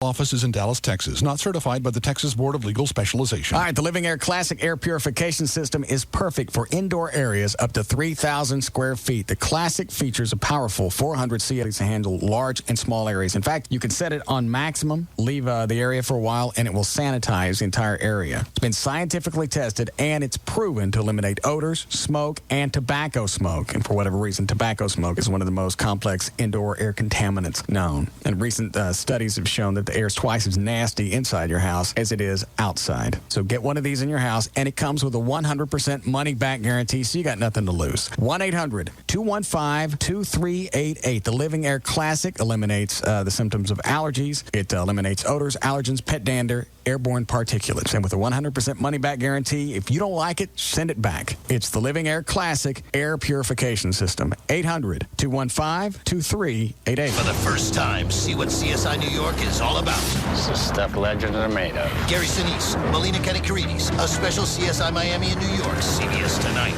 Office is in Dallas, Texas. Not certified by the Texas Board of Legal Specialization. All right, the Living Air Classic air purification system is perfect for indoor areas up to 3,000 square feet. The Classic features a powerful 400 CFs to handle large and small areas. In fact, you can set it on maximum, leave the area for a while, and it will sanitize the entire area. It's been scientifically tested, and it's proven to eliminate odors, smoke, and tobacco smoke. And for whatever reason, tobacco smoke is one of the most complex indoor air contaminants known. And recent studies have shown that the air is twice as nasty inside your house as it is outside. So get one of these in your house, and it comes with a 100% money-back guarantee, so you got nothing to lose. 1-800-215-2388. The Living Air Classic eliminates the symptoms of allergies. It eliminates odors, allergens, pet dander, airborne particulates. And with a 100% money-back guarantee, if you don't like it, send it back. It's the Living Air Classic air purification system. 800-215-2388. For the first time, see what CSI New York is all about. This is stuff legends are made of. Gary Sinise, Melina Kanikarides, a special CSI Miami in New York. CBS tonight.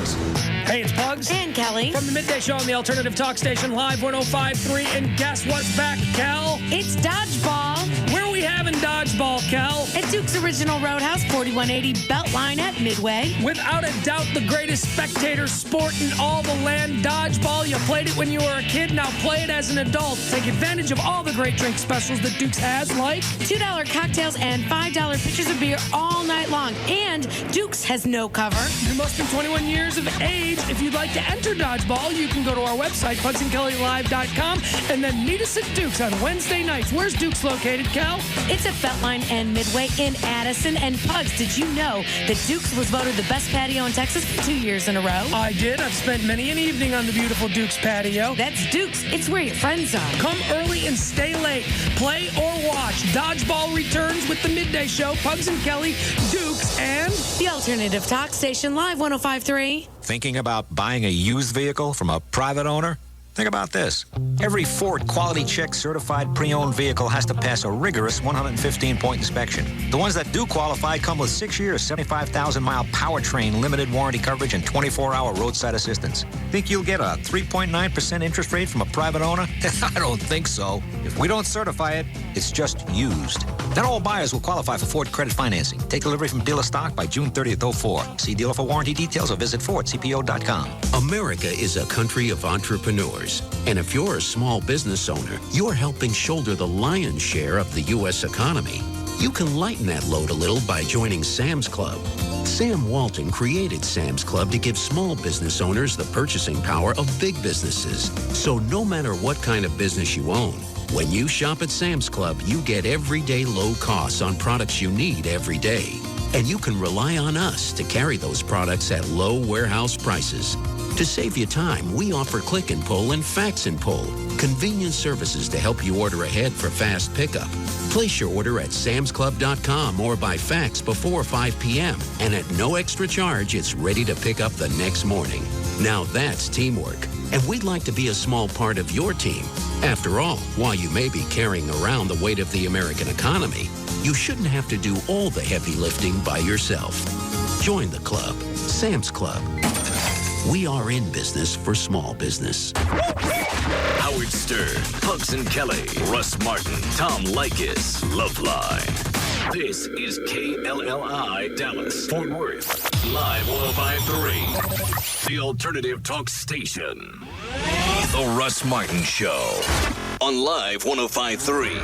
Hey, it's Pugs. And Kelly. From the Midday Show on the Alternative Talk Station, Live 105.3. And guess what's back, Cal? It's Dodgeball. Where are we having Dodgeball, Cal? At Duke's Original Roadhouse, 4180 Beltline at Midway. Without a doubt, the greatest spectator sport in all the land. Dodgeball, you played it when you were a kid, now play it as an adult. Take advantage of all the great drink specials that Duke's has, like $2 cocktails and $5 pitchers of beer all night long. And Duke's has no cover. You must be 21 years of age. If you'd like to enter Dodgeball, you can go to our website, PugsandKellyLive.com, and then meet us at Duke's on Wednesday nights. Where's Duke's located, Cal? It's at Beltline and Midway in Addison. And Pugs, did you know that Duke's was voted the best patio in Texas for 2 years in a row? I did. I've spent many an evening on the beautiful Duke's patio. That's Duke's. It's where your friends are. Come early and stay late. Play or watch. Dodgeball returns with the Midday Show, Pugs and Kelly, Duke's, and the Alternative Talk Station, Live 105.3. Thinking about buying a used vehicle from a private owner? Think about this. Every Ford Quality Check certified pre-owned vehicle has to pass a rigorous 115-point inspection. The ones that do qualify come with 6 years, 75,000-mile powertrain limited warranty coverage and 24-hour roadside assistance. Think you'll get a 3.9% interest rate from a private owner? I don't think so. If we don't certify it, it's just used. Not all buyers will qualify for Ford credit financing. Take delivery from dealer stock by June 30th, 04. See dealer for warranty details or visit FordCPO.com. America is a country of entrepreneurs. And if you're a small business owner, you're helping shoulder the lion's share of the U.S. economy. You can lighten that load a little by joining Sam's Club. Sam Walton created Sam's Club to give small business owners the purchasing power of big businesses. So no matter what kind of business you own, when you shop at Sam's Club, you get everyday low costs on products you need every day. And you can rely on us to carry those products at low warehouse prices. To save you time, we offer click and pull and fax and pull, convenient services to help you order ahead for fast pickup. Place your order at samsclub.com or by fax before 5 p.m. And at no extra charge, it's ready to pick up the next morning. Now that's teamwork. And we'd like to be a small part of your team. After all, while you may be carrying around the weight of the American economy, you shouldn't have to do all the heavy lifting by yourself. Join the club, Sam's Club. We are in business for small business. Howard Stern, Pugs and Kelly, Russ Martin, Tom Leykis, Loveline. This is KLLI Dallas, Fort Worth, Live 105.3. The Alternative Talk Station. The Russ Martin Show on Live 105.3.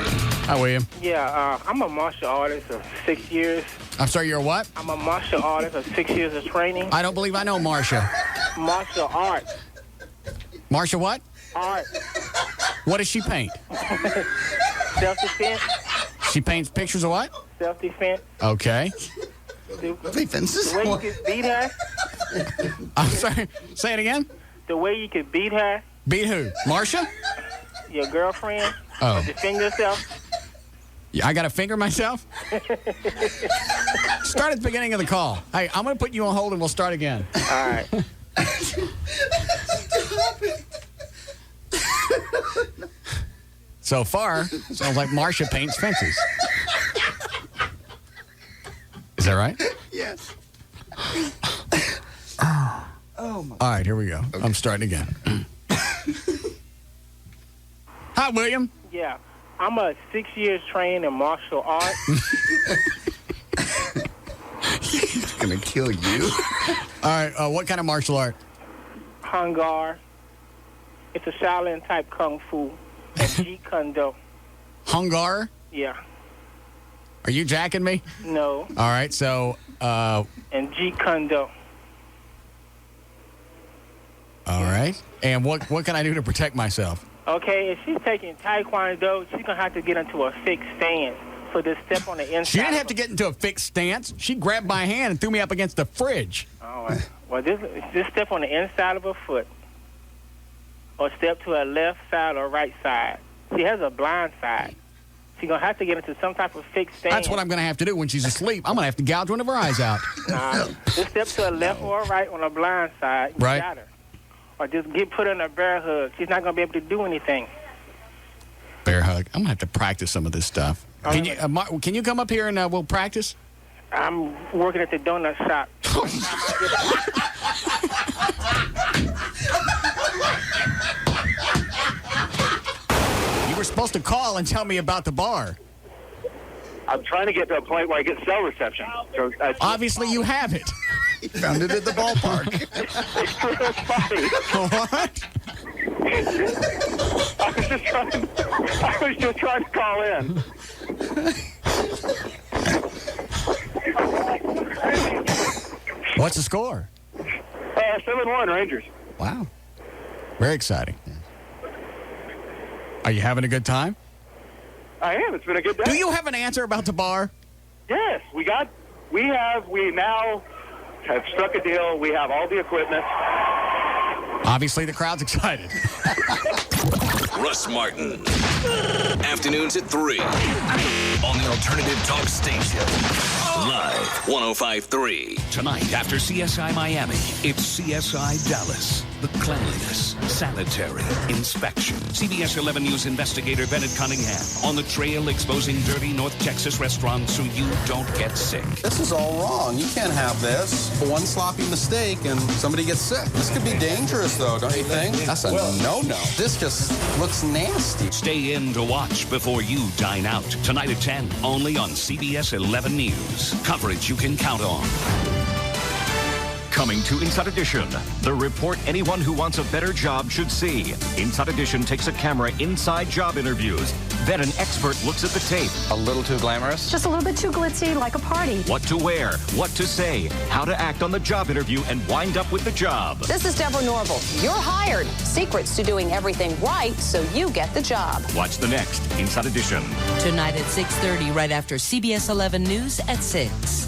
Hi, William. Yeah, I'm a martial artist of 6 years. I'm sorry, you're what? I'm a martial artist of 6 years of training. I don't believe I know Marsha. Martial arts. Marsha what? Art. What does she paint? Self-defense. She paints pictures of what? Self-defense. Okay. Fences? The way you could beat her. I'm sorry. Say it again. The way you could beat her. Beat who? Marsha? Your girlfriend. Oh. Defend yourself. Yeah, I got to finger myself? Start at the beginning of the call. Hey, I'm going to put you on hold and we'll start again. All right. So far, sounds like Marsha paints fences. Is that right? Yes. Oh my. All right, here we go. Okay. I'm starting again. Hi, William. Yeah. I'm a 6 years trained in martial arts. He's going to kill you. All right, what kind of martial art? Hungar. It's a Shaolin-type kung fu. And Jeet Kune Do. Hungar? Yeah. Are you jacking me? No. All right, so... And Jeet Kune Do. All right. And what can I do to protect myself? Okay, if she's taking Taekwondo, she's going to have to get into a fixed stance. So just step on the inside. She didn't have to get into a fixed stance. She grabbed my hand and threw me up against the fridge. All right. Well, just step on the inside of her foot. Or step to her left side or right side. She has a blind side. She's going to have to get into some type of fixed stance. That's what I'm going to have to do when she's asleep. I'm going to have to gouge one of her eyes out. Nah, just step to her left or right on the blind side. You Right. got her. Or just put her in a bear hug. She's not going to be able to do anything. Bear hug. I'm going to have to practice some of this stuff. Can you come up here and we'll practice? I'm working at the donut shop. You were supposed to call and tell me about the bar. I'm trying to get to a point where I get cell reception. So, obviously, you have it. He found it at the ballpark. It's real funny. What? I was just trying to call in. What's the score? 7-1 Rangers. Wow. Very exciting. Are you having a good time? I am. It's been a good day. Do you have an answer about the bar? Yes, we now have struck a deal. We have all the equipment. Obviously, the crowd's excited. Russ Martin. Afternoons at 3 on the Alternative Talk Station. Live 105.3. Tonight after CSI Miami, it's CSI Dallas. The cleanliness, sanitary inspection. CBS 11 News investigator Bennett Cunningham on the trail exposing dirty North Texas restaurants so you don't get sick. This is all wrong. You can't have this. One sloppy mistake and somebody gets sick. This could be dangerous, though, don't you think? That's a no-no. This just looks nasty. Stay in to watch before you dine out. Tonight at 10, only on CBS 11 News. Coverage you can count on. Coming to Inside Edition, the report anyone who wants a better job should see. Inside Edition takes a camera inside job interviews. Then an expert looks at the tape. A little too glamorous? Just a little bit too glitzy, like a party. What to wear, what to say, how to act on the job interview, and wind up with the job. This is Deborah Norville. You're hired. Secrets to doing everything right so you get the job. Watch the next Inside Edition. Tonight at 6:30, right after CBS 11 News at 6.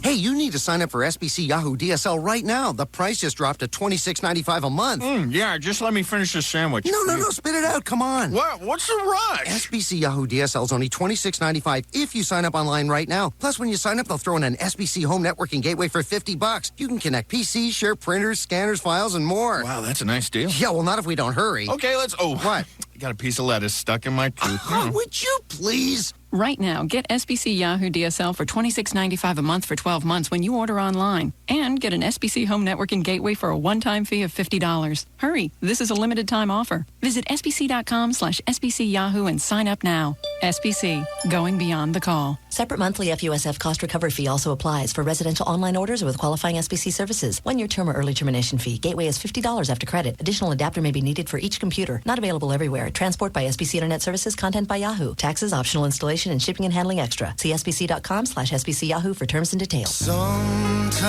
Hey, you need to sign up for SBC Yahoo DSL right now. The price just dropped to $26.95 a month. Yeah, just let me finish this sandwich. No, spit it out. Come on. What's the rush? SBC Yahoo DSL is only $26.95 if you sign up online right now. Plus, when you sign up, they'll throw in an SBC home networking gateway for $50. You can connect PCs, share printers, scanners, files, and more. Wow, that's a nice deal. Yeah, well, not if we don't hurry. Okay, let's... Oh, what? I got a piece of lettuce stuck in my tooth. Would you please? Right now, get SBC Yahoo DSL for $26.95 a month for 12 months when you order online. And get an SBC home networking gateway for a one-time fee of $50. Hurry, this is a limited time offer. Visit sbc.com/SBC Yahoo and sign up now. SBC, going beyond the call. Separate monthly FUSF cost recovery fee also applies for residential online orders or with qualifying SBC services. 1-year term or early termination fee. Gateway is $50 after credit. Additional adapter may be needed for each computer. Not available everywhere. Transport by SBC Internet Services. Content by Yahoo. Taxes, optional installation, and shipping and handling extra. See sbc.com/SBC Yahoo for terms and details. Sometimes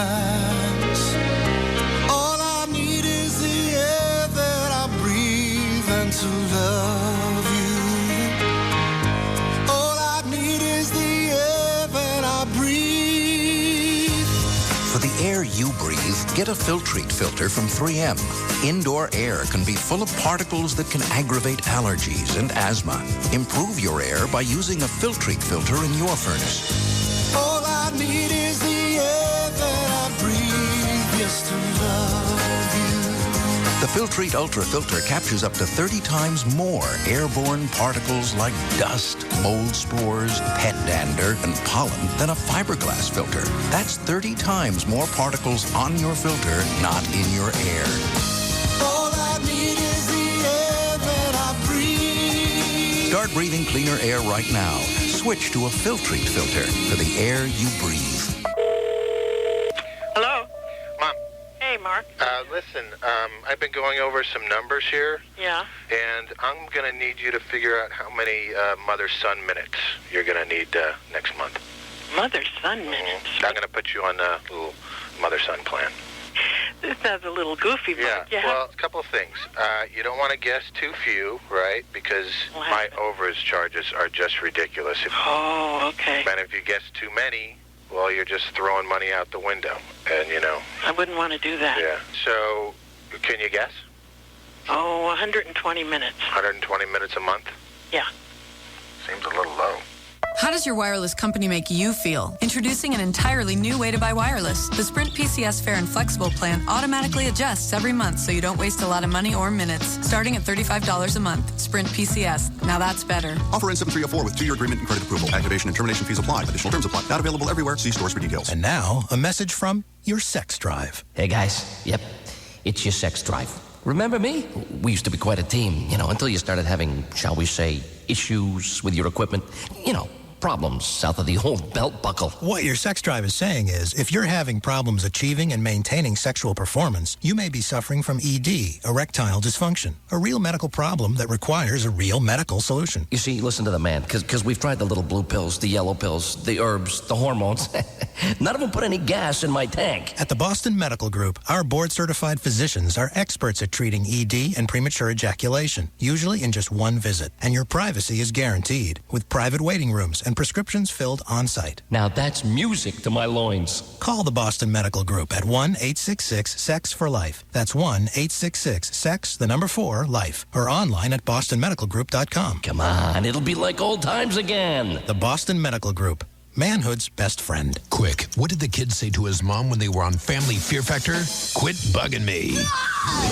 all I need is the air that I breathe and to love you. All I need is the air that I breathe. For the air you breathe, get a Filtrete filter from 3M. Indoor air can be full of particles that can aggravate allergies and asthma. Improve your air by using a Filtrete filter in your furnace. All I need is the air that I breathe, just to love you. The Filtrete Ultra filter captures up to 30 times more airborne particles like dust, mold spores, pet dander, and pollen than a fiberglass filter. That's 30 times more particles on your filter, not in your air. All I need is the air that I breathe. Start breathing cleaner air right now. Switch to a Filtrete filter for the air you breathe. Hello? Mom. Hey, Mark. Listen, I've been going over some numbers here. Yeah? And I'm going to need you to figure out how many mother-son minutes you're going to need next month. Mother-son minutes? I'm going to put you on a little mother-son plan. This sounds a little goofy, Mark. Yeah, well, a couple of things. You don't want to guess too few, right? Because my overage charges are just ridiculous. Oh, okay. And if you guess too many, well, you're just throwing money out the window. And, you know. I wouldn't want to do that. Yeah. So, can you guess? Oh, 120 minutes. 120 minutes a month? Yeah. Seems a little low. How does your wireless company make you feel? Introducing an entirely new way to buy wireless. The Sprint PCS Fair and Flexible plan automatically adjusts every month so you don't waste a lot of money or minutes. Starting at $35 a month. Sprint PCS. Now that's better. Offer in 7304 with 2-year agreement and credit approval. Activation and termination fees apply. Additional terms apply. Not available everywhere. See stores for details. And now, a message from your sex drive. Hey, guys. Yep, it's your sex drive. Remember me? We used to be quite a team, until you started having, shall we say, issues with your equipment. Problems south of the old belt buckle. What your sex drive is saying is, if you're having problems achieving and maintaining sexual performance, you may be suffering from ED, erectile dysfunction, a real medical problem that requires a real medical solution. You see, listen to the man, because we've tried the little blue pills, the yellow pills, the herbs, the hormones. None of them put any gas in my tank. At the Boston Medical Group, our board-certified physicians are experts at treating ED and premature ejaculation, usually in just one visit. And your privacy is guaranteed, with private waiting rooms and prescriptions filled on-site. Now that's music to my loins. Call the Boston Medical Group at 1-866-SEX-FOR-LIFE. That's 1-866-SEX-4-LIFE. Or online at bostonmedicalgroup.com. Come on, it'll be like old times again. The Boston Medical Group. Manhood's best friend. Quick, what did the kid say to his mom when they were on Family Fear Factor? Quit bugging me.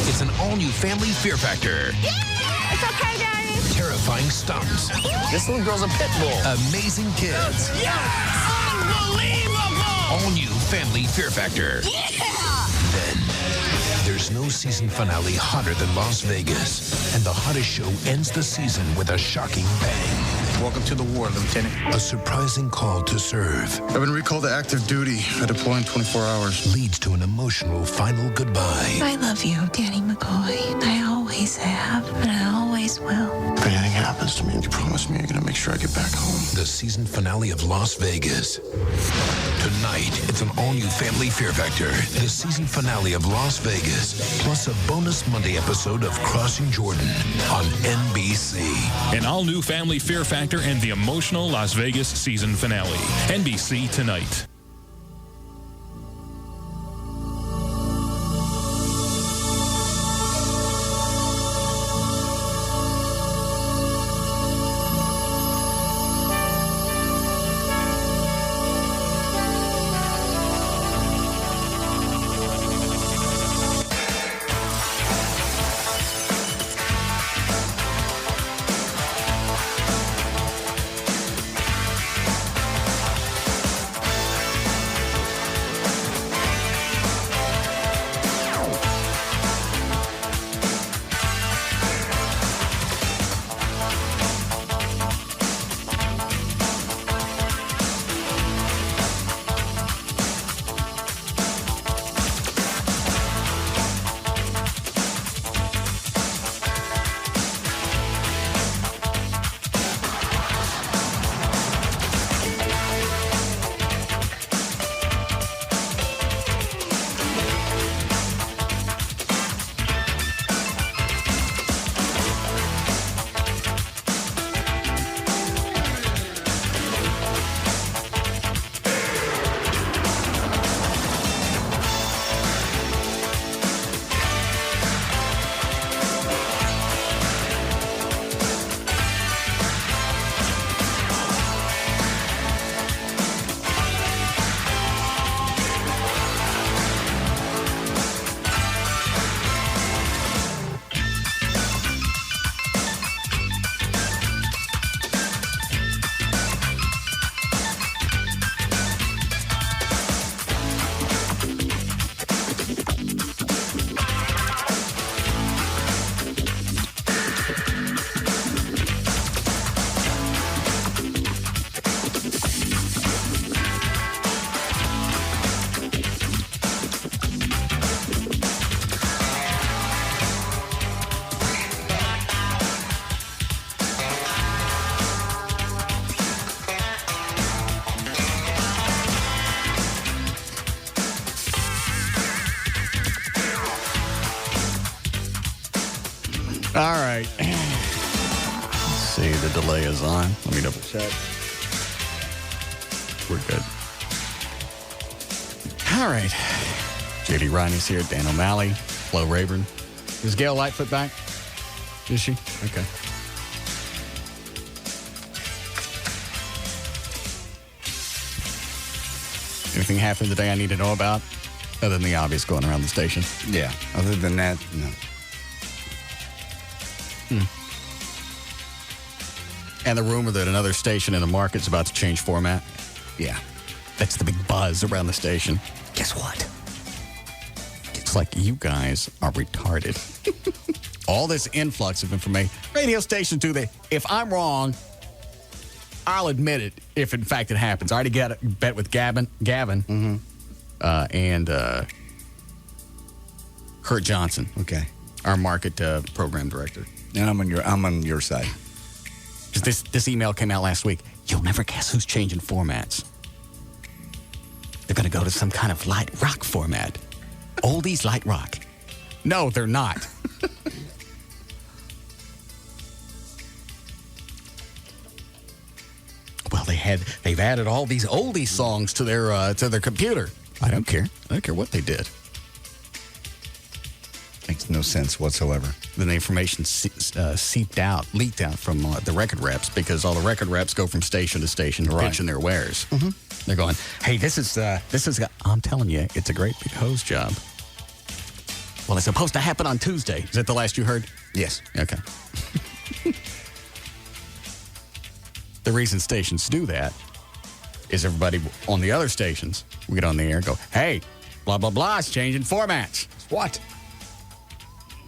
It's an all-new Family Fear Factor. Yeah! It's okay, Daddy. Terrifying stunts. This little girl's a pit bull. Amazing kids. Yes! Unbelievable! All new Family Fear Factor. Yeah! Then, there's no season finale hotter than Las Vegas. And the hottest show ends the season with a shocking bang. Welcome to the war, Lieutenant. A surprising call to serve. I've been recalled to active duty. I deploy in 24 hours. Leads to an emotional final goodbye. I love you, Danny McCoy. I always have, and I always will. If anything happens to me, you promise me you're going to make sure I get back home. The season finale of Las Vegas. Tonight, it's an all-new Family Fear Factor. The season finale of Las Vegas, plus a bonus Monday episode of Crossing Jordan on NBC. An all-new Family Fear Factor and the emotional Las Vegas season finale. NBC tonight. All right. Let's see, the delay is on. Let me double check. We're good. All right. J.D. Riney's here, Dan O'Malley, Flo Rayburn. Is Gail Lightfoot back? Is she? Okay. Anything happened today I need to know about? Other than the obvious going around the station? Yeah. Other than that, no. And the rumor that another station in the market's about to change format? Yeah. That's the big buzz around the station. Guess what? It's like you guys are retarded. All this influx of information. Radio stations do that. If I'm wrong, I'll admit it if in fact it happens. I already got a bet with Gavin and Kurt Johnson. Okay. Our market program director. And I'm on your side. Because this email came out last week. You'll never guess who's changing formats. They're going to go to some kind of light rock format. Oldies light rock. No, they're not. Well, they've added all these oldie songs to their computer. I don't care. I don't care what they did. Makes no sense whatsoever. Then the information leaked out from the record reps because all the record reps go from station to station pitching their wares. Mm-hmm. They're going, hey, this is. I'm telling you, it's a great big hose job. Well, it's supposed to happen on Tuesday. Is that the last you heard? Yes. Okay. The reason stations do that is everybody on the other stations will get on the air and go, hey, blah, blah, blah, it's changing formats. What?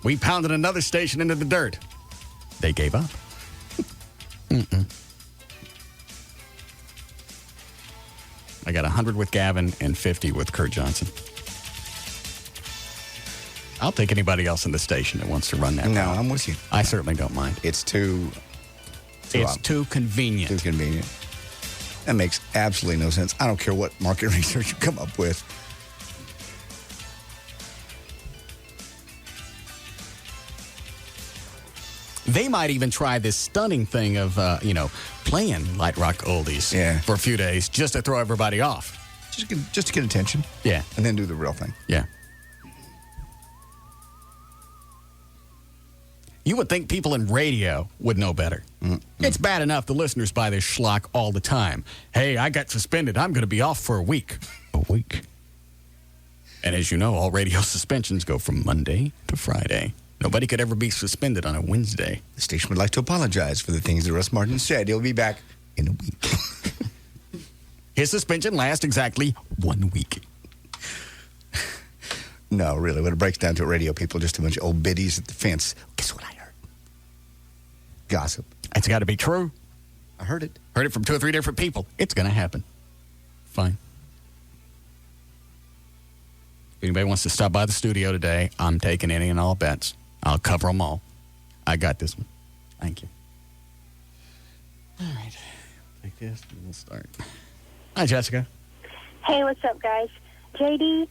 We pounded another station into the dirt. They gave up. I got 100 with Gavin and 50 with Kurt Johnson. I'll take anybody else in the station that wants to run that. No, I'm with you. I certainly don't mind. It's too convenient. Too convenient. That makes absolutely no sense. I don't care what market research you come up with. They might even try this stunning thing of, playing light rock oldies for a few days just to throw everybody off. Just to get attention. Yeah. And then do the real thing. Yeah. You would think people in radio would know better. It's bad enough the listeners buy this schlock all the time. Hey, I got suspended. I'm going to be off for a week. A week. And as you know, all radio suspensions go from Monday to Friday. Nobody could ever be suspended on a Wednesday. The station would like to apologize for the things that Russ Martin said. He'll be back in a week. His suspension lasts exactly 1 week. No, really. When it breaks down to radio people, just a bunch of old biddies at the fence. Guess what I heard? Gossip. It's got to be true. I heard it. Heard it from 2 or 3 different people. It's going to happen. Fine. If anybody wants to stop by the studio today, I'm taking any and all bets. I'll cover them all. I got this one. Thank you. All right. Take this and we'll start. Hi, Jessica. Hey, what's up, guys? JD,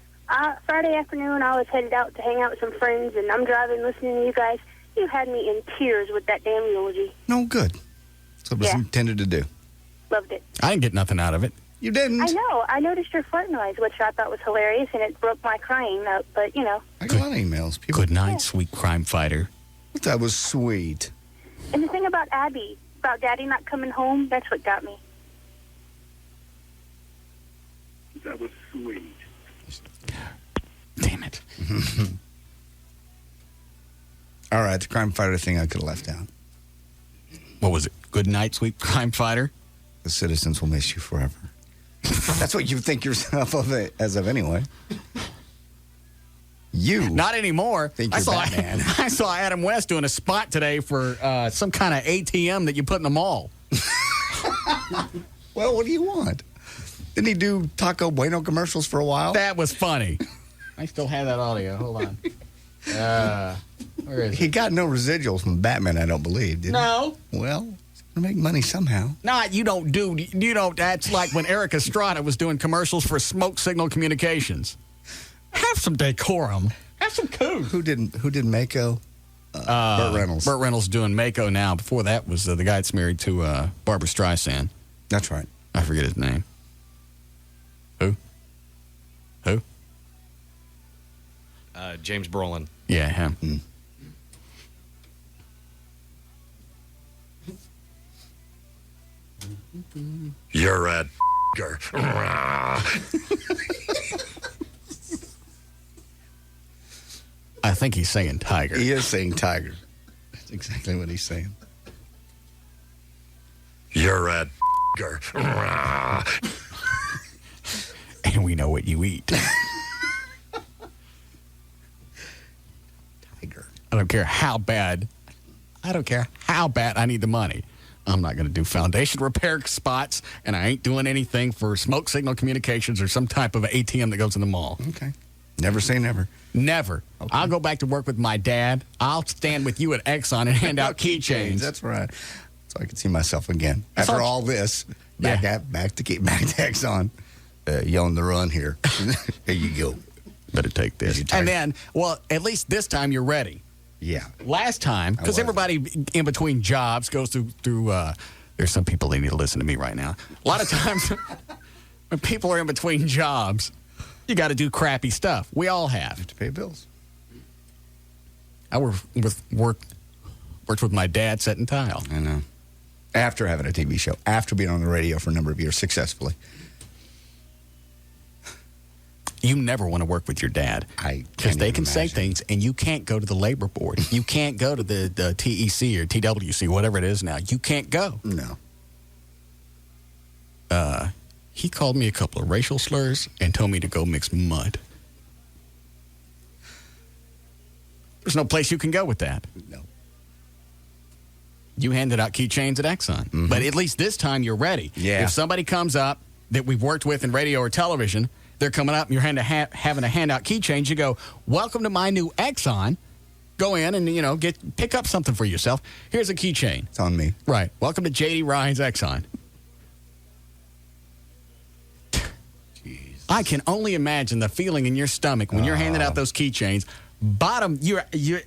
Friday afternoon, I was headed out to hang out with some friends, and I'm driving listening to you guys. You had me in tears with that damn eulogy. No, good. That's what it was intended to do. Loved it. I didn't get nothing out of it. You didn't? I know. I noticed your flirt noise, which I thought was hilarious, and it broke my crying note, but, I got a lot of emails. People. Good night, sweet crime fighter. That was sweet. And the thing about Abby, about Daddy not coming home, that's what got me. That was sweet. Damn it. All right, the crime fighter thing I could have left out. What was it? Good night, sweet crime fighter? The citizens will miss you forever. That's what you think yourself of it as of anyway. You. Not anymore. Think you're Batman. I saw Adam West doing a spot today for some kind of ATM that you put in the mall. Well, what do you want? Didn't he do Taco Bueno commercials for a while? That was funny. I still have that audio. Hold on. Where is he? Got no residuals from Batman, I don't believe, did he? No. Well, he's going to make money somehow. You don't. That's like when Eric Estrada was doing commercials for Smoke Signal Communications. Have some decorum. Have some cool. Who did Mako? Burt Reynolds. Burt Reynolds doing Mako now. Before that was the guy that's married to Barbara Streisand. That's right. I forget his name. Who? James Brolin. Yeah, him. You're a I think he's saying tiger. He is saying tiger. That's exactly what he's saying. You're a And we know what you eat. Tiger. I don't care how bad I need the money. I'm not going to do foundation repair spots, and I ain't doing anything for smoke signal communications or some type of ATM that goes in the mall. Okay. Never say never. Never. Okay. I'll go back to work with my dad. I'll stand with you at Exxon and hand out keychains. That's right. So I can see myself again. After all this, back to Exxon. You on the run here. Here you go. Better take this. And then, well, at least this time you're ready. Yeah. Last time, because everybody in between jobs goes through there's some people that need to listen to me right now. A lot of times when people are in between jobs, you got to do crappy stuff. We all have. You have to pay bills. I worked with my dad setting tile. I know. After having a TV show, after being on the radio for a number of years successfully. You never want to work with your dad. Because they can say things, and you can't go to the labor board. You can't go to the TEC or TWC, whatever it is now. You can't go. No. He called me a couple of racial slurs and told me to go mix mud. There's no place you can go with that. No. You handed out keychains at Exxon. Mm-hmm. But at least this time you're ready. Yeah. If somebody comes up that we've worked with in radio or television, they're coming up and you're having to hand out keychains, you go, welcome to my new Exxon. Go in and, pick up something for yourself. Here's a keychain. It's on me. Right. Welcome to J.D. Ryan's Exxon. I can only imagine the feeling in your stomach when you're handing out those keychains. Bottom, you're the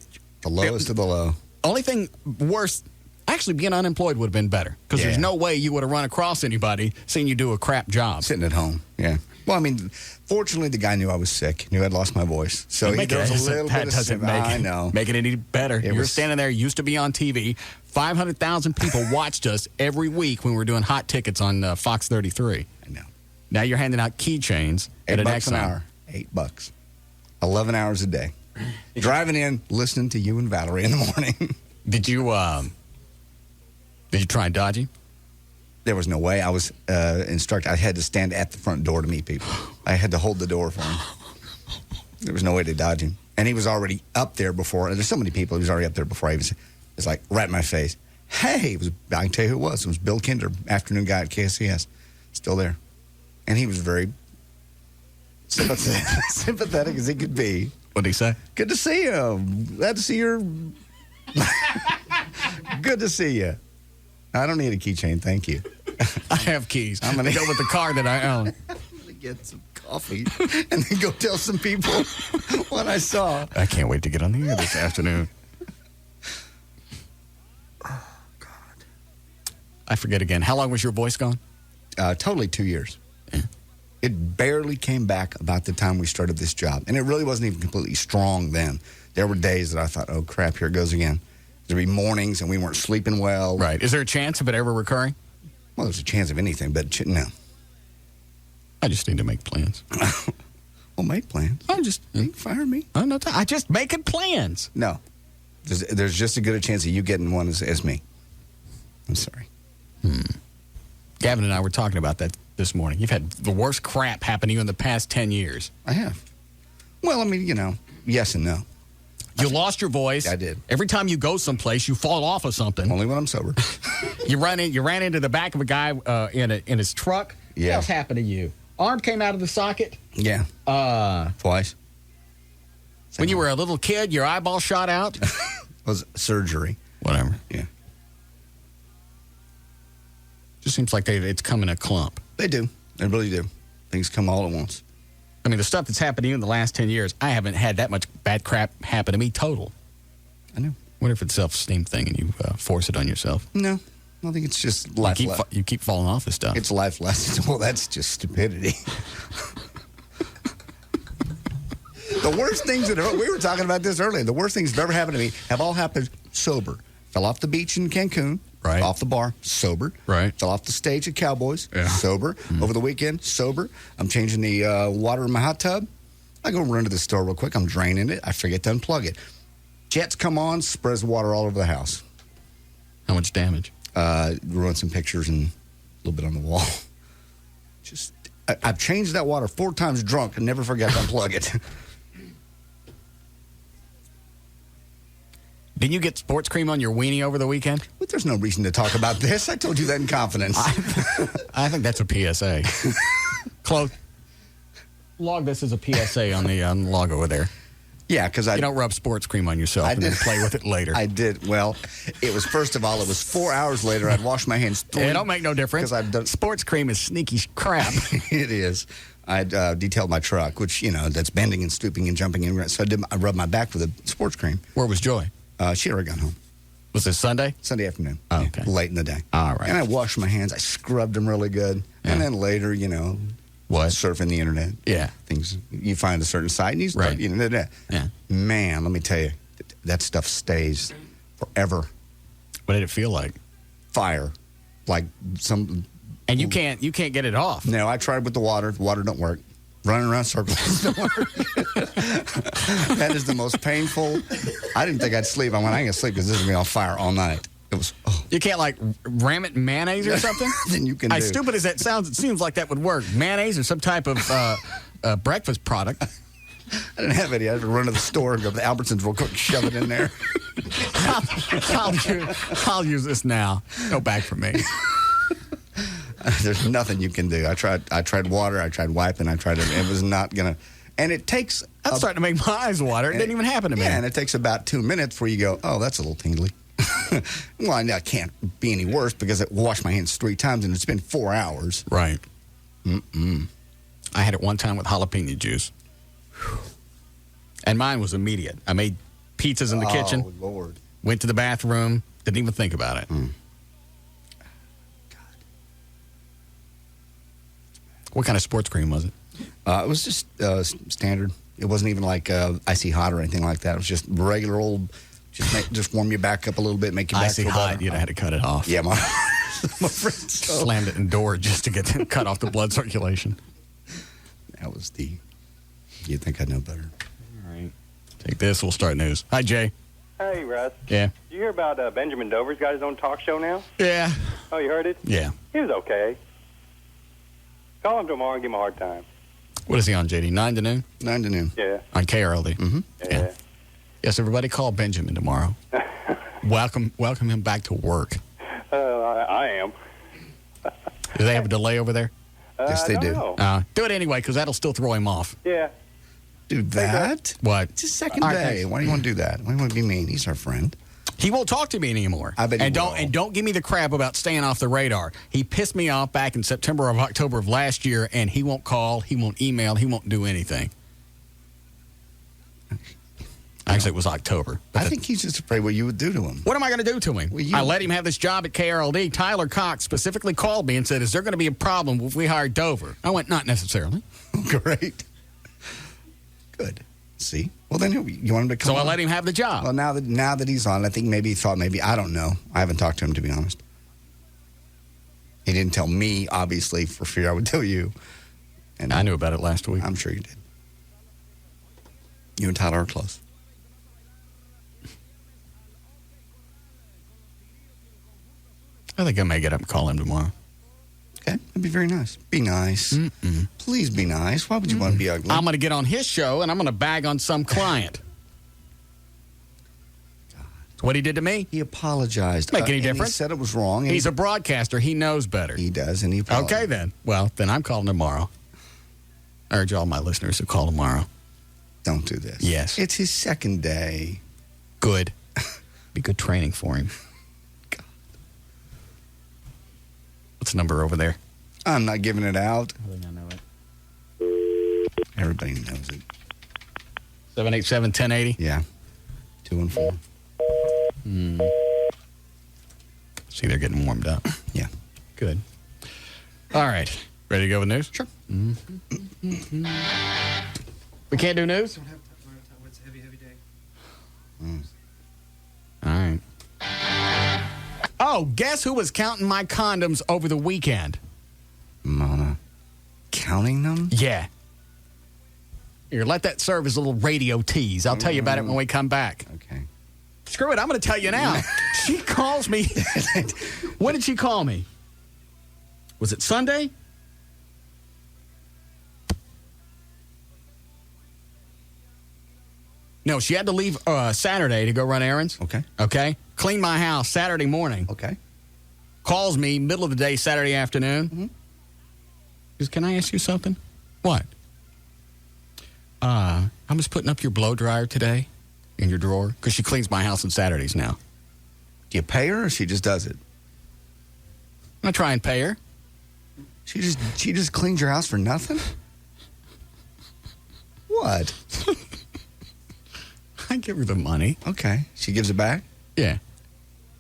lowest of the low. Only thing worse, actually being unemployed would have been better because there's no way you would have run across anybody seeing you do a crap job. Sitting at home, yeah. Well, I mean, fortunately, the guy knew I was sick, knew I'd lost my voice. So he does a little bit of sympathy. I know. Make it any better. You were standing there, used to be on TV. 500,000 people watched us every week when we were doing hot tickets on Fox 33. I know. Now you're handing out keychains at an $8 an hour. $8. 11 hours a day. Driving in, listening to you and Valerie in the morning. Did you try and dodge him? There was no way. I was instructed. I had to stand at the front door to meet people. I had to hold the door for him. There was no way to dodge him. And he was already up there before. There's so many people. He was already up there before I was. It's like right in my face. Hey, I can tell you who it was. It was Bill Kinder, afternoon guy at KSCS. Still there. And he was very sympathetic as he could be. What did he say? Good to see you. Glad to see your... Good to see you. I don't need a keychain, thank you. I have keys. I'm going to go with the car that I own. I'm going to get some coffee and then go tell some people what I saw. I can't wait to get on the air this afternoon. Oh, God. I forget again. How long was your voice gone? Totally 2 years. Yeah. It barely came back about the time we started this job. And it really wasn't even completely strong then. There were days that I thought, oh, crap, here it goes again. There'd be mornings and we weren't sleeping well. Right. Is there a chance of it ever recurring? Well, there's a chance of anything, but no. I just need to make plans. Well, make plans. Fire me. I'm not. I just making plans. No. There's just as good a chance of you getting one as me. I'm sorry. Gavin and I were talking about that this morning. You've had the worst crap happen to you in the past 10 years. I have. Well, I mean, yes and no. You lost your voice. I did. Every time you go someplace, you fall off of something. Only when I'm sober. You ran into the back of a guy in his truck. Yeah. What else happened to you? Arm came out of the socket. Yeah. Twice. When you were a little kid, your eyeball shot out. It was surgery. Whatever. Yeah. Just seems like it's come in a clump. They do. They really do. Things come all at once. I mean, the stuff that's happened to you in the last 10 years, I haven't had that much bad crap happen to me total. I know. What if it's a self-esteem thing and you force it on yourself? No. I think it's just life lessons. You keep falling off this stuff. It's life lessons. Well, that's just stupidity. The worst things we were talking about this earlier. The worst things that ever happened to me have all happened sober. Fell off the beach in Cancun. Right. Off the bar, sober. Right. Fell off the stage at Cowboys, yeah. sober. Mm. Over the weekend, sober. I'm changing the water in my hot tub. I go run to the store real quick. I'm draining it. I forget to unplug it. Jets come on, spreads water all over the house. How much damage? Ruined some pictures and a little bit on the wall. I've changed that water 4 times drunk and never forgot to unplug it. Didn't you get sports cream on your weenie over the weekend? But there's no reason to talk about this. I told you that in confidence. I think that's a PSA. Chloe, log this as a PSA on the log over there. Yeah, because you don't rub sports cream on yourself and then play with it later. I did. Well, it was, first of all, it was 4 hours later. I'd washed my hands 3. It don't make no difference. I've done sports cream is sneaky crap. It is. I detailed my truck, which, that's bending and stooping and jumping. So I rubbed my back with a sports cream. Where was Joy? She had already gone home. Was this Sunday? Sunday afternoon. Oh, okay. Yeah, late in the day. All right. And I washed my hands. I scrubbed them really good. Yeah. And then later, what? Surfing the internet. Yeah. Things. You find a certain site and you start, Yeah. Man, let me tell you, that stuff stays forever. What did it feel like? Fire. Like some. And you can't get it off. No, I tried with the water. The water don't work. Running around circles don't work. That is the most painful. I didn't think I'd sleep. I went, I ain't gonna sleep because this is gonna be on fire all night. It was. Oh. You can't ram it in mayonnaise or something? Then you can do. As stupid as that sounds, it seems like that would work. Mayonnaise or some type of breakfast product. I didn't have any. I had to run to the store and go to the Albertsons real quick and shove it in there. I'll use this now. Go back for me. There's nothing you can do. I tried water. I tried wiping. I tried it. It was not gonna. And it takes. I'm starting to make my eyes water. It didn't even happen to me. Yeah, and it takes about 2 minutes before you go, oh, that's a little tingly. Well, I can't be any worse because I washed my hands 3 times and it's been 4 hours. Right. I had it one time with jalapeno juice. And mine was immediate. I made pizzas in the kitchen. Oh, Lord. Went to the bathroom. Didn't even think about it. What kind of sports cream was it? It was just standard. It wasn't even like icy hot or anything like that. It was just regular old, just warm your back up a little bit, make your back icy feel hot, better. you'd have had to cut it off. Yeah, my friend slammed it in door just to cut off the blood circulation. That was you'd think I'd know better. All right. Take this, we'll start news. Hi, Jay. Hey, Russ. Yeah. Did you hear about Benjamin Dover's got his own talk show now? Yeah. Oh, you heard it? Yeah. He was okay. Call him tomorrow and give him a hard time. What is he on, JD? 9 to noon? 9 to noon. Yeah. On KRLD. Mm-hmm. Yeah. Yes, everybody call Benjamin tomorrow. Welcome him back to work. I am. Do they have a delay over there? Yes, they do. Do it anyway, because that'll still throw him off. Yeah. Do that? What? It's his second day. Why do you want to do that? Why do you want to be mean? He's our friend. He won't talk to me anymore. I bet he will. And don't give me the crap about staying off the radar. He pissed me off back in September or October of last year, and he won't call, he won't email, he won't do anything. Actually, it was October. I think he's just afraid what you would do to him. What am I going to do to him? I let him have this job at KRLD. Tyler Cox specifically called me and said, is there going to be a problem if we hire Dover? I went, not necessarily. Great. Good. See? Well, then you want him to come So on? I let him have the job. Well, now that he's on, I think maybe he thought I don't know. I haven't talked to him, to be honest. He didn't tell me, obviously, for fear I would tell you. And I knew about it last week. I'm sure you did. You and Tyler are close. I think I may get up and call him tomorrow. Okay, that'd be very nice. Be nice. Mm-mm. Please be nice. Why would you want to be ugly? I'm going to get on his show, and I'm going to bag on some client. That's what he did to me. He apologized. Make any and difference? He said it was wrong. He's a broadcaster. He knows better. He does, and he apologized. Okay, then. Well, then I'm calling tomorrow. I urge all my listeners to call tomorrow. Don't do this. Yes. It's his second day. Good. Be good training for him. God. What's the number over there? I'm not giving it out. I think I know it. Everybody knows it. 787-1080? Yeah. 214. See, they're getting warmed up. Yeah. Good. All right. Ready to go with news? Sure. We can't do news? It's a heavy day. All right. Oh, guess who was counting my condoms over the weekend? Mona. Counting them? Yeah. Here, let that serve as a little radio tease. I'll tell you about it when we come back. Okay. Screw it, I'm going to tell you now. She calls me. When did she call me? Was it Sunday? No, she had to leave Saturday to go run errands. Okay. Okay. Clean my house Saturday morning. Okay. Calls me middle of the day Saturday afternoon. Mm-hmm. Goes, can I ask you something? What? I was putting up your blow dryer today in your drawer because she cleans my house on Saturdays now. Do you pay her or she just does it? I'm going to try and pay her. She just cleans your house for nothing? What? I give her the money. Okay. She gives it back? Yeah.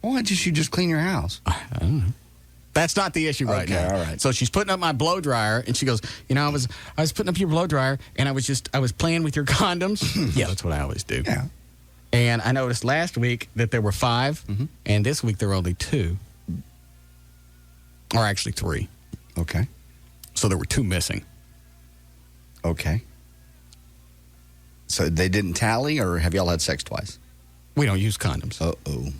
Why did she just clean your house? I don't know. That's not the issue right now. All right. So she's putting up my blow dryer, and she goes, I was putting up your blow dryer, and I was playing with your condoms. Yeah, that's what I always do. Yeah. And I noticed last week that there were 5, and this week there were only 2. Or actually 3. Okay. So there were 2 missing. Okay. So they didn't tally, or have y'all had sex twice? We don't use condoms. Uh-oh.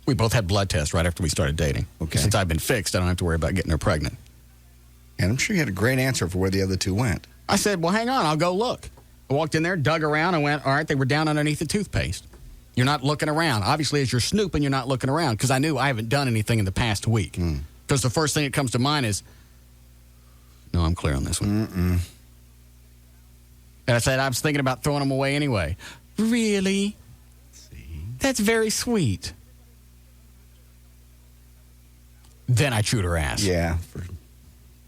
We both had blood tests right after we started dating. Okay. Since I've been fixed, I don't have to worry about getting her pregnant. And I'm sure you had a great answer for where the other 2 went. I said, well, hang on, I'll go look. I walked in there, dug around, and went, all right, they were down underneath the toothpaste. You're not looking around. Obviously, as you're snooping, you're not looking around, because I knew I haven't done anything in the past week. Because the first thing that comes to mind is, no, I'm clear on this one. Mm-mm. And I said, I was thinking about throwing them away anyway. Really? That's very sweet. Then I chewed her ass. Yeah, for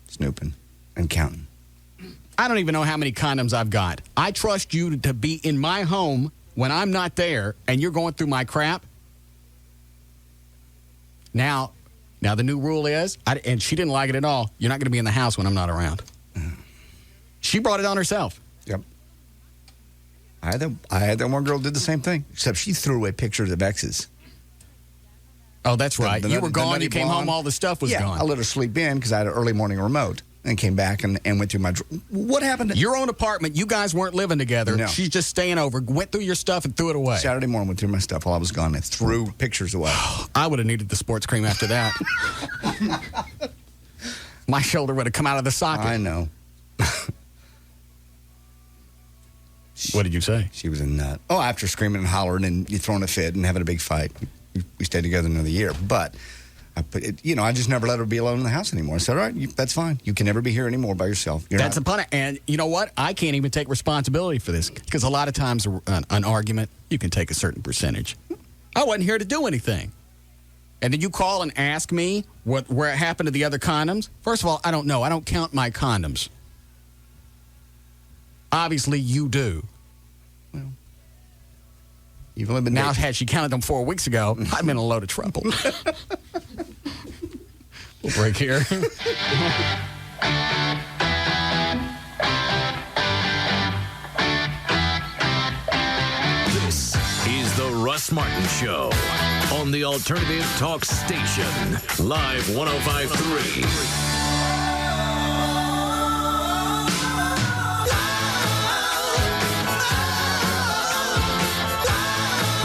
snooping and counting. I don't even know how many condoms I've got. I trust you to be in my home when I'm not there and you're going through my crap. Now the new rule is, and she didn't like it at all, you're not going to be in the house when I'm not around. She brought it on herself. Yep. I had that one girl did the same thing, except she threw away pictures of exes. Oh, that's right. You were gone. You came home. All the stuff was gone. I let her sleep in because I had an early morning remote and came back and went through my... What happened? Your own apartment. You guys weren't living together. No. She's just staying over. Went through your stuff and threw it away. Saturday morning went through my stuff while I was gone and threw pictures away. I would have needed the sports cream after that. My shoulder would have come out of the socket. I know. What did you say? She was a nut. Oh, after screaming and hollering and you throwing a fit and having a big fight. We stayed together another year. But, I just never let her be alone in the house anymore. I said, all right, that's fine. You can never be here anymore by yourself. That's a pun. And you know what? I can't even take responsibility for this. Because a lot of times an argument, you can take a certain percentage. I wasn't here to do anything. And then you call and ask me where it happened to the other condoms? First of all, I don't know. I don't count my condoms. Obviously, you do. Well, you've only been now, had she counted them 4 weeks ago, I'm in a load of trouble. We'll break here. This is the Russ Martin Show on the Alternative Talk Station, Live 105.3.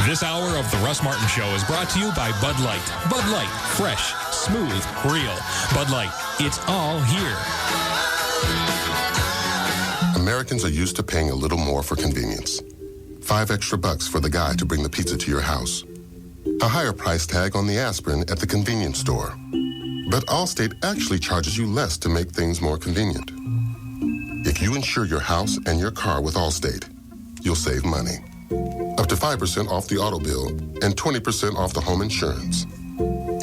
This hour of the Russ Martin Show is brought to you by Bud Light. Bud Light, fresh, smooth, real. Bud Light, it's all here. Americans are used to paying a little more for convenience. $5 extra for the guy to bring the pizza to your house. A higher price tag on the aspirin at the convenience store. But Allstate actually charges you less to make things more convenient. If you insure your house and your car with Allstate, you'll save money. Up to 5% off the auto bill and 20% off the home insurance.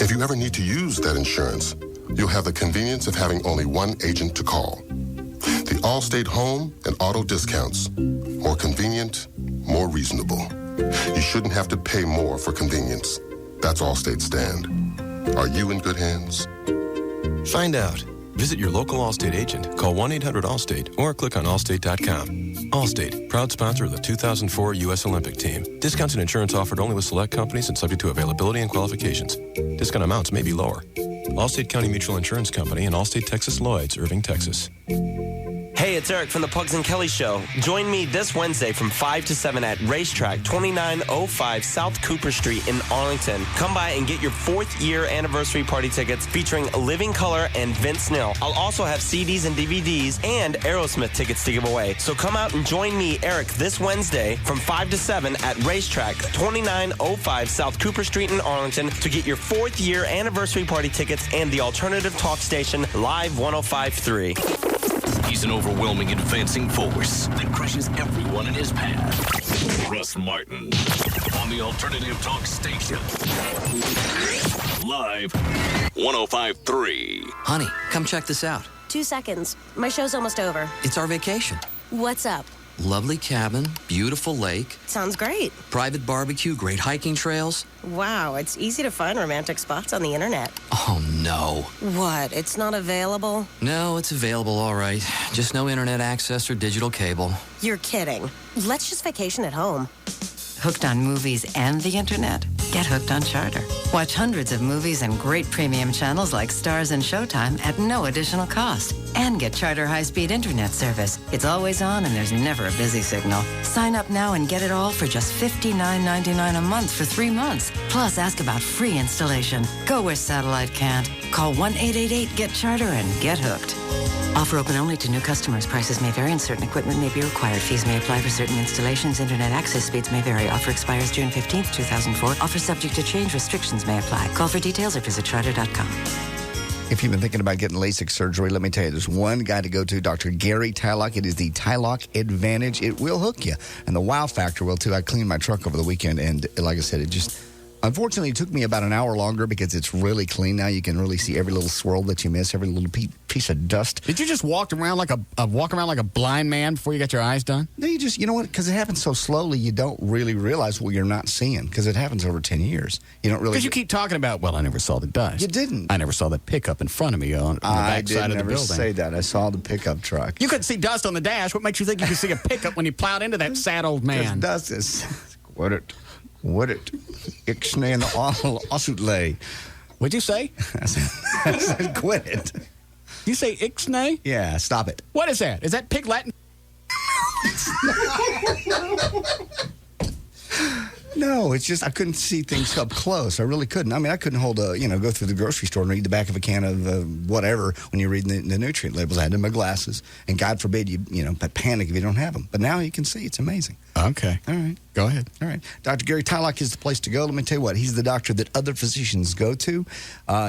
If you ever need to use that insurance, you'll have the convenience of having only one agent to call. The Allstate home and auto discounts. More convenient, more reasonable. You shouldn't have to pay more for convenience. That's Allstate's stand. Are you in good hands? Find out. Visit your local Allstate agent, call 1-800-ALLSTATE, or click on allstate.com. Allstate, proud sponsor of the 2004 U.S. Olympic team. Discounts and insurance offered only with select companies and subject to availability and qualifications. Discount amounts may be lower. Allstate County Mutual Insurance Company and Allstate Texas Lloyds, Irving, Texas. Hey, it's Eric from the Pugs and Kelly Show. Join me this Wednesday from 5 to 7 at Racetrack, 2905 South Cooper Street in Arlington. Come by and get your 4th year anniversary party tickets featuring Living Colour and Vince Neil. I'll also have CDs and DVDs and Aerosmith tickets to give away. So come out and join me, Eric, this Wednesday from 5 to 7 at Racetrack, 2905 South Cooper Street in Arlington to get your 4th year anniversary party tickets and the alternative talk station, Live 105.3. He's an overwhelming advancing force that crushes everyone in his path. Russ Martin on the Alternative Talk Station. Live 105.3. Honey, come check this out. 2 seconds. My show's almost over. It's our vacation. What's up? Lovely cabin, beautiful lake. Sounds great. Private barbecue, great hiking trails. Wow, it's easy to find romantic spots on the internet. Oh, no. What? It's not available? No, it's available, all right. Just no internet access or digital cable. You're kidding. Let's just vacation at home. Hooked on movies and the internet? Get hooked on Charter. Watch hundreds of movies and great premium channels like Stars and Showtime at no additional cost. And get Charter high-speed internet service. It's always on and there's never a busy signal. Sign up now and get it all for just $59.99 a month for 3 months. Plus, ask about free installation. Go where satellite can't. Call 1-888-GET-CHARTER and get hooked. Offer open only to new customers. Prices may vary and certain equipment may be required. Fees may apply for certain installations. Internet access speeds may vary. Offer expires June 15th, 2004. Offer subject to change. Restrictions may apply. Call for details or visit charter.com. If you've been thinking about getting LASIK surgery, let me tell you, there's one guy to go to, Dr. Gary Tylock. It is the Tylock Advantage. It will hook you. And the wow factor will, too. I cleaned my truck over the weekend, and like I said, it just... Unfortunately, it took me about an hour longer because it's really clean now. You can really see every little swirl that you miss, every little piece of dust. Did you just walk around like a blind man before you got your eyes done? No, you know what? Because it happens so slowly, you don't really realize what you're not seeing because it happens over 10 years. You don't really. Because you keep talking about, well, I never saw the dust. You didn't. I never saw that pickup in front of me on the back side of the building. I didn't say that. I saw the pickup truck. You couldn't see dust on the dash. What makes you think you could see a pickup when you plowed into that sad old man? Dust is what it. Ixnay and the Osutlay. What'd you say? I said quit it. You say Ixnay? Yeah, stop it. What is that? Is that Pig Latin? No, it's just I couldn't see things up close. I really couldn't. I mean, I couldn't hold go through the grocery store and read the back of a can of whatever when you're reading the nutrient labels. I had them in my glasses, and God forbid you panic if you don't have them. But now you can see. It's amazing. Okay. All right. Go ahead. All right. Dr. Gary Tylock is the place to go. Let me tell you what. He's the doctor that other physicians go to.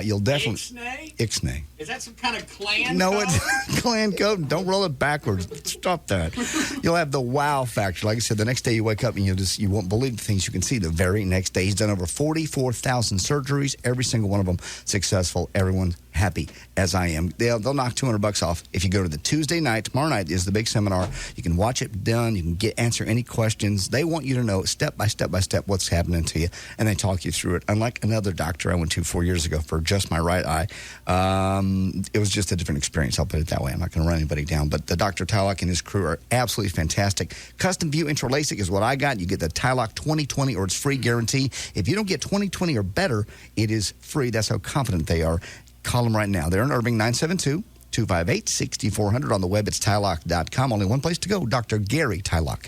You'll definitely... Ixnay? Is that some kind of clan No, code? it's clan code. Don't roll it backwards. Stop that. You'll have the wow factor. Like I said, the next day you wake up and you won't believe the things you can see the very next day. He's done over 44,000 surgeries, every single one of them successful. Everyone happy, as I am. They'll knock $200 off if you go to the Tuesday night. Tomorrow night is the big seminar. You can watch it done. You can answer any questions. They want you to know step by step what's happening to you, and they talk you through it. Unlike another doctor I went to 4 years ago for just my right eye, it was just a different experience. I'll put it that way. I'm not going to run anybody down, but the Dr. Tylock and his crew are absolutely fantastic. Custom View Intro LASIK is what I got. You get the Tylock 2020 or it's free guarantee. If you don't get 2020 or better, it is free. That's how confident they are. Call them right now. They're in Irving, 972-258-6400. On the web, it's Tylock.com. Only one place to go, Dr. Gary Tylock.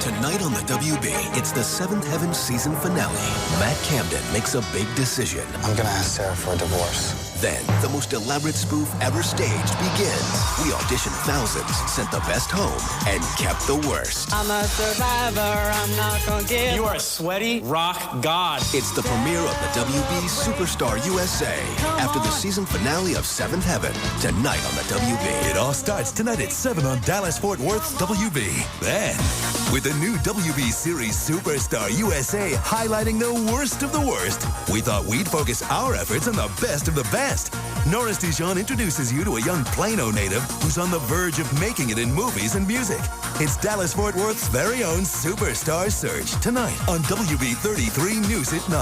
Tonight on the WB, it's the Seventh Heaven season finale. Matt Camden makes a big decision. I'm going to ask Sarah for a divorce. Then, the most elaborate spoof ever staged begins. We auditioned thousands, sent the best home, and kept the worst. I'm a survivor, I'm not gonna give. You are a sweaty rock god. It's the premiere of the WB Superstar USA after the season finale of Seventh Heaven. Tonight on the WB. It all starts tonight at 7 on Dallas-Fort Worth's WB. Then, with the new WB Series Superstar USA highlighting the worst of the worst, we thought we'd focus our efforts on the best of the bad best. Norris Dijon introduces you to a young Plano native who's on the verge of making it in movies and music. It's Dallas-Fort Worth's very own Superstar Search tonight on WB33 News at 9.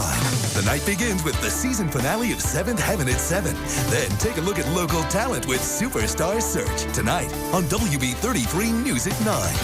The night begins with the season finale of 7th Heaven at 7. Then take a look at local talent with Superstar Search tonight on WB33 News at 9.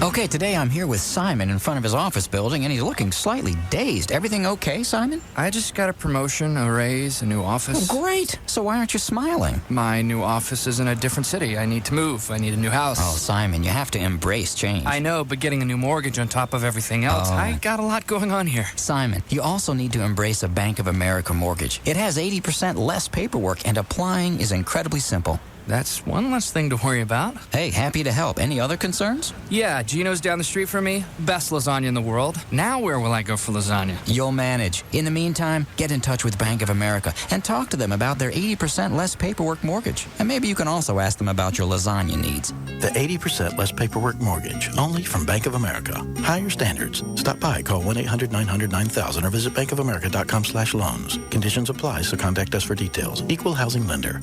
Okay, today I'm here with Simon in front of his office building, and he's looking slightly dazed. Everything okay, Simon? I just got a promotion, a raise, a new office. Oh, great. So why aren't you smiling? My new office is in a different city. I need to move. I need a new house. Oh, Simon, you have to embrace change. I know, but getting a new mortgage on top of everything else, I got a lot going on here. Simon, you also need to embrace a Bank of America mortgage. It has 80% less paperwork, and applying is incredibly simple. That's one less thing to worry about. Hey, happy to help. Any other concerns? Yeah, Gino's down the street from me. Best lasagna in the world. Now where will I go for lasagna? You'll manage. In the meantime, get in touch with Bank of America and talk to them about their 80% less paperwork mortgage. And maybe you can also ask them about your lasagna needs. The 80% less paperwork mortgage, only from Bank of America. Higher standards. Stop by, call 1-800-900-9000 or visit bankofamerica.com/loans. Conditions apply, so contact us for details. Equal housing lender.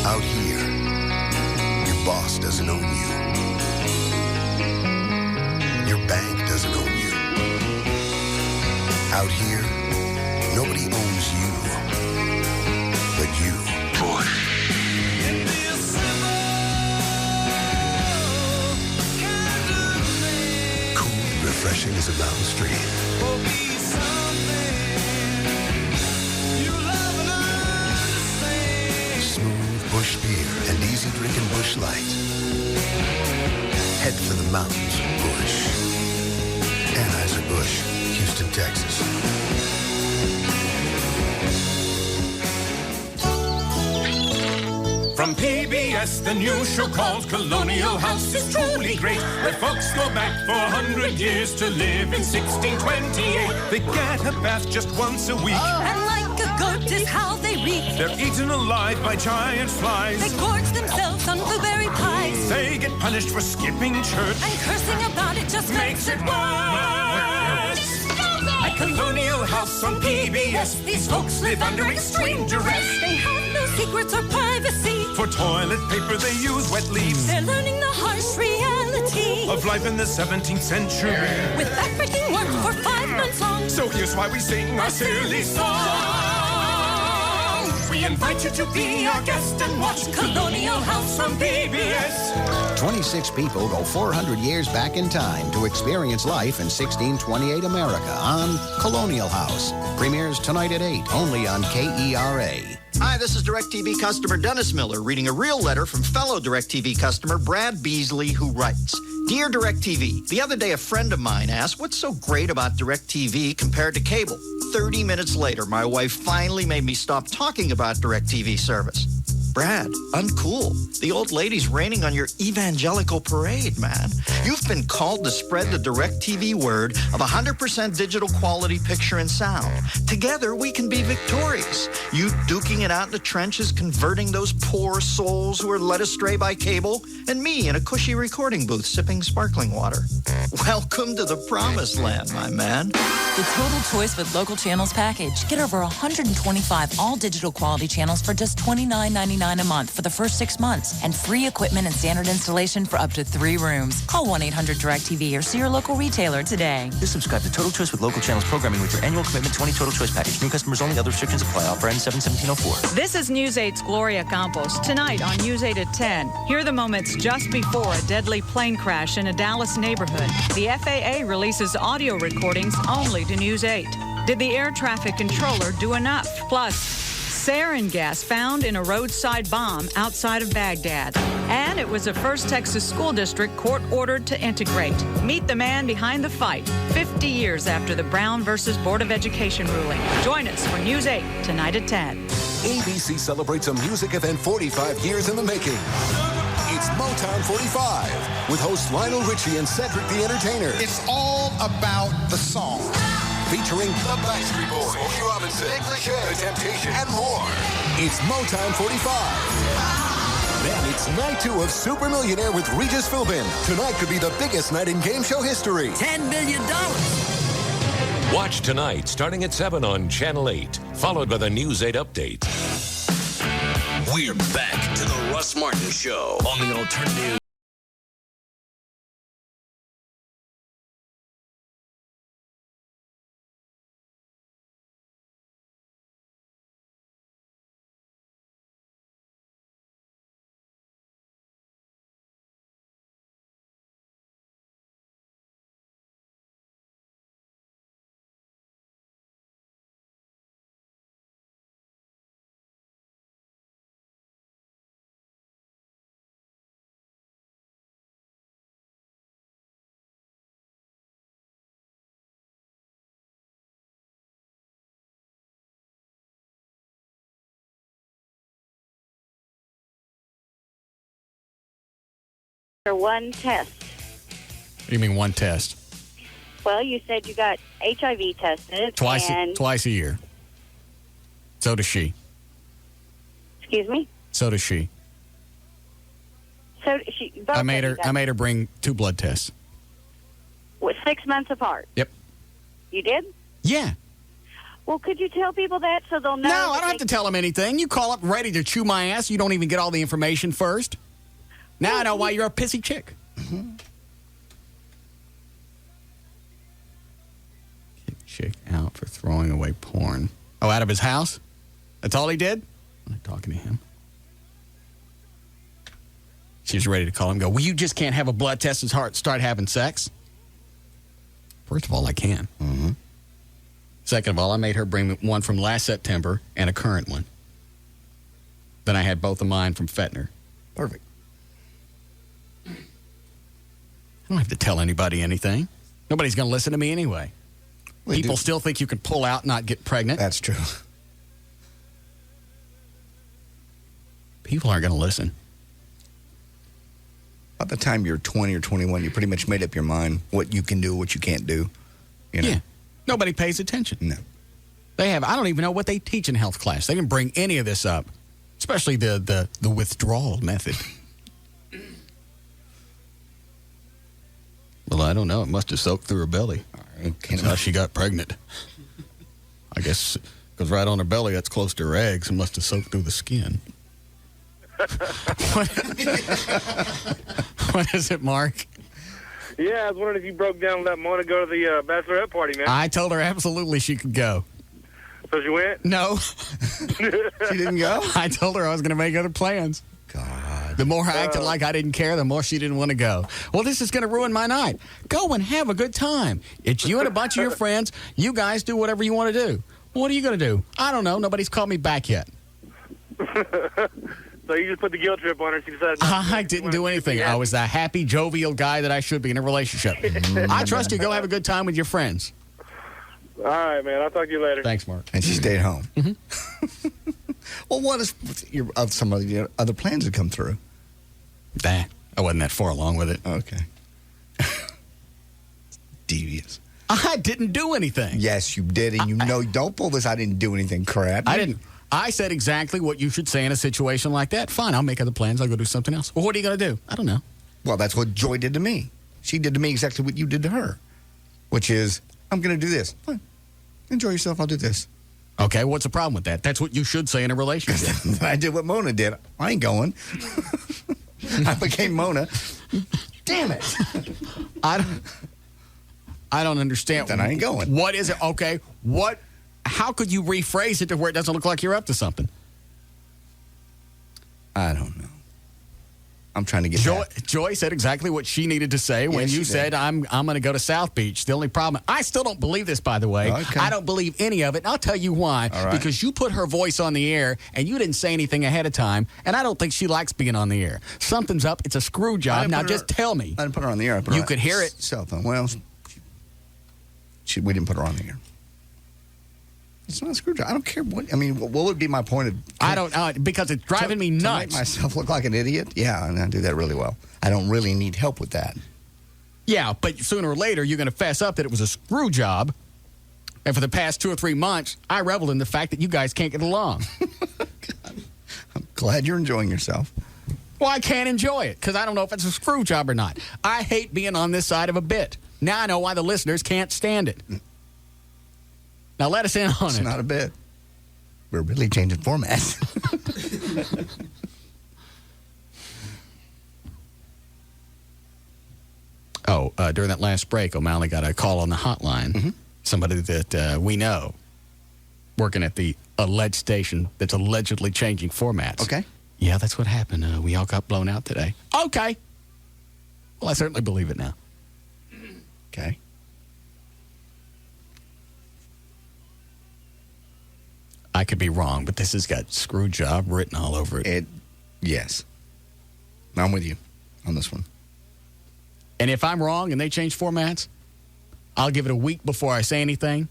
Out here, your boss doesn't own you. Your bank doesn't own you. Out here, nobody owns you but you. Push. Cool, refreshing as a mountain stream. Smooth Bush beer and easy drinking Bush Light. Head for the mountains of Bush. Anheuser-Busch, Houston, Texas. From PBS, the new show called Colonial House is truly great, where folks go back for 100 years to live in 1628. They get a bath just once a week. And like a goat is how they reek. They're eaten alive by giant flies. They gorge themselves on blueberry pies. They get punished for skipping church. And cursing about it just makes it worse. At Colonial House on PBS, these folks live under extreme duress. They have no secrets or privacy. For toilet paper, they use wet leaves. They're learning the harsh reality of life in the 17th century. With backbreaking work for 5 months long. So here's why we sing our silly song. We invite you to be our guest and watch Colonial House on PBS. 26 people go 400 years back in time to experience life in 1628 America on Colonial House. Premieres tonight at 8, only on KERA. Hi, this is DirecTV customer Dennis Miller reading a real letter from fellow DirecTV customer Brad Beasley, who writes, Dear DirecTV, the other day a friend of mine asked, what's so great about DirecTV compared to cable? 30 minutes later, my wife finally made me stop talking about DirecTV service. Brad, uncool. The old lady's raining on your evangelical parade, man. You've been called to spread the DirecTV word of 100% digital quality picture and sound. Together, we can be victorious. You duking it out in the trenches, converting those poor souls who are led astray by cable, and me in a cushy recording booth sipping sparkling water. Welcome to the promised land, my man. The Total Choice with Local Channels package. Get over 125 all-digital quality channels for just $29.99 a month for the first 6 months, and free equipment and standard installation for up to 3 rooms. Call 1-800-DIRECTV or see your local retailer today. Just subscribe to Total Choice with Local Channels programming with your annual commitment 20 Total Choice package. New customers only. Other restrictions apply. Offer ends 7/17/04. This is News 8's Gloria Campos. Tonight on News 8 at 10. Here are the moments just before a deadly plane crash in a Dallas neighborhood. The FAA releases audio recordings only to News 8. Did the air traffic controller do enough? Plus, sarin gas found in a roadside bomb outside of Baghdad. And it was a First Texas school district court ordered to integrate. Meet the man behind the fight, 50 years after the Brown versus Board of Education ruling. Join us for News 8 tonight at 10. ABC celebrates a music event 45 years in the making. It's Motown 45 with host Lionel Richie and Cedric the Entertainer. It's all about the song. Featuring the Backstreet Boys, Smokey Robinson, The Temptation, and more. It's Motown 45. Then it's night 2 of Super Millionaire with Regis Philbin. Tonight could be the biggest night in game show history. $10 million. Watch tonight, starting at 7 on Channel 8, followed by the News 8 update. We're back to the Russ Martin Show on the Alternative. One test. What do you mean one test? Well, you said you got HIV tested. Twice a year. So does she. Excuse me? So does she. So she. Both I made her bring 2 blood tests. 6 months apart. Yep. You did? Yeah. Well, could you tell people that so they'll know? No, I don't have to tell them anything. You call up ready to chew my ass. You don't even get all the information first. Now I know why you're a pissy chick. Kick chick out for throwing away porn. Oh, out of his house? That's all he did? I'm not talking to him. She's ready to call him. Go, well, you just can't have a blood test and start having sex? First of all, I can. Mm-hmm. Second of all, I made her bring one from last September and a current one. Then I had both of mine from Fettner. Perfect. I don't have to tell anybody anything. Nobody's going to listen to me anyway. People still think you can pull out and not get pregnant. That's true. People aren't going to listen. By the time you're 20 or 21, you pretty much made up your mind what you can do, what you can't do. You know? Yeah. Nobody pays attention. No. I don't even know what they teach in health class. They didn't bring any of this up, especially the withdrawal method. Well, I don't know. It must have soaked through her belly. That's how she got pregnant. I guess because right on her belly, that's close to her eggs. It must have soaked through the skin. What is it, Mark? Yeah, I was wondering if you broke down and let Mona go to the bachelorette party, man. I told her absolutely she could go. So she went? No. She didn't go? I told her I was going to make other plans. God. The more I acted like I didn't care, the more she didn't want to go. Well, this is going to ruin my night. Go and have a good time. It's you and a bunch of your friends. You guys do whatever you want to do. What are you going to do? I don't know. Nobody's called me back yet. So you just put the guilt trip on her. She decided I didn't do anything. I was the happy, jovial guy that I should be in a relationship. I trust you. Go have a good time with your friends. All right, man. I'll talk to you later. Thanks, Mark. And she stayed home. Mm-hmm. Well, what is some of your other plans that come through? Nah, I wasn't that far along with it. Okay. Devious. I didn't do anything. Yes, you did, and you know, don't pull this I didn't do anything crap. I didn't. I said exactly what you should say in a situation like that. Fine, I'll make other plans. I'll go do something else. Well, what are you going to do? I don't know. Well, that's what Joy did to me. She did to me exactly what you did to her, which is, I'm going to do this. Fine. Enjoy yourself. I'll do this. Okay, what's the problem with that? That's what you should say in a relationship. I did what Mona did. I ain't going. I became Mona. Damn it. I don't understand. Then I ain't going. What is it? Okay, what? How could you rephrase it to where it doesn't look like you're up to something? I don't know. I'm trying to get Joy said exactly what she needed to say when you said, I'm going to go to South Beach. The only problem, I still don't believe this, by the way. Okay. I don't believe any of it. And I'll tell you why. All right. Because you put her voice on the air and you didn't say anything ahead of time. And I don't think she likes being on the air. Something's up. It's a screw job. Now just tell me. I didn't put her on the air. You could hear it. Cell phone. Well, we didn't put her on the air. It's not a screw job. I don't care what. I mean, what would be my point of? I don't know because it's driving me nuts. To make myself look like an idiot. Yeah, and I do that really well. I don't really need help with that. Yeah, but sooner or later, you're going to fess up that it was a screw job. And for the past 2 or 3 months, I reveled in the fact that you guys can't get along. I'm glad you're enjoying yourself. Well, I can't enjoy it because I don't know if it's a screw job or not. I hate being on this side of a bit. Now I know why the listeners can't stand it. Now let us in on it. It's not a bit. We're really changing formats. During that last break, O'Malley got a call on the hotline. Mm-hmm. Somebody that we know working at the alleged station that's allegedly changing formats. Okay. Yeah, that's what happened. We all got blown out today. Okay. Well, I certainly believe it now. Okay. I could be wrong, but this has got screw job written all over it. Yes. I'm with you on this one. And if I'm wrong and they change formats, I'll give it a week before I say anything,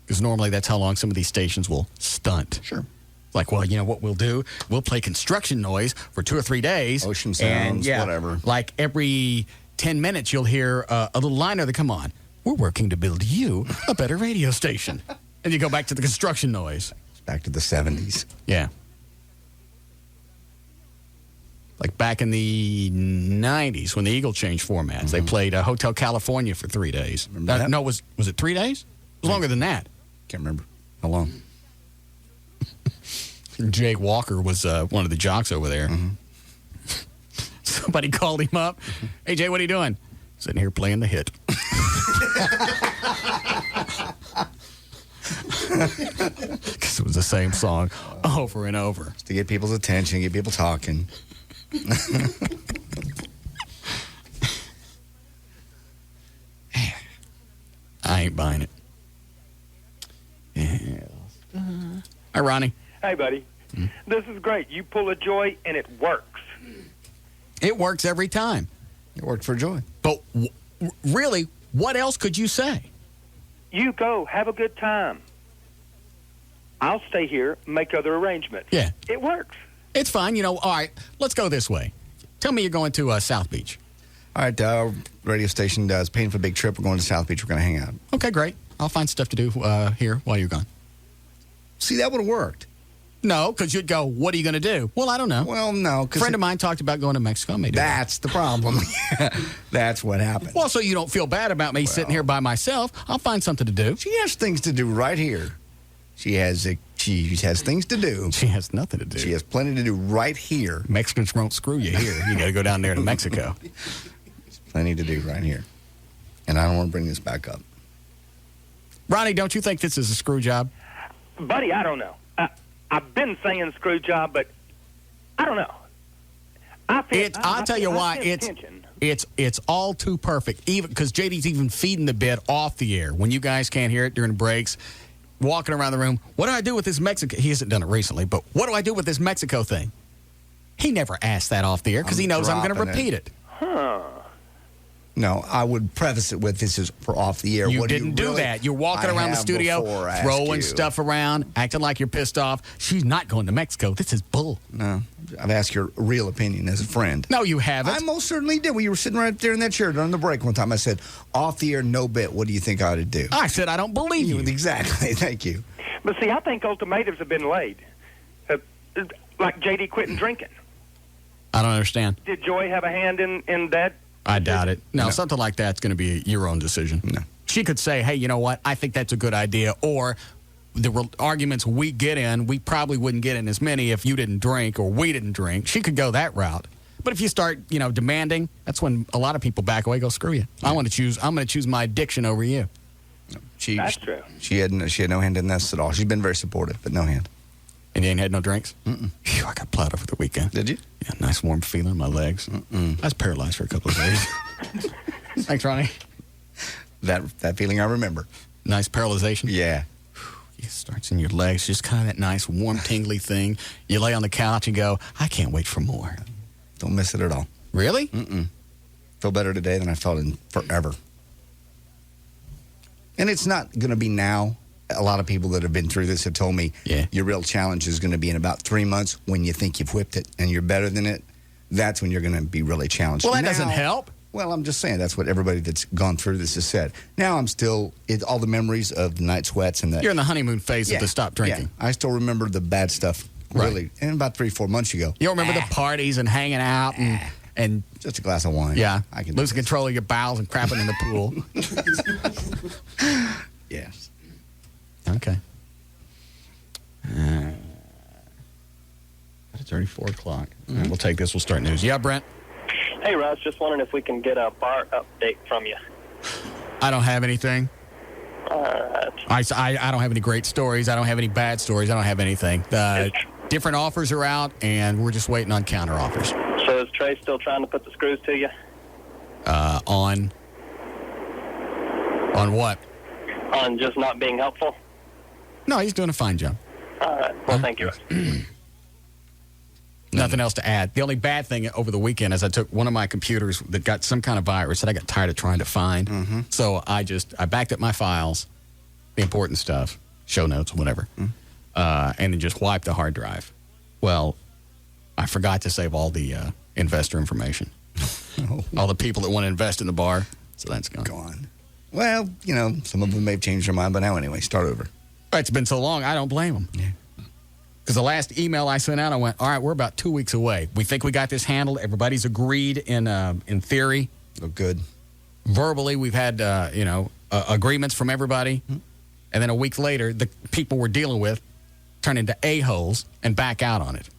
because normally that's how long some of these stations will stunt. Sure. Like, well, you know what we'll do? We'll play construction noise for 2 or 3 days. Ocean sounds, whatever. Like every 10 minutes, you'll hear a little liner that come on. We're working to build you a better radio station. And you go back to the construction noise. Back to the 70s. Yeah. Like back in the 90s when the Eagle changed formats. They played Hotel California for 3 days. Remember that? No, was it 3 days? It was longer than that. Can't remember. How long? Jake Walker was one of the jocks over there. Mm-hmm. Somebody called him up. Hey, Jay, what are you doing? Sitting here playing the hit. Because it was the same song over and over. Just to get people's attention, get people talking. I ain't buying it. Yeah. Hi, Ronnie. Hey, buddy. This is great. You pull a Joy, and it works. It works every time. It worked for Joy. But really, what else could you say? You go. Have a good time. I'll stay here, make other arrangements. Yeah. It works. It's fine. You know, all right, let's go this way. Tell me you're going to South Beach. All right, radio station is paying for a big trip. We're going to South Beach. We're going to hang out. Okay, great. I'll find stuff to do here while you're gone. See, that would have worked. No, because you'd go, what are you going to do? Well, I don't know. Well, no. A friend of mine talked about going to Mexico. That's the problem. That's what happened. Well, so you don't feel bad about me sitting here by myself. I'll find something to do. She has things to do right here. She has things to do. She has nothing to do. She has plenty to do right here. Mexicans won't screw you here. You got to go down there to Mexico. There's plenty to do right here. And I don't want to bring this back up. Ronnie, don't you think this is a screw job? Buddy, I don't know. I've been saying screw job, but I don't know. I'll tell you why. It's all too perfect. Even because JD's even feeding the bit off the air when you guys can't hear it during breaks. Walking around the room, what do I do with this Mexico? He hasn't done it recently, but what do I do with this Mexico thing? He never asked that off the air because he knows I'm going to repeat it. Huh. No, I would preface it with this is for off the air. You didn't do that. You're walking around the studio, throwing stuff around, acting like you're pissed off. She's not going to Mexico. This is bull. No, I've asked your real opinion as a friend. No, you haven't. I most certainly did. When you were sitting right there in that chair during the break one time, I said, off the air, no bit. What do you think I ought to do? I said, I don't believe you. Exactly. Thank you. But see, I think ultimatums have been laid. Like JD quitting drinking. I don't understand. Did Joy have a hand in that? I doubt it. No, something like that's going to be your own decision. No. She could say, hey, you know what? I think that's a good idea. Or the arguments we get in, we probably wouldn't get in as many if you didn't drink or we didn't drink. She could go that route. But if you start, demanding, that's when a lot of people back away, go, screw you. Yeah. I'm going to choose my addiction over you. That's true. She had no hand in this at all. She's been very supportive, but no hand. And you ain't had no drinks? Mm-mm. Phew, I got plowed over the weekend. Did you? Yeah, nice warm feeling in my legs. I was paralyzed for a couple of days. Thanks, Ronnie. That feeling I remember. Nice paralyzation? Yeah. It starts in your legs, just kind of that nice, warm, tingly thing. You lay on the couch and go, I can't wait for more. Don't miss it at all. Really? Mm-mm. Feel better today than I felt in forever. And it's not going to be now. A lot of people that have been through this have told me your real challenge is going to be in about 3 months when you think you've whipped it and you're better than it. That's when you're going to be really challenged. Well, that doesn't help. Well, I'm just saying that's what everybody that's gone through this has said. Now I'm still all the memories of the night sweats and that. You're in the honeymoon phase of the stop drinking. Yeah. I still remember the bad stuff. Really, and about 3-4 months ago. You don't remember the parties and hanging out and just a glass of wine. Yeah, I can losing control of your bowels and crapping in the pool. Yes. Okay. It's already 4 o'clock. Right, we'll take this. We'll start news. Yeah, Brent? Hey, Russ, just wondering if we can get a bar update from you. I don't have anything. All right. I don't have any great stories. I don't have any bad stories. I don't have anything. Different offers are out, and we're just waiting on counter offers. So is Trey still trying to put the screws to you? On what? On just not being helpful? No, he's doing a fine job. All right. Well, thank you. Nothing else to add. The only bad thing over the weekend is I took one of my computers that got some kind of virus that I got tired of trying to find. Mm-hmm. So I backed up my files, the important stuff, show notes, whatever, and then just wiped the hard drive. Well, I forgot to save all the investor information. All the people that want to invest in the bar. So that's gone. Well, some of them may have changed their mind by now anyway. Start over. It's been so long, I don't blame them. Yeah. Because the last email I sent out, I went, all right, we're about 2 weeks away. We think we got this handled. Everybody's agreed in theory. Oh, good. Verbally, we've had, agreements from everybody. Mm-hmm. And then a week later, the people we're dealing with turn into a-holes and back out on it.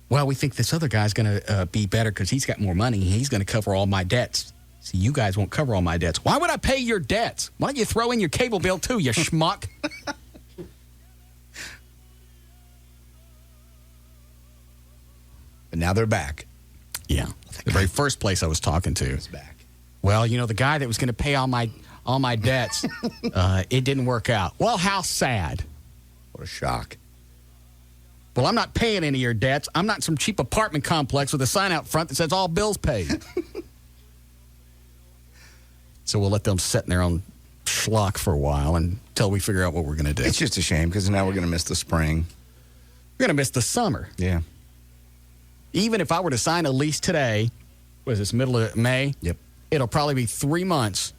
Well, we think this other guy's going to be better because he's got more money. He's going to cover all my debts. See, you guys won't cover all my debts. Why would I pay your debts? Why don't you throw in your cable bill, too, you schmuck? But now they're back. Yeah. The very first place I was talking to. Is back. Well, the guy that was going to pay all my debts, it didn't work out. Well, how sad. What a shock. Well, I'm not paying any of your debts. I'm not some cheap apartment complex with a sign out front that says all bills paid. So we'll let them sit in their own schlock for a while until we figure out what we're going to do. It's just a shame because now we're going to miss the spring. We're going to miss the summer. Yeah. Even if I were to sign a lease today, what is this, middle of May? Yep. It'll probably be 3 months.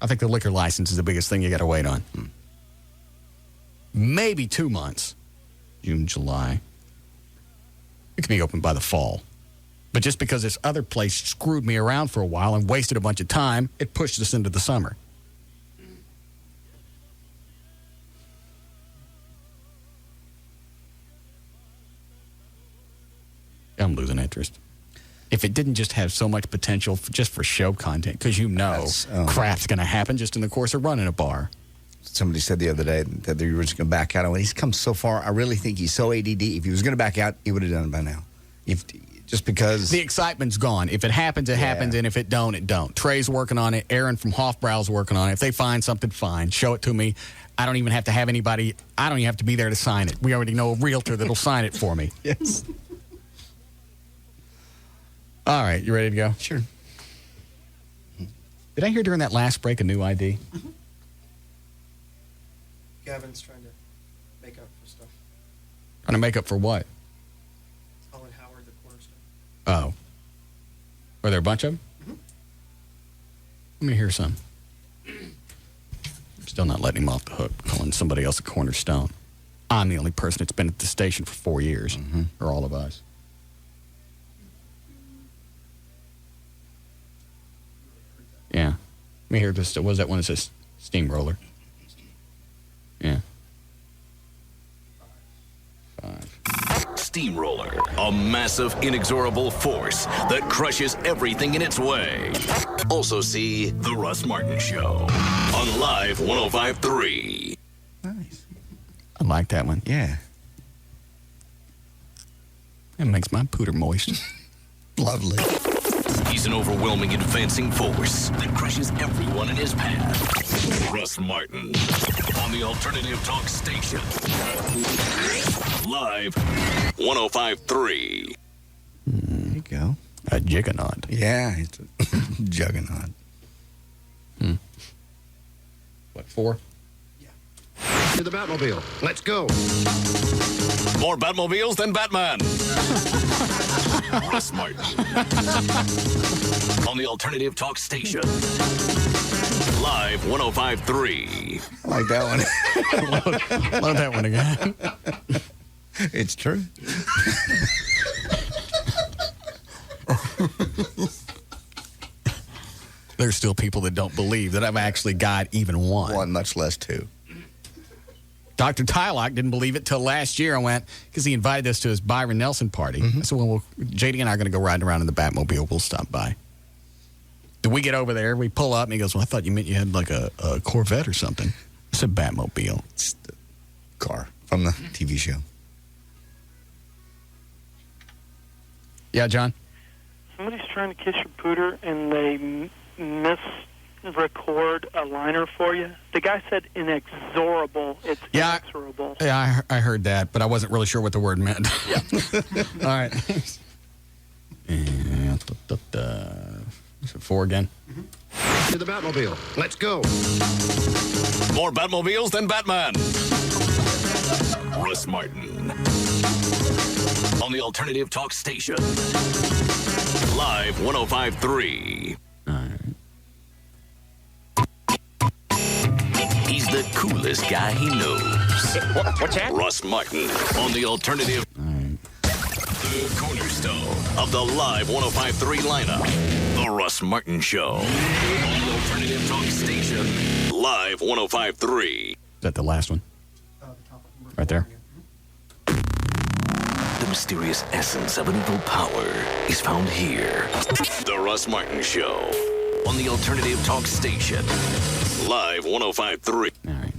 I think the liquor license is the biggest thing you got to wait on. Maybe 2 months. June, July. It can be open by the fall. But just because this other place screwed me around for a while and wasted a bunch of time, it pushed us into the summer. I'm losing interest. If it didn't just have so much potential just for show content, because crap's going to happen just in the course of running a bar. Somebody said the other day that they were just going to back out. He's come so far. I really think he's so ADD. If he was going to back out, he would have done it by now. Just because the excitement's gone. If it happens, it happens, and if it don't, it don't. Trey's working on it. Aaron from Hofbrau's working on it. If they find something, fine. Show it to me. I don't even have to have anybody. I don't even have to be there to sign it. We already know a realtor that'll sign it for me. Yes. All right, you ready to go? Sure. Did I hear during that last break a new ID? Mm-hmm. Gavin's trying to make up for stuff. Trying to make up for what? Colin Howard, the cornerstone. Oh. Were there a bunch of them? Mm-hmm. Let me hear some. I'm still not letting him off the hook, calling somebody else a cornerstone. I'm the only person that's been at the station for 4 years, or all of us. Yeah. Let me hear this. What was that one that says steamroller? Yeah. 5. Steamroller, a massive, inexorable force that crushes everything in its way. Also see The Russ Martin Show on Live 105.3. Nice. I like that one. Yeah. It makes my pooter moist. Lovely. He's an overwhelming advancing force that crushes everyone in his path. Russ Martin on the Alternative Talk Station. Live 105.3. There you go. A juggernaut. Yeah, it's a juggernaut. What, 4? To the Batmobile. Let's go. More Batmobiles than Batman. Russ Martin. On the Alternative Talk Station. Live 105.3. I like that one. Load that one again. It's true. There's still people that don't believe that I've actually got even one. One, much less two. Dr. Tylock didn't believe it till last year. I went, because he invited us to his Byron Nelson party. I said, well, JD and I are going to go riding around in the Batmobile. We'll stop by. Do we get over there? We pull up, and he goes, well, I thought you meant you had like a Corvette or something. I said, Batmobile. It's the car from the TV show. Yeah, John? Somebody's trying to kiss your pooter, and they misrecord a liner for you. The guy said inexorable. It's inexorable. Yeah, I heard that, but I wasn't really sure what the word meant. Yeah. All right. And, is it 4 again? To the Batmobile. Let's go. More Batmobiles than Batman. Russ Martin. On the Alternative Talk Station. Live 105.3. All right. He's the coolest guy he knows. What's that? Russ Martin on the Alternative. The cornerstone of the Live 105.3 lineup. The Russ Martin Show. On the Alternative Talk Station. Live 105.3. Is that the last one? Right there. The mysterious essence of an evil power is found here. The Russ Martin Show. On the Alternative Talk Station. Live 105.3. All right.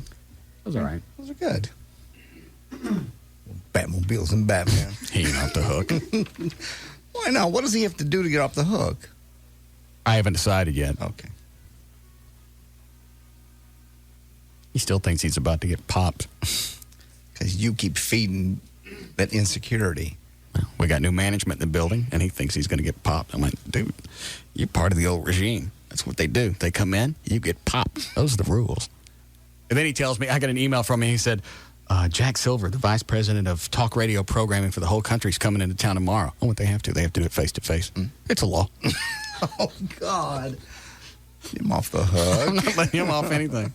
Those are all right. Those are good. Batmobiles and Batman. He ain't off the hook. Why not? What does he have to do to get off the hook? I haven't decided yet. Okay. He still thinks he's about to get popped. Because you keep feeding that insecurity. Well, we got new management in the building, and he thinks he's going to get popped. I'm like, dude, you're part of the old regime. That's what they do. They come in, you get popped. Those are the rules. And then he tells me, I got an email from him. He said, Jack Silver, the vice president of talk radio programming for the whole country, is coming into town tomorrow. Oh, what they have to. They have to do it face-to-face. It's a law. Oh, God. Get him off the hook. I'm not letting him off anything.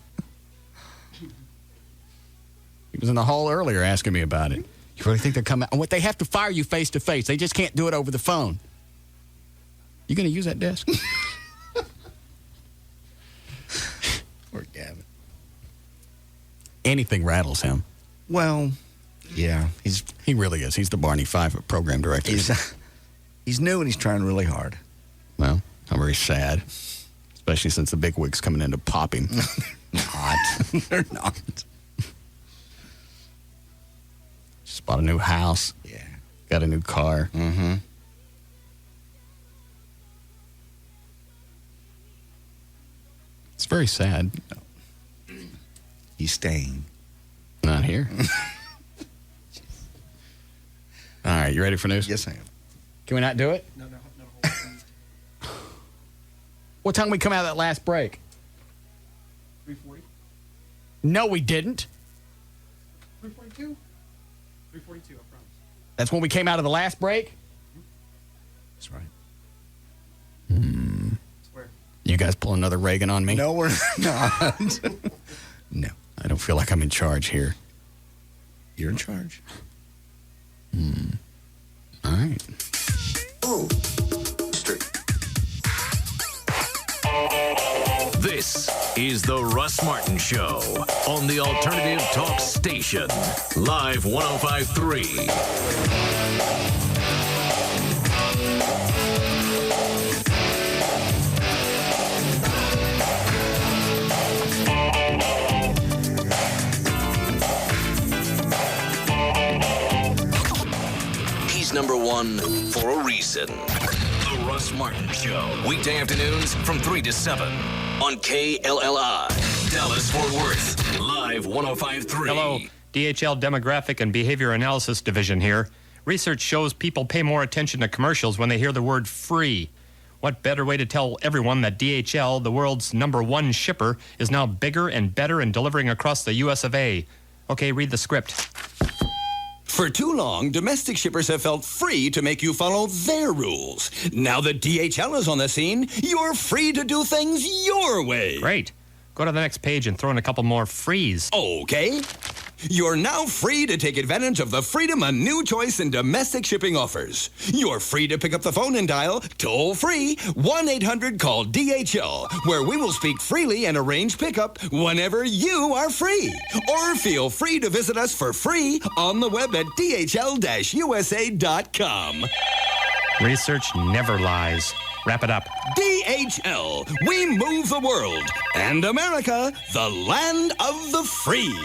He was in the hall earlier asking me about it. You really think they're coming? What, they have to fire you face-to-face. They just can't do it over the phone. You going to use that desk? Poor Gavin. Anything rattles him. Well, yeah. He really is. He's the Barney Fife of program director. He's new and he's trying really hard. Well, I'm very sad. Especially since the big wig's coming in to pop him. They're not. Just bought a new house. Yeah. Got a new car. Mm-hmm. It's very sad. No. He's staying. Not here. All right, you ready for news? Yes, I am. Can we not do it? No. What time we come out of that last break? 3:40. No, we didn't. 3:42. 3:42. I promise. That's when we came out of the last break? That's right. Swear. You guys pull another Reagan on me? No, we're not. No. I don't feel like I'm in charge here. You're in charge. All right. Ooh. Street. This is the Russ Martin Show on the Alternative Talk Station. Live 105.3. Number one for a reason. The Russ Martin Show. Weekday afternoons from 3 to 7 on KLLI. Dallas Fort Worth. Live 105.3. Hello. DHL Demographic and Behavior Analysis Division here. Research shows people pay more attention to commercials when they hear the word free. What better way to tell everyone that DHL, the world's #1 shipper, is now bigger and better and delivering across the US of A? Okay, read the script. For too long, domestic shippers have felt free to make you follow their rules. Now that DHL is on the scene, you're free to do things your way. Great. Go to the next page and throw in a couple more frees. Okay. You're now free to take advantage of the freedom a new choice in domestic shipping offers. You're free to pick up the phone and dial toll-free 1-800-CALL-DHL, where we will speak freely and arrange pickup whenever you are free. Or feel free to visit us for free on the web at dhl-usa.com. Research never lies. Wrap it up. DHL, we move the world. And America, the land of the free.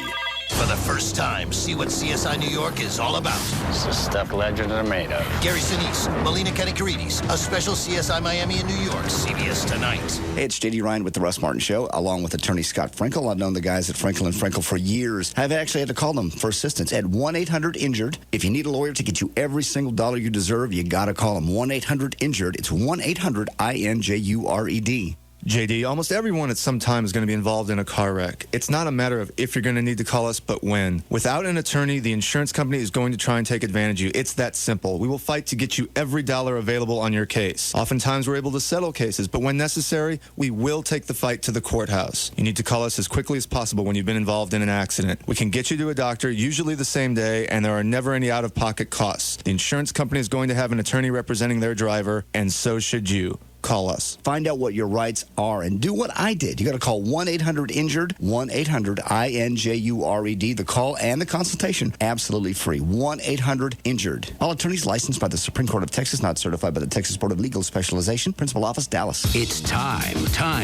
For the first time, see what CSI New York is all about. It's the stuff legends are made of. Gary Sinise, Melina Kanikarides, a special CSI Miami in New York, CBS Tonight. Hey, it's J.D. Ryan with the Russ Martin Show, along with attorney Scott Frankel. I've known the guys at Frankel & Frankel for years. I've actually had to call them for assistance at 1-800-INJURED. If you need a lawyer to get you every single dollar you deserve, you got to call them. 1-800-INJURED. It's 1-800-INJURED. JD, almost everyone at some time is going to be involved in a car wreck. It's not a matter of if you're going to need to call us, but when. Without an attorney, the insurance company is going to try and take advantage of you. It's that simple. We will fight to get you every dollar available on your case. Oftentimes, we're able to settle cases, but when necessary, we will take the fight to the courthouse. You need to call us as quickly as possible when you've been involved in an accident. We can get you to a doctor, usually the same day, and there are never any out-of-pocket costs. The insurance company is going to have an attorney representing their driver, and so should you. Call us. Find out what your rights are and do what I did. You got to call 1-800-INJURED, 1-800-INJURED. The call and the consultation, absolutely free. 1-800-INJURED. All attorneys licensed by the Supreme Court of Texas, not certified by the Texas Board of Legal Specialization. Principal Office, Dallas. It's time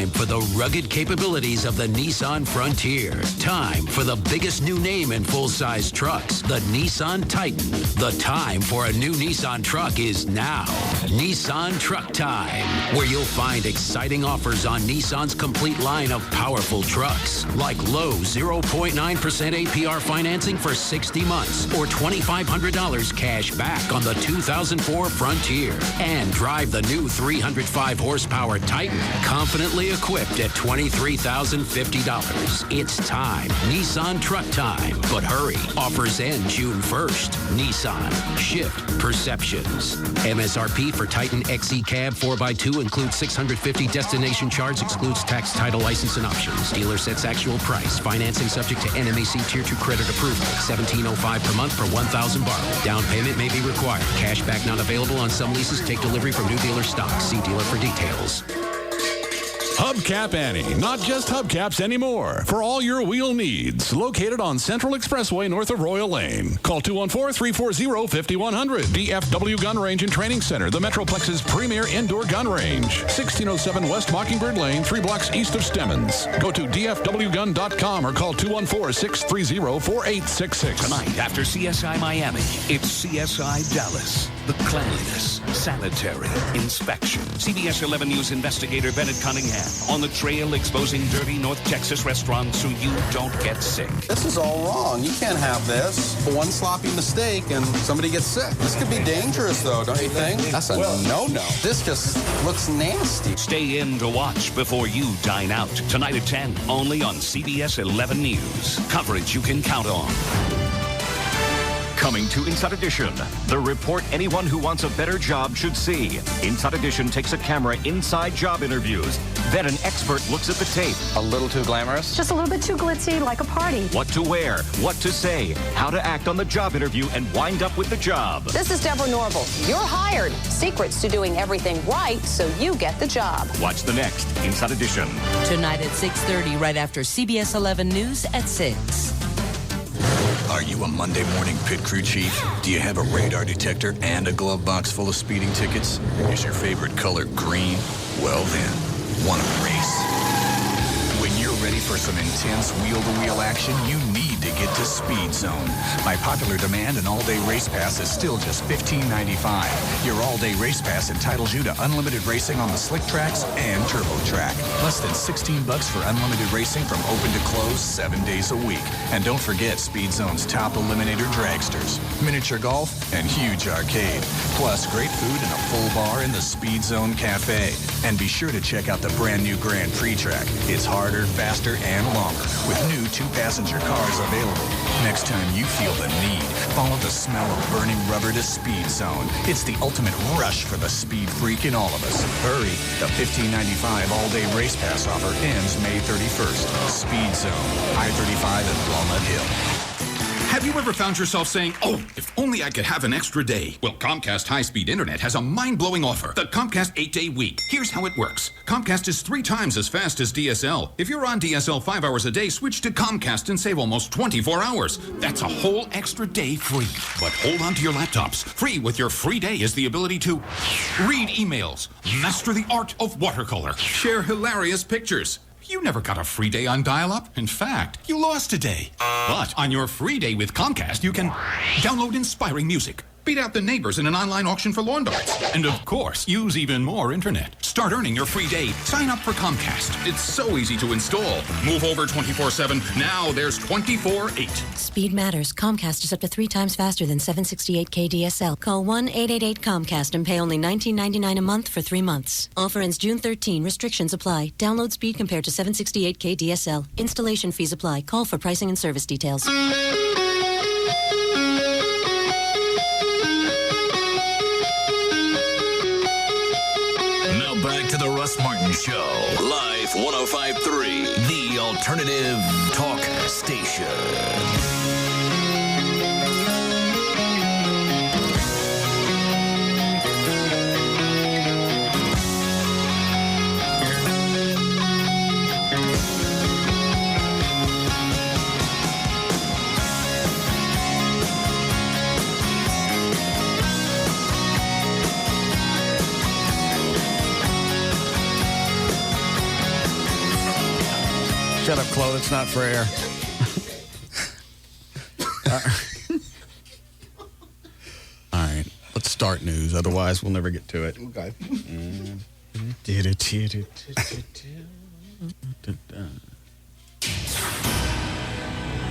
for the rugged capabilities of the Nissan Frontier. Time for the biggest new name in full-size trucks, the Nissan Titan. The time for a new Nissan truck is now. Nissan Truck Time, where you'll find exciting offers on Nissan's complete line of powerful trucks, like low 0.9% APR financing for 60 months or $2,500 cash back on the 2004 Frontier. And drive the new 305 horsepower Titan, confidently equipped at $23,050. It's time. Nissan Truck Time. But hurry, offers end June 1st. Nissan. Shift perceptions. MSRP for Titan XE Cab 4x2 includes $650 destination charge, excludes tax, title, license, and options. Dealer sets actual price. Financing subject to NMAC Tier 2 credit approval. $1,705 per month for $1,000 borrowed. Down payment may be required. Cash back not available on some leases. Take delivery from new dealer stock. See dealer for details. Hubcap Annie, not just hubcaps anymore. For all your wheel needs, located on Central Expressway north of Royal Lane. Call 214-340-5100. DFW Gun Range and Training Center, the Metroplex's premier indoor gun range. 1607 West Mockingbird Lane, 3 blocks east of Stemmons. Go to dfwgun.com or call 214-630-4866. Tonight after CSI Miami, it's CSI Dallas. The cleanliness, sanitary, inspection. CBS 11 News investigator Bennett Cunningham on the trail exposing dirty North Texas restaurants so you don't get sick. This is all wrong. You can't have this. One sloppy mistake and somebody gets sick. This could be dangerous, though, don't you think? That's a no-no. This just looks nasty. Stay in to watch before you dine out. Tonight at 10, only on CBS 11 News. Coverage you can count on. Coming to Inside Edition, the report anyone who wants a better job should see. Inside Edition takes a camera inside job interviews. Then an expert looks at the tape. A little too glamorous? Just a little bit too glitzy, like a party. What to wear, what to say, how to act on the job interview and wind up with the job. This is Deborah Norville. You're hired. Secrets to doing everything right so you get the job. Watch the next Inside Edition. Tonight at 6:30, right after CBS 11 News at 6. Are you a Monday morning pit crew chief? Do you have a radar detector and a glove box full of speeding tickets? Is your favorite color green? Well then, want to race? When you're ready for some intense wheel-to-wheel action, you need to get to Speed Zone. By popular demand, an all-day race pass is still just $15.95. Your all-day race pass entitles you to unlimited racing on the slick tracks and turbo track. Less than $16 for unlimited racing from open to close 7 days a week. And don't forget Speed Zone's top eliminator dragsters, miniature golf, and huge arcade. Plus, great food and a full bar in the Speed Zone Cafe. And be sure to check out the brand new Grand Prix track. It's harder, faster, and longer, with new 2-passenger cars available. Next time you feel the need, Follow the smell of burning rubber to Speed Zone. It's the ultimate rush for the speed freak in all of us. Hurry, the $15.95 all-day race pass offer ends May 31st. Speed Zone, I-35 and Walnut Hill. Have you ever found yourself saying, oh, if only I could have an extra day? Well, Comcast High-Speed Internet has a mind-blowing offer, the Comcast 8-Day Week. Here's how it works. Comcast is 3 times as fast as DSL. If you're on DSL 5 hours a day, switch to Comcast and save almost 24 hours. That's a whole extra day free. But hold on to your laptops. Free with your free day is the ability to read emails, master the art of watercolor, share hilarious pictures. You never got a free day on dial-up. In fact, you lost a day. But on your free day with Comcast, you can download inspiring music, beat out the neighbors in an online auction for lawn darts, and of course, use even more internet. Start earning your free day. Sign up for Comcast. It's so easy to install. Move over 24/7. Now there's 24/8. Speed matters. Comcast is up to 3 times faster than 768K DSL. Call 1-888-COMCAST and pay only $19.99 a month for 3 months. Offer ends June 13. Restrictions apply. Download speed compared to 768K DSL. Installation fees apply. Call for pricing and service details. Back to the Russ Martin Show. Live 105.3, the alternative talk station. Shut up, Chloe. It's not for air. All right. Let's start news. Otherwise, we'll never get to it. Okay.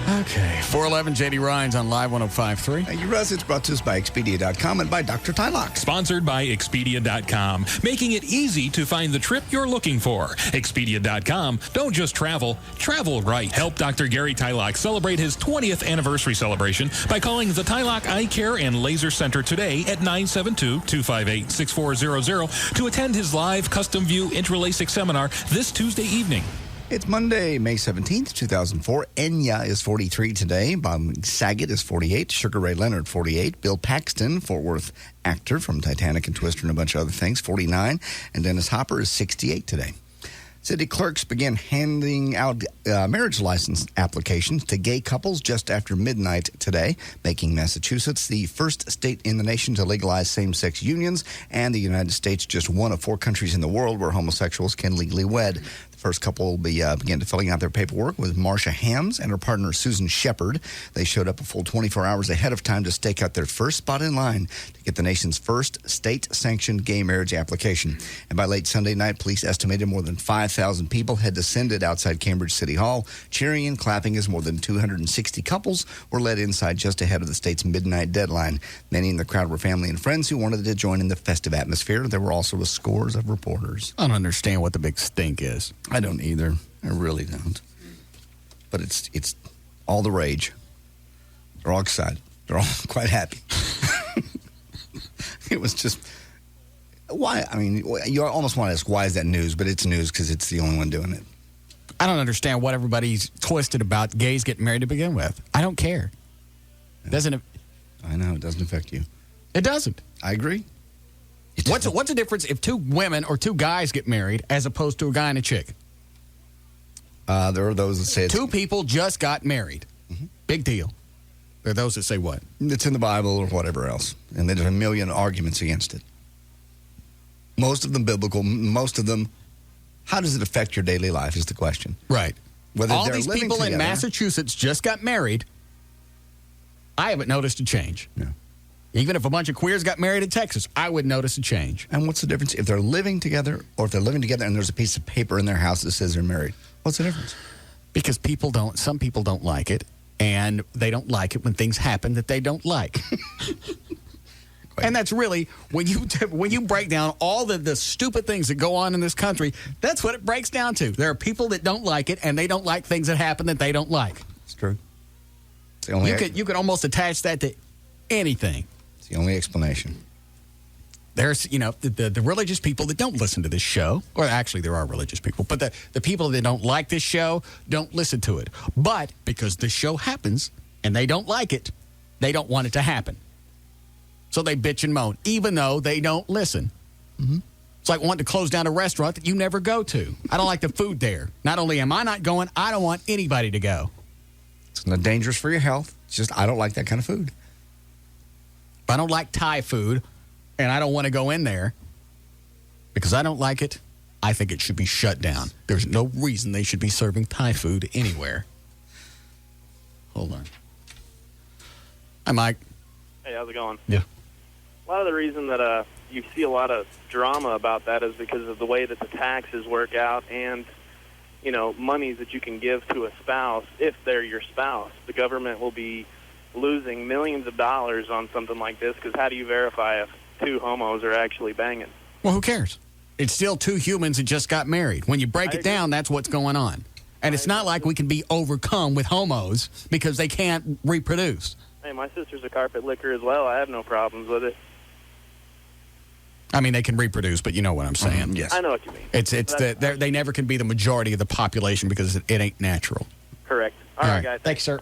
Okay. 411 JD Rhines on Live 105.3. Thank you, Russ. It's brought to us by Expedia.com and by Dr. Tylock. Sponsored by Expedia.com, making it easy to find the trip you're looking for. Expedia.com, don't just travel, travel right. Help Dr. Gary Tylock celebrate his 20th anniversary celebration by calling the Tylock Eye Care and Laser Center today at 972-258-6400 to attend his live Custom View Intralasic seminar this Tuesday evening. It's Monday, May 17th, 2004. Enya is 43 today. Bob Saget is 48. Sugar Ray Leonard, 48. Bill Paxton, Fort Worth actor from Titanic and Twister and a bunch of other things, 49. And Dennis Hopper is 68 today. City clerks began handing out marriage license applications to gay couples just after midnight today, making Massachusetts the first state in the nation to legalize same-sex unions, and the United States just one of 4 countries in the world where homosexuals can legally wed. The first couple will begin filling out their paperwork with Marcia Hams and her partner Susan Shepard. They showed up a full 24 hours ahead of time to stake out their first spot in line to get the nation's first state-sanctioned gay marriage application. And by late Sunday night, police estimated more than 5,000 people had descended outside Cambridge City Hall, cheering and clapping as more than 260 couples were led inside just ahead of the state's midnight deadline. Many in the crowd were family and friends who wanted to join in the festive atmosphere. There were also scores of reporters. I don't understand what the big stink is. I don't either. I really don't. But it's all the rage. They're all excited. They're all quite happy. It was just... Why? I mean, you almost want to ask, why is that news? But it's news because it's the only one doing it. I don't understand what everybody's twisted about gays getting married to begin with. I don't care. Doesn't it? I know. It doesn't affect you. It doesn't. I agree. What's the difference if 2 women or 2 guys get married as opposed to a guy and a chick? There are those that say 2 people just got married. Mm-hmm. Big deal. There are those that say what? It's in the Bible or whatever else. And there's a million arguments against it. Most of them biblical. Most of them, how does it affect your daily life is the question. Right. Whether all these people in Massachusetts just got married. I haven't noticed a change. No. Even if a bunch of queers got married in Texas, I would notice a change. And what's the difference if they're living together or if they're living together and there's a piece of paper in their house that says they're married? What's the difference? Because some people don't like it, and they don't like it when things happen that they don't like. And that's really, when you break down all the stupid things that go on in this country, that's what it breaks down to. There are people that don't like it, and they don't like things that happen that they don't like. It's true. You could almost attach that to anything. It's the only explanation. There's, the religious people that don't listen to this show, or actually there are religious people, but the people that don't like this show don't listen to it. But because this show happens and they don't like it, they don't want it to happen. So they bitch and moan, even though they don't listen. Mm-hmm. It's like wanting to close down a restaurant that you never go to. I don't like the food there. Not only am I not going, I don't want anybody to go. It's not dangerous for your health. It's just I don't like that kind of food. If I don't like Thai food, and I don't want to go in there because I don't like it, I think it should be shut down. There's no reason they should be serving Thai food anywhere. Hold on. Hi, Mike. Hey, how's it going? Yeah. A lot of the reason that you see a lot of drama about that is because of the way that the taxes work out and, monies that you can give to a spouse if they're your spouse. The government will be losing millions of dollars on something like this because how do you verify if two homos are actually banging? Well, who cares? It's still two humans that just got married. When you break it down, that's what's going on. And it's not like we can be overcome with homos because they can't reproduce. Hey, my sister's a carpet licker as well. I have no problems with it. I mean, they can reproduce, but you know what I'm saying. Yes. I know what you mean. They never can be the majority of the population because it ain't natural. Correct. All right, guys. Thanks, sir.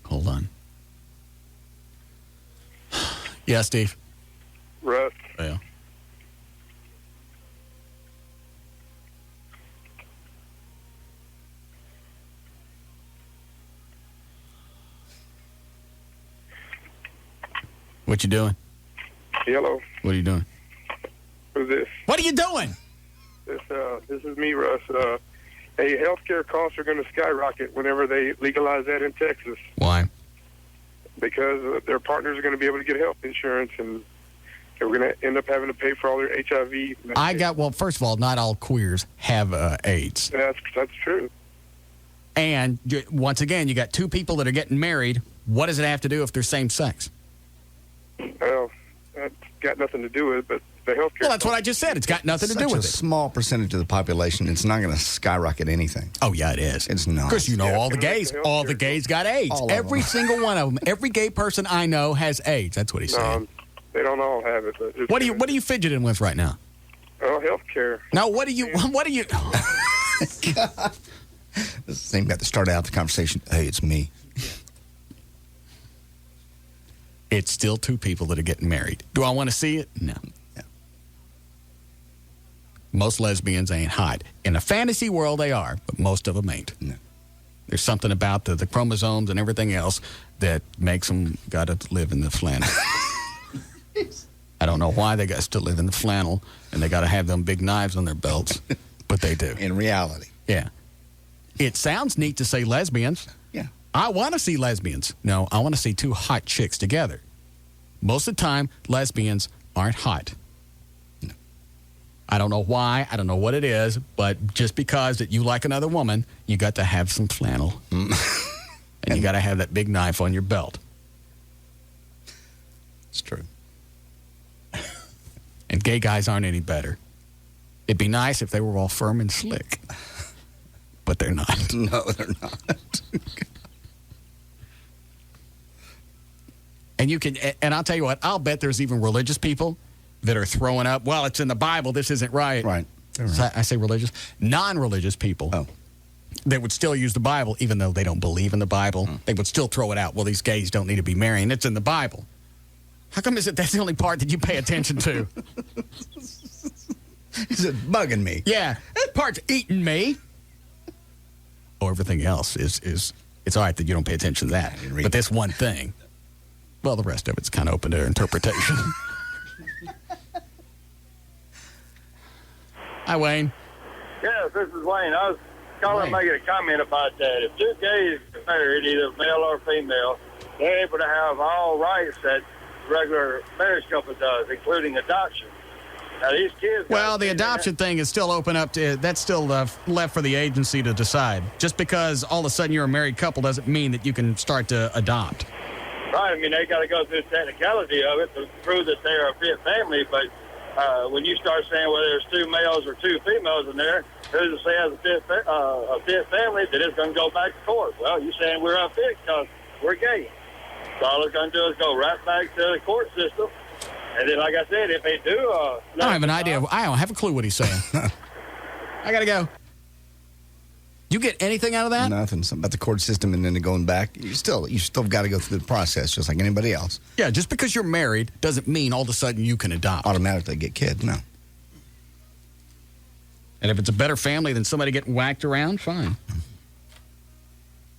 Hold on. Yeah, Steve. Russ. Yeah. What you doing? Hello. What are you doing? Who's this? What are you doing? This is me, Russ. Hey, healthcare costs are going to skyrocket whenever they legalize that in Texas. Why? Because their partners are going to be able to get health insurance, and they're going to end up having to pay for all their HIV. Well, first of all, not all queers have AIDS. That's true. And once again, you got two people that are getting married. What does it have to do if they're same sex? Well, that's got nothing to do with it, but the healthcare. Well, that's what I just said. It's got nothing to do with it. Such a small percentage of the population. It's not going to skyrocket anything. Oh, yeah, it is. It's not. Because all the gays got AIDS. Every single one of them. Every gay person I know has AIDS. That's what he's saying. They don't all have it. But what are you fidgeting with right now? Oh, healthcare. No, what are you? God. This thing got to start out the conversation. Hey, it's me. It's still two people that are getting married. Do I want to see it? No. Most lesbians ain't hot. In a fantasy world, they are, but most of them ain't. No. There's something about the chromosomes and everything else that makes them got to live in the flannel. I don't know why they got to live in the flannel and they got to have them big knives on their belts, but they do. In reality. Yeah. It sounds neat to say lesbians. Yeah. I want to see lesbians. No, I want to see two hot chicks together. Most of the time, lesbians aren't hot. No. I don't know why. I don't know what it is, but just because that you like another woman, you got to have some flannel. And you got to have that big knife on your belt. It's true. And gay guys aren't any better. It'd be nice if they were all firm and slick. But they're not. No, they're not. And I'll tell you what, I'll bet there's even religious people that are throwing up, well, it's in the Bible, this isn't right. Right. So I say religious. Non-religious people that would still use the Bible, even though they don't believe in the Bible, they would still throw it out. Well, these gays don't need to be marrying. It's in the Bible. How come that's the only part that you pay attention to? Is it bugging me? Yeah, that part's eating me. Oh, everything else is it's all right that you don't pay attention to that. But this one thing, well, the rest of it's kind of open to interpretation. Hi, Wayne. Yes, this is Wayne. I was calling making a comment about that. If two gays get married, either male or female, they're able to have all rights that regular marriage couple does, including adoption. Now, these kids... Well, the adoption thing is still open up to... That's still left for the agency to decide. Just because all of a sudden you're a married couple doesn't mean that you can start to adopt. Right. I mean, they got to go through the technicality of it to prove that they're a fit family. But when you start saying, well, there's two males or two females in there, who's to say as a fit family that it's going to go back to court? Well, you're saying we're unfit because we're gay. So all it's going to do is go right back to the court system. And then, like I said, if they do... I don't have an idea. I don't have a clue what he's saying. I got to go. You get anything out of that? Nothing. Something about the court system and then going back. You still got to go through the process just like anybody else. Yeah, just because you're married doesn't mean all of a sudden you can adopt. Automatically get kids, no. And if it's a better family than somebody getting whacked around, fine.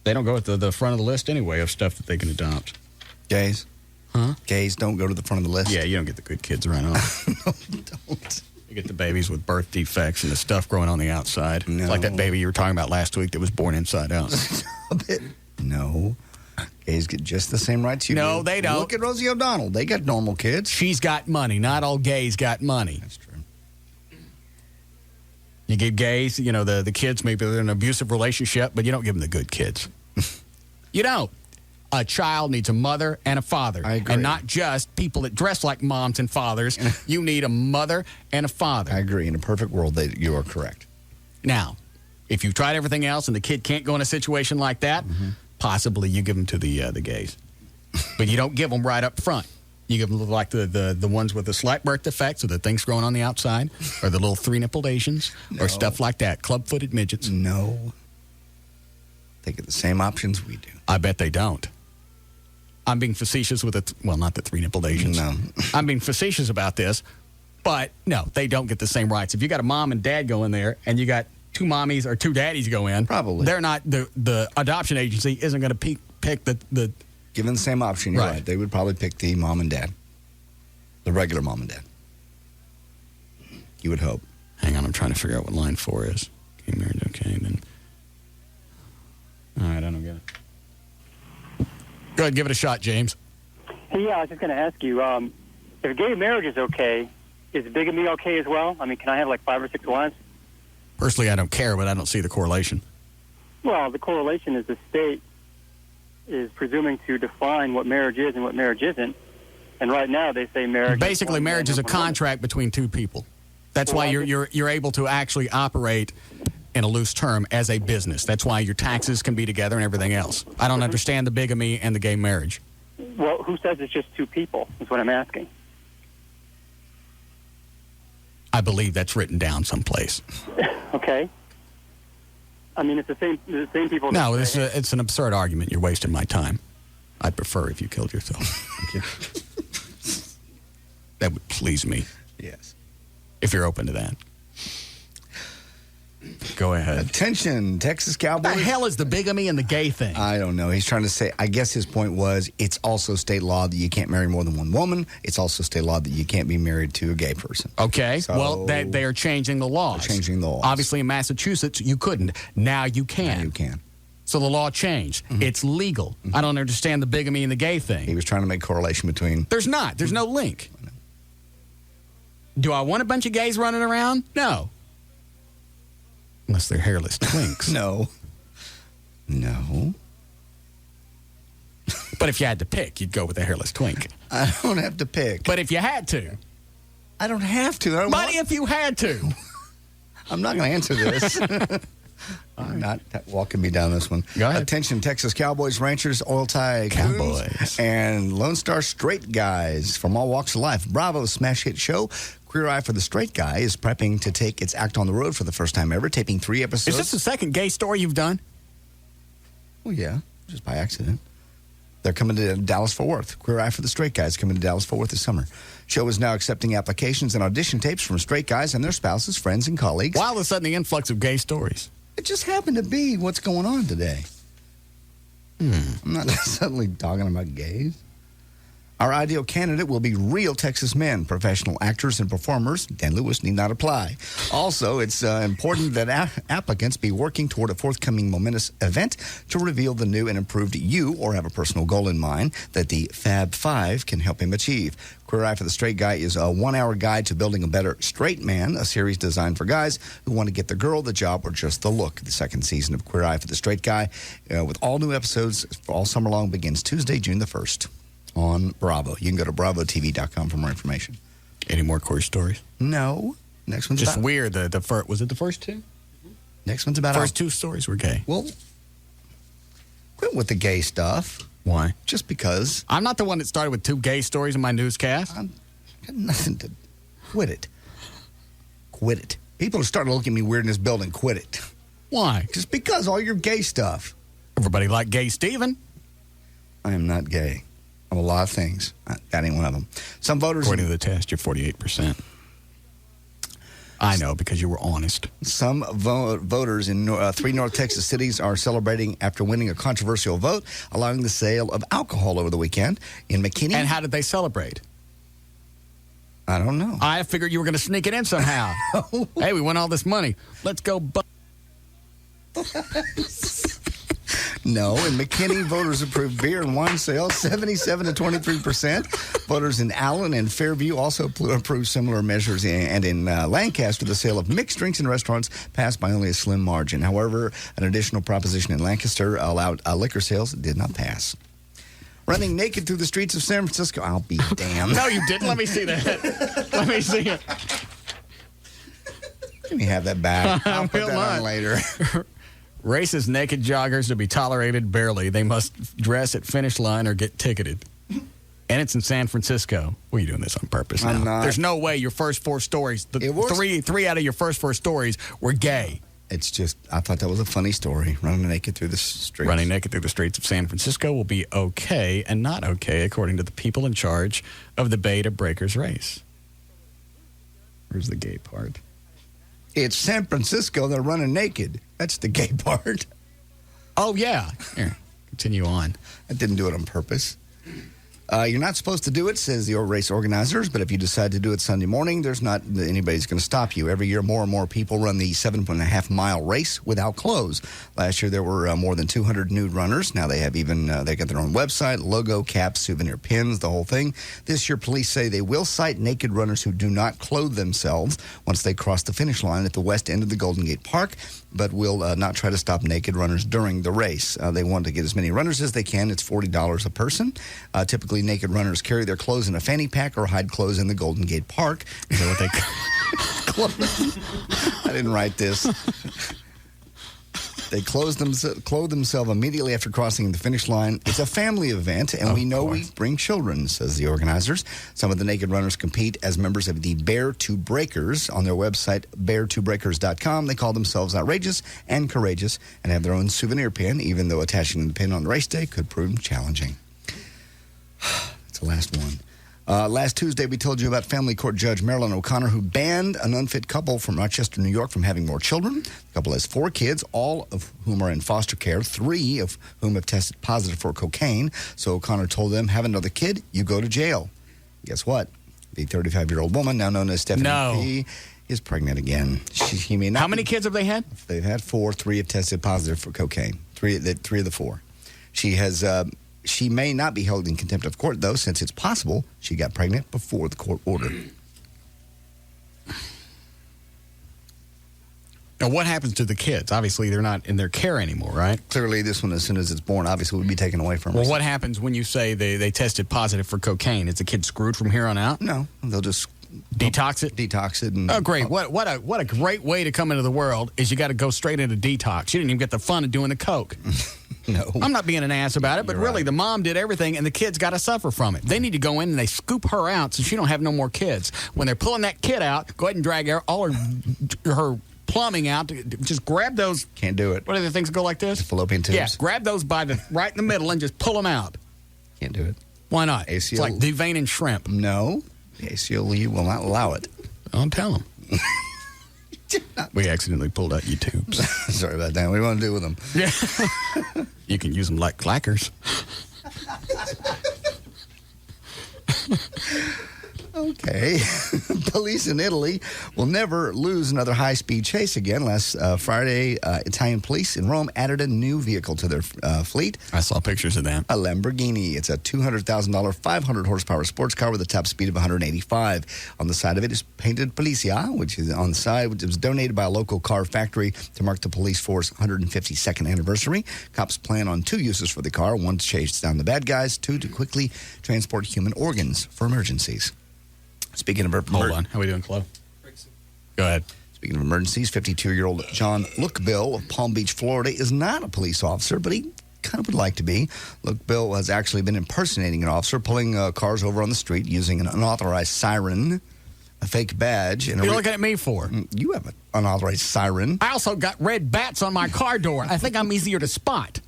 They don't go at the front of the list anyway of stuff that they can adopt. Gays? Huh? Gays don't go to the front of the list? Yeah, you don't get the good kids right on. No, you don't. You get the babies with birth defects and the stuff growing on the outside. No. It's like that baby you were talking about last week that was born inside out. Stop it. No. Gays get just the same rights you do. No, they don't. Look at Rosie O'Donnell. They got normal kids. She's got money. Not all gays got money. That's true. You give gays, the kids, maybe they're in an abusive relationship, but you don't give them the good kids. You don't. A child needs a mother and a father. I agree. And not just people that dress like moms and fathers. You need a mother and a father. I agree. In a perfect world, you are correct. Now, if you've tried everything else and the kid can't go in a situation like that, possibly you give them to the gays. But you don't give them right up front. You give them like the ones with the slight birth defects or the things growing on the outside or the little three-nippled Asians or stuff like that, club-footed midgets. No. They get the same options we do. I bet they don't. I'm being facetious with not the three-nippled Asians. No. I'm being facetious about this, but no, they don't get the same rights. If you got a mom and dad go in there and you got two mommies or two daddies go in, probably they're not, the adoption agency isn't going to pick the... Given the same option, you're right. They would probably pick the mom and dad. The regular mom and dad. You would hope. Hang on, I'm trying to figure out what line 4 is. Okay, married, okay, then... All right, I don't get it. Go ahead, give it a shot, James. Hey, I was just going to ask you, if gay marriage is okay, is bigamy okay as well? I mean, can I have like 5 or 6 wives? Personally, I don't care, but I don't see the correlation. Well, the correlation is the state is presuming to define what marriage is and what marriage isn't. And right now they say marriage... Basically, marriage is a contract between two people. That's why you're able to actually operate in a loose term as a business. That's why your taxes can be together and everything else. I don't understand the bigamy and the gay marriage. Well, who says it's just two people is what I'm asking. I believe that's written down someplace. Okay. I mean, it's the same people... No, it's an absurd argument. You're wasting my time. I'd prefer if you killed yourself. Thank you. That would please me. Yes. If you're open to that. Go ahead. Attention, Texas Cowboys. What the hell is the bigamy and the gay thing? I don't know. He's trying to say, I guess his point was, it's also state law that you can't marry more than one woman. It's also state law that you can't be married to a gay person. Okay. So, well, they are changing the laws. They're changing the laws. Obviously, in Massachusetts, you couldn't. Now you can. Now you can. So the law changed. Mm-hmm. It's legal. Mm-hmm. I don't understand the bigamy and the gay thing. He was trying to make correlation between... There's not. There's no link. Do I want a bunch of gays running around? No. Unless they're hairless twinks. No. But if you had to pick, you'd go with a hairless twink. I don't have to pick. But if you had to. I don't have to. But if you had to. I'm not going to answer this. I'm not walking me down this one. Go ahead. Attention, Texas Cowboys, Ranchers, Oil Tycoons, Cowboys, and Lone Star Straight Guys from all walks of life. Bravo's smash hit show, Queer Eye for the Straight Guy, is prepping to take its act on the road for the first time ever, taping 3 episodes. Is this the second gay story you've done? Well, yeah, just by accident. They're coming to Dallas-Fort Worth. Queer Eye for the Straight Guys coming to Dallas-Fort Worth this summer. Show is now accepting applications and audition tapes from straight guys and their spouses, friends, and colleagues. Why all of a sudden the influx of gay stories? It just happened to be what's going on today. I'm not suddenly talking about gays. Our ideal candidate will be real Texas men, professional actors and performers. Dan Lewis need not apply. Also, it's important that applicants be working toward a forthcoming momentous event to reveal the new and improved you, or have a personal goal in mind that the Fab Five can help him achieve. Queer Eye for the Straight Guy is a 1-hour guide to building a better straight man, a series designed for guys who want to get the girl, the job, or just the look. The second season of Queer Eye for the Straight Guy, with all new episodes all summer long, begins Tuesday, June the 1st. On Bravo. You can go to bravotv.com for more information. Any more Corey stories? No. Next one's just about... weird. Was it the first 2? Next one's about... First 2 stories were gay. Well, quit with the gay stuff. Why? Just because. I'm not the one that started with 2 gay stories in my newscast. Got nothing to... Quit it. Quit it. People are starting to look at me weird in this building. Quit it. Why? Just because all your gay stuff. Everybody like gay Steven. I am not gay. I'm a lot of things. That ain't one of them. Some voters... According to the test, you're 48%. I know, because you were honest. Some voters in 3 North Texas cities are celebrating after winning a controversial vote, allowing the sale of alcohol over the weekend. In McKinney... And how did they celebrate? I don't know. I figured you were going to sneak it in somehow. Hey, we won all this money. Let's go. No, in McKinney, voters approved beer and wine sales, 77 to 23%. Voters in Allen and Fairview also approved similar measures. And in Lancaster, the sale of mixed drinks in restaurants passed by only a slim margin. However, an additional proposition in Lancaster allowed liquor sales did not pass. Running naked through the streets of San Francisco. I'll be damned. No, you didn't. Let me see that. Let me see it. Let me have that back. I'll put that on later. Racist naked joggers to be tolerated barely. They must dress at finish line or get ticketed. And it's in San Francisco. Well, you're doing this on purpose now. I'm not. There's no way your first 4 stories, three out of your first 4 stories were gay. It's just, I thought that was a funny story. Running naked through the streets. Running naked through the streets of San Francisco will be okay and not okay, according to the people in charge of the Beta Breakers race. Where's the gay part? It's San Francisco. They're running naked. That's the gay part. Oh, yeah. Here, continue on. I didn't do it on purpose. You're not supposed to do it, says the race organizers, but if you decide to do it Sunday morning, there's not anybody's going to stop you. Every year, more and more people run the 7.5-mile race without clothes. Last year, there were more than 200 nude runners. Now they have they got their own website, logo, caps, souvenir pins, the whole thing. This year, police say they will cite naked runners who do not clothe themselves once they cross the finish line at the west end of the Golden Gate Park, but will not try to stop naked runners during the race. They want to get as many runners as they can. It's $40 a person. Typically, naked runners carry their clothes in a fanny pack or hide clothes in the Golden Gate Park. Is that what they I didn't write this. They clothe themselves immediately after crossing the finish line. It's a family event, and we know we bring children, says the organizers. Some of the naked runners compete as members of the Bear to Breakers. On their website, bear2breakers.com, they call themselves outrageous and courageous and have their own souvenir pin, even though attaching the pin on race day could prove challenging. That's the last one. Last Tuesday, we told you about family court judge Marilyn O'Connor, who banned an unfit couple from Rochester, New York, from having more children. The couple has 4 kids, all of whom are in foster care, 3 of whom have tested positive for cocaine. So O'Connor told them, have another kid, you go to jail. Guess what? The 35-year-old woman, now known as Stephanie P., is pregnant again. He may not. How many kids have they had? They've had 4. 3 have tested positive for cocaine. 3 of the 4. She has... She may not be held in contempt of court, though, since it's possible she got pregnant before the court order. Now, what happens to the kids? Obviously, they're not in their care anymore, right? Clearly, this one, as soon as it's born, obviously would be taken away from her. Well, what happens when you say they tested positive for cocaine? Is the kid screwed from here on out? No, they'll just... Detox it? Detox it. And, oh, great. What a great way to come into the world is you got to go straight into detox. You didn't even get the fun of doing the coke. No. I'm not being an ass about it, but You're really, right. The mom did everything, and the kids got to suffer from it. They need to go in and they scoop her out so she don't have no more kids. When they're pulling that kid out, go ahead and drag all her plumbing out. Just grab those. Can't do it. What are the things that go like this? The fallopian tubes. Yeah, grab those by right in the middle and just pull them out. Can't do it. Why not? ACL. It's like deveining shrimp. No, the ACLU will not allow it. Don't tell them. We accidentally pulled out your tubes. Sorry about that. What do you want to do with them? Yeah. You can use them like clackers. Okay. Police in Italy will never lose another high-speed chase again. Last Friday, Italian police in Rome added a new vehicle to their fleet. I saw pictures of that. A Lamborghini. It's a $200,000, 500-horsepower sports car with a top speed of 185. On the side of it is painted Policia, which is on the side, which was donated by a local car factory to mark the police force 152nd anniversary. Cops plan on 2 uses for the car. 1 to chase down the bad guys, 2 to quickly transport human organs for emergencies. Speaking of Hold on. How are we doing, Chloe? Go ahead. Speaking of emergencies, 52-year-old John Lookbill of Palm Beach, Florida, is not a police officer, but he kind of would like to be. Look, Bill has actually been impersonating an officer, pulling cars over on the street using an unauthorized siren, a fake badge. And what are you looking at me for? You have an unauthorized siren. I also got red bats on my car door. I think I'm easier to spot.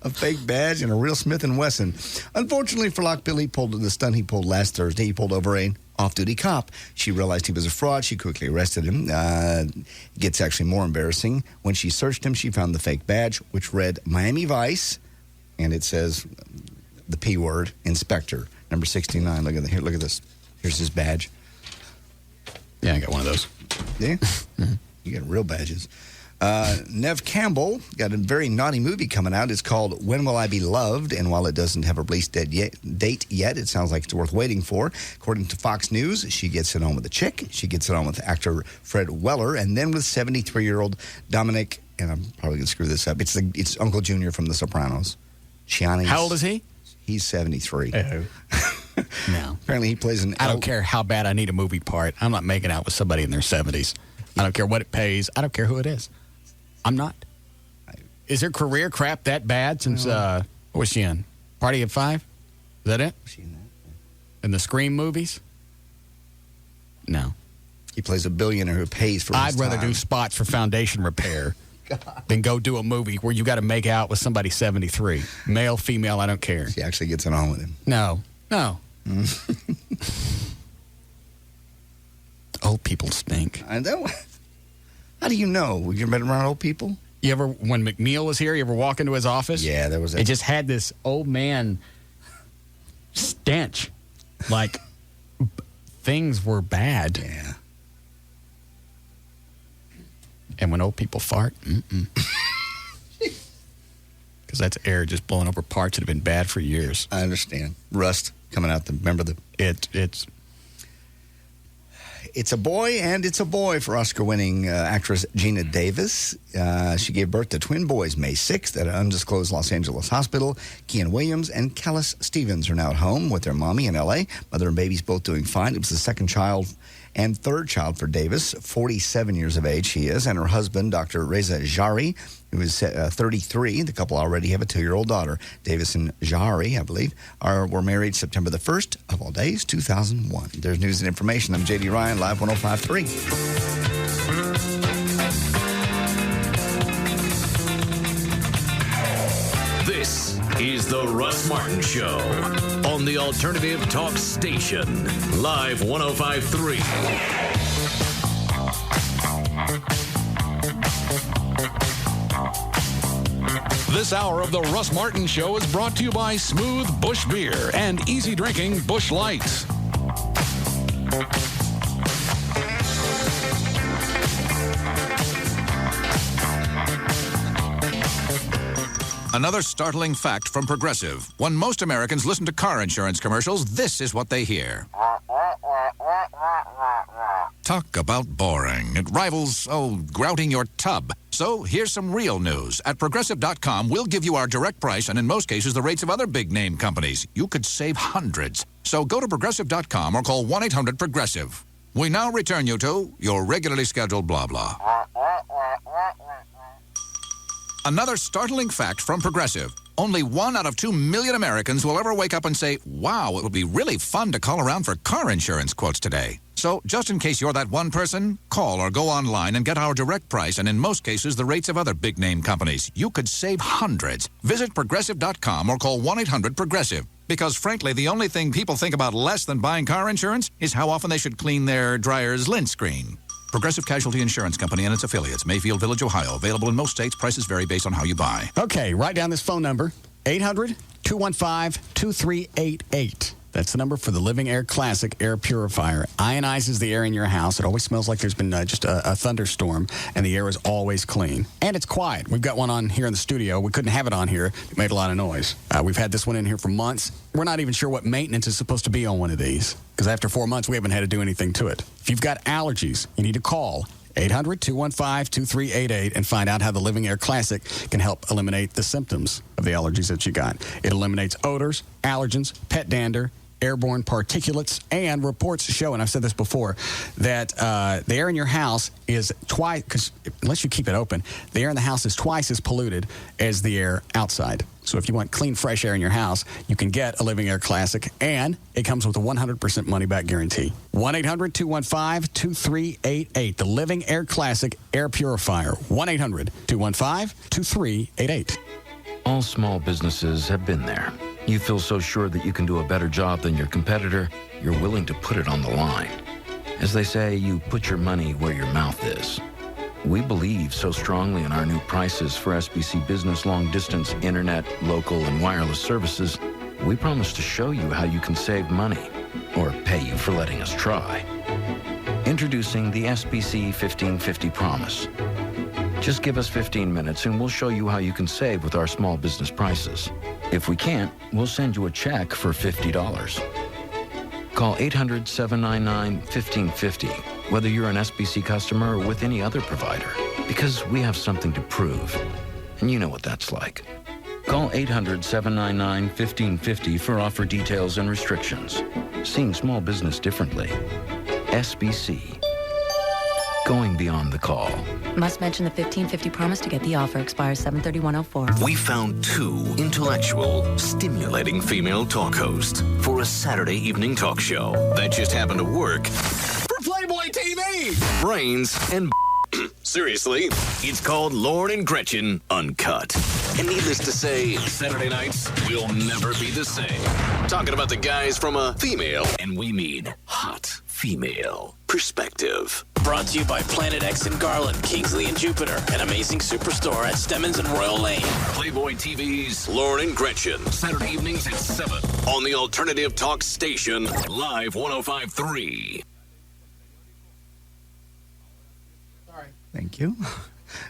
A fake badge and a real Smith & Wesson. Unfortunately for Lock Bill, he pulled the stunt he pulled last Thursday. He pulled over an off-duty cop. She realized he was a fraud. She quickly arrested him. It gets actually more embarrassing. When she searched him, she found the fake badge, which read Miami Vice, and it says the P word, Inspector, number 69. Look at this. Here's his badge. Yeah, I got one of those. Yeah? You get real badges. Nev Campbell got a very naughty movie coming out. It's called When Will I Be Loved? And while it doesn't have a release date yet, it sounds like it's worth waiting for. According to Fox News, she gets it on with a chick. She gets it on with actor Fred Weller, and then with 73-year-old Dominic, and I'm probably going to screw this up, it's Uncle Junior from The Sopranos. How old is he? He's 73. No. Apparently he plays an... I don't care how bad I need a movie part. I'm not making out with somebody in their 70s. I don't care what it pays. I don't care who it is. I'm not. Is her career crap that bad since, what was she in? Party of Five? Is that it? Was she in that? In the Scream movies? No. He plays a billionaire who pays for his I'd rather time. do spots for foundation repair than go do a movie where you got to make out with somebody 73. Male, female, I don't care. She actually gets it on with him. No. Old people stink. I know. How do you know? You ever been around old people? You ever, when McNeil was here, you ever walk into his office? Yeah, there was It just had this old man stench. Like, things were bad. Yeah. And when old people fart, because that's air just blowing over parts that have been bad for years. I understand. Rust coming out. It's a boy, and it's a boy for Oscar-winning actress Gina Davis. She gave birth to twin boys May 6th at an undisclosed Los Angeles hospital. Kean Williams and Callis Stevens are now at home with their mommy in L.A. Mother and baby's both doing fine. It was the second child and third child for Davis. 47 years of age she is, and her husband, Dr. Reza Jari, who is 33. The couple already have a 2-year-old daughter. Davis and Jari, I believe, were married September the 1st, of all days, 2001. There's news and information. I'm J.D. Ryan, Live 105.3. This is the Russ Martin Show on the Alternative Talk Station, Live 105.3. This hour of the Russ Martin Show is brought to you by Smooth Bush Beer and easy drinking Bush Light. Another startling fact from Progressive. When most Americans listen to car insurance commercials, this is what they hear. Talk about boring. It rivals, grouting your tub. So here's some real news. At Progressive.com, we'll give you our direct price and in most cases the rates of other big-name companies. You could save hundreds. So go to Progressive.com or call 1-800-PROGRESSIVE. We now return you to your regularly scheduled blah blah. Another startling fact from Progressive. Only 1 out of 2 million Americans will ever wake up and say, wow, it would be really fun to call around for car insurance quotes today. So just in case you're that one person, call or go online and get our direct price and in most cases the rates of other big-name companies. You could save hundreds. Visit Progressive.com or call 1-800-PROGRESSIVE. Because frankly, the only thing people think about less than buying car insurance is how often they should clean their dryer's lint screen. Progressive Casualty Insurance Company and its affiliates, Mayfield Village, Ohio. Available in most states. Prices vary based on how you buy. Okay, write down this phone number, 800-215-2388. That's the number for the Living Air Classic Air Purifier. Ionizes the air in your house. It always smells like there's been just a thunderstorm, and the air is always clean. And it's quiet. We've got one on here in the studio. We couldn't have it on here. It made a lot of noise. We've had this one in here for months. We're not even sure what maintenance is supposed to be on one of these, because after 4 months, we haven't had to do anything to it. If you've got allergies, you need to call 800-215-2388 and find out how the Living Air Classic can help eliminate the symptoms of the allergies that you got. It eliminates odors, allergens, pet dander, airborne particulates, and reports show, and I've said this before, that the air in your house is twice, because unless you keep it open, the air in the house is twice as polluted as the air outside. So if you want clean, fresh air in your house, you can get a Living Air Classic, and it comes with a 100% money-back guarantee. 1-800-215-2388. The Living Air Classic Air Purifier. 1-800-215-2388. All small businesses have been there. You feel so sure that you can do a better job than your competitor, you're willing to put it on the line. As they say, you put your money where your mouth is. We believe so strongly in our new prices for SBC Business long-distance internet, local, and wireless services, we promise to show you how you can save money, or pay you for letting us try. Introducing the SBC 1550 Promise. Just give us 15 minutes and we'll show you how you can save with our small business prices. If we can't, we'll send you a check for $50. Call 800-799-1550, whether you're an SBC customer or with any other provider, because we have something to prove. And you know what that's like. Call 800-799-1550 for offer details and restrictions. Seeing small business differently. SBC. Going beyond the call. Must mention the 1550 promise to get the offer. Expires 7/31/04. We found two intellectual, stimulating female talk hosts for a Saturday evening talk show that just happened to work For Playboy TV! brains and seriously, it's called Lauren and Gretchen Uncut. And needless to say, Saturday nights will never be the same. Talking about the guys from a female, and we mean hot female, perspective. Brought to you by Planet X in Garland, Kingsley and Jupiter, an amazing superstore at Stemmons and Royal Lane. Playboy TV's Lauren and Gretchen, Saturday evenings at 7 on the Alternative Talk Station, Live 105.3. Thank you.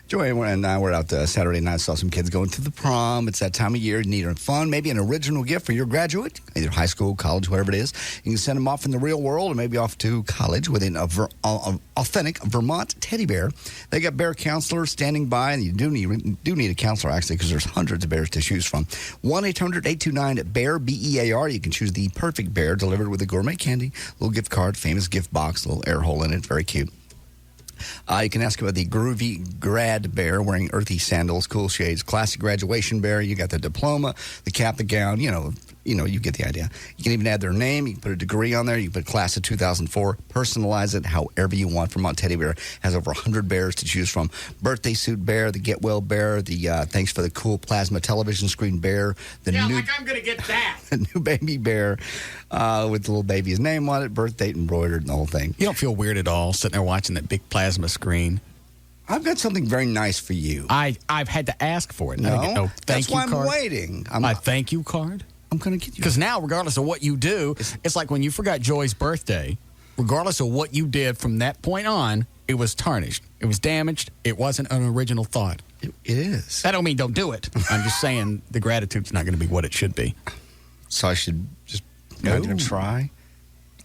Joy and I were out Saturday night, saw some kids going to the prom. It's that time of year. You need fun, maybe an original gift for your graduate, either high school, college, whatever it is. You can send them off in the real world or maybe off to college with an authentic Vermont teddy bear. They got bear counselors standing by, and you do need a counselor, actually, because there's hundreds of bears to choose from. 1-800-829-BEAR, B-E-A-R. You can choose the perfect bear delivered with a gourmet candy, little gift card, famous gift box, little air hole in it. Very cute. You can ask about the groovy grad bear wearing earthy sandals, cool shades, classic graduation bear. You got the diploma, the cap, the gown. You get the idea. You can even add their name. You can put a degree on there. You can put class of 2004. Personalize it however you want. Vermont Teddy Bear has over 100 bears to choose from. Birthday suit bear, the get well bear, the thanks for the cool plasma television screen bear. I'm going to get that. The new baby bear with the little baby's name on it, birth date embroidered and the whole thing. You don't feel weird at all sitting there watching that big plasma screen? I've got something very nice for you. I've had to ask for it. No, thank you why card. I'm waiting. My thank you card? I'm going to get you. Because now, regardless of what you do, it's like when you forgot Joy's birthday, regardless of what you did from that point on, it was tarnished. It was damaged. It wasn't an original thought. It is. That don't mean don't do it. I'm just saying the gratitude's not going to be what it should be. So I should just go and try?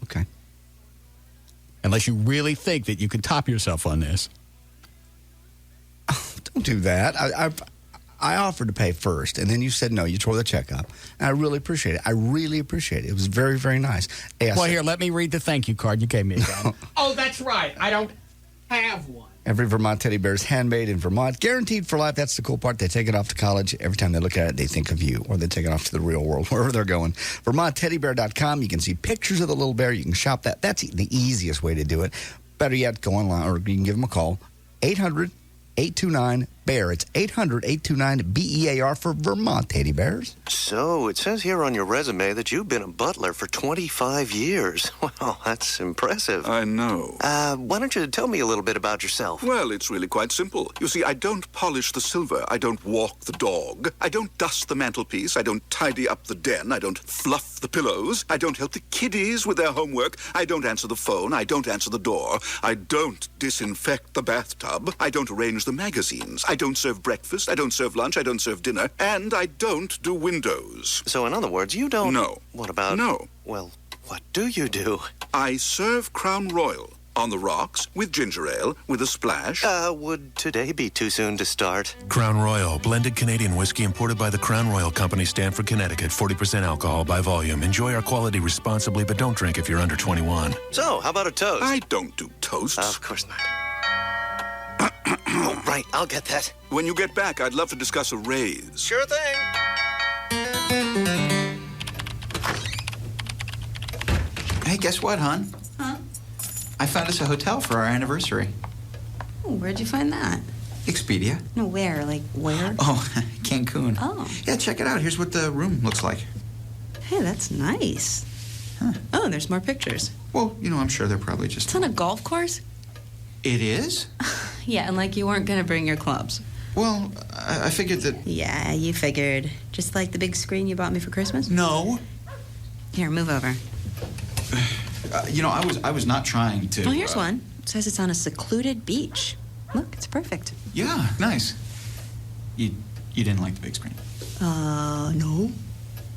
Okay. Unless you really think that you can top yourself on this. Don't do that. I offered to pay first, and then you said no. You tore the check up. And I really appreciate it. It was very, very nice. Hey, here, let me read the thank you card you gave me again. Oh, that's right. I don't have one. Every Vermont teddy bear is handmade in Vermont, guaranteed for life. That's the cool part. They take it off to college. Every time they look at it, they think of you, or they take it off to the real world, wherever they're going. VermontTeddyBear.com. You can see pictures of the little bear. You can shop that. That's the easiest way to do it. Better yet, go online, or you can give them a call. 800-829-BEAR. It's 800-829-BEAR for Vermont Teddy Bears. So, it says here on your resume that you've been a butler for 25 years. Well, that's impressive. I know. Why don't you tell me a little bit about yourself? Well, it's really quite simple. You see, I don't polish the silver. I don't walk the dog. I don't dust the mantelpiece. I don't tidy up the den. I don't fluff the pillows. I don't help the kiddies with their homework. I don't answer the phone. I don't answer the door. I don't disinfect the bathtub. I don't arrange the magazines. I don't serve breakfast. I don't serve lunch. I don't serve dinner. And I don't do windows. So, in other words, you don't... No. What about... No. Well, what do you do? I serve Crown Royal On the rocks, with ginger ale, with a splash. Would today be too soon to start? Crown Royal, blended Canadian whiskey imported by the Crown Royal Company, Stamford, Connecticut. 40% alcohol by volume. Enjoy our quality responsibly, but don't drink if you're under 21. So, how about a toast? I don't do toasts. Of course not. Oh, right, I'll get that. When you get back, I'd love to discuss a raise. Sure thing. Hey, guess what, hon? Huh? I found us a hotel for our anniversary. Oh, where'd you find that? Expedia. No, where? Like, where? Oh, Cancun. Oh. Yeah, check it out. Here's what the room looks like. Hey, that's nice. Huh. Oh, and there's more pictures. Well, I'm sure they're probably just... It's on a golf course? It is? Yeah, and like you weren't going to bring your clubs. Well, I figured that... Yeah, you figured. Just like the big screen you bought me for Christmas? No. Here, move over. I was not trying to... Oh, here's one. It says it's on a secluded beach. Look, it's perfect. Yeah, nice. You didn't like the big screen? No.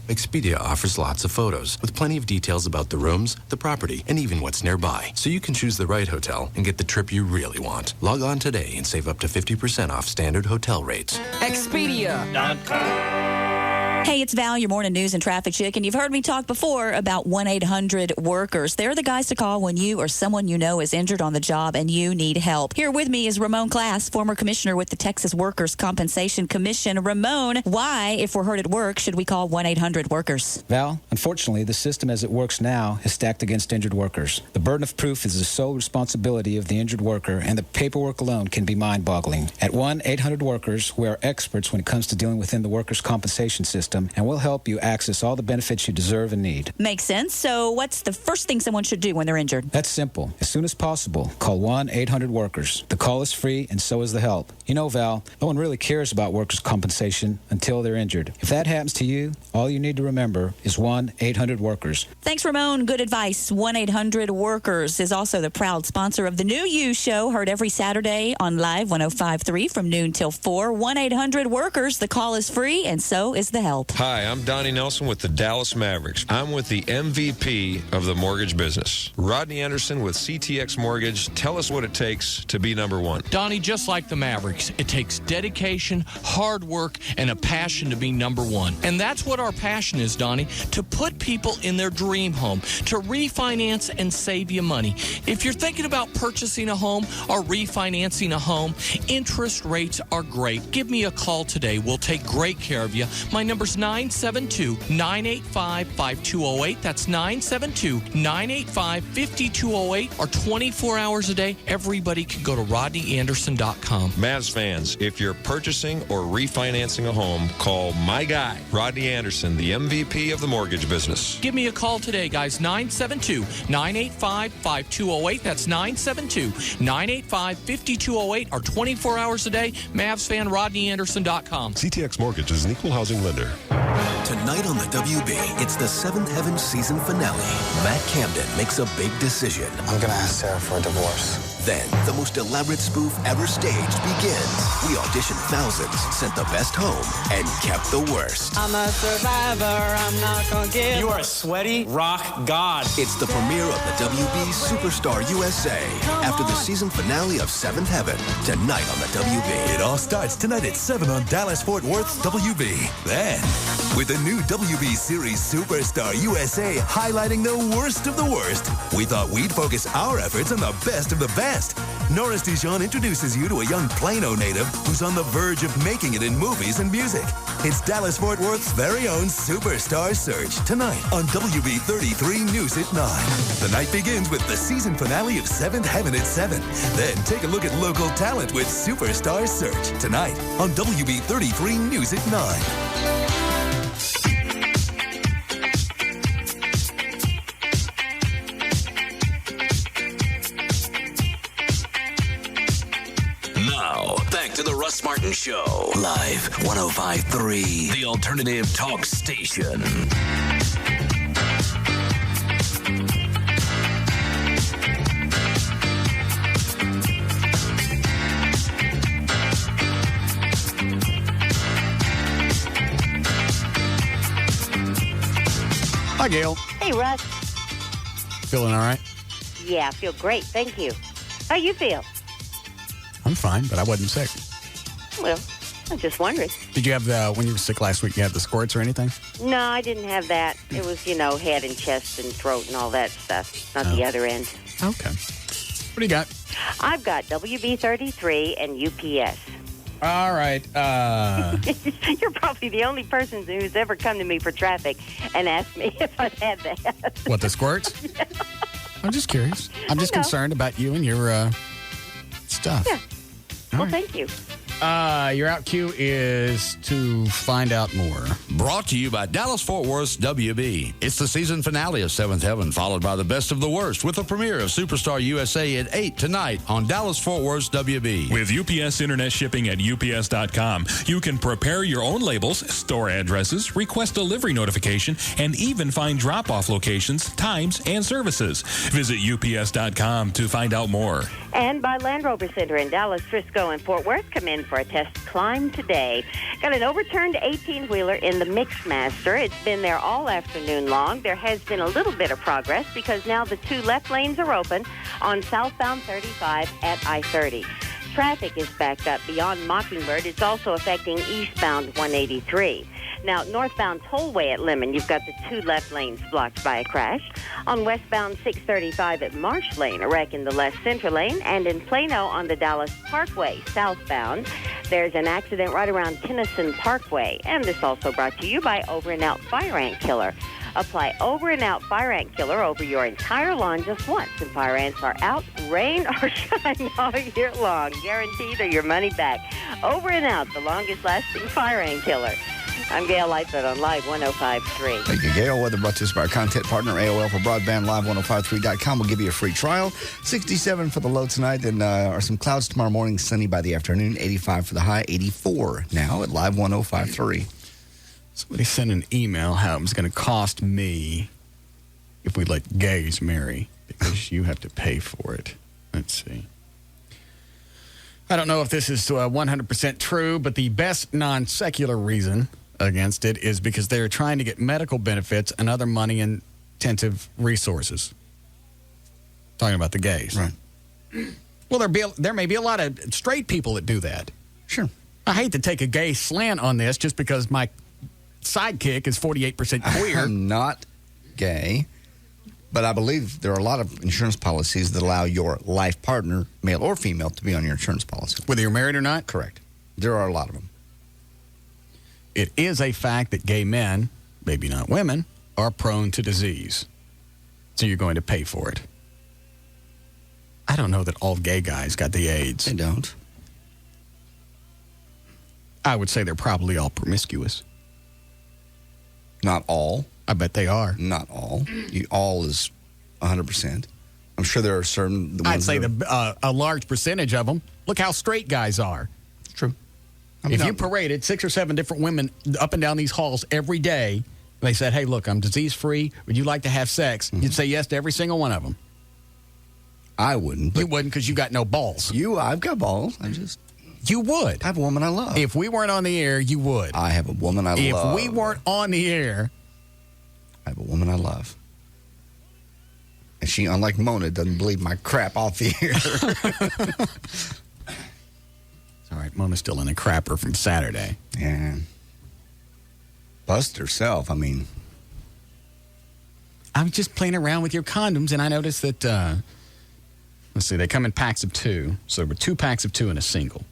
Expedia offers lots of photos with plenty of details about the rooms, the property, and even what's nearby. So you can choose the right hotel and get the trip you really want. Log on today and save up to 50% off standard hotel rates. Expedia.com. Hey, it's Val, your morning news and traffic chick, and you've heard me talk before about 1-800-WORKERS. They're the guys to call when you or someone you know is injured on the job and you need help. Here with me is Ramon Class, former commissioner with the Texas Workers' Compensation Commission. Ramon, why, if we're hurt at work, should we call 1-800-WORKERS? Val, unfortunately, the system as it works now is stacked against injured workers. The burden of proof is the sole responsibility of the injured worker, and the paperwork alone can be mind-boggling. At 1-800-WORKERS, we are experts when it comes to dealing within the workers' compensation system, and we'll help you access all the benefits you deserve and need. Makes sense. So what's the first thing someone should do when they're injured? That's simple. As soon as possible, call 1-800-WORKERS. The call is free, and so is the help. You know, Val, no one really cares about workers' compensation until they're injured. If that happens to you, all you need to remember is 1-800-WORKERS. Thanks, Ramon. Good advice. 1-800-WORKERS is also the proud sponsor of the New You Show, heard every Saturday on Live 105.3 from noon till 4. 1-800-WORKERS. The call is free, and so is the help. Hi, I'm Donnie Nelson with the Dallas Mavericks. I'm with the MVP of the mortgage business. Rodney Anderson with CTX Mortgage. Tell us what it takes to be number one. Donnie, just like the Mavericks, it takes dedication, hard work, and a passion to be number one. And that's what our passion is, Donnie, to put people in their dream home, to refinance and save you money. If you're thinking about purchasing a home or refinancing a home, interest rates are great. Give me a call today. We'll take great care of you. My number's 972-985-5208. That's 972-985-5208, or 24 hours a day. Everybody can go to RodneyAnderson.com. Mavs fans, if you're purchasing or refinancing a home, call my guy, Rodney Anderson, the MVP of the mortgage business. Give me a call today, guys. 972-985-5208. That's 972-985-5208, or 24 hours a day. Mavs fan, RodneyAnderson.com. CTX Mortgage is an equal housing lender. Tonight on the WB, it's the Seventh Heaven season finale. Matt Camden makes a big decision. I'm gonna ask Sarah for a divorce. Then, the most elaborate spoof ever staged begins. We auditioned thousands, sent the best home, and kept the worst. I'm a survivor, I'm not gonna give. You are a sweaty rock god. It's the premiere of the WB Superstar USA after the season finale of Seventh Heaven. Tonight on the WB. It all starts tonight at 7 on Dallas-Fort Worth's WB. Then, with the new WB Series Superstar USA highlighting the worst of the worst, we thought we'd focus our efforts on the best of the best. Norris Dijon introduces you to a young Plano native who's on the verge of making it in movies and music. It's Dallas-Fort Worth's very own Superstar Search tonight on WB 33 News at 9. The night begins with the season finale of Seventh Heaven at 7. Then take a look at local talent with Superstar Search tonight on WB 33 News at 9. To the Russ Martin Show. Live 105.3, the alternative talk station. Hi, Gail. Hey, Russ. Feeling all right? Yeah, I feel great. Thank you. How you feel? I'm fine, but I wasn't sick. Well, I'm just wondering. Did you have when you were sick last week, you had the squirts or anything? No, I didn't have that. It was, head and chest and throat and all that stuff, not the other end. Okay. What do you got? I've got WB33 and UPS. All right. You're probably the only person who's ever come to me for traffic and asked me if I'd had that. What, the squirts? Yeah. I'm just curious. I'm just concerned about you and your stuff. Yeah. Well, thank you. Your out cue is to find out more. Brought to you by Dallas-Fort Worth's WB. It's the season finale of Seventh Heaven, followed by the best of the worst, with the premiere of Superstar USA at 8 tonight on Dallas-Fort Worth's WB. With UPS Internet Shipping at UPS.com, you can prepare your own labels, store addresses, request delivery notification, and even find drop-off locations, times, and services. Visit UPS.com to find out more. And by Land Rover Center in Dallas, Frisco, and Fort Worth. Come in for a test climb today. Got an overturned 18-wheeler in the Mixmaster. It's been there all afternoon long. There has been a little bit of progress because now the two left lanes are open on southbound 35 at I-30. Traffic is backed up beyond Mockingbird. It's also affecting eastbound 183. Now, northbound Tollway at Lemon, you've got the two left lanes blocked by a crash. On westbound 635 at Marsh Lane, a wreck in the left center lane. And in Plano on the Dallas Parkway, southbound, there's an accident right around Tennyson Parkway. And this also brought to you by Over and Out Fire Ant Killer. Apply Over and Out Fire Ant Killer over your entire lawn just once, and fire ants are out, rain or shine all year long. Guaranteed or your money back. Over and Out, the longest-lasting fire ant killer. I'm Gail Lightfoot on Live 105.3. Thank you, Gail. Weather brought to us by our content partner, AOL for Broadband, Live1053.com. We'll give you a free trial. 67 for the low tonight, and are some clouds tomorrow morning, sunny by the afternoon, 85 for the high, 84 now at Live 105.3. Somebody sent an email how it was going to cost me if we let gays marry, because you have to pay for it. Let's see. I don't know if this is 100% true, but the best non-secular reason against it is because they're trying to get medical benefits and other money-intensive resources. Talking about the gays. Right. Well, there may be a lot of straight people that do that. Sure. I hate to take a gay slant on this just because my sidekick is 48% queer. I'm not gay, but I believe there are a lot of insurance policies that allow your life partner, male or female, to be on your insurance policy. Whether you're married or not? Correct. There are a lot of them. It is a fact that gay men, maybe not women, are prone to disease. So you're going to pay for it. I don't know that all gay guys got the AIDS. They don't. I would say they're probably all promiscuous. Not all. I bet they are. Not all. All is 100%. I'm sure there are certain... I'd say a large percentage of them. Look how straight guys are. It's true. If you paraded 6 or 7 different women up and down these halls every day, and they said, hey, look, I'm disease-free. Would you like to have sex? Mm-hmm. You'd say yes to every single one of them. I wouldn't. You wouldn't because you got no balls. I've got balls. You would. I have a woman I love. If we weren't on the air, you would. I have a woman I love. If we weren't on the air... I have a woman I love. And she, unlike Mona, doesn't believe my crap off the air. All right, Mona's still in a crapper from Saturday. Yeah. Bust herself, I mean. I was just playing around with your condoms, and I noticed that, let's see, they come in packs of 2. So there were 2 packs of 2 and a single.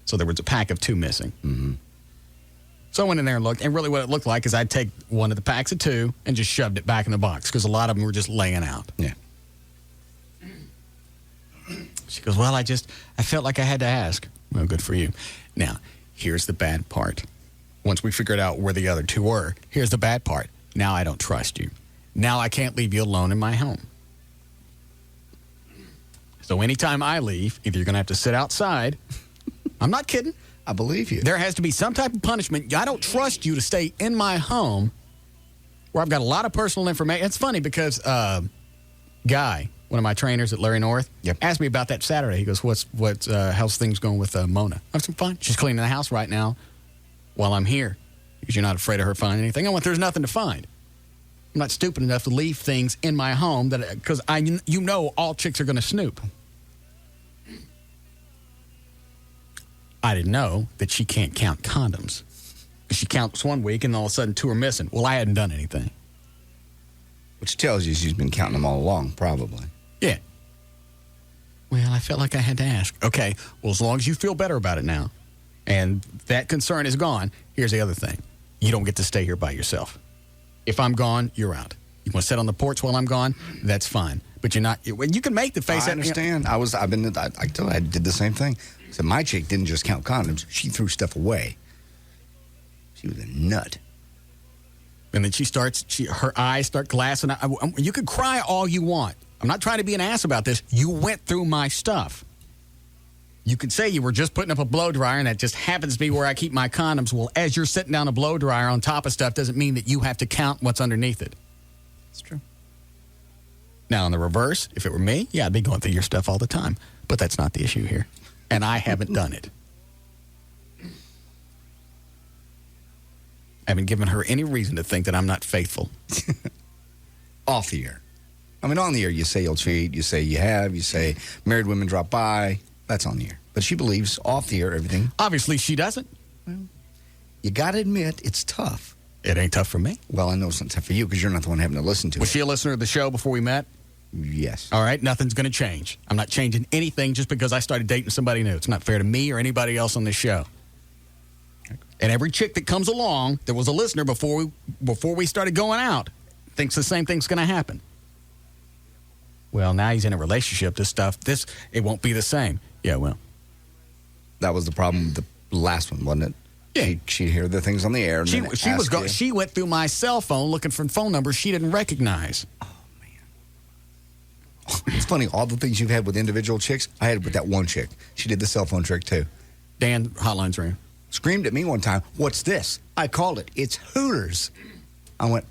So there was a pack of 2 missing. Mm-hmm. So I went in there and looked, and really what it looked like is I'd take one of the packs of 2 and just shoved it back in the box, because a lot of them were just laying out. Yeah. She goes, well, I felt like I had to ask. Well, good for you. Now, here's the bad part. Once we figured out where the other 2 were, here's the bad part. Now I don't trust you. Now I can't leave you alone in my home. So anytime I leave, either you're going to have to sit outside. I'm not kidding. I believe you. There has to be some type of punishment. I don't trust you to stay in my home where I've got a lot of personal information. It's funny because Guy, one of my trainers at Larry North, asked me about that Saturday. He goes, how's things going with Mona? I said, fine. She's cleaning the house right now while I'm here because you're not afraid of her finding anything. I went, there's nothing to find. I'm not stupid enough to leave things in my home because all chicks are going to snoop. I didn't know that she can't count condoms. She counts one week and all of a sudden 2 are missing. Well, I hadn't done anything. Which tells you she's been counting them all along, probably. Yeah. Well, I felt like I had to ask. Okay, well, as long as you feel better about it now, and that concern is gone, here's the other thing. You don't get to stay here by yourself. If I'm gone, you're out. You want to sit on the porch while I'm gone? That's fine. But you're not. You can make the face. I understand. I did the same thing. So my chick didn't just count condoms. She threw stuff away. She was a nut. And then her eyes start glassing. You can cry all you want. I'm not trying to be an ass about this. You went through my stuff. You could say you were just putting up a blow dryer and that just happens to be where I keep my condoms. Well, as you're sitting down a blow dryer on top of stuff doesn't mean that you have to count what's underneath it. It's true. Now, in the reverse, if it were me, yeah, I'd be going through your stuff all the time. But that's not the issue here. And I haven't done it. I haven't given her any reason to think that I'm not faithful. Off the air. I mean, on the air, you say you'll cheat, you say you have, you say married women drop by. That's on the air. But she believes off the air everything. Obviously, she doesn't. Well, you got to admit, it's tough. It ain't tough for me. Well, I know it's not tough for you because you're not the one having to listen to it. Was she a listener of the show before we met? Yes. All right, nothing's going to change. I'm not changing anything just because I started dating somebody new. It's not fair to me or anybody else on this show. And every chick that comes along that was a listener before we started going out thinks the same thing's going to happen. Well, now he's in a relationship. It won't be the same. Yeah, well. That was the problem with the last one, wasn't it? Yeah. She'd hear the things on the air. And she went through my cell phone looking for phone numbers she didn't recognize. Oh, man. It's funny, all the things you've had with individual chicks, I had with that one chick. She did the cell phone trick, too. Dan, hotline's ring. Screamed at me one time, "What's this?" I called it. It's Hooters. I went,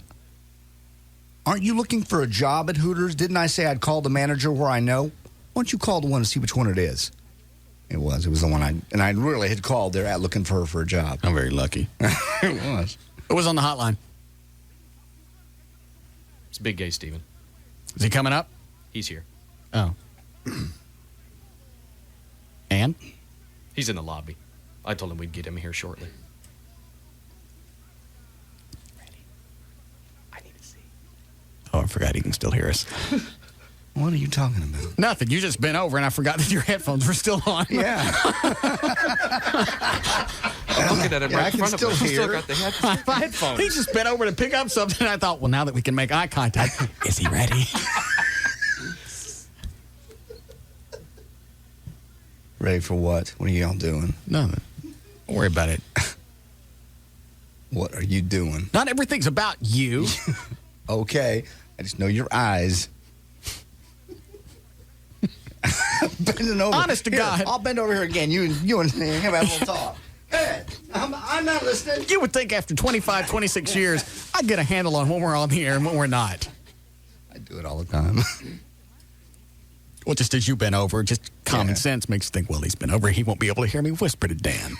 "Aren't you looking for a job at Hooters? Didn't I say I'd call the manager where I know? Why don't you call the one to see which one it is?" It was the one I really had called there at looking for her for a job. I'm very lucky. It was. It was on the hotline. It's Big Gay Steven. Is he coming up? He's here. Oh. And? He's in the lobby. I told him we'd get him here shortly. Ready? I need to see. Oh, I forgot he can still hear us. What are you talking about? Nothing. You just bent over and I forgot that your headphones were still on. Yeah. I'm looking at him right in front of us. He's still got the headphones. He just bent over to pick up something. And I thought, well, now that we can make eye contact, is he ready? Ready for what? What are y'all doing? Nothing. Don't worry about it. What are you doing? Not everything's about you. Okay. I just know your eyes. Bending over. Honest to God. I'll bend over here again. You and me have a little talk. Hey, I'm not listening. You would think after 25, 26 years, I'd get a handle on when we're on the air and when we're not. I do it all the time. Well, just as you bent over, just common sense makes you think, well, he's been over. He won't be able to hear me whisper to Dan.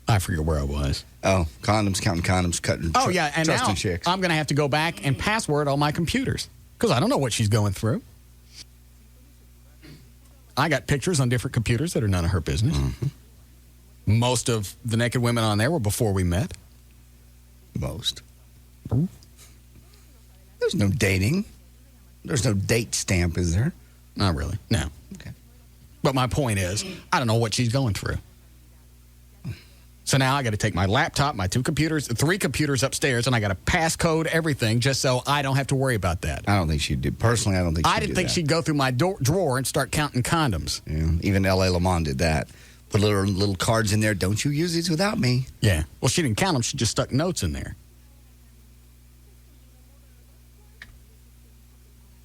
I forget where I was. Oh, condoms, counting condoms, cutting. Oh, yeah, and now chicks. I'm going to have to go back and password all my computers because I don't know what she's going through. I got pictures on different computers that are none of her business. Mm-hmm. Most of the naked women on there were before we met. Most. There's no dating. There's no date stamp, is there? Not really. No. Okay. But my point is, I don't know what she's going through. So now I got to take my laptop, my 3 computers upstairs, and I got to passcode everything just so I don't have to worry about that. I don't think she'd do. Personally, I don't think she'd do I didn't think she'd go through my drawer and start counting condoms. Yeah, even L.A. Lamont did that. Put little cards in there. Don't you use these without me? Yeah. Well, she didn't count them. She just stuck notes in there.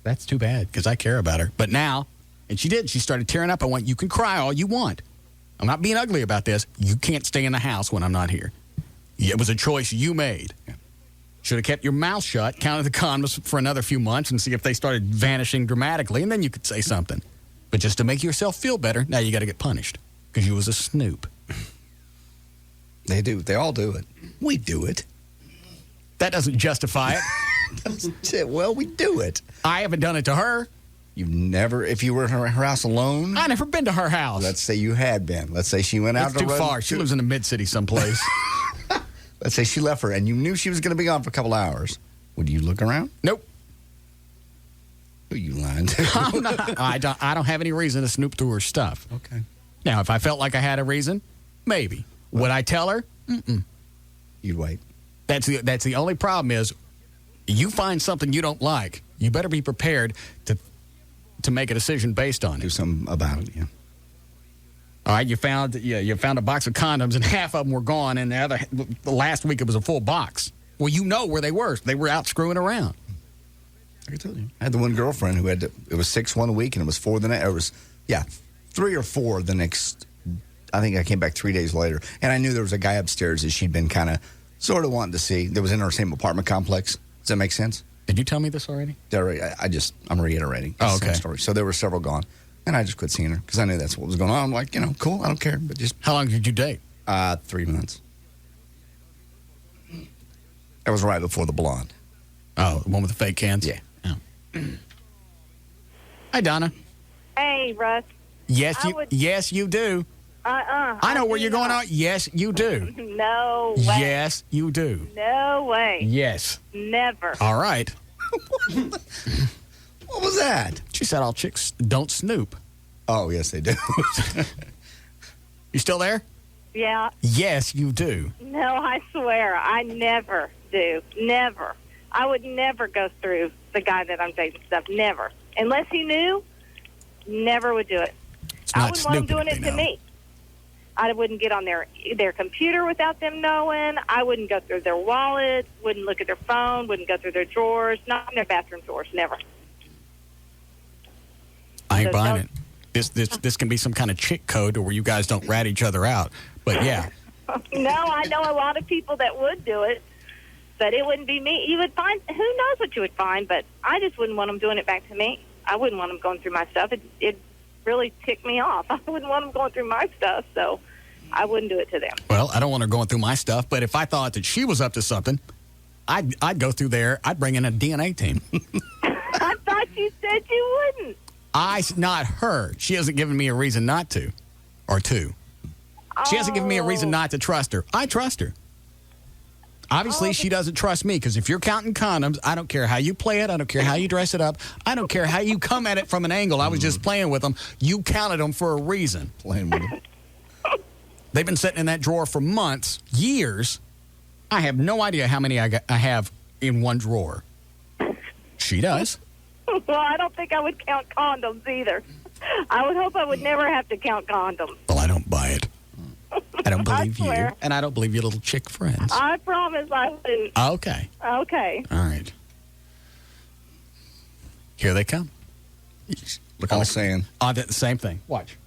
That's too bad because I care about her. But now, and she did. She started tearing up. I went, you can cry all you want. I'm not being ugly about this. You can't stay in the house when I'm not here. It was a choice you made. Should have kept your mouth shut, counted the condoms for another few months and see if they started vanishing dramatically, and then you could say something. But just to make yourself feel better, now you got to get punished because you was a snoop. They do. They all do it. We do it. That doesn't justify it. Well, we do it. I haven't done it to her. You've never, if you were in her house alone? I never been to her house. Let's say you had been. Let's say she went out It's too far. She lives in the mid-city someplace. Let's say she left her and you knew she was going to be gone for a couple hours. Would you look around? Nope. Who are you lying to? I don't have any reason to snoop through her stuff. Okay. Now, if I felt like I had a reason, maybe. Would I tell her? Mm-mm. You'd wait. That's the only problem is you find something you don't like, you better be prepared to make a decision based on it. Do something about it, yeah. All right, you found a box of condoms and half of them were gone, and the last week it was a full box. Well, you know where they were. They were out screwing around. I told you. I had the one girlfriend who it was 6 one week and it was 4 the next. It was 3 or 4 the next. I think I came back 3 days later, and I knew there was a guy upstairs that she'd been kind of sort of wanting to see. That was in our same apartment complex. Does that make sense? Did you tell me this already? I'm reiterating. Oh, okay. Same story. So there were several gone, and I just quit seeing her because I knew that's what was going on. I'm like, cool, I don't care. But just how long did you date? 3 months. That was right before the blonde. Oh, the one with the fake cans? Yeah. Oh. Hi, Donna. Hey, Russ. Yes, you do. I know where you're going out. Yes, you do. No way. Yes, you do. No way. Yes. Never. All right. What was that? She said all chicks don't snoop. Oh, yes, they do. You still there? Yeah. Yes, you do. No, I swear. I never do. Never. I would never go through the guy that I'm dating stuff. Never. Unless he knew, never would do it. I wouldn't want him doing it to me. I wouldn't get on their computer without them knowing. I wouldn't go through their wallet, wouldn't look at their phone, wouldn't go through their drawers, not in their bathroom drawers, never. I ain't buying it. This can be some kind of chick code where you guys don't rat each other out. But yeah. No, I know a lot of people that would do it, but it wouldn't be me. You would find, who knows what you would find, but I just wouldn't want them doing it back to me. I wouldn't want them going through my stuff. It really ticked me off. I wouldn't want them going through my stuff, so I wouldn't do it to them. Well, I don't want her going through my stuff, but if I thought that she was up to something, I'd go through there. I'd bring in a DNA team. I thought you said you wouldn't. Not her. She hasn't given me a reason not to, or to. She hasn't given me a reason not to trust her. I trust her. Obviously, she doesn't trust me, because if you're counting condoms, I don't care how you play it. I don't care how you dress it up. I don't care how you come at it from an angle. I was just playing with them. You counted them for a reason. Playing with them. They've been sitting in that drawer for months, years. I have no idea how many I have in one drawer. She does. Well, I don't think I would count condoms either. I would hope I would never have to count condoms. Well, I don't buy it. I don't believe you, and I don't believe your little chick friends. I promise I wouldn't. Okay. Okay. All right. Here they come. Look, all saying. The same thing. Watch.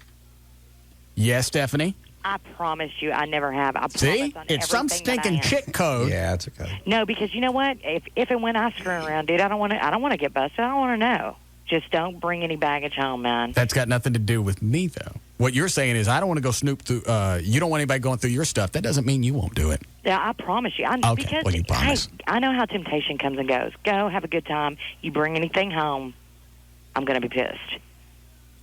Yes, Stephanie? I promise you, I never have. I See? It's some stinking chick code. Yeah, it's okay. No, because you know what? If and when I screw around, dude, I don't want to get busted. I don't want to know. Just don't bring any baggage home, man. That's got nothing to do with me, though. What you're saying is I don't want to go snoop through. You don't want anybody going through your stuff. That doesn't mean you won't do it. Yeah, I promise you. Okay, because, well, you promise. Hey, I know how temptation comes and goes. Go, have a good time. You bring anything home, I'm going to be pissed.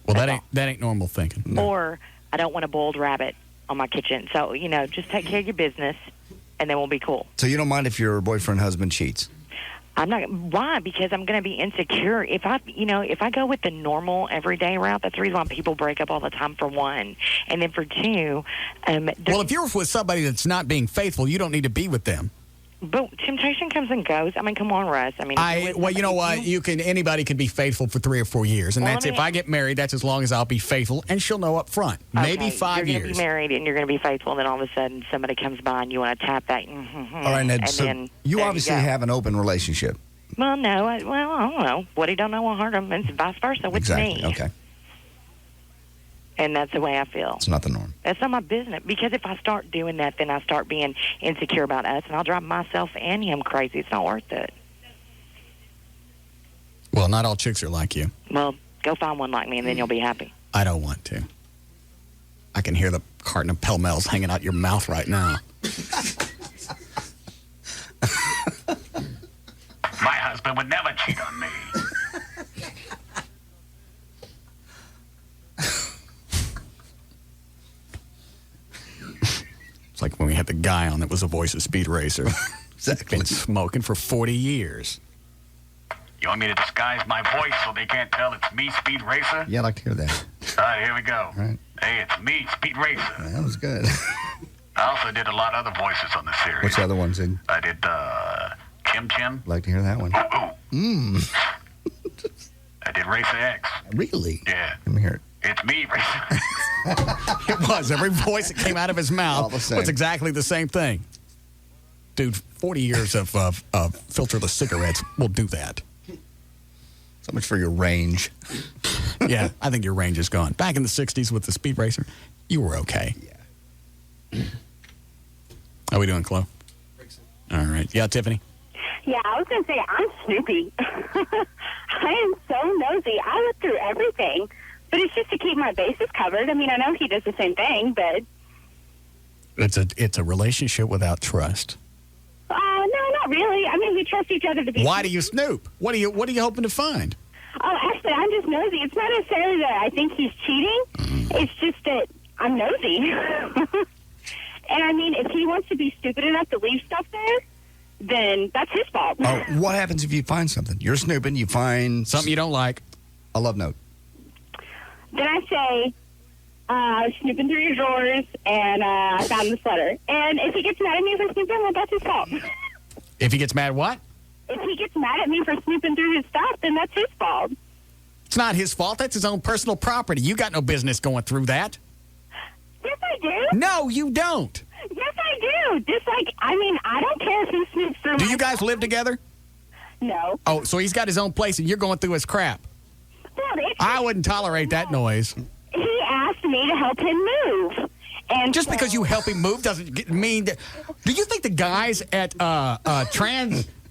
Well, that ain't normal thinking. No. Or I don't want a boiled rabbit on my kitchen. So, just take care of your business, and then we'll be cool. So you don't mind if your boyfriend, husband cheats? I'm not. Why? Because I'm going to be insecure. If I go with the normal everyday route, that's the reason why people break up all the time, for one. And then for two, well, if you're with somebody that's not being faithful, you don't need to be with them. But temptation comes and goes. I mean, come on, Russ. I mean, well, you know what? Anybody can be faithful for 3 or 4 years, and that's if I get married. That's as long as I'll be faithful, and she'll know up front. Maybe 5 years. You're going to be married, and you're going to be faithful, and then all of a sudden somebody comes by, and you want to tap that. All right, Ned. So then you obviously have an open relationship. Well, no. I don't know. What he don't know will hurt him, and vice versa with me. Okay. And that's the way I feel. It's not the norm. That's not my business. Because if I start doing that, then I start being insecure about us, and I'll drive myself and him crazy. It's not worth it. Well, not all chicks are like you. Well, go find one like me, and then you'll be happy. I don't want to. I can hear the carton of Pell Mells hanging out your mouth right now. husband would never cheat on me. It's like when we had the guy on that was the voice of Speed Racer. Exactly. Been smoking for 40 years. You want me to disguise my voice so they can't tell it's me, Speed Racer? Yeah, I'd like to hear that. All right, here we go. All right. Hey, it's me, Speed Racer. Yeah, that was good. I also did a lot of other voices on the series. What's the other ones in? I did Chim Chim. I'd like to hear that one. Mmm. I did Racer X. Really? Yeah. Let me hear it. It's me, Racer. It was. Every voice that came out of his mouth All the same. was exactly the same thing. Dude, 40 years of filterless cigarettes will do that. So much for your range. Yeah, I think your range is gone. Back in the 60s with the Speed Racer, you were okay. Yeah. How we doing, Chloe? All right. Yeah, Tiffany? Yeah, I was going to say, I'm Snoopy. I am so nosy. I look through everything, but it's just to keep my bases covered. I mean, I know he does the same thing, but... It's a relationship without trust. No, not really. I mean, we trust each other to be... Why do you snoop? What are you hoping to find? Oh, actually, I'm just nosy. It's not necessarily that I think he's cheating. It's just that I'm nosy. And, I mean, if he wants to be stupid enough to leave stuff there, then that's his fault. Oh, what happens if you find something? You're snooping, you find... Something you don't like. A love note. Then I say, I was snooping through your drawers, and I found this letter. And if he gets mad at me for snooping, well, that's his fault. If he gets mad, what? If he gets mad at me for snooping through his stuff, then that's his fault. It's not his fault. That's his own personal property. You got no business going through that. Yes, I do. No, you don't. Yes, I do. Just like, I mean, I don't care if he snoops through Do you guys live together? No. Oh, so he's got his own place and you're going through his crap. Well, I wouldn't tolerate that noise. He asked me to help him move. And just because you help him move doesn't mean that... Do you think the guys at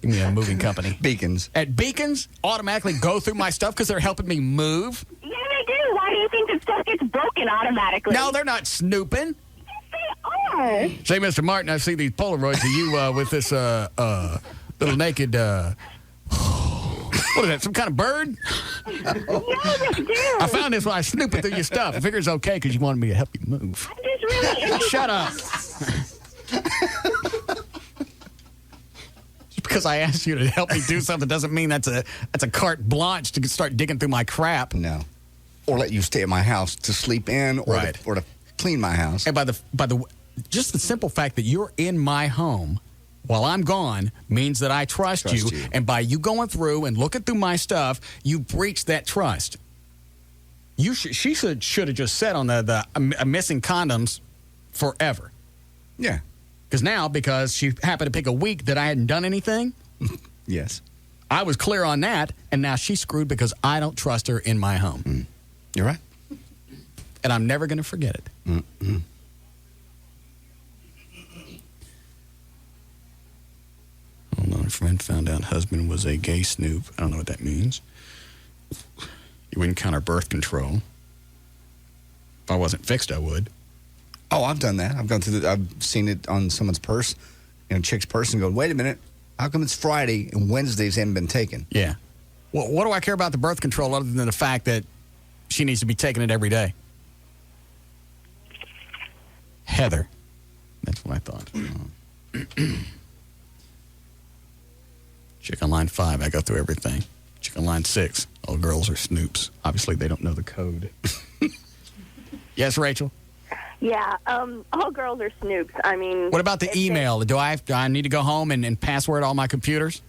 Give me a moving company. Beacons. At Beacons automatically go through my stuff because they're helping me move? Yeah, they do. Why do you think that stuff gets broken automatically? No, they're not snooping. Yes, they are. Say, Mr. Martin, I see these Polaroids of you with this little naked... what is that, some kind of bird? No, they do. I found this when I was snooping through your stuff. I figure it's okay because you wanted me to help you move. I'm just really... Shut up. Just because I asked you to help me do something doesn't mean that's a carte blanche to start digging through my crap. No. Or let you stay at my house to sleep in or, right. or to clean my house. And by the just the simple fact that you're in my home while I'm gone means that I trust you. And by you going through and looking through my stuff, you breached that trust. She should have just said on the missing condoms forever. Yeah. Because she happened to pick a week that I hadn't done anything. Yes. I was clear on that, and now she's screwed because I don't trust her in my home. You're right. And I'm never going to forget it. Mm-mm. Hold on, a friend found out husband was a gay snoop. I don't know what that means. You wouldn't count our birth control. If I wasn't fixed, I would. Oh, I've done that. I've gone through I've seen it on someone's purse, a chick's purse, and go, wait a minute, how come it's Friday and Wednesdays haven't been taken? Yeah. Well, what do I care about the birth control other than the fact that she needs to be taking it every day? Heather. That's what I thought. Chick on line 5, I go through everything. Chick on line 6, all girls are snoops. Obviously, they don't know the code. Yes, Rachel? Yeah, all girls are snoops. I mean... What about the email? Do I need to go home and password all my computers?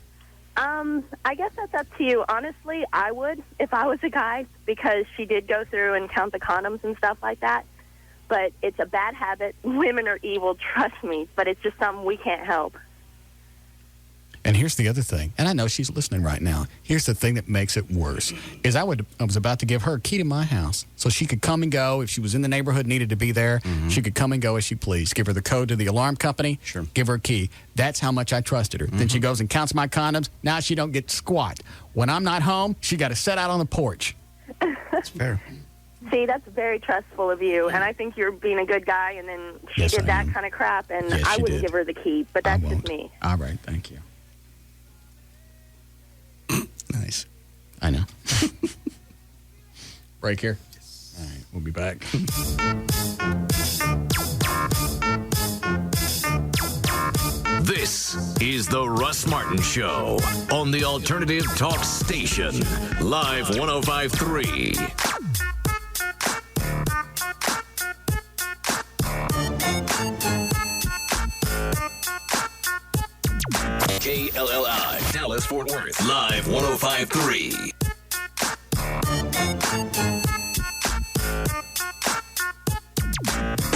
I guess that's up to you. Honestly, I would if I was a guy, because she did go through and count the condoms and stuff like that. But it's a bad habit. Women are evil, trust me. But it's just something we can't help. And here's the other thing, and I know she's listening right now. Here's the thing that makes it worse, is I was about to give her a key to my house so she could come and go. If she was in the neighborhood, needed to be there, she could come and go as she pleased. Give her the code to the alarm company, give her a key. That's how much I trusted her. Then she goes and counts my condoms. Now she don't get squat. When I'm not home, she got to sit out on the porch. That's fair. See, that's very trustful of you, and I think you're being a good guy, and then she did that kind of crap, and I wouldn't give her the key, but that's just me. All right, thank you. Nice. I know. Break here. All right, we'll be back. This is the Russ Martin Show on the Alternative Talk Station, Live 105.3. KLLI, Dallas, Fort Worth, Live 105.3.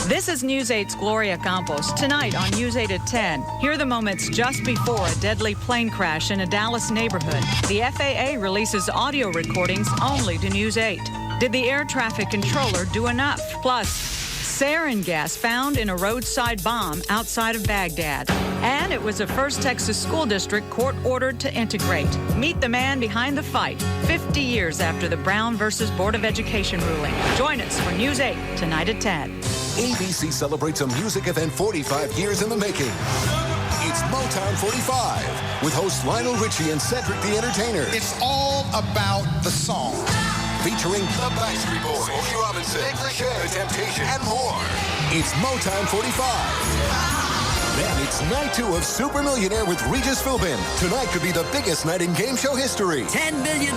This is News 8's Gloria Campos. Tonight on News 8 at 10, hear the moments just before a deadly plane crash in a Dallas neighborhood. The FAA releases audio recordings only to News 8. Did the air traffic controller do enough? Plus, sarin gas found in a roadside bomb outside of Baghdad. And it was a First Texas school district court ordered to integrate. Meet the man behind the fight, 50 years after the Brown versus Board of Education ruling. Join us for News 8 tonight at 10. ABC celebrates a music event 45 years in the making. It's Motown 45 with hosts Lionel Richie and Cedric the Entertainer. It's all about the song. Featuring the Backstreet Boys, Smokey Robinson, The Temptation, and more. It's Motown 45. Then it's night 2 of Super Millionaire with Regis Philbin. Tonight could be the biggest night in game show history. $10 million.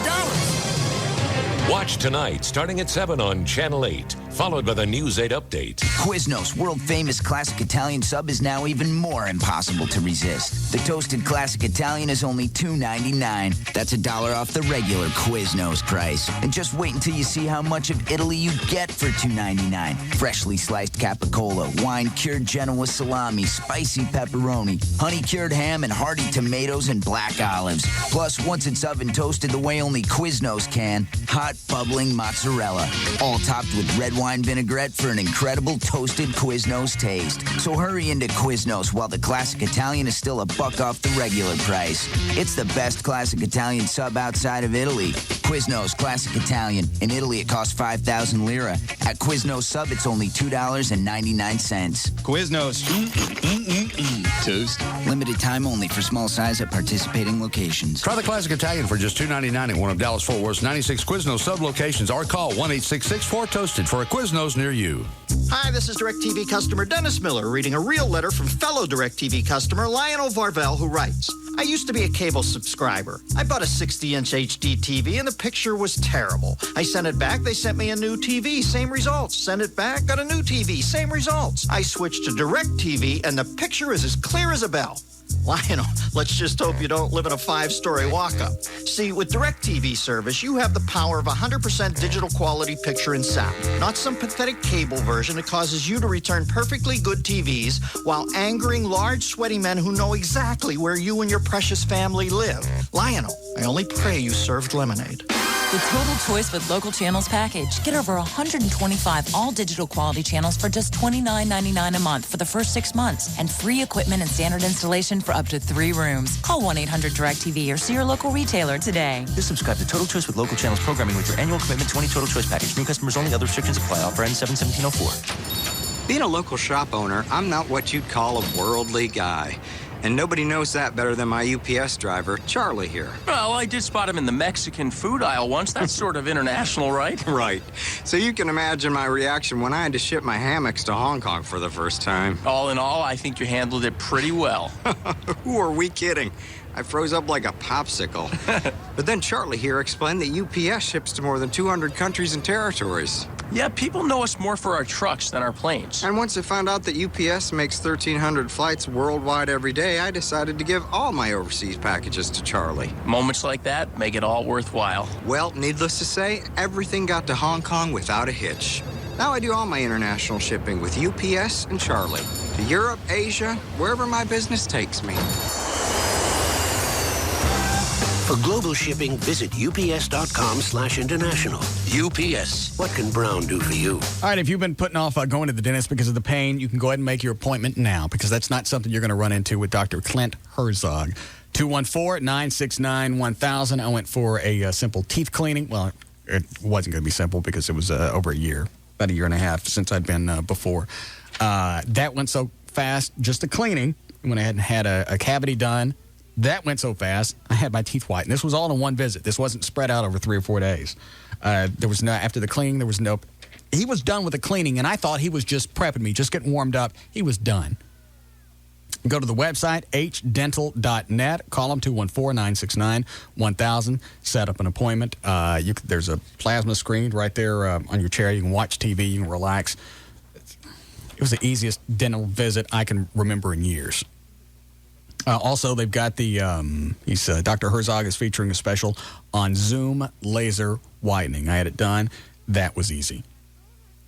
Watch tonight, starting at 7 on Channel 8, followed by the News 8 update. Quiznos world-famous classic Italian sub is now even more impossible to resist. The toasted classic Italian is only $2.99. That's $1 off the regular Quiznos price. And just wait until you see how much of Italy you get for $2.99. Freshly sliced capicola, wine-cured Genoa salami, spicy pepperoni, honey-cured ham, and hearty tomatoes and black olives. Plus, once it's oven-toasted the way only Quiznos can, hot, bubbling mozzarella. All topped with red wine vinaigrette for an incredible toasted Quiznos taste. So hurry into Quiznos while the classic Italian is still $1 off the regular price. It's the best classic Italian sub outside of Italy. Quiznos Classic Italian. In Italy, it costs 5,000 lira. At Quiznos Sub, it's only $2.99. Quiznos. Toast. Limited time only for small size at participating locations. Try the classic Italian for just $2.99 at one of Dallas Fort Worth's 96 Quiznos sub locations or call 1-866-4TOASTED for a Quiznos near you. Hi, this is DirecTV customer Dennis Miller reading a real letter from fellow DirecTV customer Lionel Varvel, who writes, I used to be a cable subscriber. I bought a 60-inch HD TV and the picture was terrible. I sent it back, they sent me a new TV, same results. Sent it back, got a new TV, same results. I switched to DirecTV and the picture is as clear as a bell. Lionel, let's just hope you don't live in a 5-story walk-up. See, with DirecTV service, you have the power of 100% digital quality picture and sound. Not some pathetic cable version that causes you to return perfectly good TVs while angering large, sweaty men who know exactly where you and your precious family live. Lionel, I only pray you served lemonade. The Total Choice with Local Channels package. Get over 125 all-digital quality channels for just $29.99 a month for the first 6 months, and free equipment and standard installation for up to 3 rooms. Call 1-800-DIRECTV or see your local retailer today. Just subscribe to Total Choice with Local Channels programming with your annual commitment 20 Total Choice package. New customers only. Other restrictions apply. Offer ends 7/17/04. Being a local shop owner, I'm not what you'd call a worldly guy. And nobody knows that better than my UPS driver, Charlie here. Well, I did spot him in the Mexican food aisle once. That's sort of international, right? Right. So you can imagine my reaction when I had to ship my hammocks to Hong Kong for the first time. All in all, I think you handled it pretty well. Who are we kidding? I froze up like a popsicle. But then Charlie here explained that UPS ships to more than 200 countries and territories. Yeah, people know us more for our trucks than our planes. And once I found out that UPS makes 1,300 flights worldwide every day, I decided to give all my overseas packages to Charlie. Moments like that make it all worthwhile. Well, needless to say, everything got to Hong Kong without a hitch. Now I do all my international shipping with UPS and Charlie. To Europe, Asia, wherever my business takes me. For global shipping, visit ups.com/international. UPS. What can Brown do for you? All right, if you've been putting off going to the dentist because of the pain, you can go ahead and make your appointment now, because that's not something you're going to run into with Dr. Clint Herzog. 214-969-1000. I went for a simple teeth cleaning. Well, it wasn't going to be simple because it was over a year, about a year and a half since I'd been before. That went so fast, just a cleaning. When I hadn't had a cavity done, That went so fast, I had my teeth whitened. This was all in one visit. This wasn't spread out over 3 or 4 days. There was no, after the cleaning, there was no, he was done with the cleaning, and I thought he was just prepping me, just getting warmed up. He was done. Go to the website, hdental.net. Call them 214-969-1000. Set up an appointment. There's a plasma screen right there on your chair. You can watch TV. You can relax. It was the easiest dental visit I can remember in years. Also, they've got the, Dr. Herzog is featuring a special on Zoom laser whitening. I had it done. That was easy.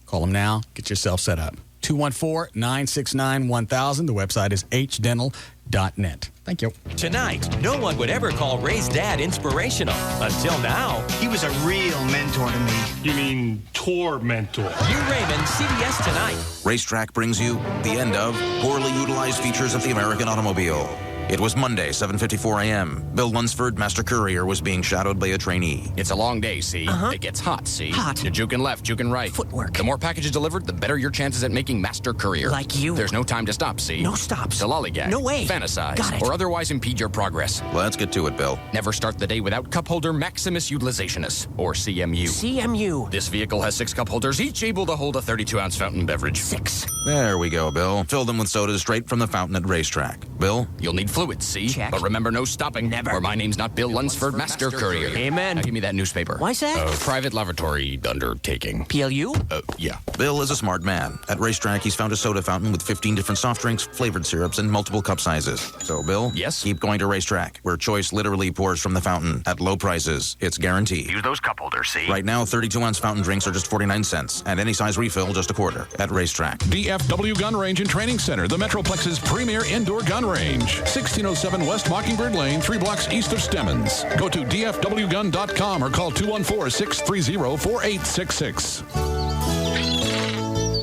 Call them now. Get yourself set up. 214-969-1000. The website is hdental.net. Thank you. Tonight, no one would ever call Ray's dad inspirational. Until now. He was a real mentor to me. You mean tour mentor? New Raymond, CBS Tonight. Racetrack brings you the end of poorly utilized features of the American automobile. It was Monday, 7:54 a.m. Bill Lunsford, master courier, was being shadowed by a trainee. It's a long day, see? It gets hot, see? Hot. You're juking left, juking right. Footwork. The more packages delivered, the better your chances at making master courier. Like you. There's no time to stop, see? No stops. To lollygag. No way. Fantasize. Got it. Or otherwise impede your progress. Let's get to it, Bill. Never start the day without cup holder maximus utilizationis, or CMU. CMU. This vehicle has 6 cup holders, each able to hold a 32-ounce fountain beverage. 6. There we go, Bill. Fill them with sodas straight from the fountain at Racetrack. Bill? You'll need fluids, see? Check. But remember, no stopping. Never. Or my name's not Bill Lunsford, master courier. Amen. Now give me that newspaper. Why's that? Private lavatory undertaking. PLU? Yeah. Bill is a smart man. At Racetrack, he's found a soda fountain with 15 different soft drinks, flavored syrups, and multiple cup sizes. So, Bill? Yes? Keep going to Racetrack, where choice literally pours from the fountain at low prices. It's guaranteed. Use those cup holders, see? Right now, 32-ounce fountain drinks are just 49 cents, and any size refill just a quarter at Racetrack. DFW Gun Range and Training Center, the Metroplex's premier indoor gun range. 1607 West Mockingbird Lane, 3 blocks east of Stemmons. Go to dfwgun.com or call 214-630-4866.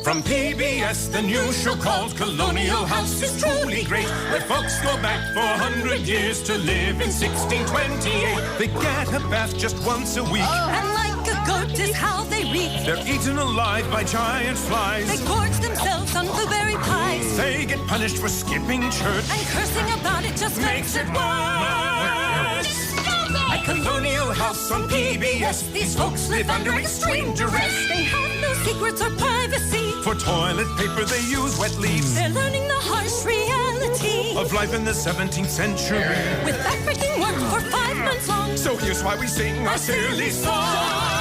From PBS, the new show called Colonial House is truly great, where folks go back for 100 years to live in 1628. They get a bath just once a week. And like a goat is how they reap. They're eaten alive by giant flies. They gorge themselves on blueberry pies. They get punished for skipping church. And cursing about it just makes it worse. At Colonial House on PBS, these folks live under extreme duress. They have no secrets or privacy. For toilet paper, they use wet leaves. They're learning the harsh reality of life in the 17th century. With backbreaking work for 5 months long. So here's why we sing our silly song.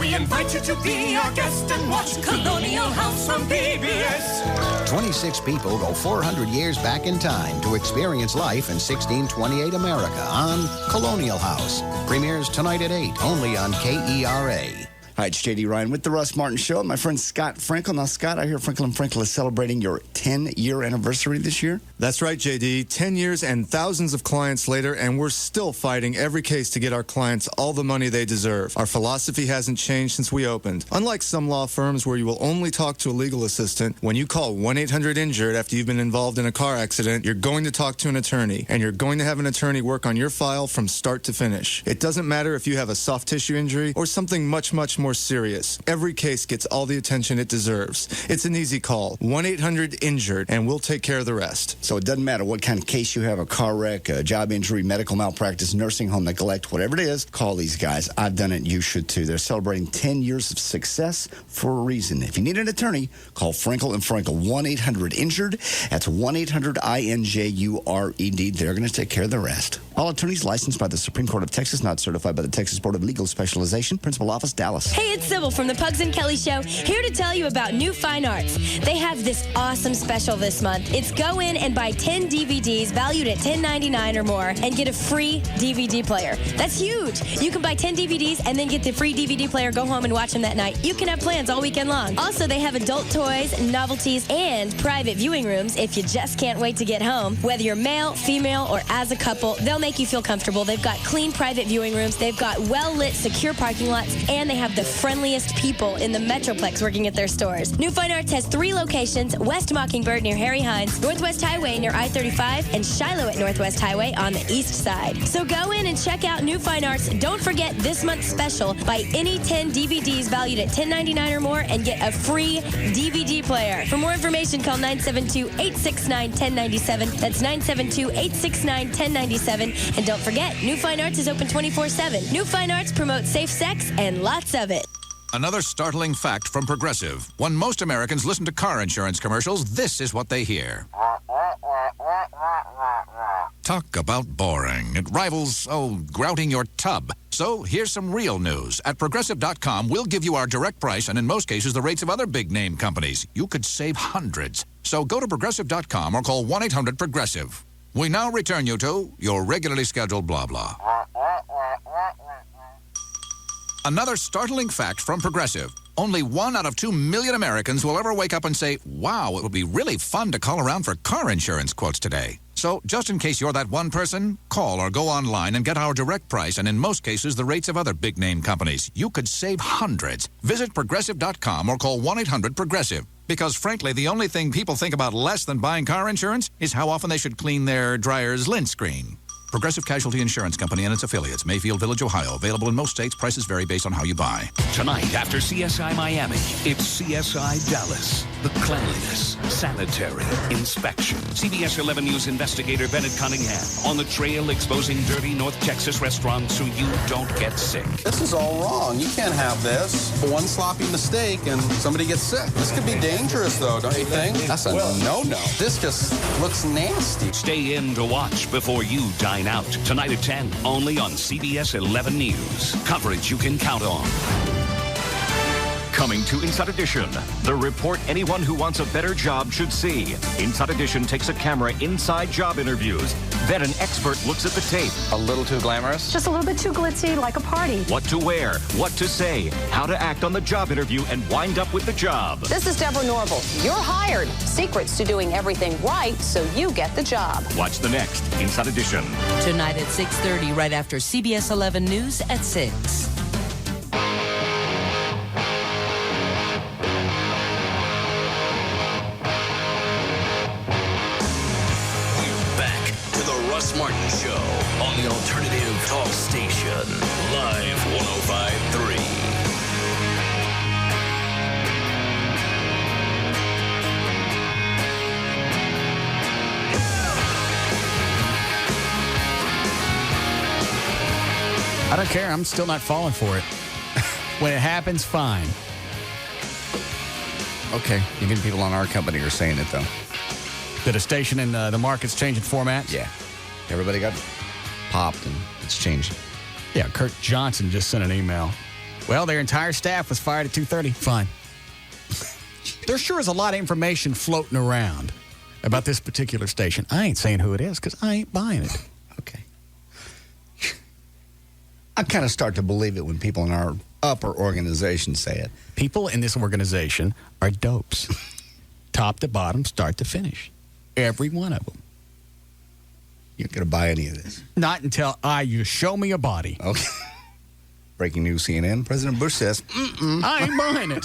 We invite you to be our guest and watch Colonial House on PBS. 26 people go 400 years back in time to experience life in 1628 America on Colonial House. Premieres tonight at 8, only on KERA. Hi, it's J.D. Ryan with the Russ Martin Show. My friend Scott Frankel. Now, Scott, I hear Frankel & Frankel is celebrating your 10-year anniversary this year. That's right, J.D. 10 years and thousands of clients later, and we're still fighting every case to get our clients all the money they deserve. Our philosophy hasn't changed since we opened. Unlike some law firms where you will only talk to a legal assistant, when you call 1-800-INJURED after you've been involved in a car accident, you're going to talk to an attorney, and you're going to have an attorney work on your file from start to finish. It doesn't matter if you have a soft tissue injury or something much more serious. Every case gets all the attention it deserves. It's an easy call. 1-800-INJURED, and we'll take care of the rest. So it doesn't matter what kind of case you have, a car wreck, a job injury, medical malpractice, nursing home neglect, whatever it is, call these guys. I've done it. You should too. They're celebrating 10 years of success for a reason. If you need an attorney, call Frankel & Frankel. 1-800-INJURED. That's 1-800-INJURED. They're going to take care of the rest. All attorneys licensed by the Supreme Court of Texas, not certified by the Texas Board of Legal Specialization. Principal Office, Dallas. Hey, it's Sybil from the Pugs and Kelly Show, here to tell you about New Fine Arts. They have this awesome special this month. It's go in and buy 10 DVDs valued at $10.99 or more and get a free DVD player. That's huge. You can buy 10 DVDs and then get the free DVD player, go home and watch them that night. You can have plans all weekend long. Also, they have adult toys, novelties, and private viewing rooms if you just can't wait to get home. Whether you're male, female, or as a couple, they'll make you feel comfortable. They've got clean private viewing rooms. They've got well-lit, secure parking lots. And they have the friendliest people in the Metroplex working at their stores. New Fine Arts has 3 locations: West Mockingbird near Harry Hines, Northwest Highway near I-35, and Shiloh at Northwest Highway on the east side. So go in and check out New Fine Arts. Don't forget this month's special. Buy any 10 DVDs valued at $10.99 or more and get a free DVD player. For more information, call 972-869-1097. That's 972-869-1097. And don't forget, New Fine Arts is open 24/7. New Fine Arts promotes safe sex and lots of it. Another startling fact from Progressive. When most Americans listen to car insurance commercials, this is what they hear. Talk about boring. It rivals, grouting your tub. So here's some real news. At Progressive.com, we'll give you our direct price and in most cases the rates of other big-name companies. You could save hundreds. So go to Progressive.com or call 1-800-PROGRESSIVE. We now return you to your regularly scheduled blah blah. Another startling fact from Progressive. Only 1 out of 2 million Americans will ever wake up and say, wow, it would be really fun to call around for car insurance quotes today. So just in case you're that one person, call or go online and get our direct price and in most cases the rates of other big-name companies. You could save hundreds. Visit Progressive.com or call 1-800-PROGRESSIVE. Because frankly, the only thing people think about less than buying car insurance is how often they should clean their dryer's lint screen. Progressive Casualty Insurance Company and its affiliates, Mayfield Village, Ohio. Available in most states. Prices vary based on how you buy. Tonight, after CSI Miami, it's CSI Dallas. The cleanliness, sanitary, inspection. CBS 11 News investigator Bennett Cunningham on the trail exposing dirty North Texas restaurants so you don't get sick. This is all wrong. You can't have this. One sloppy mistake and somebody gets sick. This could be dangerous, though, don't you think? That's a no-no. This just looks nasty. Stay in to watch before you dine out. Tonight at 10, only on CBS 11 News. Coverage you can count on. Coming to Inside Edition, the report anyone who wants a better job should see. Inside Edition takes a camera inside job interviews. Then an expert looks at the tape. A little too glamorous? Just a little bit too glitzy, like a party. What to wear, what to say, how to act on the job interview, and wind up with the job. This is Deborah Norville. You're hired. Secrets to doing everything right so you get the job. Watch the next Inside Edition. Tonight at 6:30, right after CBS 11 News at 6. Russ Martin Show on the Alternative Talk Station. Live 105.3. I don't care. I'm still not falling for it. When it happens, fine. Okay. Even people on our company are saying it, though. That a station in the market's changing formats? Yeah. Everybody got popped and it's changing. Yeah, Kurt Johnson just sent an email. Well, their entire staff was fired at 2:30. Fine. There sure is a lot of information floating around about this particular station. I ain't saying who it is because I ain't buying it. Okay. I kind of start to believe it when people in our upper organization say it. People in this organization are dopes. Top to bottom, start to finish. Every one of them. You're not going to buy any of this. Not until you show me a body. Okay. Breaking news, CNN. President Bush says, I ain't buying it.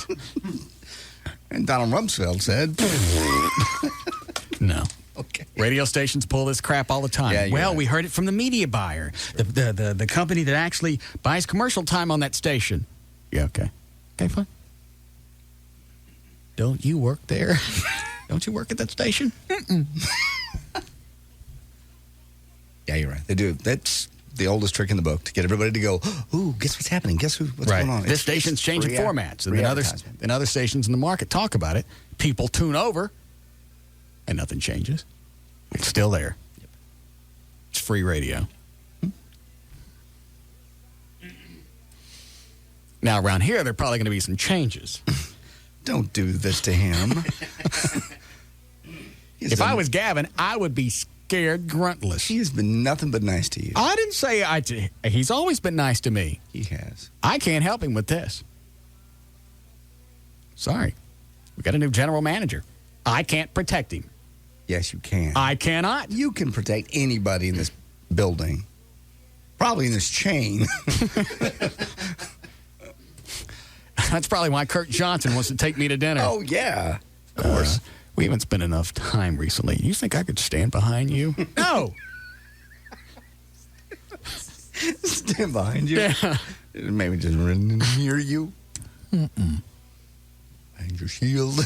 And Donald Rumsfeld said, no. Okay. Radio stations pull this crap all the time. Yeah, well, right. we heard it from the media buyer, the company that actually buys commercial time on that station. Yeah, okay. Okay, fine. Don't you work there? Don't you work at that station? Yeah, you're right. They do. That's the oldest trick in the book, to get everybody to go, ooh, guess what's happening? Guess what's going on? This station's changing formats. And then other stations in the market talk about it. People tune over, and nothing changes. It's still there. Yep. It's free radio. Now, around here, there are probably going to be some changes. Don't do this to him. If I was Gavin, I would be scared gruntless. He has been nothing but nice to you. I didn't say he's always been nice to me. He has. I can't help him with this. Sorry. We got a new general manager. I can't protect him. Yes, you can. I cannot. You can protect anybody in this building. Probably in this chain. That's probably why Kurt Johnson wants to take me to dinner. Oh, yeah. Of course. We haven't spent enough time recently. You think I could stand behind you? No. Stand behind you? Yeah. Maybe just run near you. Mm-mm. And your shield.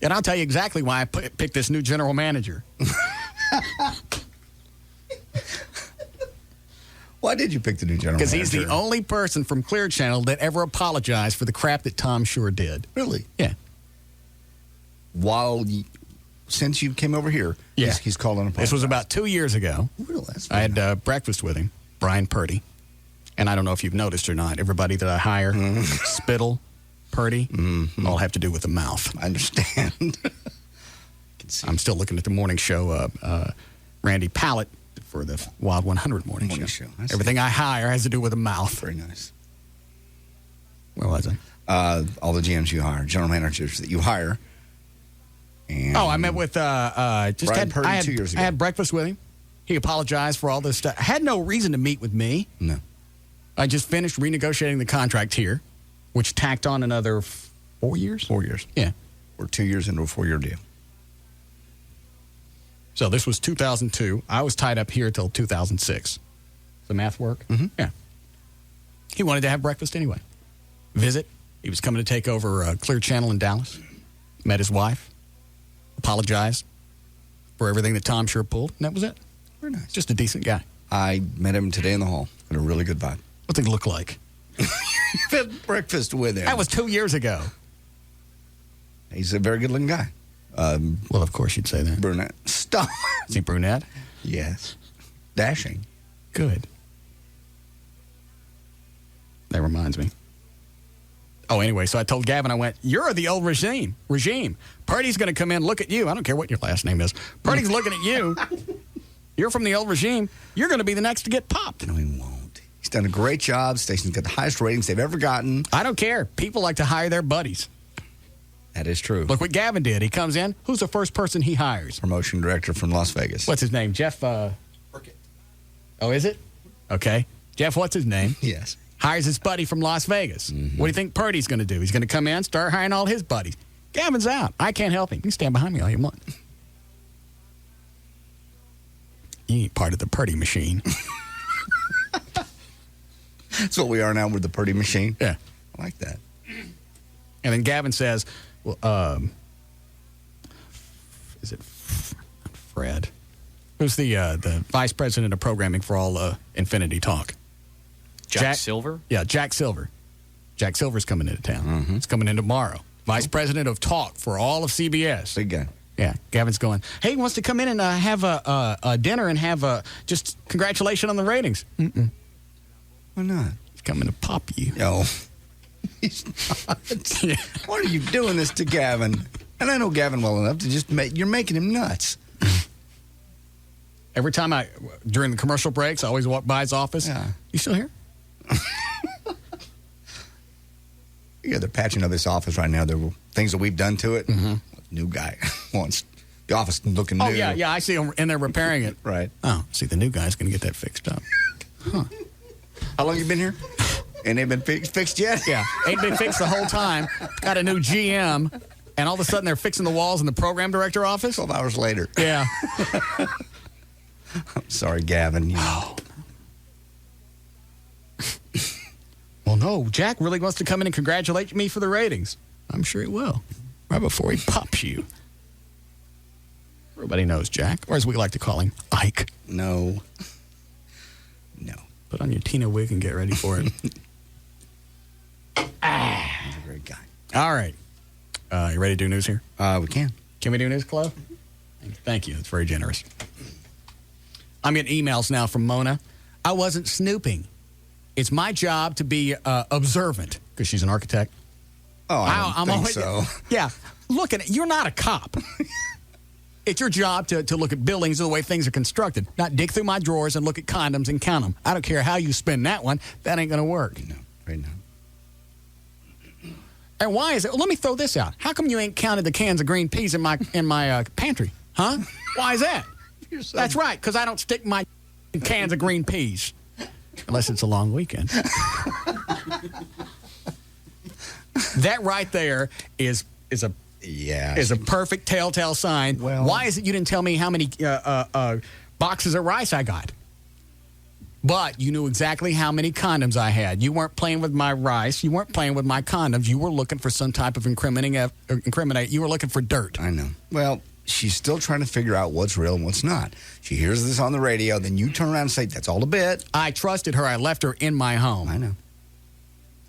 And I'll tell you exactly why I picked this new general manager. Why did you pick the new general manager? Because he's the only person from Clear Channel that ever apologized for the crap that Tom Shore did. Really? Yeah. Since you came over here, yeah. he's called an apology. This was about 2 years ago. Really? I had breakfast with him, Brian Purdy. And I don't know if you've noticed or not, everybody that I hire, Spittle, Purdy, all have to do with the mouth. I understand. I'm still looking at the morning show, Randy Pallett for the Wild 100 morning show. Everything I hire has to do with the mouth. Very nice. Where was I? All the GMs you hire, general managers that you hire. And I met with Brian Purdy 2 years ago. I had breakfast with him. He apologized for all this stuff. I had no reason to meet with me. No. I just finished renegotiating the contract here, which tacked on another 4 years. 4 years. Yeah. We're 2 years into a 4-year deal. So this was 2002. I was tied up here till 2006. The math work? Mm-hmm. Yeah. He wanted to have breakfast anyway. Visit. He was coming to take over Clear Channel in Dallas. Met his wife. Apologized for everything that Tom Shore pulled. And that was it. Very nice. Just a decent guy. I met him today in the hall. Had a really good vibe. What's he look like? You've had breakfast with him. That was 2 years ago. He's a very good-looking guy. Well, of course you'd say that. Brunette. Stop. Is he brunette? Yes. Dashing. Good. That reminds me. Oh, anyway, so I told Gavin, I went, you're the old regime. Purdy's going to come in, look at you. I don't care what your last name is. Purdy's looking at you. You're from the old regime. You're going to be the next to get popped. No, he won't. He's done a great job. Station's got the highest ratings they've ever gotten. I don't care. People like to hire their buddies. That is true. Look what Gavin did. He comes in. Who's the first person he hires? Promotion director from Las Vegas. What's his name? Jeff, Burkett. Oh, is it? Okay. Jeff, what's his name? Yes. Hires his buddy from Las Vegas. Mm-hmm. What do you think Purdy's going to do? He's going to come in, start hiring all his buddies. Gavin's out. I can't help him. You can stand behind me all you want. You ain't part of the Purdy machine. That's what we are now with the Purdy machine. Yeah. I like that. And then Gavin says, well, is it Fred? Who's the vice president of programming for all Infinity Talk? Jack Silver? Yeah, Jack Silver. Jack Silver's coming into town. Mm-hmm. He's coming in tomorrow. Vice president of Talk for all of CBS. Big guy. Yeah, Gavin's going, hey, he wants to come in and have a dinner and have just congratulations on the ratings. Mm-mm. Why not? He's coming to pop you. No. He's not. Yeah. Why are you doing this to Gavin? And I know Gavin well enough to just you're making him nuts. Every time during the commercial breaks, I always walk by his office. Yeah. You still here? Yeah, they're patching up this office right now. There were things that we've done to it. Mm-hmm. New guy wants the office looking new. Oh, yeah, I see him in there repairing it. Right. Oh, see, the new guy's going to get that fixed up. Huh. How long you been here? Ain't it been fixed yet? Yeah, ain't been fixed the whole time. Got a new GM, and all of a sudden they're fixing the walls in the program director office? 12 hours later. Yeah. I'm sorry, Gavin. Oh. Well, no, Jack really wants to come in and congratulate me for the ratings. I'm sure he will. Right before he pops you. Everybody knows Jack, or as we like to call him, Ike. No. Put on your Tina wig and get ready for it. He's a great guy. All right. You ready to do news here? We can. Can we do news, Chloe? Thank you. That's very generous. I'm getting emails now from Mona. I wasn't snooping. It's my job to be observant, because she's an architect. Oh, I don't think so. Yeah. Look at it. You're not a cop. It's your job to look at buildings and the way things are constructed, not dig through my drawers and look at condoms and count them. I don't care how you spin that one. That ain't going to work. No, right now. And why is it? Well, let me throw this out. How come you ain't counted the cans of green peas in my pantry? Huh? Why is that? That's right, because I don't stick my cans of green peas. Unless it's a long weekend. That right there is a perfect telltale sign. Well, why is it you didn't tell me how many boxes of rice I got? But you knew exactly how many condoms I had. You weren't playing with my rice. You weren't playing with my condoms. You were looking for some type of incriminate. You were looking for dirt. I know. Well, she's still trying to figure out what's real and what's not. She hears this on the radio, then you turn around and say, that's all a bit. I trusted her. I left her in my home. I know.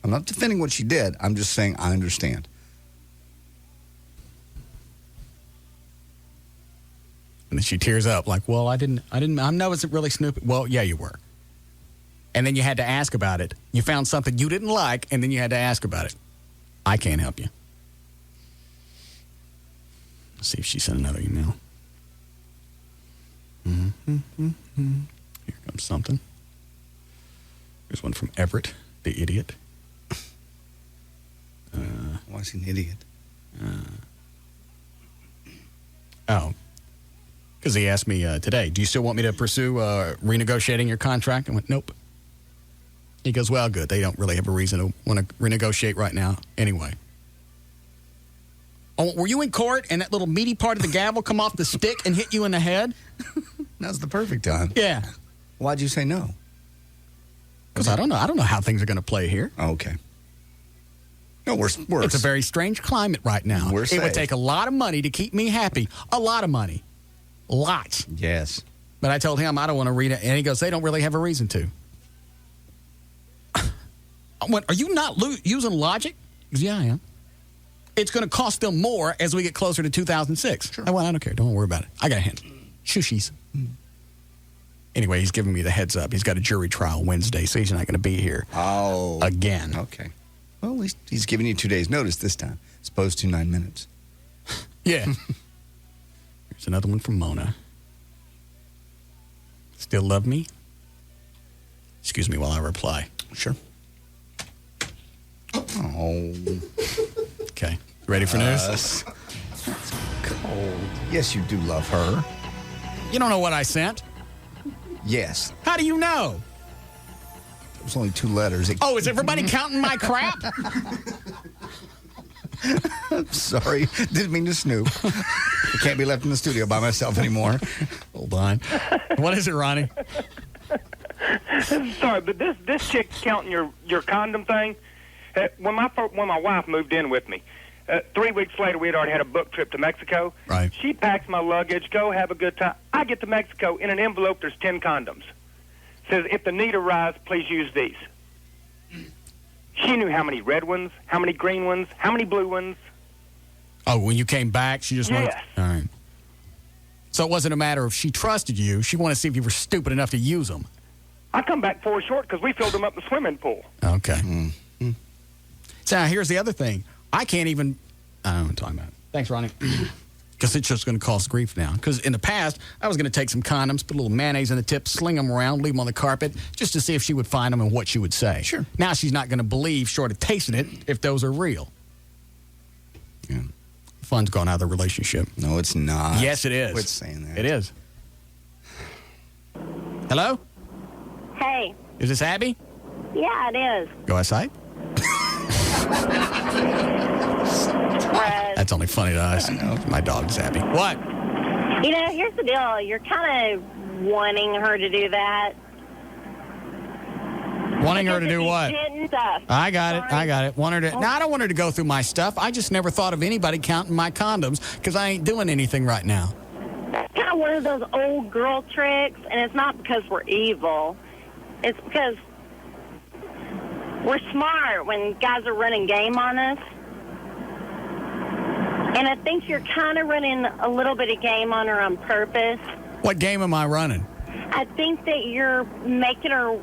I'm not defending what she did. I'm just saying I understand. And then she tears up like, well, I wasn't really snooping. Well, yeah, you were. And then you had to ask about it. You found something you didn't like, and then you had to ask about it. I can't help you. Let's see if she sent another email. Here comes something. There's one from Everett, the idiot. Why is he an idiot? Because he asked me today, do you still want me to pursue renegotiating your contract? I went, nope. He goes, well, good. They don't really have a reason to want to renegotiate right now anyway. Oh, were you in court and that little meaty part of the gavel come off the stick and hit you in the head? Now's the perfect time. Yeah. Why'd you say no? Because I don't know. I don't know how things are going to play here. Okay. No, we're It's a very strange climate right now. It would take a lot of money to keep me happy. A lot of money. Lots. Yes. But I told him I don't want to read it. And he goes, they don't really have a reason to. I went, are you not using logic? He goes, yeah, I am. It's going to cost them more as we get closer to 2006. Sure. I went, I don't care. Don't worry about it. I got a hint. Shushies. Anyway, he's giving me the heads up. He's got a jury trial Wednesday, so he's not going to be here again. Okay. Well, at least he's giving you 2 days' notice this time, as opposed to 9 minutes. Yeah. Here's another one from Mona. Still love me? Excuse me while I reply. Sure. Oh. Okay. Ready for news? It's cold. Yes, you do love her. You don't know what I sent? Yes. How do you know? It was only 2 letters. Is everybody counting my crap? I'm sorry. Didn't mean to snoop. I can't be left in the studio by myself anymore. Hold on. What is it, Ronnie? Sorry, but this chick's counting your condom thing. When my wife moved in with me, 3 weeks later we had already had a book trip to Mexico. Right. She packs my luggage, go have a good time. I get to Mexico, in an envelope there's 10 condoms. Says, if the need arises, please use these. She knew how many red ones, how many green ones, how many blue ones. Oh, when you came back, she just wanted... Yes. All right. So it wasn't a matter of she trusted you. She wanted to see if you were stupid enough to use them. I come back 4 short because we filled them up in the swimming pool. Okay. Mm-hmm. So now here's the other thing. I can't even... I don't know what I'm talking about. Thanks, Ronnie. Because it's just going to cause grief now. Because in the past, I was going to take some condoms, put a little mayonnaise in the tip, sling them around, leave them on the carpet, just to see if she would find them and what she would say. Sure. Now she's not going to believe, short of tasting it, if those are real. Yeah. Fun's gone out of the relationship. No, it's not. Yes, it is. Quit saying that. It is. Hello? Hey. Is this Abby? Yeah, it is. Go outside. That's only funny to us. My dog's Abby. What? You know, here's the deal. You're kind of wanting her to do that. Wanting her to do what? Stuff. I got it. Want her to... No, I don't want her to go through my stuff. I just never thought of anybody counting my condoms because I ain't doing anything right now. It's kind of one of those old girl tricks, and it's not because we're evil. It's because we're smart when guys are running game on us. And I think you're kind of running a little bit of game on her on purpose. What game am I running? I think that you're making her...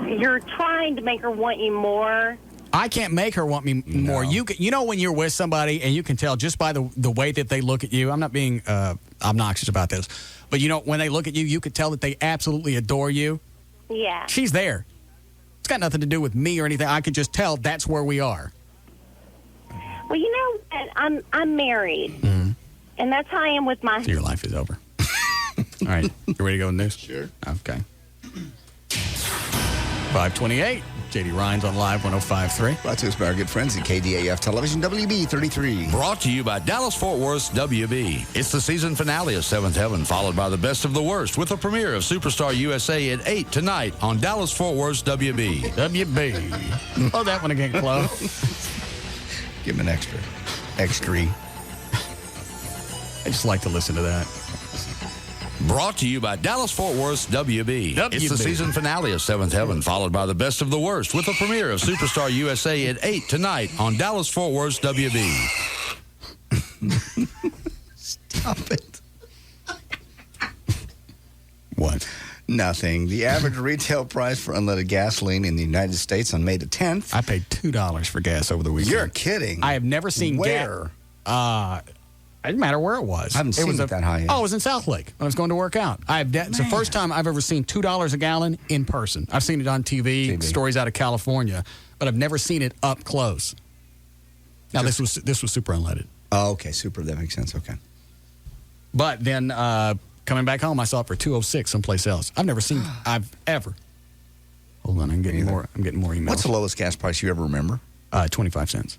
You're trying to make her want you more. I can't make her want me more. You know when you're with somebody and you can tell just by the way that they look at you. I'm not being obnoxious about this. But, you know, when they look at you, you could tell that they absolutely adore you. Yeah. She's there. It's got nothing to do with me or anything. I could just tell that's where we are. Well, you know what? I'm married. Mm-hmm. And that's how I am with my... So your life is over. All right. You ready to go with news? Sure. Okay. 528. J.D. Ryan's on Live 105.3. Brought to us by our good friends at KDAF Television, WB 33. Brought to you by Dallas-Fort Worth's WB. It's the season finale of Seventh Heaven, followed by the best of the worst, with the premiere of Superstar USA at 8 tonight on Dallas-Fort Worth's WB. WB. Oh, that one again, Chloe. Give him an extra. Extra. I just like to listen to that. Brought to you by Dallas-Fort Worth's WB. It's the season finale of Seventh Heaven, followed by the best of the worst, with the premiere of Superstar USA at 8 tonight on Dallas-Fort Worth's WB. Stop it. What? Nothing. The average retail price for unleaded gasoline in the United States on May the 10th. I paid $2 for gas over the weekend. You're kidding. I have never seen Where? It didn't matter where it was. I haven't seen it that high yet. Oh, it was in South Lake when I was going to work out. It's the first time I've ever seen $2 a gallon in person. I've seen it on TV, stories out of California, but I've never seen it up close. Now, this was super unleaded. Oh, okay. Super. That makes sense. Okay. But then coming back home, I saw it for $2.06 someplace else. I've never seen I've ever. Hold on. I'm getting more emails. What's the lowest gas price you ever remember? 25 cents.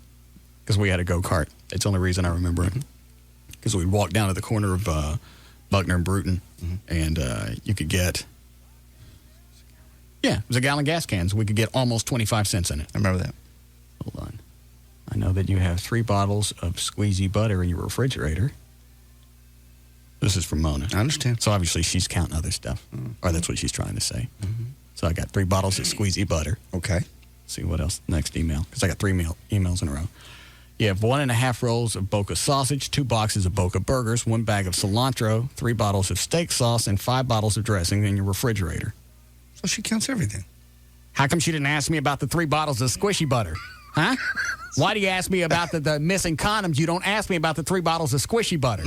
Because we had a go-kart. It's the only reason I remember it. Because we'd walk down to the corner of Buckner and Bruton, and you could get, it was a gallon gas cans. We could get almost 25 cents in it. I remember that. Hold on. I know that you have 3 bottles of squeezy butter in your refrigerator. This is from Mona. I understand. So obviously she's counting other stuff, or that's what she's trying to say. So I got 3 bottles of squeezy butter. Okay. See what else? Next email, because I got 3 emails in a row. You have 1.5 rolls of Boca sausage, 2 boxes of Boca burgers, 1 bag of cilantro, 3 bottles of steak sauce, and 5 bottles of dressing in your refrigerator. So she counts everything. How come she didn't ask me about the 3 bottles of squishy butter? Huh? Why do you ask me about the missing condoms? You don't ask me about the 3 bottles of squishy butter.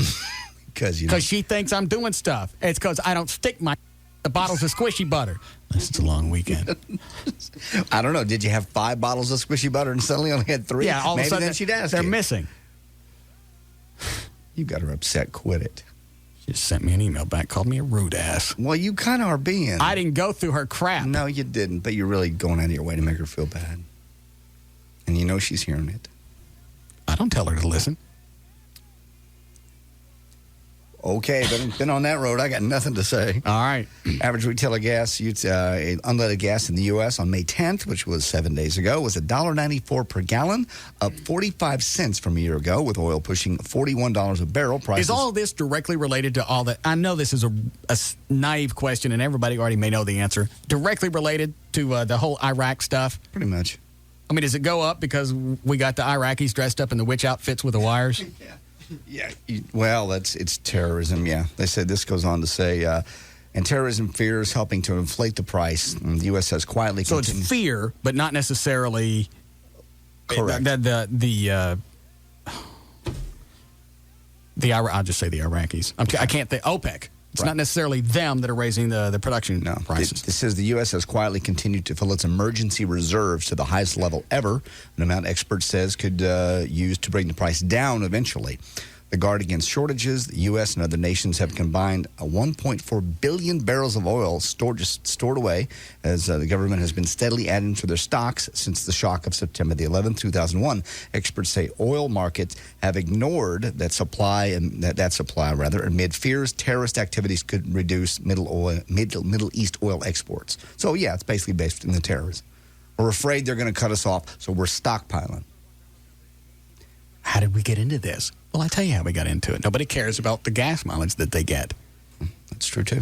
Because she thinks I'm doing stuff. It's because I don't stick the bottles of squishy butter. It's a long weekend. I don't know. Did you have 5 bottles of squishy butter and suddenly only had 3? Yeah, all Maybe of a sudden then she'd ask they're you. missing. You got her upset. Quit it. She just sent me an email back, called me a rude ass. Well, you kind of are being. I didn't go through her crap. No, you didn't. But you're really going out of your way to make her feel bad. And you know she's hearing it. I don't tell her to listen. Okay, been on that road. I got nothing to say. All right. Average retailer gas, unleaded gas in the U.S. on May 10th, which was 7 days ago, was $1.94 per gallon, up 45 cents from a year ago, with oil pushing $41 a barrel. Prices. Is all this directly related to all that? I know this is a naive question, and everybody already may know the answer. Directly related to the whole Iraq stuff? Pretty much. I mean, does it go up because we got the Iraqis dressed up in the witch outfits with the wires? Yeah. Well, it's terrorism, yeah. They said this goes on to say, and terrorism fears helping to inflate the price. And the U.S. has quietly So it's fear, but not necessarily... Correct. I'll just say the Iraqis. I can't think... OPEC. It's not necessarily them that are raising the production prices. It says the U.S. has quietly continued to fill its emergency reserves to the highest level ever, an amount experts says could use to bring the price down eventually. The guard against shortages, the U.S. and other nations have combined 1.4 billion barrels of oil stored away as the government has been steadily adding to their stocks since the shock of September the 11th, 2001. Experts say oil markets have ignored that supply amid fears terrorist activities could reduce Middle East oil exports. So, yeah, it's basically based in the terrorism. We're afraid they're going to cut us off, so we're stockpiling. How did we get into this? Well, I tell you how we got into it. Nobody cares about the gas mileage that they get. That's true, too.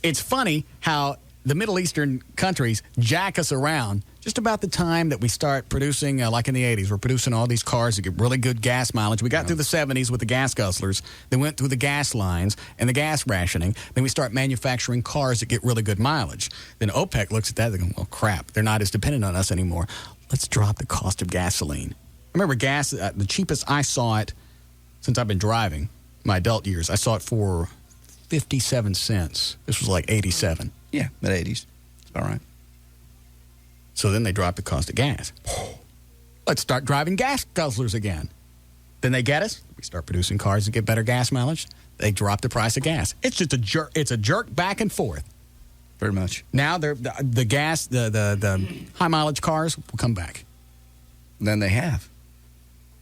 It's funny how the Middle Eastern countries jack us around just about the time that we start producing, like in the 80s, we're producing all these cars that get really good gas mileage. We got through the 70s with the gas guzzlers, then went through the gas lines and the gas rationing. Then we start manufacturing cars that get really good mileage. Then OPEC looks at that and goes, well, crap, they're not as dependent on us anymore. Let's drop the cost of gasoline. I remember gas, the cheapest I saw it since I've been driving, my adult years, I saw it for 57 cents. This was like 87. Yeah, mid-80s. It's all right. So then they dropped the cost of gas. Let's start driving gas guzzlers again. Then they get us. We start producing cars that get better gas mileage. they drop the price of gas. It's just a jerk. It's a jerk back and forth. Very much. Now the gas, the high mileage cars will come back. Then they have.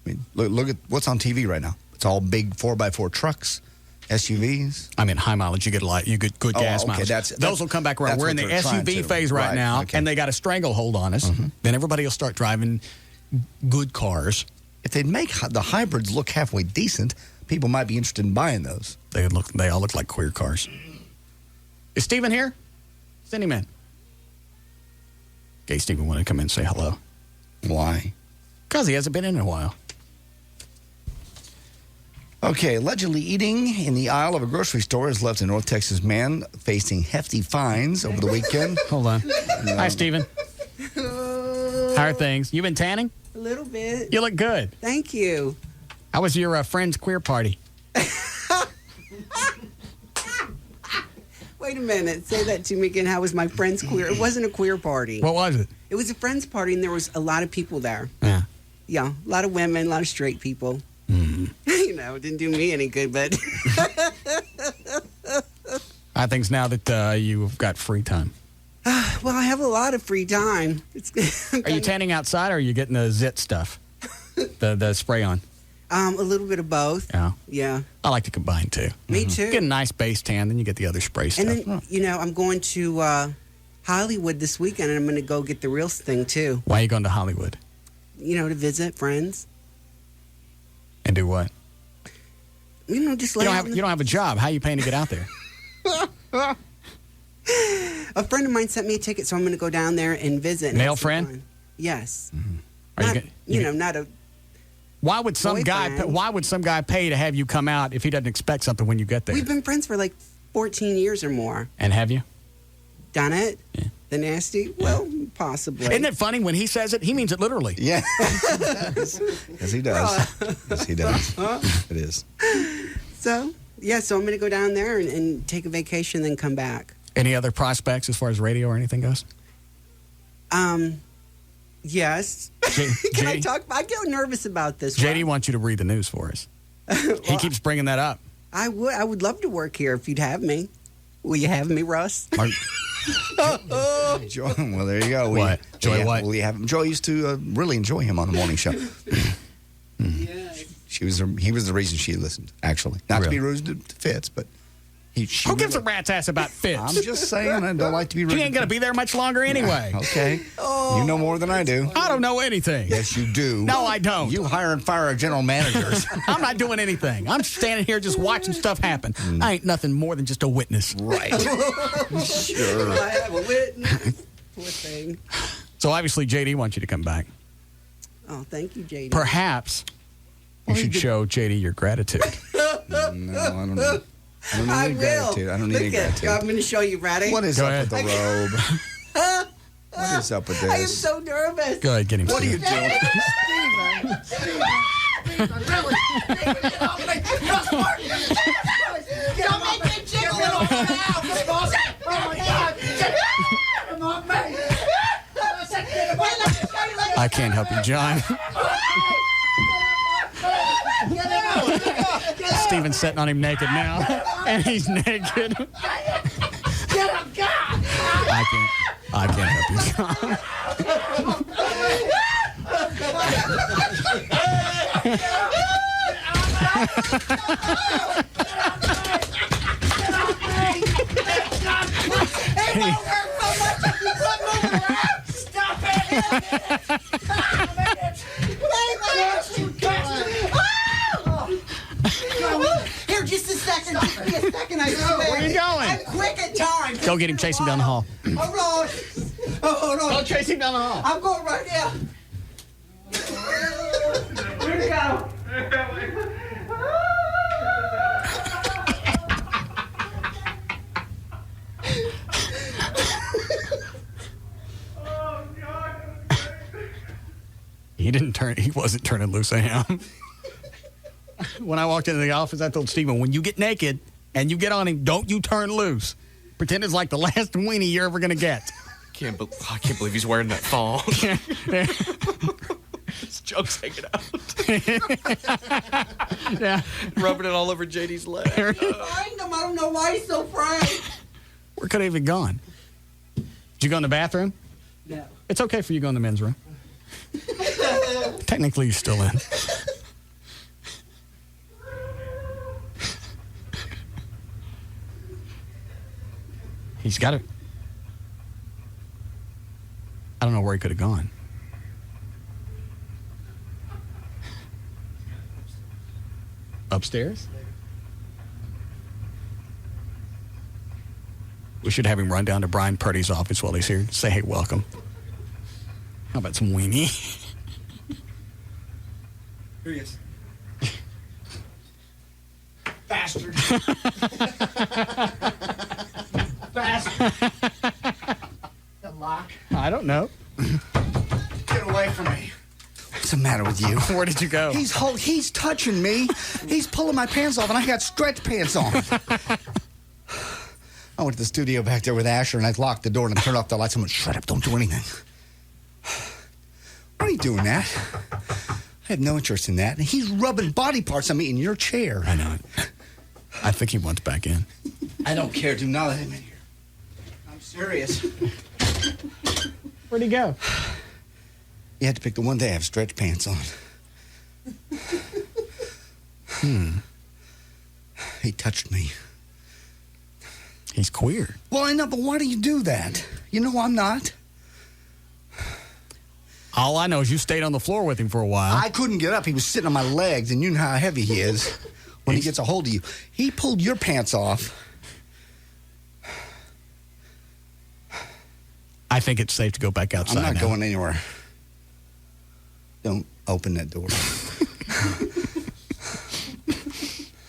I mean, look at what's on TV right now. It's all big 4x4 trucks, SUVs. I mean, high mileage. You get good gas mileage. Those will come back around. We're in the SUV phase right now, and they got a stranglehold on us. Mm-hmm. Then everybody will start driving good cars. If they'd make the hybrids look halfway decent, people might be interested in buying those. They all look like queer cars. Is Steven here? Send him in. Okay, Steven wanted to come in and say hello. Why? Because he hasn't been in a while. Okay, allegedly eating in the aisle of a grocery store has left a North Texas man facing hefty fines over the weekend. Hold on. Hi, Steven. How are things? You been tanning? A little bit. You look good. Thank you. How was your friend's queer party? Wait a minute. Say that to me again. How was my friend's queer? It wasn't a queer party. What was it? It was a friend's party, and there was a lot of people there. Yeah. Yeah, a lot of women, a lot of straight people. Mm-hmm. You know, it didn't do me any good, but... I think now that you've got free time. Well, I have a lot of free time. Are you tanning outside, or are you getting the zit stuff? the spray on? A little bit of both. Yeah. Yeah. I like to combine, too. Me too. Get a nice base tan, then you get the other spray stuff. And then, you know, I'm going to Hollywood this weekend, and I'm going to go get the real thing, too. Why are you going to Hollywood? You know, to visit friends. And do what? You know, just you don't have a job. How are you paying to get out there? A friend of mine sent me a ticket, so I'm going to go down there and visit. Male friend? Yes. Mm-hmm. Not a. Why would some boyfriend. Guy pay to have you come out if he doesn't expect something when you get there? We've been friends for like 14 years or more. And have you done it? Yeah. The nasty? Well, possibly. Isn't it funny when he says it? He means it literally. Yeah. Yes, he does. Yes, he does. It is. So I'm going to go down there and take a vacation, then come back. Any other prospects as far as radio or anything goes? Yes. Can I talk? I get nervous about this. JD wants you to read the news for us. He keeps bringing that up. I would love to work here if you'd have me. Will you have me, Russ? Joy, well, there you go. What? Joy what? Will you have him? Joy used to really enjoy him on the morning show. Yes. He was the reason she listened, actually. Not to be rude to Fitz, but who gives a rat's ass about Fitz? I'm just saying, I don't like to be rude. He ain't going to be there much longer anyway. Okay. You know more than I do. I don't know anything. Yes, you do. No, I don't. You hire and fire general managers. I'm not doing anything. I'm standing here just watching stuff happen. I ain't nothing more than just a witness. Right. Sure. I have a witness. Poor thing. So obviously JD wants you to come back. Oh, thank you, JD. Perhaps you should show JD your gratitude. No, I don't know. I don't need any gratitude. I don't need any gratitude. I'm going to show you, ready? What is up with the robe? What is up with this? I am so nervous. Go ahead, get him. What are you doing? Steven, really? Get off me! Russ Martin! Don't make me jiggle it off now! Oh my God! Come on, man! I can't help you, John. Steven's sitting on him naked now, and he's naked. Get him, God! I can't help you, John. Stop it! Here, just a second. Just be a second. I swear. Where are you going? I'm quick at time. Go get him. Chase him down the hall. Hold on. Hold on. Go chase him down the hall. I'm going right now. Where'd he go? He wasn't turning loose of him. When I walked into the office, I told Steven, when you get naked and you get on him, don't you turn loose. Pretend it's like the last weenie you're ever going to get. I can't believe he's wearing that thong. His junk's hanging out. Yeah. Rubbing it all over JD's leg. Find him. I don't know why he's so afraid. Where could I have gone? Did you go in the bathroom? No. It's okay for you to go in the men's room. Technically, you're still in. He's got it. I don't know where he could have gone. Upstairs? We should have him run down to Brian Purdy's office while he's here. Say, hey, welcome. How about some weenie? Here he is. Bastard. Bastard. The lock. I don't know. Get away from me. What's the matter with you? Where did you go? He's touching me. He's pulling my pants off, and I got stretch pants on. I went to the studio back there with Asher, and I locked the door and I turned off the lights. I went, shut up, don't do anything. Why are you doing that? I have no interest in that. And he's rubbing body parts on me in your chair. I know it. I think he wants back in. I don't care. Do not let him in here. I'm serious. Where'd he go? You had to pick the one day I have stretch pants on. He touched me. He's queer. Well, I know, but why do you do that? You know I'm not. All I know is you stayed on the floor with him for a while. I couldn't get up. He was sitting on my legs, and you know how heavy he is when he gets a hold of you. He pulled your pants off. I think it's safe to go back outside. I'm not now. going anywhere. Don't open that door.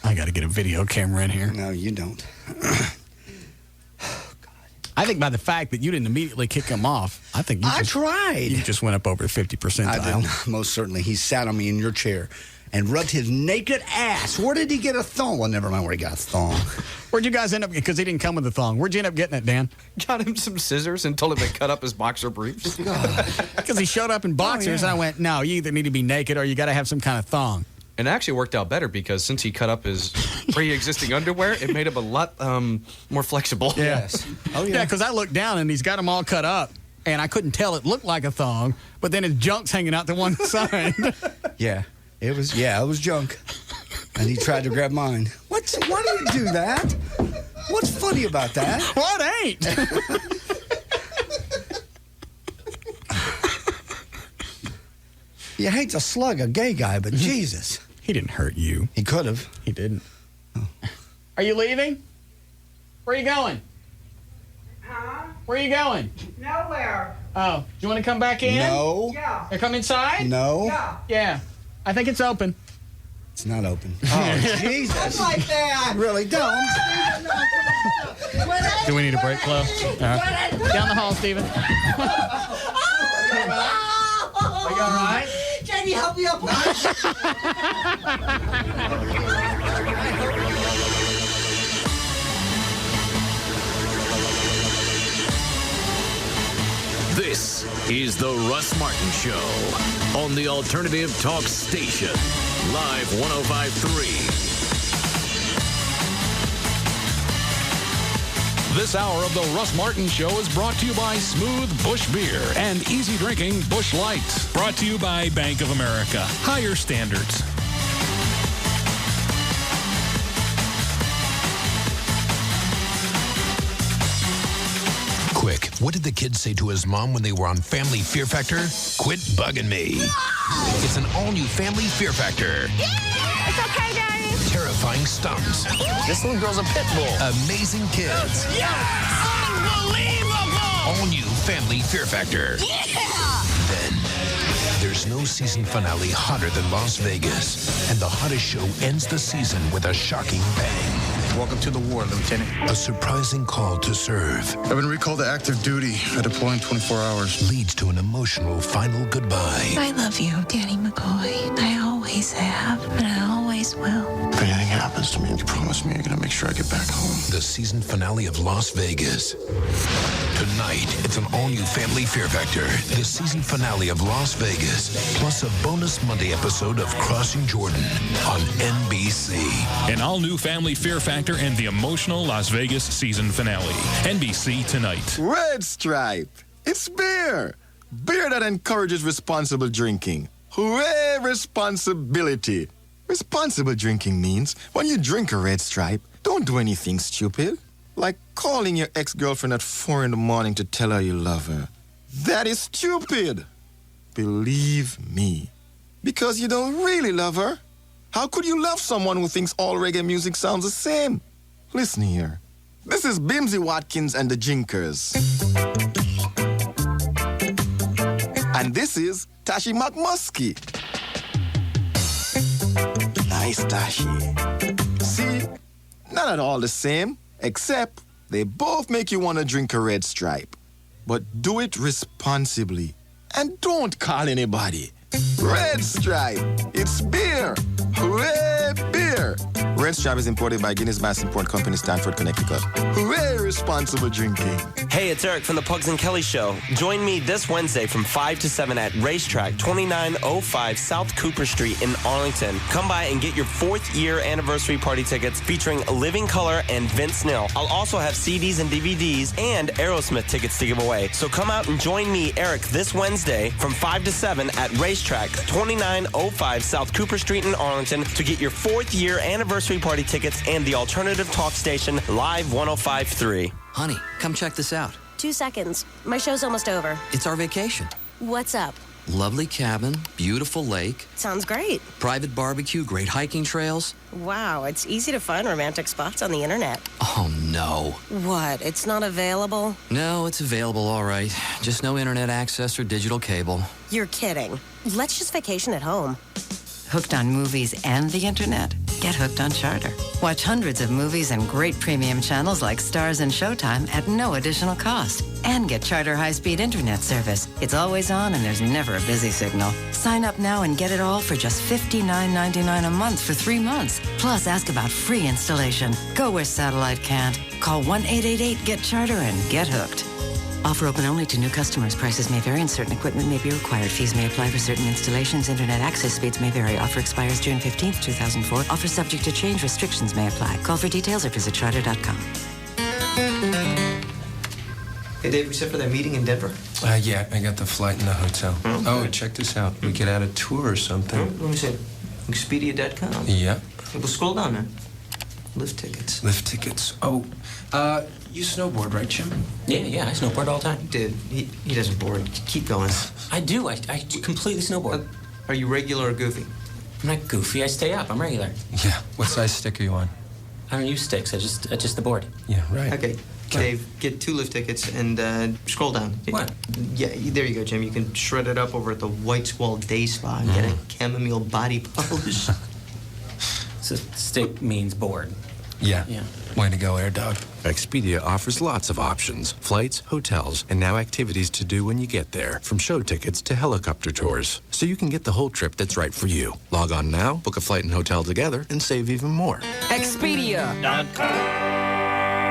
I got to get a video camera in here. No, you don't. I think by the fact that you didn't immediately kick him off, I think I tried. You just went up over the 50 percentile. I did. Most certainly. He sat on me in your chair and rubbed his naked ass. Where did he get a thong? Well, never mind where he got a thong. Where'd you guys end up? Because he didn't come with a thong. Where'd you end up getting it, Dan? Got him some scissors and told him to cut up his boxer briefs. Because he showed up in boxers, and I went, no, you either need to be naked or you got to have some kind of thong. And it actually worked out better because since he cut up his pre-existing underwear, it made him a lot more flexible. Yes. Oh, yeah. Yeah, because I looked down, and he's got them all cut up, and I couldn't tell it looked like a thong, but then his junk's hanging out to one side. Yeah. It was junk. And he tried to grab mine. Why do you do that? What's funny about that? What ain't? You hate to slug a gay guy, but Jesus. He didn't hurt you. He could have. He didn't. Oh. Are you leaving? Where are you going? Huh? Where are you going? Nowhere. Oh, do you want to come back in? No. Yeah. Or come inside? No. Yeah. Yeah. I think it's open. It's not open. Oh, Jesus. Don't like that. Really, don't. Do we need a break, Chloe? Down the hall, Steven. Are you all right? Can you help me up? This is the Russ Martin Show on the Alternative Talk Station, Live 105.3. This hour of the Russ Martin Show is brought to you by Smooth Bush Beer and easy drinking Bush Light. Brought to you by Bank of America. Higher standards. Quick, what did the kid say to his mom when they were on Family Fear Factor? Quit bugging me. It's an all-new Family Fear Factor. It's okay, Daddy. Terrifying stunts. This little girl's a pit bull. Amazing kids. Yes! Unbelievable! All new Family Fear Factor. Yeah! Then, there's no season finale hotter than Las Vegas. And the hottest show ends the season with a shocking bang. Welcome to the war, Lieutenant. A surprising call to serve. I've been recalled to active duty. I deploy in 24 hours. Leads to an emotional final goodbye. I love you, Danny McCoy. I always have, and I always always will. If anything happens to me, you promise me you're going to make sure I get back home. The season finale of Las Vegas. Tonight, it's an all-new family fear factor. The season finale of Las Vegas, plus a bonus Monday episode of Crossing Jordan on NBC. An all-new family fear factor and the emotional Las Vegas season finale. NBC tonight. Red Stripe. It's beer. Beer that encourages responsible drinking. Hooray, responsibility. Responsible drinking means when you drink a Red Stripe, don't do anything stupid. Like calling your ex-girlfriend at 4 a.m. to tell her you love her. That is stupid. Believe me. Because you don't really love her. How could you love someone who thinks all reggae music sounds the same? Listen here. This is Bimsy Watkins and the Jinkers. And this is Tashi McMuskie. Nice, Tashi. See, not at all the same, except they both make you want to drink a Red Stripe. But do it responsibly. And don't call anybody. Red Stripe. It's beer. Hooray, beer. Red Stripe is imported by Guinness Bass Import Company, Stamford, Connecticut. Hooray, responsible drinking. Hey, it's Eric from the Pugs and Kelly Show. Join me this Wednesday from 5 to 7 at Racetrack, 2905 South Cooper Street in Arlington. Come by and get your 4th year anniversary party tickets featuring Living Colour and Vince Neil. I'll also have CDs and DVDs and Aerosmith tickets to give away. So come out and join me, Eric, this Wednesday from 5 to 7 at Racetrack, 2905 South Cooper Street in Arlington to get your 4th year anniversary party tickets and the alternative talk station Live 105.3. Honey, come check this out. 2 seconds. My show's almost over. It's our vacation. What's up? Lovely cabin, beautiful lake. Sounds great. Private barbecue, great hiking trails. Wow, it's easy to find romantic spots on the internet. Oh, no. What, it's not available? No, it's available, all right. Just no internet access or digital cable. You're kidding. Let's just vacation at home. Hooked on movies and the internet? Get hooked on Charter. Watch hundreds of movies and great premium channels like Stars and Showtime at no additional cost. And get Charter high-speed internet service. It's always on and there's never a busy signal. Sign up now and get it all for just $59.99 a month for 3 months. Plus, ask about free installation. Go where satellite can't. Call 1-888-GET-CHARTER and get hooked. Offer open only to new customers. Prices may vary and certain equipment may be required. Fees may apply for certain installations. Internet access speeds may vary. Offer expires June 15th, 2004. Offer subject to change. Restrictions may apply. Call for details or visit charter.com. Hey, Dave, we set for that meeting in Denver? Yeah, I got the flight and the hotel. Oh, check this out. We could add a tour or something. Let me see. Expedia.com. Yeah. Well, scroll down, man. Lift tickets. Lift tickets. Oh, you snowboard, right, Jim? Yeah, I snowboard all the time. Dude, he doesn't board. Keep going. I do. I completely snowboard. Are you regular or goofy? I'm not goofy. I stay up. I'm regular. Yeah. What size stick are you on? I don't use sticks. I just the board. Yeah, right. Okay. Dave, get 2 lift tickets and scroll down. What? Yeah, there you go, Jim. You can shred it up over at the White Squall Day Spa and get a chamomile body polish. So stick means board. Yeah. Yeah. Way to go, Air Dog. Expedia offers lots of options, flights, hotels, and now activities to do when you get there, from show tickets to helicopter tours. So you can get the whole trip that's right for you. Log on now, book a flight and hotel together, and save even more. Expedia.com.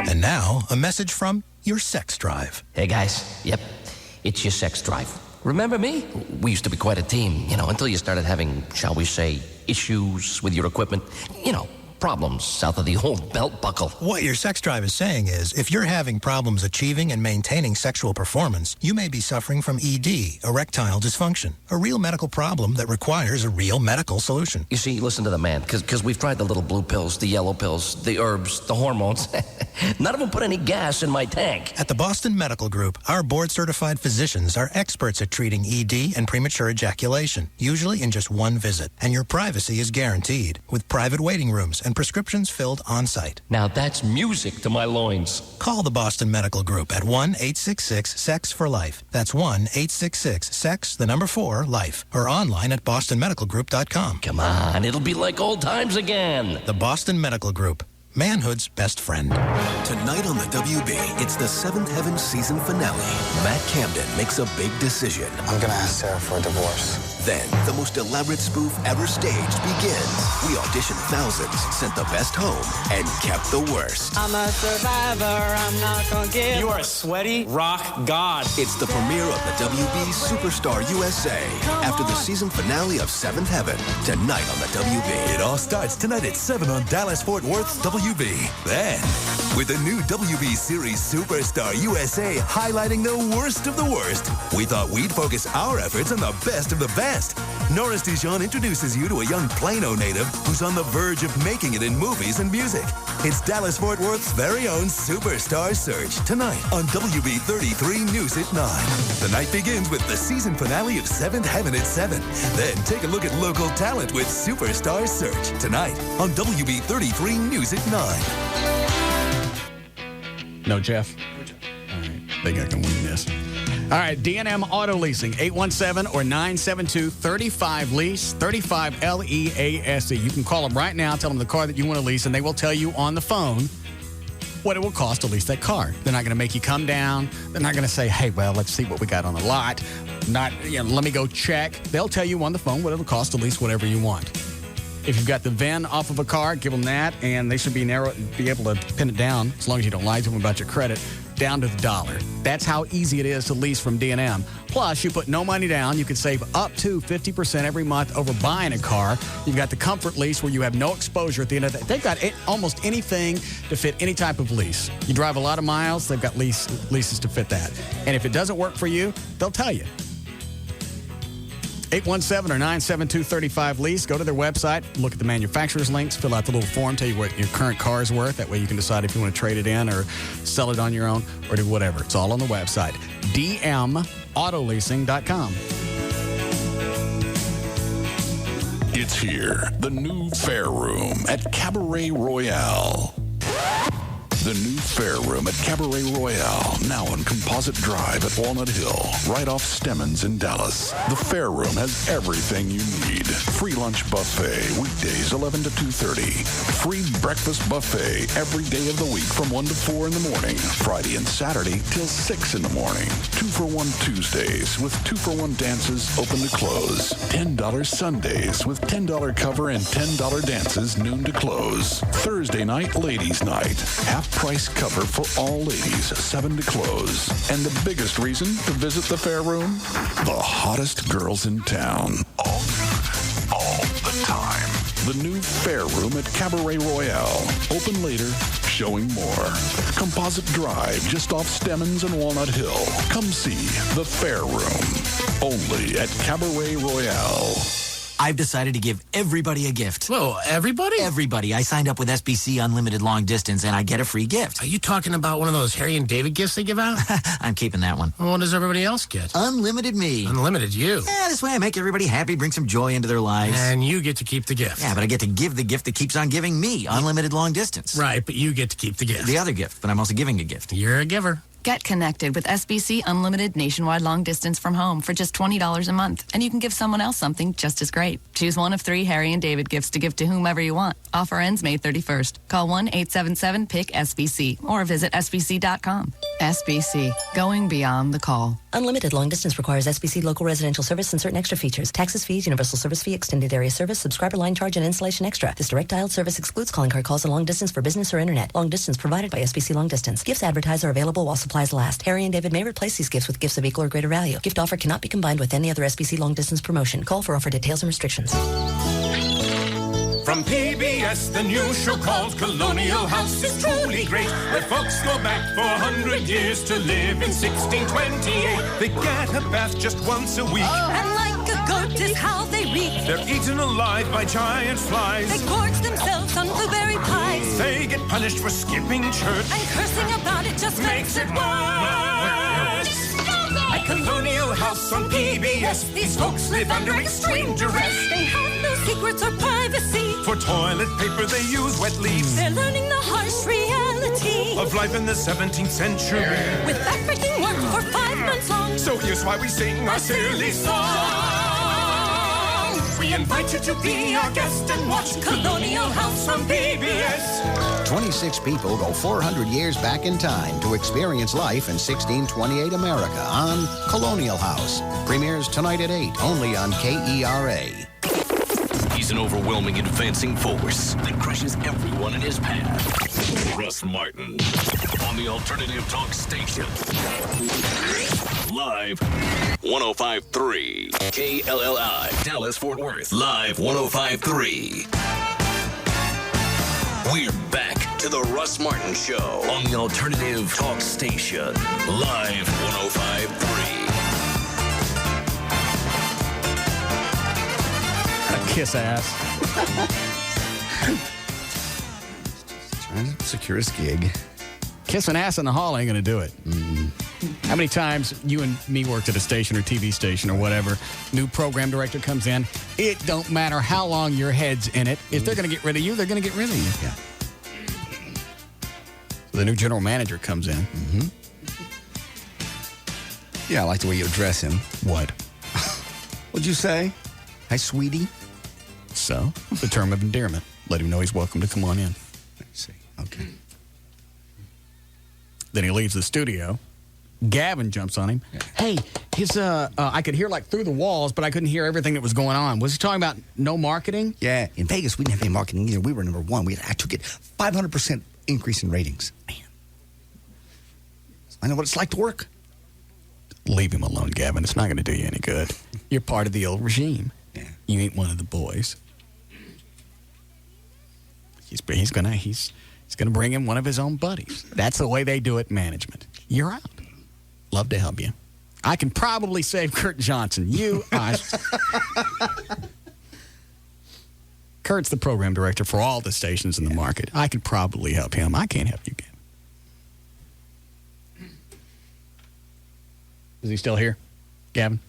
And now, a message from your sex drive. Hey, guys. Yep, it's your sex drive. Remember me? We used to be quite a team, until you started having, shall we say, issues with your equipment. Problems south of the old belt buckle. What your sex drive is saying is, if you're having problems achieving and maintaining sexual performance, you may be suffering from ED, erectile dysfunction, a real medical problem that requires a real medical solution. You see, listen to the man, because we've tried the little blue pills, the yellow pills, the herbs, the hormones. None of them put any gas in my tank. At the Boston Medical Group, our board-certified physicians are experts at treating ED and premature ejaculation, usually in just 1 visit. And your privacy is guaranteed, with private waiting rooms and prescriptions filled on-site. Now that's music to my loins. Call the Boston Medical Group at 1-866-SEX-FOR-LIFE. That's 1-866-SEX-4-LIFE. Or online at bostonmedicalgroup.com. Come on, it'll be like old times again. The Boston Medical Group. Manhood's best friend. Tonight on the WB, it's the 7th Heaven season finale. Matt Camden makes a big decision. I'm gonna ask Sarah for a divorce. Then, the most elaborate spoof ever staged begins. We auditioned thousands, sent the best home, and kept the worst. I'm a survivor, I'm not gonna give. You are a sweaty rock god. It's the premiere of the WB Superstar USA after the season finale of 7th Heaven, tonight on the WB. It all starts tonight at 7 on Dallas-Fort Worth's WB. Then, with the new WB Series Superstar USA highlighting the worst of the worst, we thought we'd focus our efforts on the best of the best. Norris Dijon introduces you to a young Plano native who's on the verge of making it in movies and music. It's Dallas-Fort Worth's very own Superstar Search tonight on WB 33 News at 9. The night begins with the season finale of 7th Heaven at 7. Then take a look at local talent with Superstar Search tonight on WB 33 News at 9. No, Jeff? All right. Think I can win this. All right, D&M Auto Leasing, 817 or 972-35-LEASE, 35-LEASE. You can call them right now, tell them the car that you want to lease, and they will tell you on the phone what it will cost to lease that car. They're not going to make you come down. They're not going to say, hey, well, let's see what we got on the lot. Let me go check. They'll tell you on the phone what it'll cost to lease whatever you want. If you've got the VIN off of a car, give them that, and they should be able to pin it down, as long as you don't lie to them about your credit, down to the dollar. That's how easy it is to lease from D&M. Plus, you put no money down. You can save up to 50% every month over buying a car. You've got the Comfort Lease where you have no exposure at the end of the day. They've got almost anything to fit any type of lease. You drive a lot of miles, they've got leases to fit that. And if it doesn't work for you, they'll tell you. 817 or 972-35-LEASE. Go to their website, look at the manufacturer's links, fill out the little form, tell you what your current car is worth. That way you can decide if you want to trade it in or sell it on your own or do whatever. It's all on the website, dmautoleasing.com. It's here, the new Fair Room at Cabaret Royale. The new Fair Room at Cabaret Royale, now on Composite Drive at Walnut Hill, right off Stemmons in Dallas. The Fair Room has everything you need. Free lunch buffet, weekdays 11 to 2:30. Free breakfast buffet every day of the week from 1 to 4 in the morning. Friday and Saturday till 6 in the morning. 2-for-1 Tuesdays with 2-for-1 dances open to close. $10 Sundays with $10 cover and $10 dances noon to close. Thursday night, ladies' night. Half-price cover for all ladies, 7 to close. And the biggest reason to visit the Fair Room? The hottest girls in town. All the time. The new Fair Room at Cabaret Royale. Open later, showing more. Composite Drive, just off Stemmons and Walnut Hill. Come see the Fair Room. Only at Cabaret Royale. I've decided to give everybody a gift. Whoa, everybody? Everybody. I signed up with SBC Unlimited Long Distance, and I get a free gift. Are you talking about one of those Harry and David gifts they give out? I'm keeping that one. Well, what does everybody else get? Unlimited me. Unlimited you. Yeah, this way I make everybody happy, bring some joy into their lives. And you get to keep the gift. Yeah, but I get to give the gift that keeps on giving me. Unlimited Long Distance. Right, but you get to keep the gift. The other gift, but I'm also giving a gift. You're a giver. Get connected with SBC Unlimited Nationwide Long Distance from home for just $20 a month, and you can give someone else something just as great. Choose one of 3 Harry and David gifts to give to whomever you want. Offer ends May 31st. Call 1-877-PIC-SBC or visit SBC.com. SBC, going beyond the call. Unlimited long distance requires SBC local residential service and certain extra features. Taxes, fees, universal service fee, extended area service, subscriber line charge, and installation extra. This direct dialed service excludes calling card calls and long distance for business or internet. Long distance provided by SBC Long Distance. Gifts advertised are available while supplies last. Harry and David may replace these gifts with gifts of equal or greater value. Gift offer cannot be combined with any other SBC long distance promotion. Call for offer details and restrictions. From PBS, the new show called Colonial House is truly great, where folks go back for 100 years to live in 1628. They get a bath just once a week. And like a goat is how they reek. They're eaten alive by giant flies. They gorge themselves on blueberry pies. They get punished for skipping church. And cursing about it just makes it worse. At Colonial House on PBS, these folks live under extreme duress. They have no secrets or privacy. For toilet paper, they use wet leaves. They're learning the harsh reality of life in the 17th century. With backbreaking work for 5 months long. So here's why we sing our silly song. We invite you to be our guest and watch Colonial House on PBS. 26 people go 400 years back in time to experience life in 1628 America on Colonial House. Premieres tonight at 8, only on KERA. He's an overwhelming advancing force that crushes everyone in his path. Russ Martin on the alternative talk station. Live 105.3 KLLI Dallas Fort Worth. Live 105.3. We're back to the Russ Martin Show on the alternative talk station. Live 105.3. Kiss ass. Trying to secure his gig. Kissing ass in the hall ain't going to do it. How many times you and me worked at a station or TV station or whatever, new program director comes in, it don't matter how long your head's in it. If they're going to get rid of you, they're going to get rid of you. Yeah. So the new general manager comes in. Yeah, I like the way you address him. What? What'd you say? Hi, sweetie. So, the term of endearment. Let him know he's welcome to come on in. I see. Okay. Then he leaves the studio. Gavin jumps on him. Yeah. Hey, his I could hear like through the walls, but I couldn't hear everything that was going on. Was he talking about no marketing? Yeah, in Vegas we didn't have any marketing either. We were number one. I took it 500% increase in ratings. Man, I know what it's like to work. Leave him alone, Gavin. It's not going to do you any good. You're part of the old regime. Yeah. You ain't one of the boys. He's gonna bring in one of his own buddies. That's the way they do it in management. You're out. Love to help you. I can probably save Kurt Johnson. Kurt's the program director for all the stations in the market. I could probably help him. I can't help you, Gavin. Is he still here, Gavin?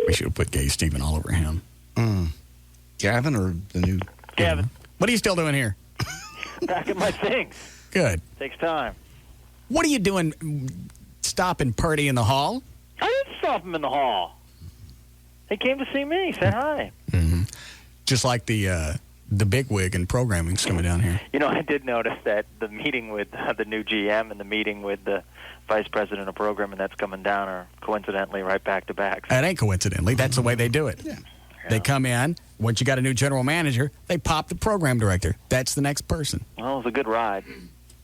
We should have put Gay Stephen all over him. Gavin or the new... Gavin. What are you still doing here? Back at my things. Good. Takes time. What are you doing stopping Purdy in the hall? I didn't stop him in the hall. He came to see me, said hi. Mm-hmm. Just like the bigwig in programming's coming down here. You know, I did notice that the meeting with the new GM and the meeting with the vice president of programming that's coming down are coincidentally right back to back. That ain't coincidentally. That's the way they do it. Yeah. They come in. Once you got a new general manager, they pop the program director. That's the next person. Well, it was a good ride.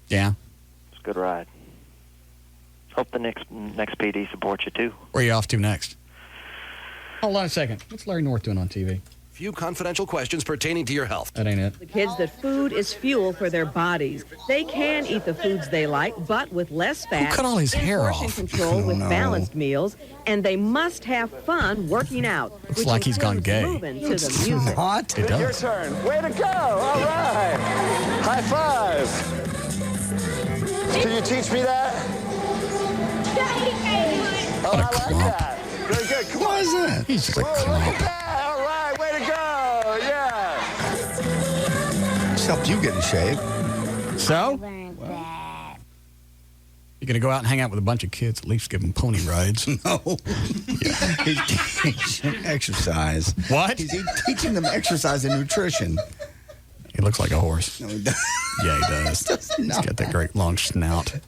Yeah. It's a good ride. Hope the next PD supports you, too. Where are you off to next? Hold on a second. What's Larry North doing on TV? Few confidential questions pertaining to your health. That ain't it. The kids that food is fuel for their bodies. They can eat the foods they like, but with less fat. Who cut all his hair portion off? Control with balanced meals, and they must have fun working out. Looks like he's gone gay. Moving to the music. What? It does. Your turn. Way to go. All right. High five. Can you teach me that? Oh, I like that. Very good. Come on. What is that? He's just a Look at that. All right. Way to go. Yeah. It's helped you get in shape. So? You're going to go out and hang out with a bunch of kids, at least give them pony rides. No. He's teaching exercise. What? He's teaching them exercise and nutrition. He looks like a horse. No, he doesn't. Yeah, he does. He's got that great long snout.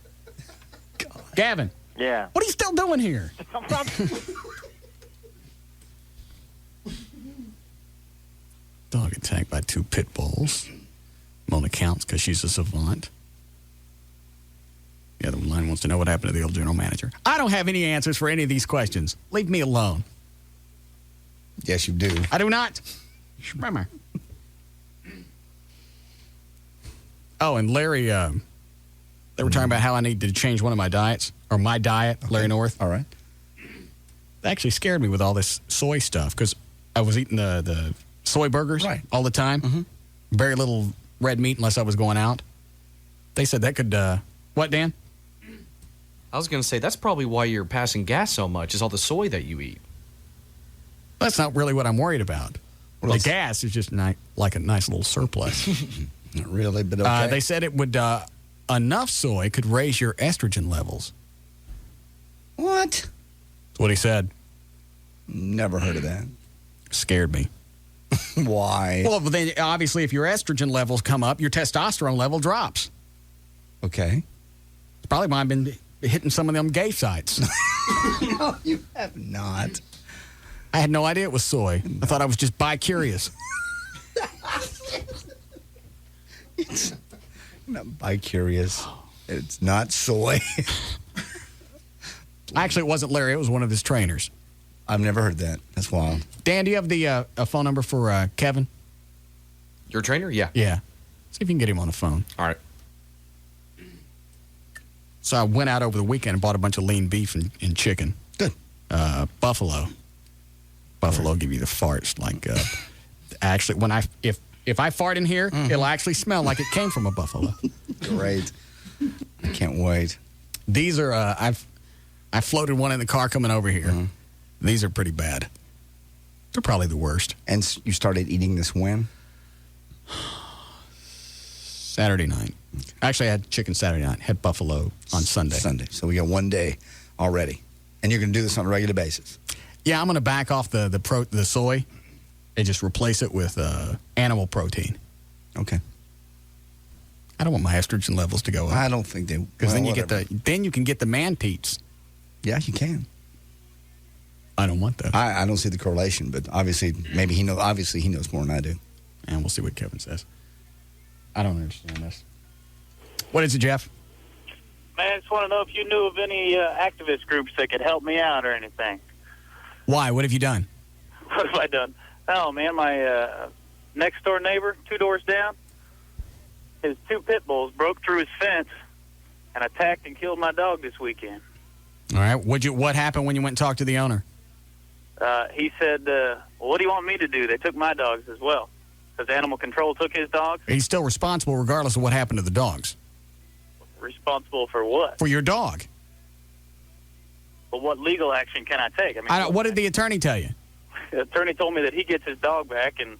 God. Gavin. Yeah. What are you still doing here? Dog attacked by 2 pit bulls. Mona counts because she's a savant. The other line wants to know what happened to the old general manager. I don't have any answers for any of these questions. Leave me alone. Yes, you do. I do not. Schmemmer. Oh, and Larry, they were talking about how I need to change one of my diets, or my diet, okay. Larry North. All right. They actually scared me with all this soy stuff because I was eating the soy burgers all the time. Mm-hmm. Very little red meat unless I was going out. They said that could, what, Dan? I was going to say, that's probably why you're passing gas so much, is all the soy that you eat. That's not really what I'm worried about. The gas is just like a nice little surplus. Not really, but okay. They said it would enough soy could raise your estrogen levels. What? That's what he said. Never heard of that. Scared me. Why? Well, then obviously, if your estrogen levels come up, your testosterone level drops. Okay. It's probably why I've been hitting some of them gay sites. No, you have not. I had no idea it was soy. I thought I was just bi-curious. It's not bi-curious. It's not soy. Actually, it wasn't Larry. It was one of his trainers. I've never heard that. That's wild. Dan, do you have the a phone number for Kevin? Your trainer? Yeah. Yeah. See if you can get him on the phone. All right. So I went out over the weekend and bought a bunch of lean beef and chicken. Good. Buffalo. Buffalo give you the farts. Like, actually, when if I fart in here, it'll actually smell like it came from a buffalo. Great. I can't wait. These are, I floated one in the car coming over here. Mm-hmm. These are pretty bad. They're probably the worst. And you started eating this when? Saturday night. Actually, I had chicken Saturday night. Had buffalo on Sunday. So we got 1 day already. And you're going to do this on a regular basis? Yeah, I'm going to back off the soy and just replace it with animal protein. Okay. I don't want my estrogen levels to go up. I don't think they... Because then you can get the man teats. Yeah, you can. I don't want that. I don't see the correlation, but obviously, maybe he knows. Obviously, he knows more than I do. And we'll see what Kevin says. I don't understand this. What is it, Jeff? Man, I just want to know if you knew of any activist groups that could help me out or anything. Why? What have you done? What have I done? Oh, man, my next-door neighbor, 2 doors down, his 2 pit bulls broke through his fence and attacked and killed my dog this weekend. All right. What happened when you went and talked to the owner? He said, well, what do you want me to do? They took my dogs as well. Because animal control took his dogs. He's still responsible regardless of what happened to the dogs. Responsible for what? For your dog. But what legal action can I take? I mean, what did the attorney tell you? The attorney told me that he gets his dog back, and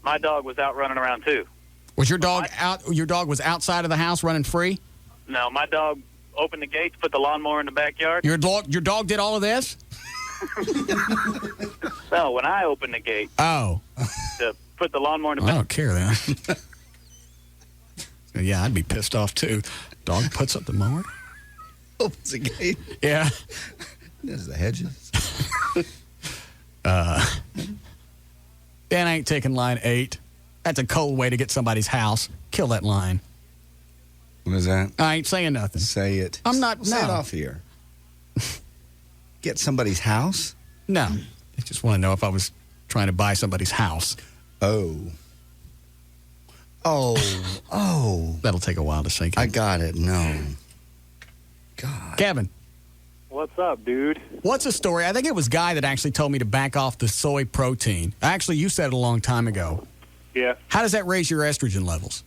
my dog was out running around too. Was your dog Your dog was outside of the house running free? No, my dog opened the gates, put the lawnmower in the backyard. Your dog did all of this? No, when I opened the gate. Oh. To put the lawnmower in the I backyard. don't care then. Yeah, I'd be pissed off too. Dog puts up the mower. Opens the gate. Yeah. There's the hedges. Dan ain't taking line 8. That's a cold way to get somebody's house. Kill that line. What is that? I ain't saying nothing. Say it. I'm not. Say it no. off here. Get somebody's house? No. I just want to know if I was trying to buy somebody's house. Oh. That'll take a while to sink in. I got it. No. God. Kevin. What's up, dude? What's the story? I think it was Guy that actually told me to back off the soy protein. Actually, you said it a long time ago. Yeah. How does that raise your estrogen levels?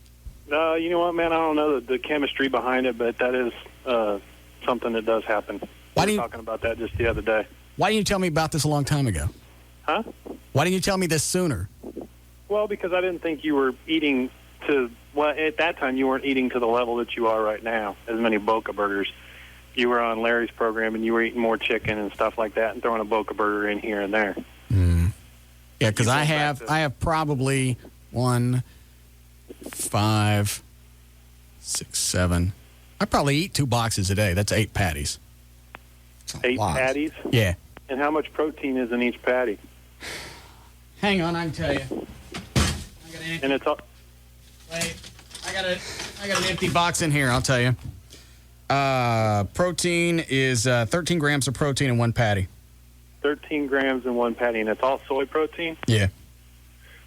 You know what, man? I don't know the chemistry behind it, but that is something that does happen. We were talking about that just the other day. Why didn't you tell me about this a long time ago? Huh? Why didn't you tell me this sooner? Well, because I didn't think you were eating to, well, at that time you weren't eating to the level that you are right now, as many Boca burgers. You were on Larry's program and you were eating more chicken and stuff like that and throwing a Boca burger in here and there. Yeah, because I have probably 1, 5, 6, 7. I probably eat 2 boxes a day. That's 8 patties. 8 patties? Yeah. And how much protein is in each patty? Hang on, I can tell you. And it's all... Wait, I got an empty box in here, I'll tell you. Protein is 13 grams of protein in 1 patty. 13 grams in 1 patty, and it's all soy protein? Yeah.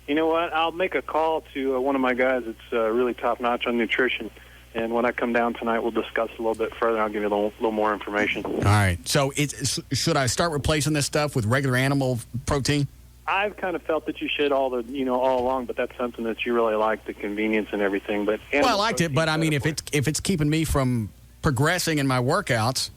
You know what? I'll make a call to one of my guys that's really top-notch on nutrition, and when I come down tonight, we'll discuss a little bit further. I'll give you a little more information. All right. So should I start replacing this stuff with regular animal protein? I've kind of felt that you should all along, but that's something that you really like, the convenience and everything. But well, I liked it, but I mean, if it's keeping me from progressing in my workouts,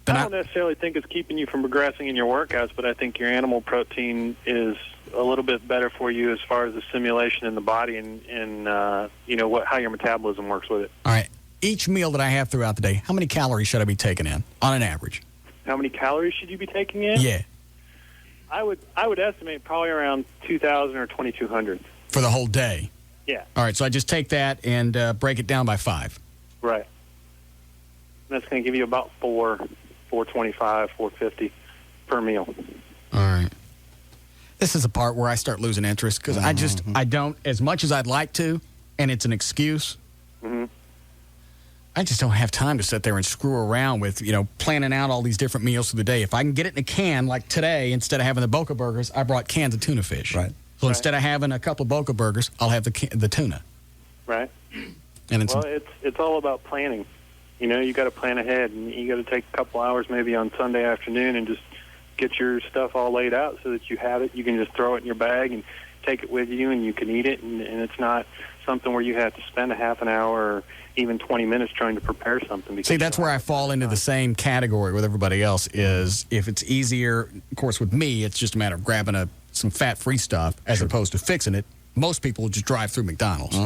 then I don't necessarily think it's keeping you from progressing in your workouts, but I think your animal protein is a little bit better for you as far as the simulation in the body and how your metabolism works with it. All right. Each meal that I have throughout the day, how many calories should I be taking in on an average? How many calories should you be taking in? Yeah. I would estimate probably around 2,000 or 2,200. For the whole day? Yeah. All right, so I just take that and break it down by 5. Right. That's going to give you about 425, 450 per meal. All right. This is the part where I start losing interest because I don't, as much as I'd like to, and it's an excuse, I just don't have time to sit there and screw around with, planning out all these different meals for the day. If I can get it in a can, like today, instead of having the Boca Burgers, I brought cans of tuna fish. Right. So instead of having a couple of Boca Burgers, I'll have the tuna. Right. And it's all about planning. You got to plan ahead, and you got to take a couple hours maybe on Sunday afternoon and just get your stuff all laid out so that you have it. You can just throw it in your bag and take it with you, and you can eat it, and it's not something where you have to spend a half an hour or even 20 minutes trying to prepare something. See, that's where I fall into the same category with everybody else is if it's easier, of course, with me, it's just a matter of grabbing some fat-free stuff as opposed to fixing it. Most people will just drive through McDonald's.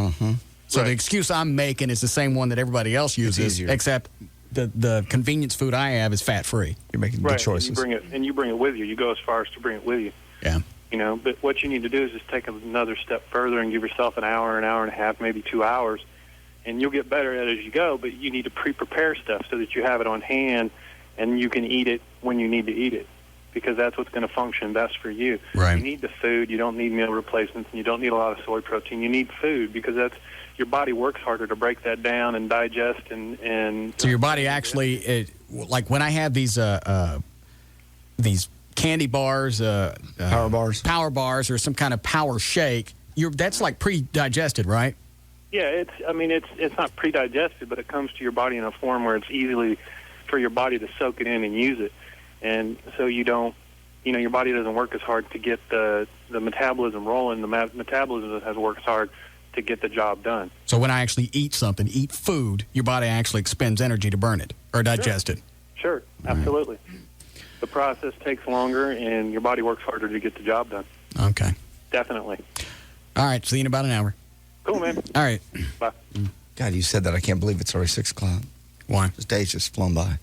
So the excuse I'm making is the same one that everybody else uses, except the convenience food I have is fat-free. You're making good choices. And you bring it with you. You go as far as to bring it with you. Yeah. But what you need to do is just take another step further and give yourself an hour and a half, maybe 2 hours, and you'll get better at it as you go, but you need to pre-prepare stuff so that you have it on hand and you can eat it when you need to eat it, because that's what's going to function best for you. Right. You need the food. You don't need meal replacements, and you don't need a lot of soy protein. You need food because your body works harder to break that down and digest and so your body actually, like when I have these candy bars, power bars, or some kind of power shake, that's like pre-digested, right? Yeah, it's not pre-digested, but it comes to your body in a form where it's easily for your body to soak it in and use it, and so you don't, your body doesn't work as hard to get the metabolism rolling. The metabolism has to work as hard to get the job done. So when I actually eat food, your body actually expends energy to burn it or digest it. Sure, absolutely. The process takes longer, and your body works harder to get the job done. Okay. Definitely. All right, see you in about an hour. Cool, man. All right. Bye. God, you said that. I can't believe it's already 6 o'clock. Why? This day's just flown by.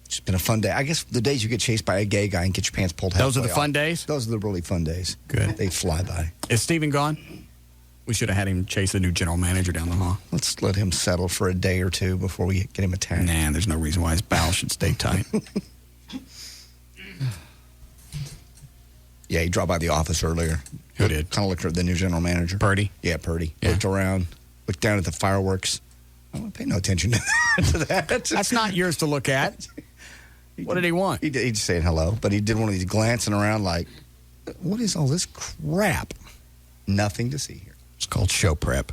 It's been a fun day. I guess the days you get chased by a gay guy and get your pants pulled halfway Those are the fun off, days? Those are the really fun days. Good. They fly by. Is Steven gone? We should have had him chase the new general manager down the hall. Let's let him settle for a day or two before we get him attacked. Nah, there's no reason why his bowels should stay tight. Yeah, he dropped by the office earlier. Who did? Kind of looked at the new general manager. Purdy? Yeah, Purdy. Yeah. Looked around, looked down at the fireworks. I don't pay no attention to that. That's not yours to look at. What did he want? He just saying hello, but he did one of these glancing around like, what is all this crap? Nothing to see here. It's called show prep.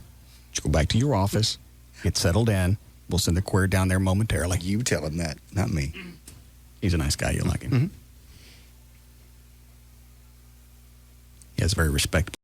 Just go back to your office, get settled in. We'll send the queer down there momentarily. You tell him that, not me. He's a nice guy. You'll like him. Mm-hmm. He has very respectable.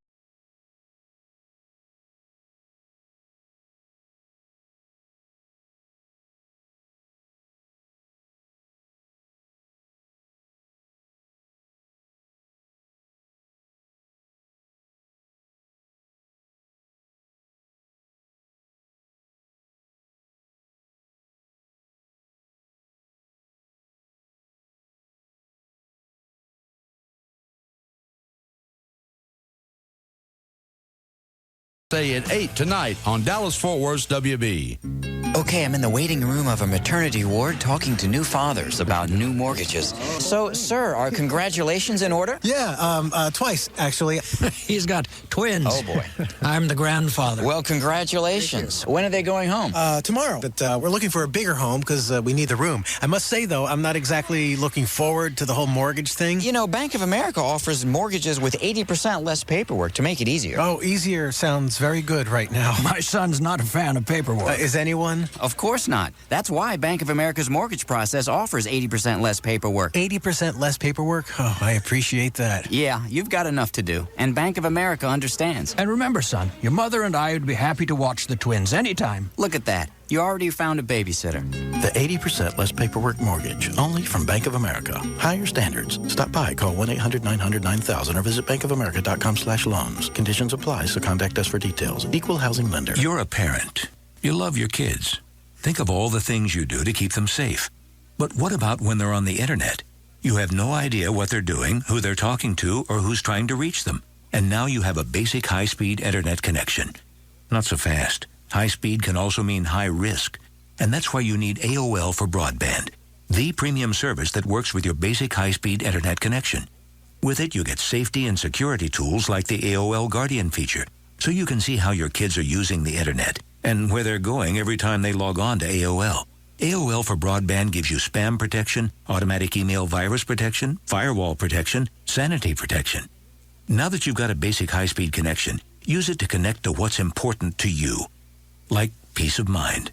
Say at 8 tonight on Dallas-Fort Worth's WB. Okay, I'm in the waiting room of a maternity ward talking to new fathers about new mortgages. So, sir, are congratulations in order? Yeah, twice, actually. He's got twins. Oh, boy. I'm the grandfather. Well, congratulations. When are they going home? Tomorrow. But we're looking for a bigger home because we need the room. I must say, though, I'm not exactly looking forward to the whole mortgage thing. You know, Bank of America offers mortgages with 80% less paperwork to make it easier. Oh, easier sounds very good right now. My son's not a fan of paperwork. Is anyone? Son, of course not. That's why Bank of America's mortgage process offers 80% less paperwork. 80% less paperwork? Oh, I appreciate that. Yeah, you've got enough to do. And Bank of America understands. And remember, son, your mother and I would be happy to watch the twins anytime. Look at that. You already found a babysitter. The 80% less paperwork mortgage, only from Bank of America. Higher standards. Stop by, call 1-800-900-9000 or visit bankofamerica.com/loans. Conditions apply, so contact us for details. Equal housing lender. You're a parent. You love your kids. Think of all the things you do to keep them safe. But what about when they're on the internet? You have no idea what they're doing, who they're talking to, or who's trying to reach them. And now you have a basic high-speed internet connection. Not so fast. High speed can also mean high risk. And that's why you need AOL for broadband, the premium service that works with your basic high-speed internet connection. With it, you get safety and security tools like the AOL Guardian feature, so you can see how your kids are using the internet and where they're going every time they log on to AOL. AOL for broadband gives you spam protection, automatic email virus protection, firewall protection, sanity protection. Now that you've got a basic high-speed connection, use it to connect to what's important to you, like peace of mind.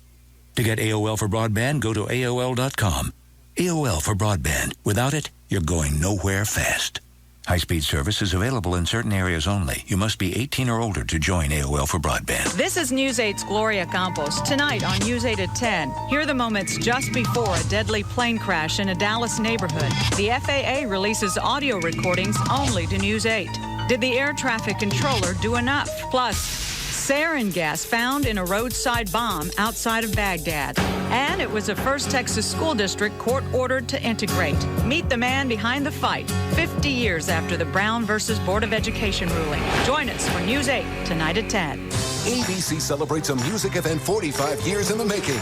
To get AOL for broadband, go to AOL.com. AOL for broadband. Without it, you're going nowhere fast. High-speed service is available in certain areas only. You must be 18 or older to join AOL for broadband. This is News 8's Gloria Campos. Tonight on News 8 at 10, here are the moments just before a deadly plane crash in a Dallas neighborhood. The FAA releases audio recordings only to News 8. Did the air traffic controller do enough? Plus, sarin gas found in a roadside bomb outside of Baghdad. And it was a First Texas school district court-ordered to integrate. Meet the man behind the fight, 50 years after the Brown versus Board of Education ruling. Join us for News 8, tonight at 10. ABC celebrates a music event 45 years in the making.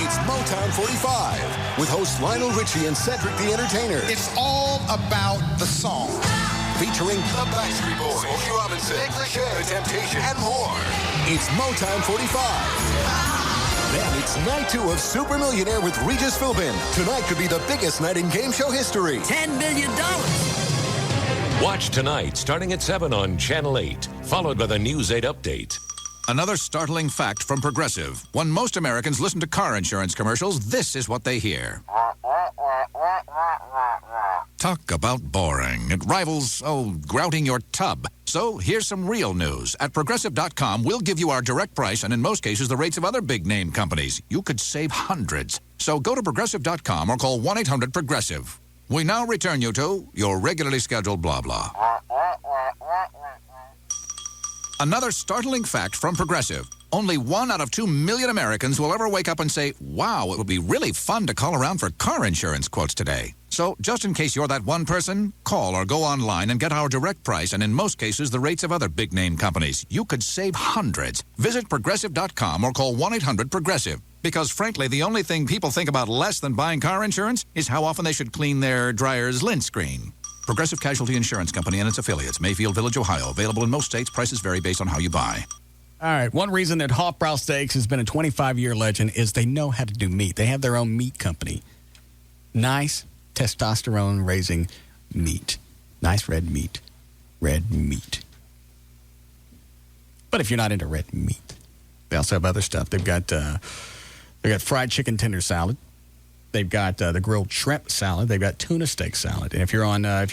It's Motown 45 with hosts Lionel Richie and Cedric the Entertainer. It's all about the song. Featuring the Backstreet Boys, Smokey Robinson, The Temptation, and more. It's Motown 45. Then it's night 2 of Super Millionaire with Regis Philbin. Tonight could be the biggest night in game show history. $10 million. Watch tonight, starting at 7 on Channel 8, followed by the News 8 update. Another startling fact from Progressive. When most Americans listen to car insurance commercials, this is what they hear. Talk about boring. It rivals, grouting your tub. So here's some real news. At Progressive.com, we'll give you our direct price and in most cases the rates of other big-name companies. You could save hundreds. So go to Progressive.com or call 1-800-PROGRESSIVE. We now return you to your regularly scheduled blah blah. Another startling fact from Progressive. Only 1 out of 2 million Americans will ever wake up and say, wow, it would be really fun to call around for car insurance quotes today. So just in case you're that one person, call or go online and get our direct price and in most cases the rates of other big-name companies. You could save hundreds. Visit Progressive.com or call 1-800-PROGRESSIVE. Because frankly, the only thing people think about less than buying car insurance is how often they should clean their dryer's lint screen. Progressive Casualty Insurance Company and its affiliates, Mayfield Village, Ohio. Available in most states. Prices vary based on how you buy. All right. One reason that Hofbrau Steaks has been a 25-year legend is they know how to do meat. They have their own meat company. Nice testosterone-raising meat. Nice red meat. Red meat. But if you're not into red meat, they also have other stuff. They've got fried chicken tender salad. They've got the grilled shrimp salad. They've got tuna steak salad. And if you're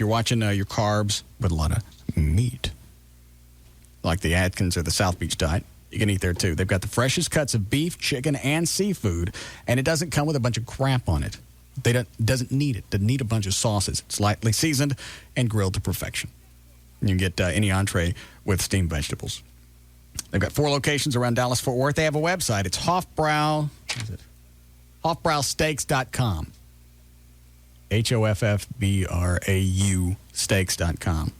watching your carbs with a lot of meat, like the Atkins or the South Beach diet, you can eat there too. They've got the freshest cuts of beef, chicken, and seafood, and it doesn't come with a bunch of crap on it. Doesn't need it. Doesn't need a bunch of sauces. It's lightly seasoned and grilled to perfection. You can get any entree with steamed vegetables. They've got 4 locations around Dallas-Fort Worth. They have a website. It's Hofbrausteaks.com. HOFFBRAU steaks.com.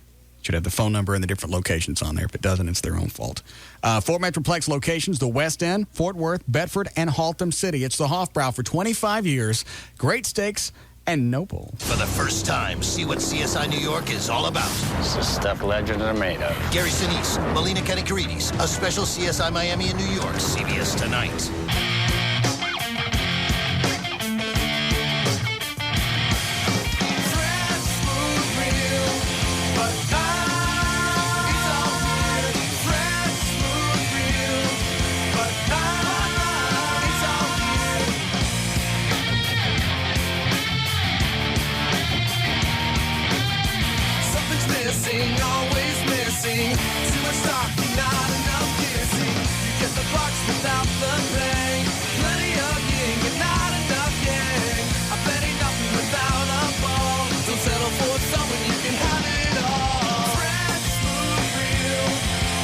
Should have the phone number and the different locations on there. If it doesn't, it's their own fault. 4 Metroplex locations, the West End, Fort Worth, Bedford, and Haltom City. It's the Hofbrau for 25 years. Great steaks and no bull. For the first time, see what CSI New York is all about. This is stuff legends are made of. Gary Sinise, Melina Kennikarides, a special CSI Miami in New York. CBS tonight. Too much talking, not enough kissing. You get the bucks without the bang. Plenty of yin, but not enough yang. I bet ain't nothing without a ball. Don't settle for someone, you can have it all. Fresh, smooth, real,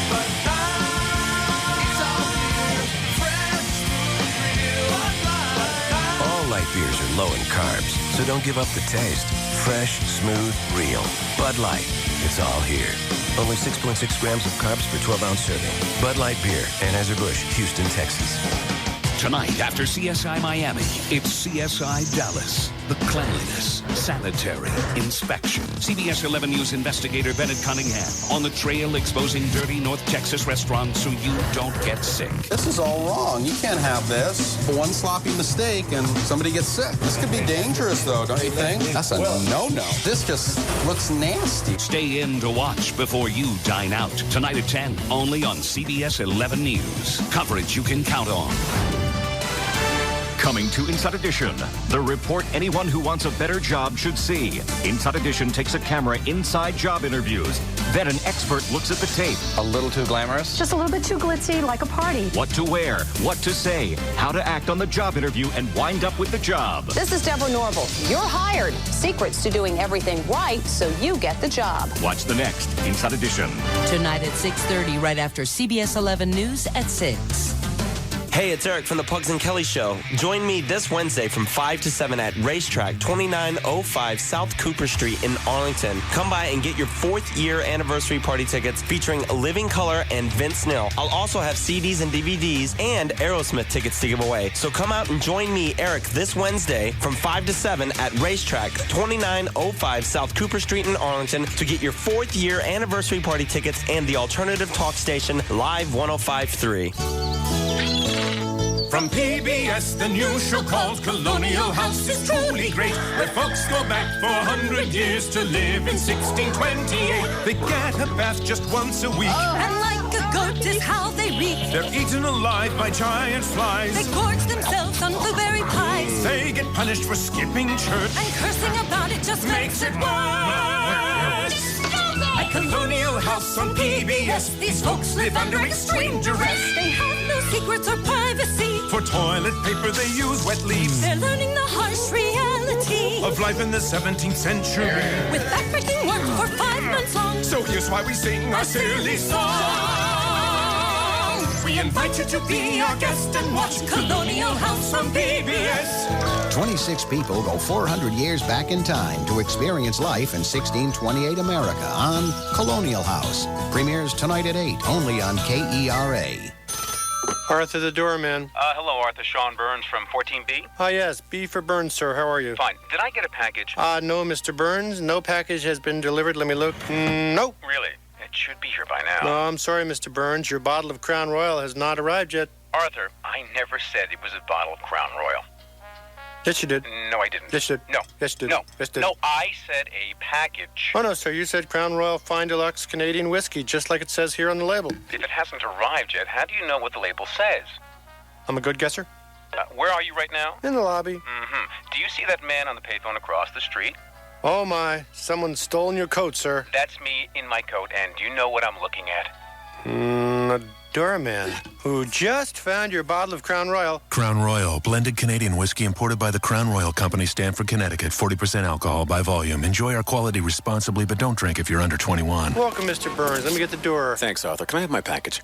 but it's all here. Fresh, smooth, real, but All light beers are low in carbs, so don't give up the taste. Fresh, smooth, real. Bud Light. It's all here. Only 6.6 grams of carbs per 12-ounce serving. Bud Light Beer, Anheuser-Busch, Houston, Texas. Tonight, after CSI Miami, it's CSI Dallas. The cleanliness, sanitary, inspection. CBS 11 News investigator Bennett Cunningham on the trail exposing dirty North Texas restaurants so you don't get sick. This is all wrong. You can't have this. One sloppy mistake and somebody gets sick. This could be dangerous, though, don't you think? That's a no-no. This just looks nasty. Stay in to watch before you dine out. Tonight at 10, only on CBS 11 News. Coverage you can count on. Coming to Inside Edition, the report anyone who wants a better job should see. Inside Edition takes a camera inside job interviews. Then an expert looks at the tape. A little too glamorous? Just a little bit too glitzy, like a party. What to wear, what to say, how to act on the job interview and wind up with the job. This is Deborah Norville. You're hired. Secrets to doing everything right so you get the job. Watch the next Inside Edition. Tonight at 6:30, right after CBS 11 News at 6. Hey, it's Eric from the Pugs and Kelly Show. Join me this Wednesday from 5 to 7 at Racetrack, 2905 South Cooper Street in Arlington. Come by and get your 4th year anniversary party tickets featuring Living Colour and Vince Neil. I'll also have CDs and DVDs and Aerosmith tickets to give away. So come out and join me, Eric, this Wednesday from 5 to 7 at Racetrack, 2905 South Cooper Street in Arlington to get your 4th year anniversary party tickets and the alternative talk station Live 105.3. From PBS, the new show called Colonial House is truly great, where folks go back for 100 years to live in 1628. They get a bath just once a week. And like a goat is how they reap. They're eaten alive by giant flies. They gorge themselves on blueberry pies. They get punished for skipping church. And cursing about it just makes it worse. At Colonial House on PBS, these folks live under extreme duress. They have no secrets or privacy. For toilet paper, they use wet leaves. They're learning the harsh reality of life in the 17th century. With backbreaking work for 5 months long. So here's why we sing our silly song. We invite you to be our guest and watch Colonial House on PBS. 26 people go 400 years back in time to experience life in 1628 America on Colonial House. Premieres tonight at 8, only on KERA. Arthur the doorman. Hello, Arthur. Sean Burns from 14B. Yes, B for Burns, sir. How are you? Fine. Did I get a package? No, Mr. Burns. No package has been delivered. Let me look. No. Really? It should be here by now. No, I'm sorry, Mr. Burns. Your bottle of Crown Royal has not arrived yet. Arthur, I never said it was a bottle of Crown Royal. Yes, you did. No, I didn't. Yes, you did. No. Yes, you did. No. Yes, you did. No, I said a package. Oh, no, sir. You said Crown Royal Fine Deluxe Canadian Whiskey, just like it says here on the label. If it hasn't arrived yet, how do you know what the label says? I'm a good guesser. Where are you right now? In the lobby. Mm-hmm. Do you see that man on the payphone across the street? Oh, my. Someone's stolen your coat, sir. That's me in my coat, and do you know what I'm looking at? A doorman who just found your bottle of Crown Royal. Crown Royal, blended Canadian whiskey imported by the Crown Royal Company, Stamford, Connecticut. 40% alcohol by volume. Enjoy our quality responsibly, but don't drink if you're under 21. Welcome, Mr. Burns. Let me get the door. Thanks, Arthur. Can I have my package?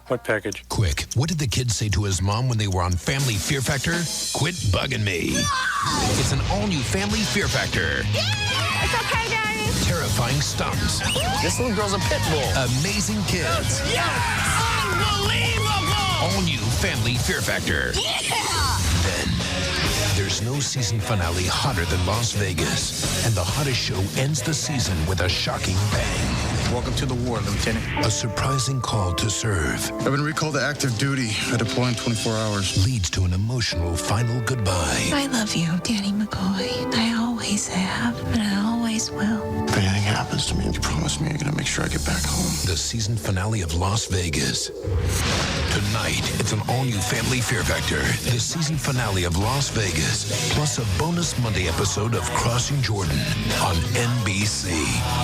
What package? Quick, what did the kid say to his mom when they were on Family Fear Factor? Quit bugging me. It's an all-new Family Fear Factor. It's okay, Daddy. Terrifying stunts. This little girl's a pit bull. Amazing kids. Yes! Unbelievable! All new Family Fear Factor. Yeah! Then, there's no season finale hotter than Las Vegas. And the hottest show ends the season with a shocking bang. Welcome to the war, Lieutenant. A surprising call to serve. I've been recalled to active duty. I deploy in 24 hours. Leads to an emotional final goodbye. I love you, Danny McCoy. I always have, and I always will. If anything happens to me, you promise me you're going to make sure I get back home. The season finale of Las Vegas. Tonight, it's an all-new family Fear Factor, the season finale of Las Vegas, plus a bonus Monday episode of Crossing Jordan on NBC.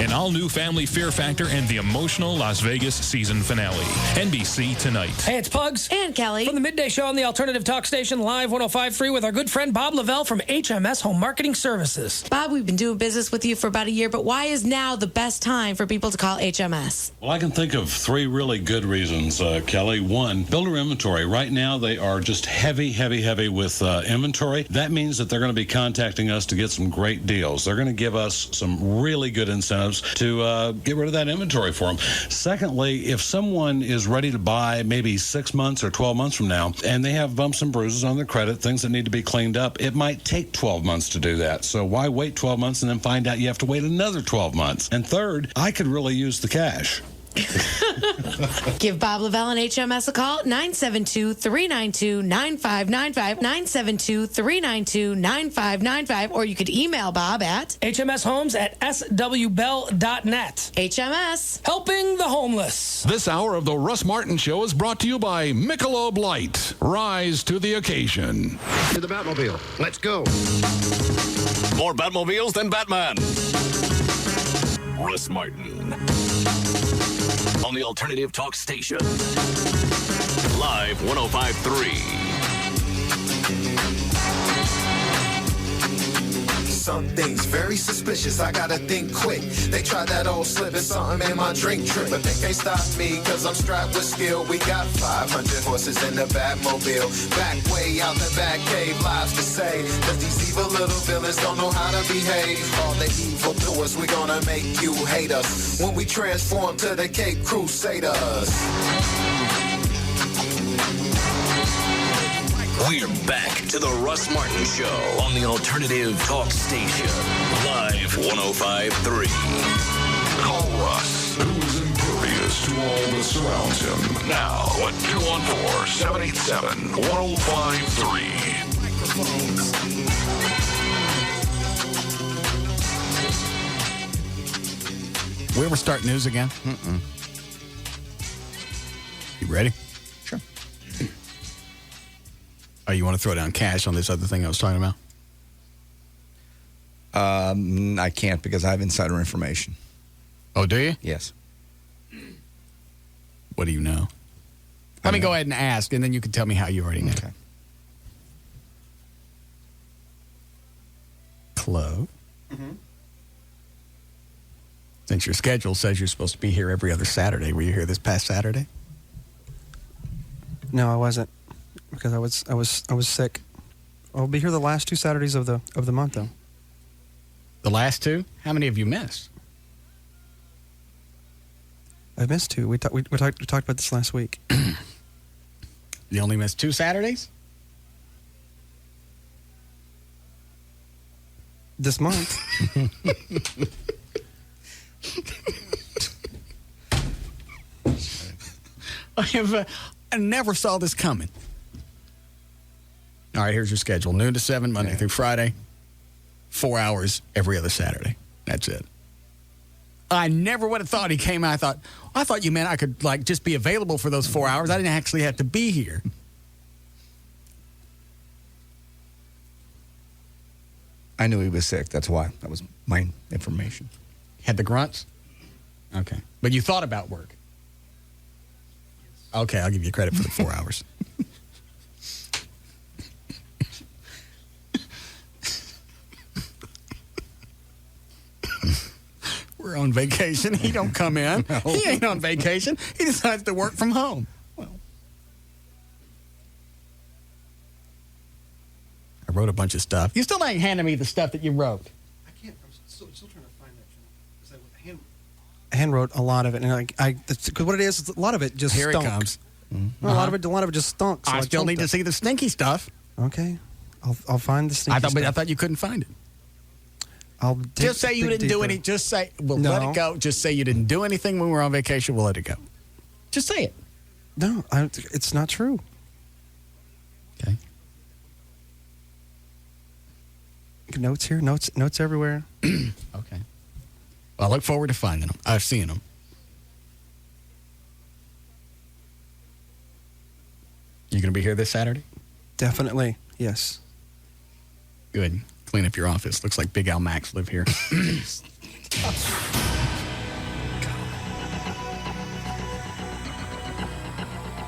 An all-new family Fear Factor and the emotional Las Vegas season finale. NBC tonight. Hey, it's Pugs. And Kelly. From the Midday Show on the Alternative Talk Station, live 105.3 with our good friend Bob Lavelle from HMS Home Marketing Services. Bob, we've been doing business with you for about a year, but why is now the best time for people to call HMS? Well, I can think of three really good reasons, Kelly. One, builder inventory. Right now, they are just heavy with inventory. That means that they're going to be contacting us to get some great deals. They're going to give us some really good incentives to get rid of that inventory for them. Secondly, if someone is ready to buy maybe 6 months or 12 months from now, and they have bumps and bruises on their credit, things that need to be cleaned up, it might take 12 months to do that. So why wait 12 months and then find out you have to wait another 12 months? And third, I could really use the cash. Give Bob Lavelle and HMS a call, 972-392-9595, 972-392-9595, or you could email Bob at hmshomes@swbell.net. HMS, helping the homeless. This hour of the Russ Martin Show is brought to you by Michelob Light. Rise to the occasion. To the Batmobile. Let's go. More Batmobiles than Batman. Russ Martin. On the Alternative Talk Station. Live 105.3. Something's very suspicious, I gotta think quick. They tried that old slip and something in my drink trip, but they can't stop me cause I'm strapped with skill. We got 500 horses in the Batmobile, back way out the back cave, lives to say, cause these evil little villains don't know how to behave. All the evil to us, we gonna make you hate us when we transform to the Cape Crusaders. We're back to the Russ Martin Show on the Alternative Talk Station. Live 105.3. Call Russ, who's impervious to all that surrounds him. Now at 214-787-1053. We ever start news again? You ready? Sure. Oh, you want to throw down cash on this other thing I was talking about? I can't because I have insider information. Oh, do you? Yes. What do you know? Let me go ahead and ask, and then you can tell me how you already know. Okay. Chloe? Since your schedule says you're supposed to be here every other Saturday, were you here this past Saturday? No, I wasn't. Because I was sick. I'll be here the last 2 Saturdays of the month, though. The last 2? How many have you missed? I missed 2. We talked about this last week. You only missed 2 Saturdays? This month. I never saw this coming. All right, here's your schedule. Noon to 7, Monday through Friday. 4 hours every other Saturday. That's it. I never would have thought he came out. I thought you meant I could just be available for those 4 hours. I didn't actually have to be here. I knew he was sick. That's why. That was my information. Had the grunts? Okay. But you thought about work? Okay, I'll give you credit for the 4 hours. We're on vacation. He don't come in. No. He ain't on vacation. He decides to work from home. Well, I wrote a bunch of stuff. You still ain't handing me the stuff that you wrote. I can't. I'm still trying to find that. I hand wrote a lot of it, and because what it is, a lot of it just here stunk. It comes. Mm-hmm. A lot of it just stunk. So I still need to see the stinky stuff. Okay, I'll find the stinky stuff. I thought you couldn't find it. I'll just say you didn't do any. Just say let it go. Just say you didn't do anything when we were on vacation. We'll let it go. Just say it. No, it's not true. Okay. Notes here, notes everywhere. Okay. Well, I look forward to finding them. I've seen them. You going to be here this Saturday? Definitely, yes. Good. Clean up your office. Looks like Big Al Max live here.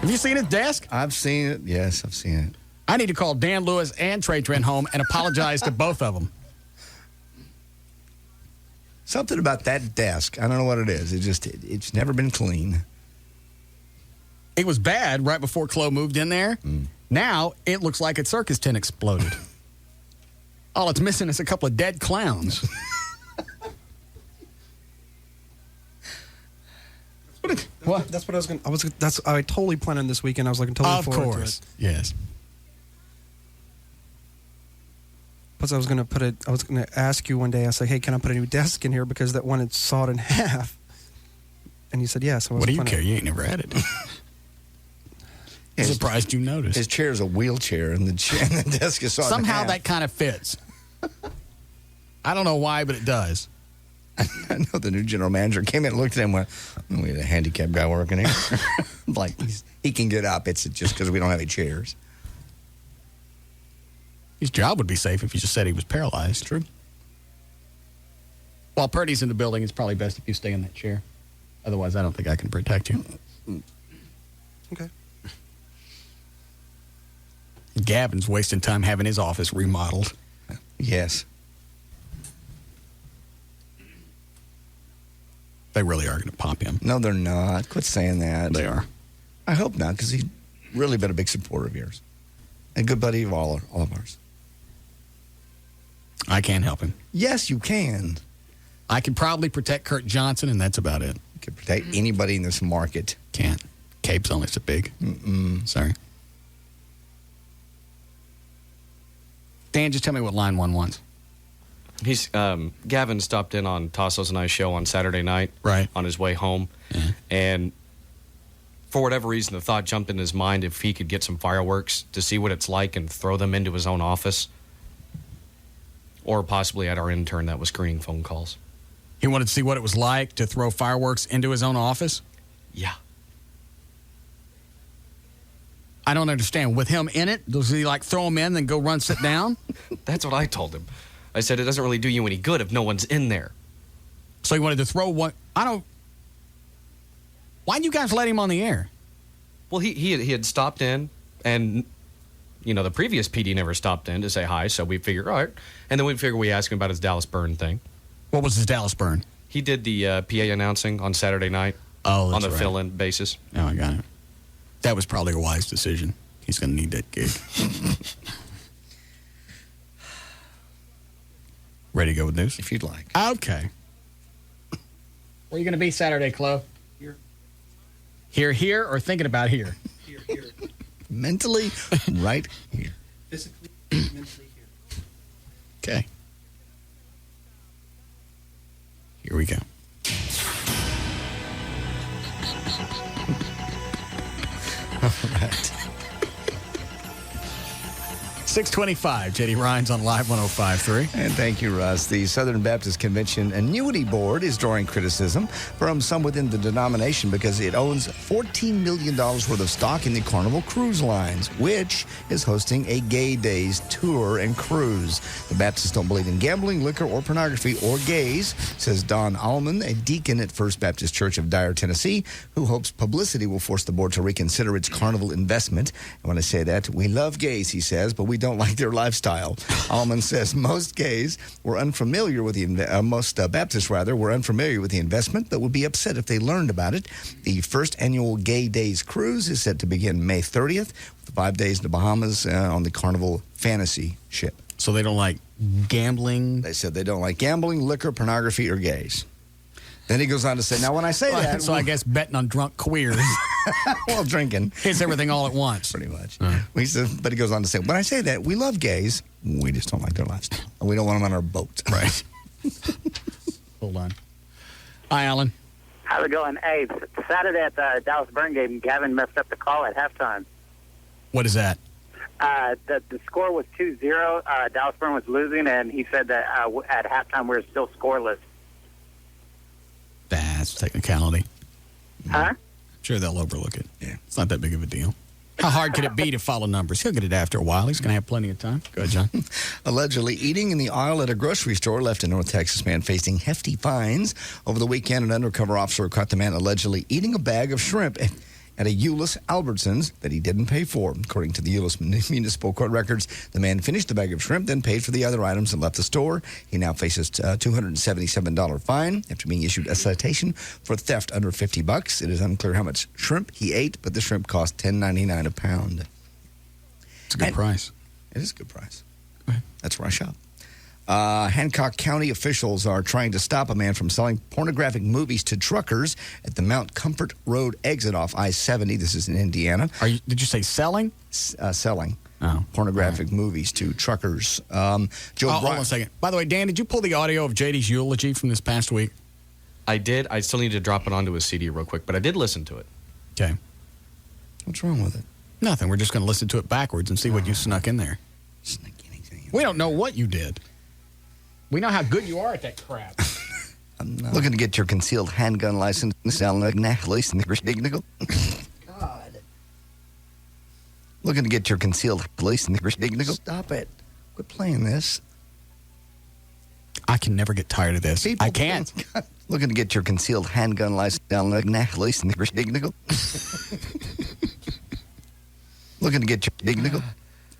Have you seen his desk? I've seen it. Yes, I've seen it. I need to call Dan Lewis and Trey Trenholm and apologize to both of them. Something about that desk. I don't know what it is. It's never been clean. It was bad right before Chloe moved in there. Now it looks like its circus tent exploded. All it's missing is a couple of dead clowns. What? That's what I was going to... I totally planned on this weekend. I was looking totally forward to it. Of course, yes. Plus, I was going to ask you one day, I said, hey, can I put a new desk in here because that one, it's sawed in half? And you said yes. What do you care? You ain't never had it. I'm surprised you noticed. His chair is a wheelchair, and the desk is sawed in half. Somehow that kind of fits. I don't know why, but it does. I know the new general manager came in and looked at him and went, we had a handicapped guy working here. Like, he can get up. It's just because we don't have any chairs. His job would be safe if you just said he was paralyzed. True. While Purdy's in the building, it's probably best if you stay in that chair. Otherwise, I don't think I can protect you. Okay. Gavin's wasting time having his office remodeled. Yes. They really are going to pop him. No, they're not. Quit saying that. They are. I hope not, because he's really been a big supporter of yours. A good buddy of all of ours. I can't help him. Yes, you can. I can probably protect Kurt Johnson, and that's about it. You can protect anybody in this market. Can't. Cape's only so big. Sorry. Dan, just tell me what line one wants. He's Gavin stopped in on Tassos and I's show on Saturday night, right, on his way home, and for whatever reason, the thought jumped in his mind if he could get some fireworks to see what it's like and throw them into his own office, or possibly at our intern that was screening phone calls. He wanted to see what it was like to throw fireworks into his own office? Yeah. I don't understand. With him in it, does he like throw them in, then go run, sit down? That's what I told him. I said, it doesn't really do you any good if no one's in there. So he wanted to throw one. Why'd you guys let him on the air? Well, he had stopped in, and, you know, the previous PD never stopped in to say hi, so we figured, all right. And then we asked him about his Dallas Burn thing. What was his Dallas Burn? He did the PA announcing on Saturday night on the fill-in basis. Oh, I got it. That was probably a wise decision. He's going to need that gig. Ready to go with news? If you'd like. Okay. Where are you going to be Saturday, Chloe? Here, or thinking about here? Here. Mentally, right here. Physically, mentally here. Okay. Here we go. All right. 625, J.D. Rhines on Live 105.3. And thank you, Russ. The Southern Baptist Convention Annuity Board is drawing criticism from some within the denomination because it owns $14 million worth of stock in the Carnival Cruise Lines, which is hosting a Gay Days tour and cruise. The Baptists don't believe in gambling, liquor, or pornography, or gays, says Don Allman, a deacon at First Baptist Church of Dyer, Tennessee, who hopes publicity will force the board to reconsider its carnival investment. And when I say that, we love gays, he says, but we don't like their lifestyle. Allman says most gays were unfamiliar with most Baptists were unfamiliar with the investment, but would be upset if they learned about it. The first annual Gay Days cruise is set to begin May 30th, with 5 days in the Bahamas on the Carnival Fantasy ship. So they don't like gambling? They said they don't like gambling, liquor, pornography, or gays. Then he goes on to say, now when I say that... So I guess betting on drunk queers. Well, drinking. Hits everything all at once. Pretty much. But he goes on to say, when I say that, we love gays, we just don't like their lifestyle. And we don't want them on our boat. Right. Hold on. Hi, Alan. How's it going? Hey, Saturday at the Dallas Burn game, Gavin messed up the call at halftime. What is that? The score was 2-0. Dallas Burn was losing, and he said that at halftime we were still scoreless. That's technicality. Huh? Sure, they'll overlook it. Yeah. It's not that big of a deal. How hard could it be to follow numbers? He'll get it after a while. He's going to have plenty of time. Go ahead, John. Allegedly eating in the aisle at a grocery store left a North Texas man facing hefty fines. Over the weekend, an undercover officer caught the man allegedly eating a bag of shrimp at a Euless Albertsons that he didn't pay for. According to the Euless Municipal Court records, the man finished the bag of shrimp, then paid for the other items and left the store. He now faces a $277 fine after being issued a citation for theft under $50. It is unclear how much shrimp he ate, but the shrimp cost $10.99 a pound. It's a good price. It is a good price. That's where I shop. Hancock County officials are trying to stop a man from selling pornographic movies to truckers at the Mount Comfort Road exit off I-70. This is in Indiana. Did you say selling? Selling pornographic movies to truckers. Hold on a second. By the way, Dan, did you pull the audio of JD's eulogy from this past week? I did. I still need to drop it onto a CD real quick, but I did listen to it. Okay. What's wrong with it? Nothing. We're just going to listen to it backwards and see what you snuck in there. We don't know what you did. We know how good you are at that crap. Looking to get your concealed handgun license. God. Looking to get your concealed license. Stop it. Quit playing this. I can never get tired of this. I can't. Looking to get your concealed handgun license. Looking to get your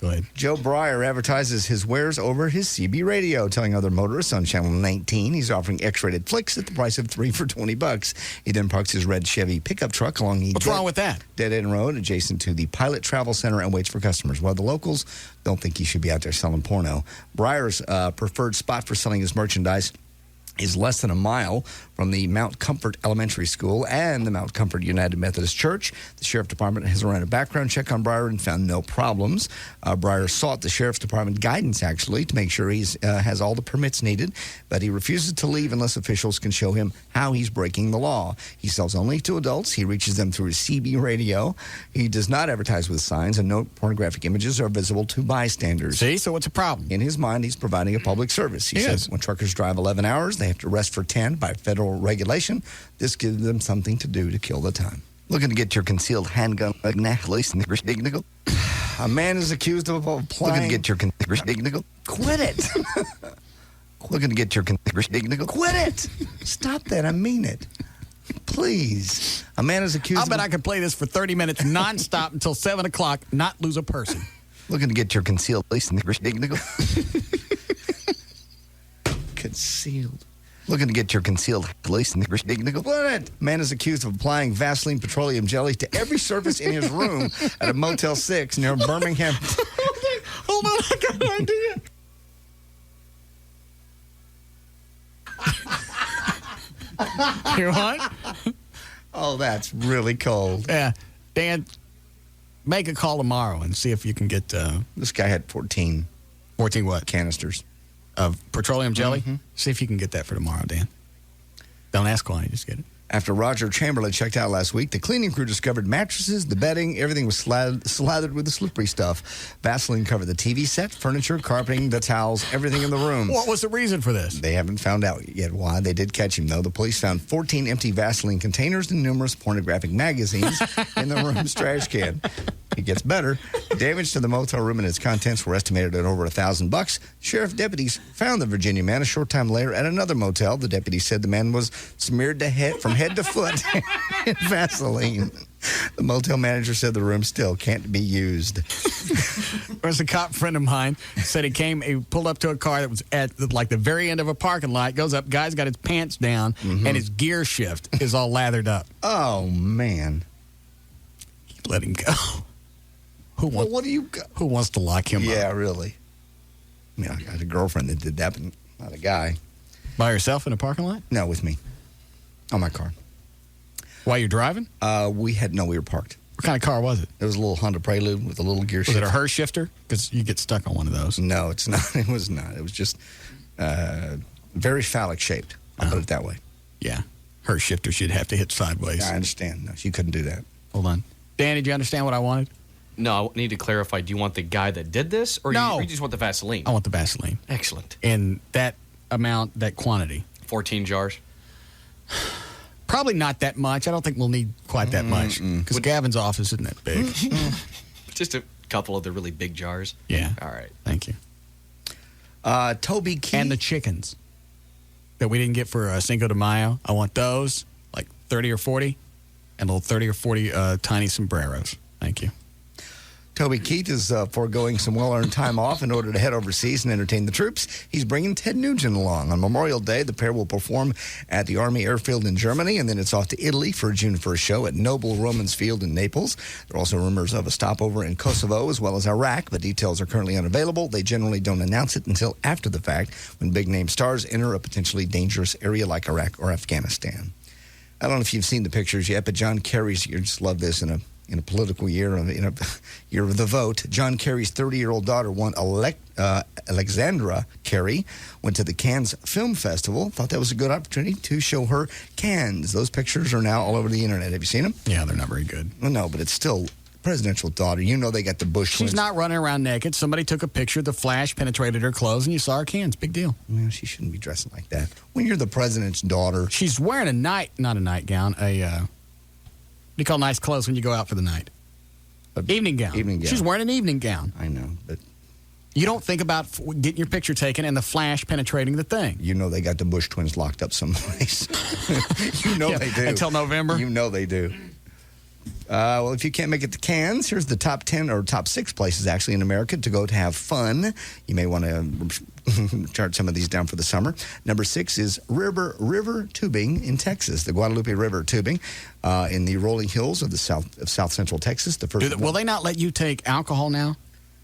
Go ahead. Joe Breyer advertises his wares over his CB radio, telling other motorists on Channel 19 he's offering X-rated flicks at the price of 3 for $20. He then parks his red Chevy pickup truck along What's wrong with that? Dead End Road, adjacent to the Pilot Travel Center, and waits for customers. While the locals don't think he should be out there selling porno. Breyer's preferred spot for selling his merchandise is less than a mile from the Mount Comfort Elementary School and the Mount Comfort United Methodist Church. The Sheriff Department has run a background check on Breyer and found no problems. Breyer sought the Sheriff's Department guidance, actually, to make sure he has all the permits needed, but he refuses to leave unless officials can show him how he's breaking the law. He sells only to adults. He reaches them through his CB radio. He does not advertise with signs, and no pornographic images are visible to bystanders. See? So what's the problem? In his mind, he's providing a public service. He says when truckers drive 11 hours, they have to rest for 10 by federal regulation. This gives them something to do to kill the time. Looking to get your concealed handgun. A man is accused of applying. Looking to get your Quit it. Looking to get your Quit it. Stop that. I mean it. Please. A man is accused. I'll bet I could play this for 30 minutes nonstop until 7 o'clock, not lose a person. Looking to get your concealed. Concealed. Looking to get your concealed What? Man is accused of applying Vaseline petroleum jelly to every surface in his room at a Motel 6 near Birmingham. Hold on, I got an idea. You want? Oh, that's really cold. Yeah. Dan, make a call tomorrow and see if you can get... this guy had 14. 14 what? Canisters. Of petroleum jelly? Mm-hmm. See if you can get that for tomorrow, Dan. Don't ask quantity, just get it. After Roger Chamberlain checked out last week, the cleaning crew discovered mattresses, the bedding, everything was slathered with the slippery stuff. Vaseline covered the TV set, furniture, carpeting, the towels, everything in the room. What was the reason for this? They haven't found out yet why. They did catch him, though. The police found 14 empty Vaseline containers and numerous pornographic magazines in the room's trash can. It gets better. Damage to the motel room and its contents were estimated at over $1,000. Sheriff deputies found the Virginia man a short time later at another motel. The deputy said the man was smeared from head to foot in Vaseline. The motel manager said the room still can't be used. There's a cop friend of mine said he pulled up to a car that was at the very end of a parking lot, goes up, guy's got his pants down, and his gear shift is all lathered up. Oh, man. Let him go. Who wants to lock him up? Yeah, really. I mean, I got a girlfriend that did that, but not a guy. By yourself in a parking lot? No, with me. On my car. While you're driving? We were parked. What kind of car was it? It was a little Honda Prelude with a little gear shift. Was it a Hurst shifter? Because you get stuck on one of those. No, it's not. It was not. It was just very phallic shaped. I'll put it that way. Yeah. Hurst shifter should have to hit sideways. Yeah, I understand. No, she couldn't do that. Hold on. Dan, did you understand what I wanted? No, I need to clarify. Do you want the guy that did this, or no. you just want the Vaseline? I want the Vaseline. Excellent. In that amount, that quantity. 14 jars? Probably not that much. I don't think we'll need quite that much. Because Gavin's office isn't that big. Just a couple of the really big jars. Yeah. All right. Thank you. Toby Keith. And the chickens that we didn't get for Cinco de Mayo. I want those, like 30 or 40, and little 30 or 40 tiny sombreros. Thank you. Toby Keith is foregoing some well-earned time off in order to head overseas and entertain the troops. He's bringing Ted Nugent along. On Memorial Day, the pair will perform at the Army Airfield in Germany, and then it's off to Italy for a June 1st show at Noble Romans Field in Naples. There are also rumors of a stopover in Kosovo as well as Iraq, but details are currently unavailable. They generally don't announce it until after the fact when big-name stars enter a potentially dangerous area like Iraq or Afghanistan. I don't know if you've seen the pictures yet, but John Kerry's, you just love this in a political year, in a year of the vote. John Kerry's 30-year-old daughter, Alexandra Kerry, went to the Cannes Film Festival. Thought that was a good opportunity to show her Cannes. Those pictures are now all over the internet. Have you seen them? Yeah, they're not very good. Well, no, but it's still presidential daughter. You know they got the Bush She's twins. not running around naked. Somebody took a picture. The flash penetrated her clothes, and you saw her cans. Big deal. Man, she shouldn't be dressing like that. When you're the president's daughter. She's wearing not a nightgown, what do you call nice clothes when you go out for the night? Evening gown. Evening gown. She's wearing an evening gown. I know, but you don't think about getting your picture taken and the flash penetrating the thing. You know they got the Bush twins locked up someplace. You know they do. Until November? You know they do. Well, if you can't make it to Cannes, here's the top 10 or top 6 places actually in America to go to have fun. You may want to chart some of these down for the summer. Number 6 is River Tubing in Texas, the Guadalupe River Tubing in the rolling hills of South Central Texas. The first. Will they not let you take alcohol now?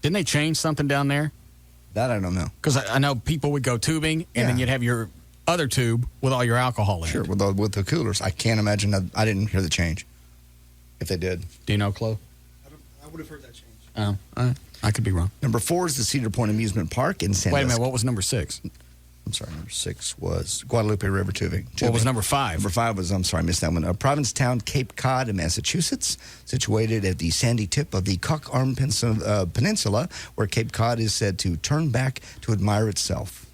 Didn't they change something down there? That I don't know. Because I know people would go tubing and then you'd have your other tube with all your alcohol in it. Sure, with the coolers. I can't imagine that. I didn't hear the change. If they did. Do you know, Chloe? I would have heard that change. Oh, I could be wrong. Number 4 is the Cedar Point Amusement Park in Sandusky. Wait a minute, what was number 6? I'm sorry, number 6 was Guadalupe River Tubing. What was number 5? Number 5 was, I'm sorry, I missed that one. Provincetown, Cape Cod in Massachusetts, situated at the sandy tip of the Cock Arm Peninsula, where Cape Cod is said to turn back to admire itself.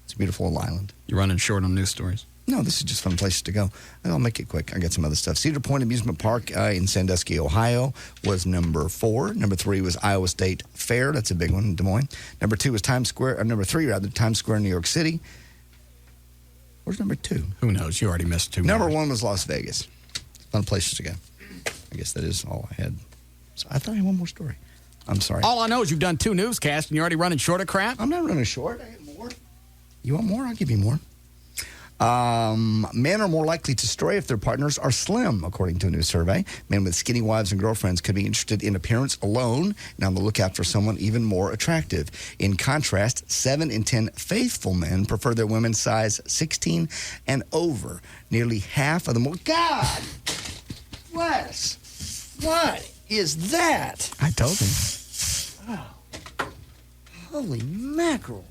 It's a beautiful island. You're running short on news stories. No, this is just fun places to go. I'll make it quick. I got some other stuff. Cedar Point Amusement Park in Sandusky, Ohio was number 4. Number 3 was Iowa State Fair. That's a big one in Des Moines. Number 2 was Times Square. Number 3, rather, Times Square in New York City. Where's number 2? Who knows? You already missed 2. Number 1 was Las Vegas. Fun places to go. I guess that is all I had. So I thought I had one more story. I'm sorry. All I know is you've done 2 newscasts and you're already running short of crap. I'm not running short. I had more. You want more? I'll give you more. Men are more likely to stray if their partners are slim, according to a new survey. Men with skinny wives and girlfriends could be interested in appearance alone and on the lookout for someone even more attractive. In contrast, 7 in 10 faithful men prefer their women size 16 and over. Nearly half of them. God! Wes! What is that? I told him. Oh. Holy mackerel.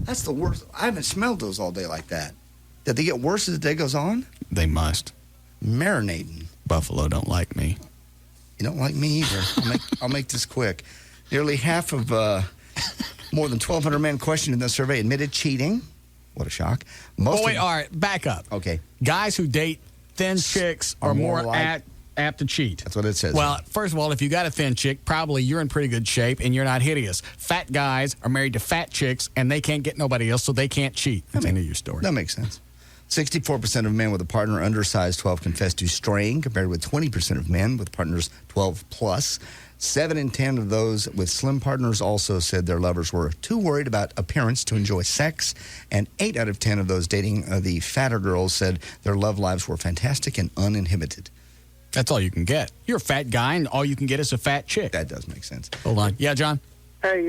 That's the worst. I haven't smelled those all day like that. Did they get worse as the day goes on? They must. Marinating. Buffalo don't like me. You don't like me either. I'll make this quick. Nearly half of more than 1,200 men questioned in the survey admitted cheating. What a shock. All right, back up. Okay. Guys who date thin chicks are more apt to cheat. That's what it says. Well, first of all, if you got a thin chick, probably you're in pretty good shape and you're not hideous. Fat guys are married to fat chicks and they can't get nobody else, so they can't cheat. That's the end of your story. That makes sense. 64% of men with a partner under size 12 confess to straying, compared with 20% of men with partners 12 plus. 7 in 10 of those with slim partners also said their lovers were too worried about appearance to enjoy sex. And 8 out of 10 of those dating the fatter girls said their love lives were fantastic and uninhibited. That's all you can get. You're a fat guy, and all you can get is a fat chick. That does make sense. Hold on. Yeah, John? Hey,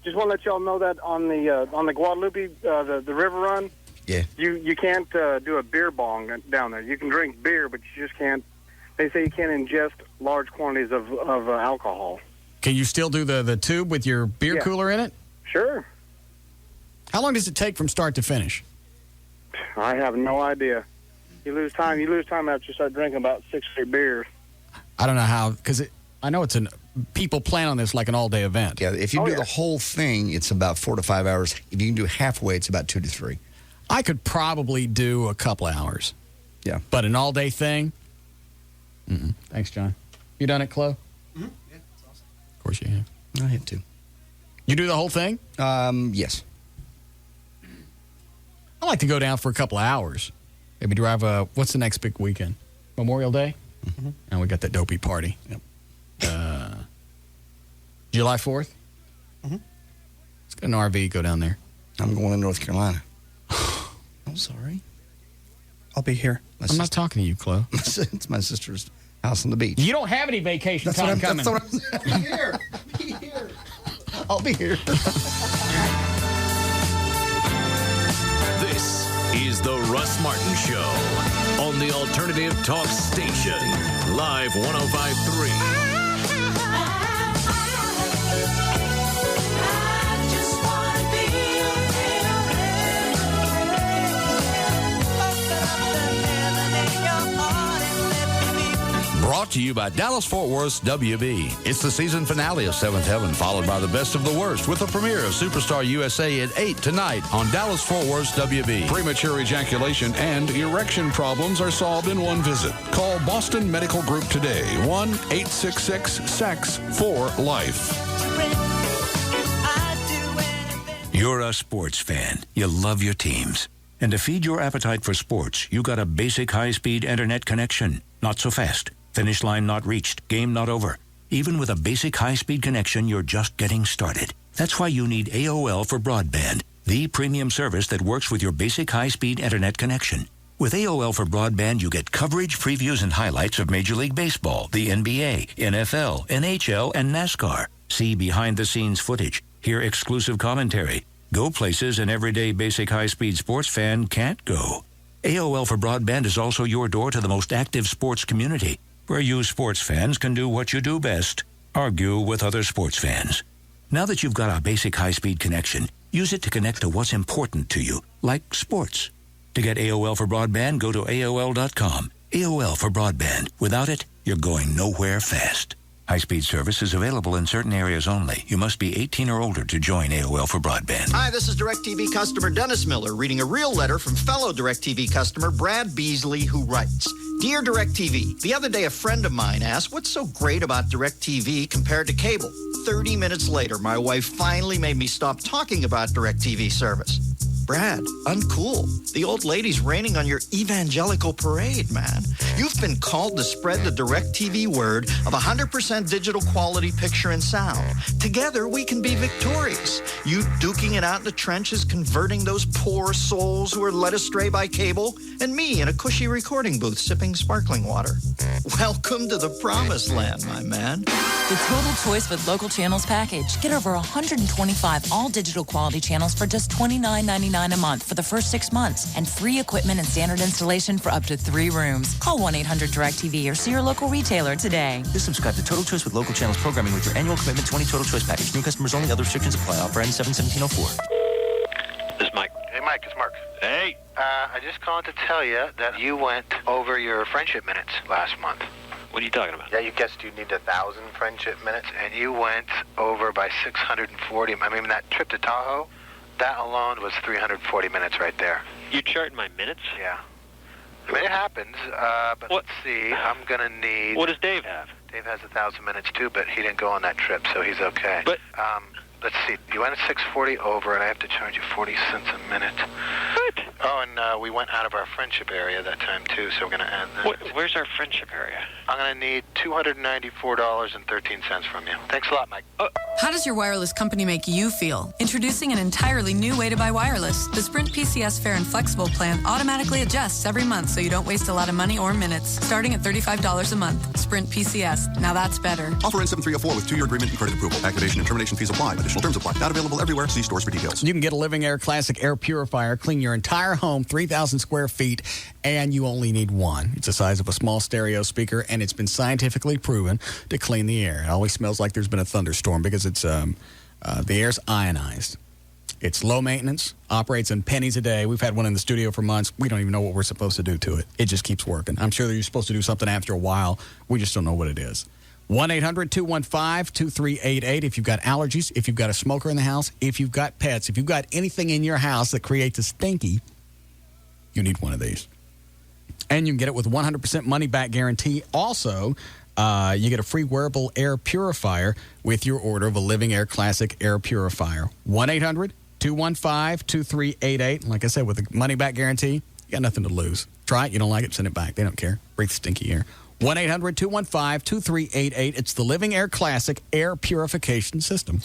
just want to let y'all know that on the Guadalupe, the river run, yeah, you can't do a beer bong down there. You can drink beer, but you just can't. They say you can't ingest large quantities of alcohol. Can you still do the tube with your beer cooler in it? Sure. How long does it take from start to finish? I have no idea. You lose time. You lose time after you start drinking about 6 or 8 beers. I don't know how, because I know people plan on this like an all-day event. Yeah, if you do the whole thing, it's about 4 to 5 hours. If you can do halfway, it's about 2 to 3. I could probably do a couple hours. Yeah. But an all-day thing? Thanks, John. You done it, Chloe? Mm-hmm. course you have. I have to. You do the whole thing? Yes. I like to go down for a couple of hours. Maybe drive what's the next big weekend? Memorial Day? Mm-hmm. And we got that dopey party. Yep. July 4th? Mm-hmm. Let's get an RV, go down there. I'm going to North Carolina. I'm sorry. I'll be here. I'm not talking to you, Chloe. It's my sister's house on the beach. You don't have any vacation time coming. That's what I'm saying. Be here. I'll be here. This is the Russ Martin Show on the Alternative Talk Station, Live 105.3. Brought to you by Dallas-Fort Worth's WB. It's the season finale of Seventh Heaven, followed by the best of the worst, with the premiere of Superstar USA at 8 tonight on Dallas-Fort Worth's WB. Premature ejaculation and erection problems are solved in one visit. Call Boston Medical Group today, 1-866-SEX-4-LIFE. You're a sports fan. You love your teams. And to feed your appetite for sports, you got a basic high-speed internet connection. Not so fast. Finish line not reached. Game not over. Even with a basic high-speed connection, you're just getting started. That's why you need AOL for broadband, the premium service that works with your basic high-speed internet connection. With AOL for broadband, you get coverage, previews, and highlights of Major League Baseball, the NBA, NFL, NHL, and NASCAR. See behind-the-scenes footage. Hear exclusive commentary. Go places an everyday basic high-speed sports fan can't go. AOL for broadband is also your door to the most active sports community, where you sports fans can do what you do best, argue with other sports fans. Now that you've got a basic high-speed connection, use it to connect to what's important to you, like sports. To get AOL for broadband, go to AOL.com. AOL for broadband. Without it, you're going nowhere fast. High-speed service is available in certain areas only. You must be 18 or older to join AOL for broadband. Hi, this is DirecTV customer Dennis Miller reading a real letter from fellow DirecTV customer Brad Beasley, who writes, Dear DirecTV, the other day a friend of mine asked, what's so great about DirecTV compared to cable? 30 minutes later, my wife finally made me stop talking about DirecTV service. Brad, uncool. The old lady's raining on your evangelical parade, man. You've been called to spread the DirecTV word of 100% digital quality picture and sound. Together, we can be victorious. You duking it out in the trenches, converting those poor souls who are led astray by cable, and me in a cushy recording booth sipping sparkling water. Welcome to the promised land, my man. The Total Choice with Local Channels package. Get over 125 all-digital quality channels for just $29.99 a month for the first 6 months, and free equipment and standard installation for up to 3 rooms. Call 1-800-DIRECTV or see your local retailer today. Just subscribe to Total Choice with Local Channels programming with your annual commitment 20 Total Choice package. New customers only. Other restrictions apply. Offer ends 7/17/04. This is Mike. Hey, Mike, it's Mark. Hey. I just called to tell you that you went over your friendship minutes last month. What are you talking about? Yeah, you guessed you need 1,000 friendship minutes, and you went over by 640. I mean, that trip to Tahoe, that alone was 340 minutes right there. You charting my minutes? Yeah. I mean, it happens, but let's see. I'm going to need... What does Dave have? Dave has 1,000 minutes, too, but he didn't go on that trip, so he's okay. But... let's see. You went at 640 over, and I have to charge you 40 cents a minute. What? Oh, and we went out of our friendship area that time, too, so we're going to add that. Where's our friendship area? I'm going to need $294.13 from you. Thanks a lot, Mike. How does your wireless company make you feel? Introducing an entirely new way to buy wireless. The Sprint PCS Fair and Flexible plan automatically adjusts every month so you don't waste a lot of money or minutes. Starting at $35 a month. Sprint PCS. Now that's better. Offer ends 7/3/04 with 2-year agreement and credit approval. Activation and termination fees apply. Additional terms apply. Not available everywhere. See stores for details. You can get a Living Air Classic air purifier, clean your entire home, 3,000 square feet, and you only need one. It's the size of a small stereo speaker, and it's been scientifically proven to clean the air. It always smells like there's been a thunderstorm because it's the air's ionized. It's low maintenance, operates in pennies a day. We've had one in the studio for months. We don't even know what we're supposed to do to it. It just keeps working. I'm sure that you're supposed to do something after a while. We just don't know what it is. 1-800-215-2388 if you've got allergies, if you've got a smoker in the house, if you've got pets, if you've got anything in your house that creates a stinky, you need one of these. And you can get it with 100% money-back guarantee. Also, You get a free wearable air purifier with your order of a Living Air Classic air purifier. 1-800-215-2388. Like I said, with a money-back guarantee, you got nothing to lose. Try it. You don't like it, send it back. They don't care. Breathe stinky air. 1-800-215-2388. It's the Living Air Classic air purification system.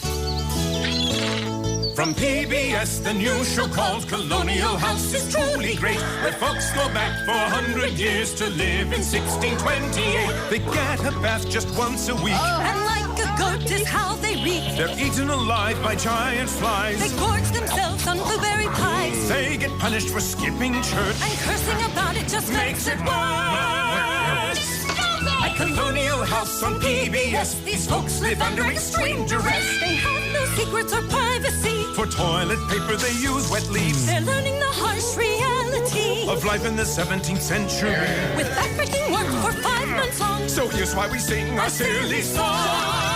From PBS, the new show called Colonial House is truly great, where folks go back for 100 years to live in 1628. They get a bath just once a week. And like a goat is how they reek. They're eaten alive by giant flies. They gorge themselves on blueberry pies. They get punished for skipping church. And cursing about it just makes it worse. At Colonial House on PBS, these folks live under extreme duress. They have no secrets or privacy. For toilet paper, they use wet leaves. They're learning the harsh reality of life in the 17th century. With backbreaking work for 5 months long. So here's why we sing our silly song.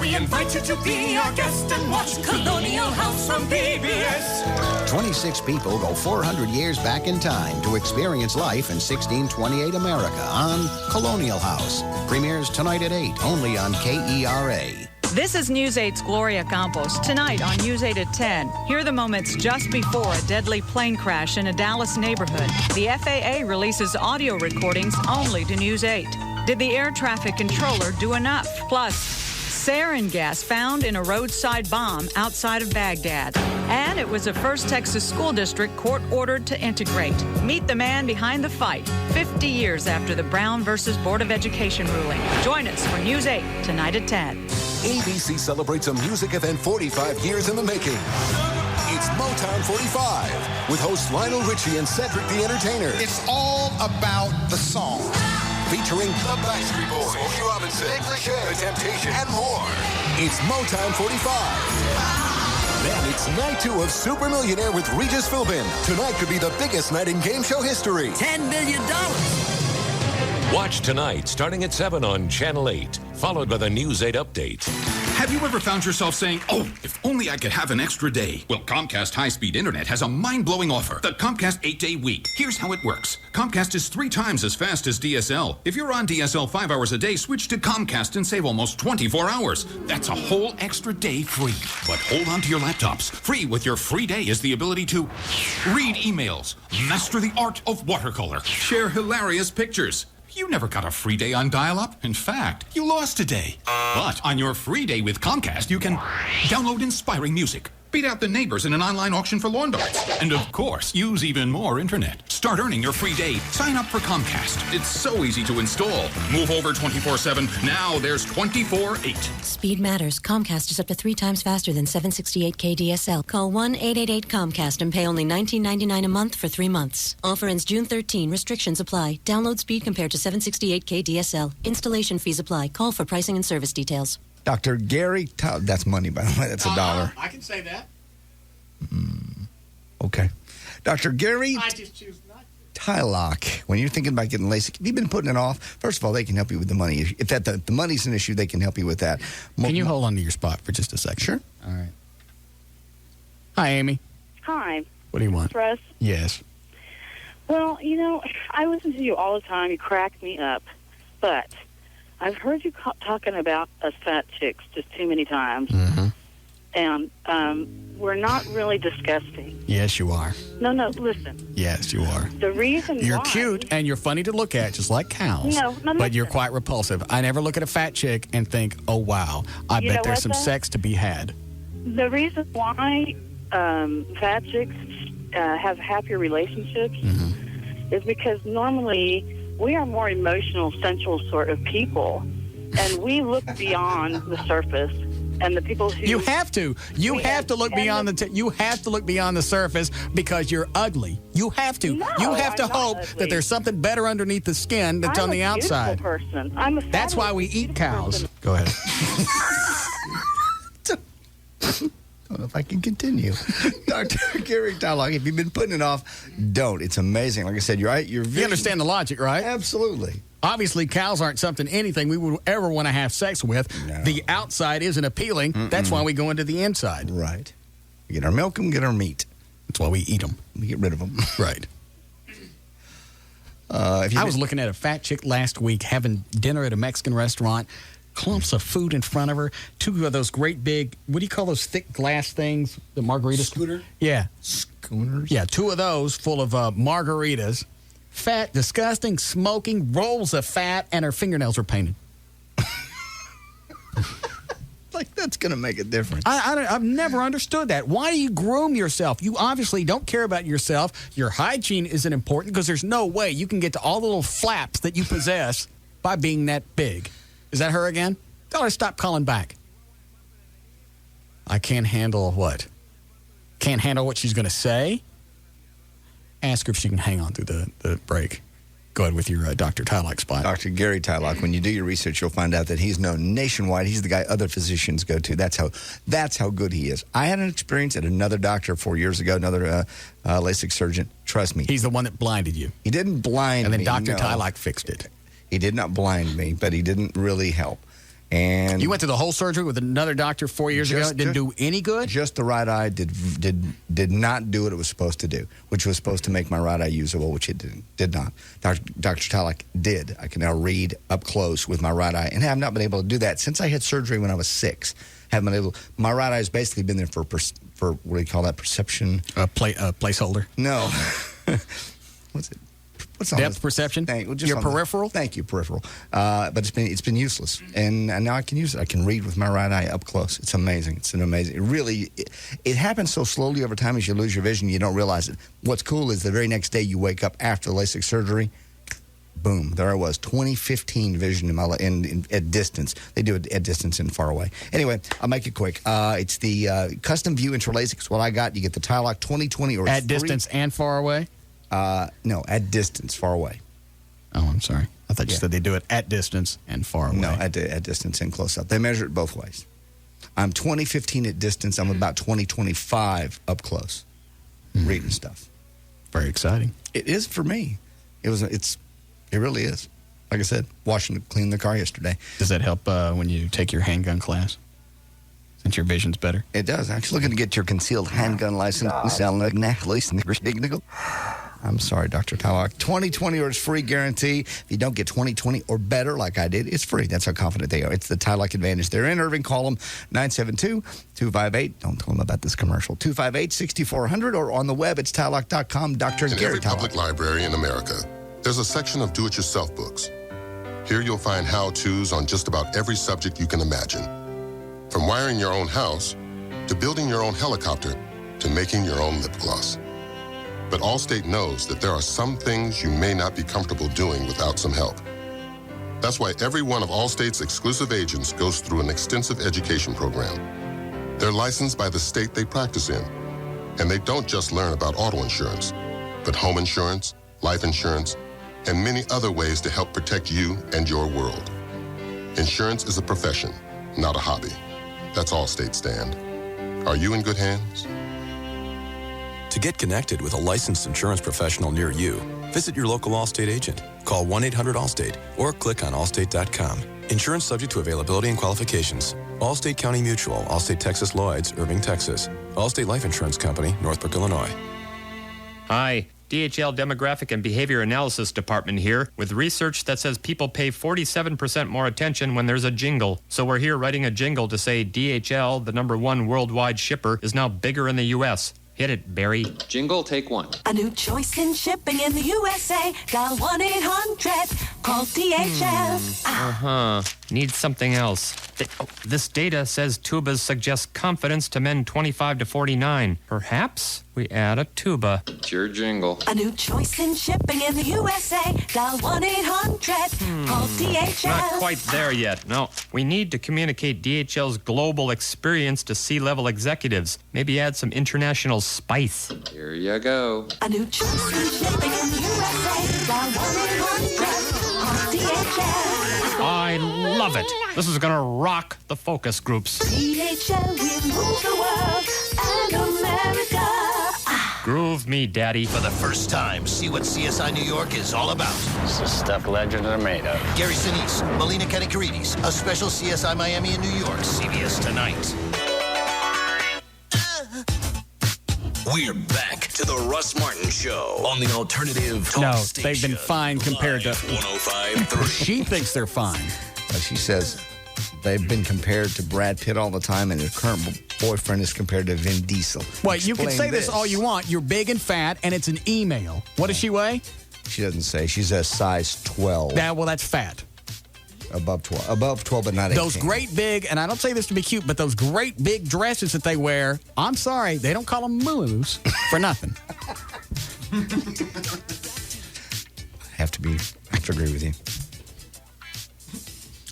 We invite you to be our guest and watch Colonial House on PBS. 26 people go 400 years back in time to experience life in 1628 America on Colonial House. Premieres tonight at 8, only on KERA. This is News 8's Gloria Campos. Tonight on News 8 at 10, hear the moments just before a deadly plane crash in a Dallas neighborhood. The FAA releases audio recordings only to News 8. Did the air traffic controller do enough? Plus, sarin gas found in a roadside bomb outside of Baghdad. And it was the first Texas school district court ordered to integrate. Meet the man behind the fight 50 years after the Brown versus Board of Education ruling. Join us for News 8 tonight at 10. ABC celebrates a music event 45 years in the making. It's Motown 45 with hosts Lionel Richie and Cedric the Entertainer. It's all about the song. Featuring the Backstreet Boys, Smokey Robinson, Nick Lachey, The Temptation, and more. It's Motown 45. Then it's night 2 of Super Millionaire with Regis Philbin. Tonight could be the biggest night in game show history. $10 million. Watch tonight, starting at 7 on Channel 8, followed by the News 8 update. Have you ever found yourself saying, oh, if only I could have an extra day? Well, Comcast High-Speed Internet has a mind-blowing offer, the Comcast 8-Day Week. Here's how it works. Comcast is 3 times as fast as DSL. If you're on DSL 5 hours a day, switch to Comcast and save almost 24 hours. That's a whole extra day free. But hold on to your laptops. Free with your free day is the ability to read emails, master the art of watercolor, share hilarious pictures. You never got a free day on dial-up. In fact, you lost a day. But on your free day with Comcast, you can download inspiring music, beat out the neighbors in an online auction for lawn darts, and of course, use even more internet. Start earning your free day. Sign up for Comcast. It's so easy to install. Move over 24/7. Now there's 24/8. Speed matters. Comcast is up to 3 times faster than 768K DSL. Call 1-888-COMCAST and pay only $19.99 a month for 3 months. Offer ends June 13. Restrictions apply. Download speed compared to 768K DSL. Installation fees apply. Call for pricing and service details. Dr. Gary that's money, by the way. That's $1. I can say that. Okay. Dr. Gary I just choose not to. Tylock, when you're thinking about getting LASIK, if you've been putting it off, first of all, they can help you with the money. If the money's an issue, they can help you with that. Can you hold on to your spot for just a second? Sure. All right. Hi, Amy. Hi. What do you want? Russ. Yes. Well, you know, I listen to you all the time. You crack me up. But I've heard you talking about us fat chicks just too many times. Mm-hmm. And we're not really disgusting. Yes, you are. No, listen. Yes, you are. The reason You're why... cute and you're funny to look at, just like cows. No, but you're quite repulsive. I never look at a fat chick and think, oh, wow, I You bet know there's what, some though? sex to be had. The reason why fat chicks have happier relationships is because normally we are more emotional, sensual sort of people. And we look beyond the surface. And the people who You have to. You have to look beyond you have to look beyond the surface because you're ugly. You have to. No, you have to I'm not hope ugly. that there's something better underneath the skin that's on the outside. I'm a beautiful person. I'm a That's why we eat cows. Go ahead. I don't know if I can continue. Dr. Gary Tylock, if you've been putting it off, don't. It's amazing. Like I said, you're right. You understand the logic, right? Absolutely. Obviously, cows aren't anything we would ever want to have sex with. No. The outside isn't appealing. That's why we go into the inside. Right. We get our milk and we get our meat. That's why we eat them. We get rid of them. Right. I was looking at a fat chick last week having dinner at a Mexican restaurant. Clumps of food in front of her. 2 of those great big, what do you call those thick glass things? The margaritas? Scooter? Yeah. Schooners? Yeah, 2 of those full of margaritas. Fat, disgusting, smoking, rolls of fat, and her fingernails were painted. Like, that's going to make a difference. I've never understood that. Why do you groom yourself? You obviously don't care about yourself. Your hygiene isn't important because there's no way you can get to all the little flaps that you possess by being that big. Is that her again? Tell her to stop calling back. I can't handle what? Can't handle what she's going to say? Ask her if she can hang on through the break. Go ahead with your Dr. Tylock spot. Dr. Gary Tylock. When you do your research, you'll find out that he's known nationwide. He's the guy other physicians go to. That's how good he is. I had an experience at another doctor 4 years ago, another LASIK surgeon. Trust me. He's the one that blinded you. He didn't blind me. And then Dr. Tylock fixed it. He did not blind me, but he didn't really help. And you went through the whole surgery with another doctor 4 years ago? It didn't do any good? Just the right eye did not do what it was supposed to do, which was supposed to make my right eye usable, which it did not. Dr. Tylock did. I can now read up close with my right eye, and have not been able to do that since I had surgery when I was 6. Haven't been able. My right eye has basically been there for what do you call that? Perception? Placeholder? No. What's it? What's depth perception? Your peripheral? Thank you, peripheral. But it's been useless, and now I can use it. I can read with my right eye up close. It's amazing. It's an amazing. It really, it happens so slowly over time as you lose your vision, you don't realize it. What's cool is the very next day you wake up after the LASIK surgery. Boom! There I was, 20/15 vision in my at distance. They do it at distance and far away. Anyway, I'll make it quick. It's the custom view intralaSIK. It's what I got. You get the Tylock 20/20 or at distance and far away. No, at distance, far away. Oh, I'm sorry. I thought you said they do it at distance and far away. No, at distance and close up. They measure it both ways. I'm 20/15 at distance. I'm about 20/25 up close, reading stuff. Very exciting. It is for me. It really is. Like I said, cleaning the car yesterday. Does that help when you take your handgun class? Since your vision's better? It does. Actually, looking to get your concealed handgun license. I'm sorry, Dr. Tylock. 20/20 or it's free guarantee. If you don't get 20/20 or better like I did, it's free. That's how confident they are. It's the Tylock Advantage. They're in Irving. Call them 972-258. Don't tell them about this commercial. 258-6400 or on the web, it's Tylock.com. Dr. In Gary every Tylock. public library in America, there's a section of do-it-yourself books. Here you'll find how-tos on just about every subject you can imagine. From wiring your own house, to building your own helicopter, to making your own lip gloss. But Allstate knows that there are some things you may not be comfortable doing without some help. That's why every one of Allstate's exclusive agents goes through an extensive education program. They're licensed by the state they practice in, and they don't just learn about auto insurance, but home insurance, life insurance, and many other ways to help protect you and your world. Insurance is a profession, not a hobby. That's Allstate stand. Are you in good hands? To get connected with a licensed insurance professional near you, visit your local Allstate agent. Call 1-800-ALLSTATE or click on allstate.com. Insurance subject to availability and qualifications. Allstate County Mutual, Allstate Texas Lloyds, Irving, Texas. Allstate Life Insurance Company, Northbrook, Illinois. Hi, DHL Demographic and Behavior Analysis Department here with research that says people pay 47% more attention when there's a jingle. So we're here writing a jingle to say DHL, the #1 worldwide shipper, is now bigger in the U.S. Hit it, Barry. Jingle, take one. A new choice in shipping in the USA. Dial 1-800. Call DHL. Need something else. This data says tubas suggest confidence to men 25 to 49. Perhaps we add a tuba. It's your jingle. A new choice in shipping in the USA. Dial 1-800. Call DHL. Not quite there yet. No, we need to communicate DHL's global experience to C-level executives. Maybe add some international spice. Here you go. A new choice in shipping in the USA. Dial 1-800. Call DHL. I love it. This is going to rock the focus groups. DHL, we move the world and America. Groove me, Daddy. For the first time, see what CSI New York is all about. It's the stuff legends are made of. Gary Sinise, Melina Katakarides, a special CSI Miami in New York. CBS tonight. We're back. to the Russ Martin Show on the alternative talk No, station. they've been fine compared to... 105.3. She thinks they're fine. She says they've been compared to Brad Pitt all the time, and their current boyfriend is compared to Vin Diesel. Well, you can Explain say this all you want. You're big and fat, and it's an email. What does she weigh? She doesn't say. She's a size 12. Well, that's fat. Above 12. Above 12, but not 18. Those great big, and I don't say this to be cute, but those great big dresses that they wear, I'm sorry, they don't call them moo-moos for nothing. I have to agree with you.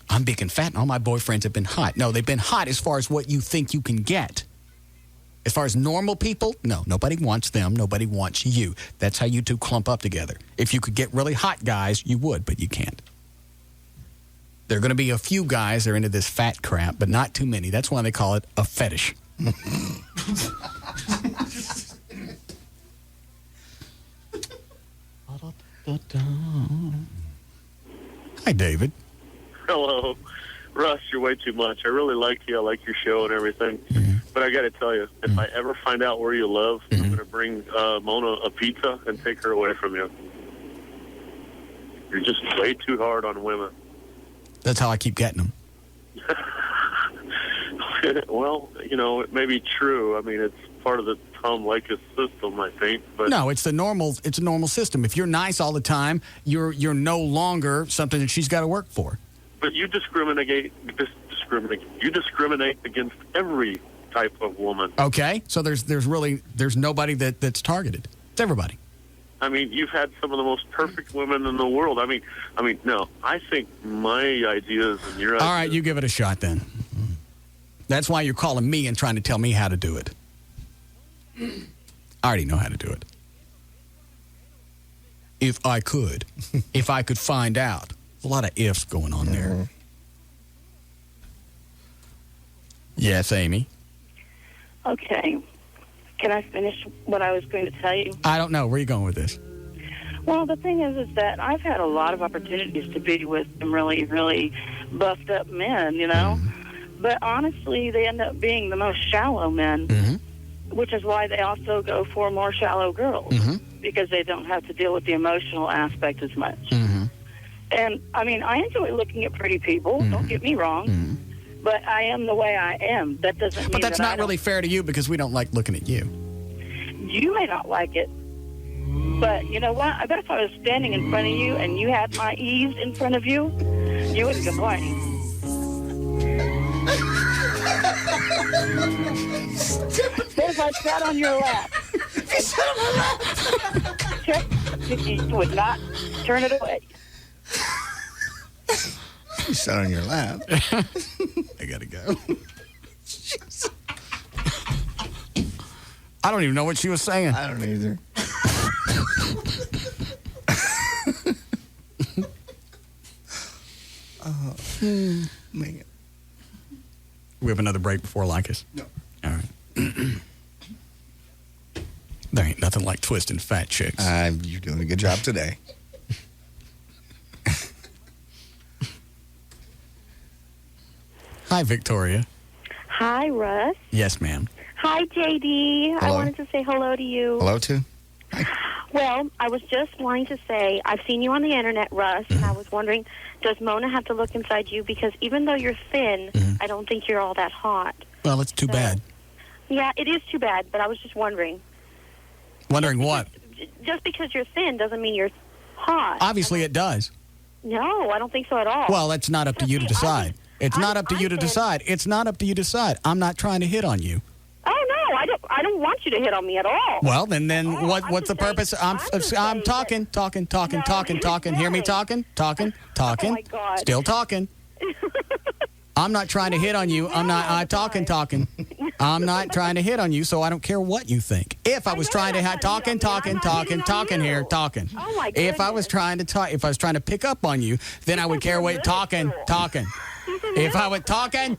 I'm big and fat, and all my boyfriends have been hot. No, they've been hot as far as what you think you can get. As far as normal people, no, nobody wants them. Nobody wants you. That's how you two clump up together. If you could get really hot guys, you would, but you can't. There are going to be a few guys that are into this fat crap, but not too many. That's why they call it a fetish. Hi, David. Hello. Russ, you're way too much. I really like you. I like your show and everything. But I got to tell you, if I ever find out where you live, I'm going to bring Mona a pizza and take her away from you. You're just way too hard on women. That's how I keep getting them. Well, you know, it may be true. I mean, it's part of the Tom Leykis system, I think. But no, it's a normal system. If you're nice all the time, you're no longer something that she's got to work for. But you discriminate against every type of woman. Okay, so there's nobody that's targeted. It's everybody. I mean, you've had some of the most perfect women in the world. I mean, no, I think my ideas and your ideas... All right, you give it a shot then. That's why you're calling me and trying to tell me how to do it. I already know how to do it. If I could find out. A lot of ifs going on there. Yes, Amy? Okay. Can I finish what I was going to tell you? I don't know. Where are you going with this? Well, the thing is that I've had a lot of opportunities to be with some really, really buffed up men, you know? But honestly, they end up being the most shallow men, which is why they also go for more shallow girls, because they don't have to deal with the emotional aspect as much. And, I mean, I enjoy looking at pretty people, don't get me wrong, but I am the way I am. That doesn't mean But that's that not really fair to you because we don't like looking at you. You may not like it, but you know what? I bet if I was standing in front of you and you had my eaves in front of you, you wouldn't complain. What if I sat on your lap? You sat on my lap. You would not turn it away. You sat on your lap. I gotta go. I don't even know what she was saying. I don't either. Man. We have another break before Leykis? No. All right. There ain't nothing like twisting fat chicks. You're doing a good job today. Hi, Victoria. Hi, Russ. Yes, ma'am. Hi, JD. I Hello. wanted to say hello to you. Hello, too. Well, I was just wanting to say, I've seen you on the internet, Russ, and I was wondering, does Mona have to look inside you? Because even though you're thin, I don't think you're all that hot. Well, it's too bad. Yeah, it is too bad, but I was just wondering. Wondering what? Just because you're thin doesn't mean you're hot. Obviously, it does. No, I don't think so at all. Well, it's not up to you to decide. It's not up to you to decide. It's not up to you to decide. I'm not trying to hit on you. Oh, no, I don't want you to hit on me at all. Well, then what's the purpose? I'm talking. Hear me talking. Oh, my God. Still talking. I'm not trying to hit on you. I'm talking. I'm not trying to hit on you, so I don't care what you think. If I was trying to talking here. Oh, my If I was trying to talk, if I was trying to pick up on you, then I would care what talking. If I was talking.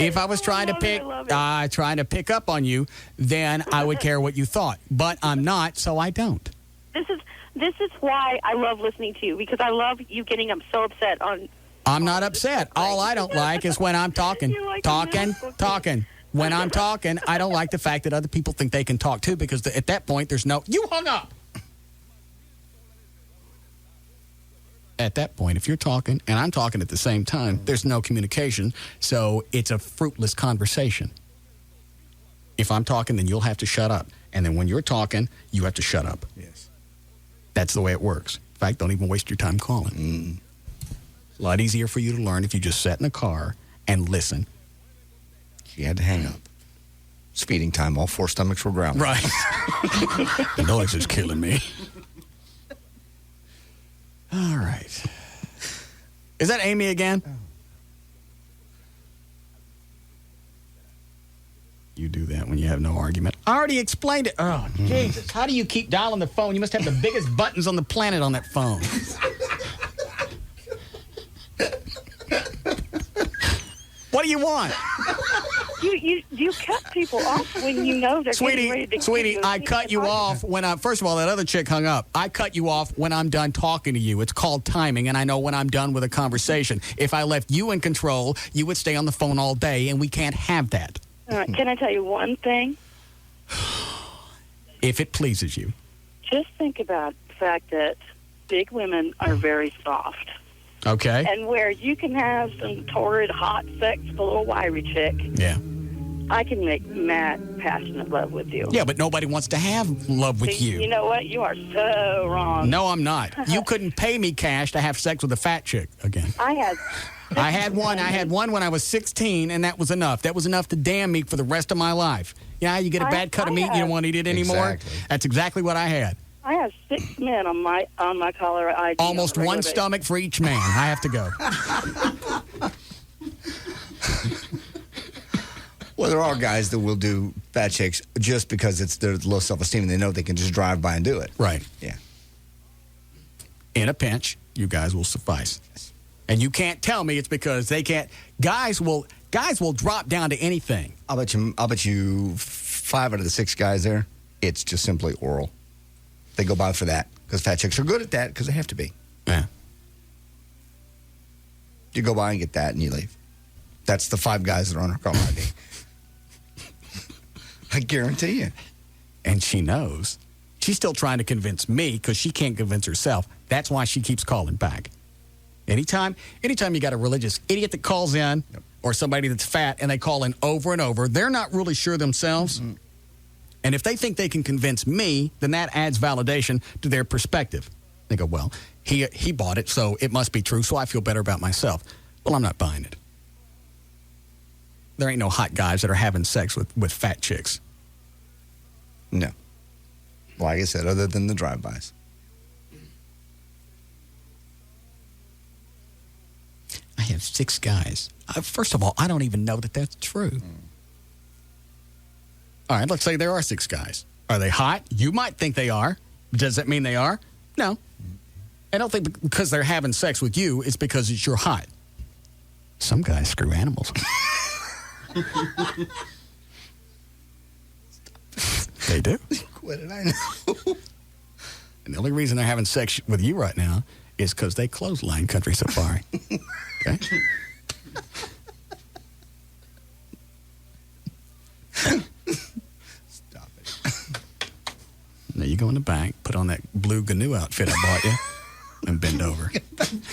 If I was trying to pick up on you, then I would care what you thought. But I'm not, so I don't. This is why I love listening to you, because I love you getting so upset on... I'm not upset. All I don't like is when I'm talking. when I'm talking, I don't like the fact that other people think they can talk too, because at that point, there's no... You hung up! At that point, if you're talking and I'm talking at the same time, there's no communication, so it's a fruitless conversation. If I'm talking, then you'll have to shut up. And then when you're talking, you have to shut up. Yes. That's the way it works. In fact, don't even waste your time calling. A lot easier for you to learn if you just sat in the car and listen. She had to hang up. Speeding time, all 4 stomachs were growling. Right. The noise is killing me. All right. Is that Amy again? You do that when you have no argument. I already explained it. Oh, Jesus. How do you keep dialing the phone? You must have the biggest buttons on the planet on that phone. What do you want? You cut people off when you know they're getting ready to... Sweetie, I cut you off when I... First of all, that other chick hung up. I cut you off when I'm done talking to you. It's called timing, and I know when I'm done with a conversation. If I left you in control, you would stay on the phone all day, and we can't have that. All right, can I tell you one thing? If it pleases you. Just think about the fact that big women are very soft. Okay. And where you can have some torrid, hot sex with a little wiry chick. Yeah. I can make mad, passionate love with you. Yeah, but nobody wants to have love with you. You know what? You are so wrong. No, I'm not. You couldn't pay me cash to have sex with a fat chick again. I had one when I was 16, and that was enough. That was enough to damn me for the rest of my life. Yeah, you get a bad cut of meat, you don't want to eat it anymore. Exactly. That's exactly what I had. I have 6 men on my caller ID. Almost one stomach for each man. I have to go. Well, there are guys that will do fat chicks just because it's their low self-esteem and they know they can just drive by and do it. Right. Yeah. In a pinch, you guys will suffice. Yes. And you can't tell me it's because they can't. Guys will drop down to anything. I'll bet you 5 out of the 6 guys there, it's just simply oral. They go by for that because fat chicks are good at that because they have to be. Yeah. You go by and get that and you leave. That's the 5 guys that are on her caller ID. I guarantee you. And she knows. She's still trying to convince me because she can't convince herself. That's why she keeps calling back. Anytime you got a religious idiot that calls in or somebody that's fat and they call in over and over, they're not really sure themselves. Mm-hmm. And if they think they can convince me, then that adds validation to their perspective. They go, well, he bought it, so it must be true, so I feel better about myself. Well, I'm not buying it. There ain't no hot guys that are having sex with fat chicks. No. Like I said, other than the drive-bys. I have 6 guys. First of all, I don't even know that that's true. All right, let's say there are 6 guys. Are they hot? You might think they are. Does that mean they are? No. I don't think because they're having sex with you, it's because you're hot. Some guys screw animals. They do. What did I know? And the only reason they're having sex with you right now is because they clothesline Country Safari. Okay? Stop it. Now you go in the back, put on that blue GNU outfit I bought you, and bend over.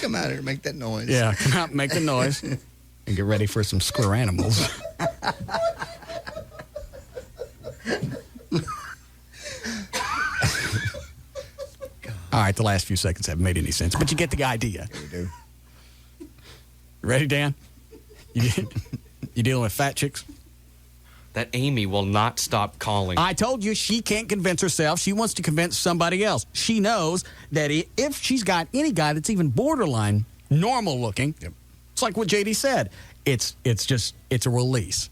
Come out here and make that noise. Yeah, come out and make the noise. And get ready for some square animals. All right, the last few seconds haven't made any sense, but you get the idea. Yeah, we do. Ready, Dan? You dealing with fat chicks? That Amy will not stop calling. I told you she can't convince herself. She wants to convince somebody else. She knows that if she's got any guy that's even borderline normal looking, it's like what JD said. It's a release.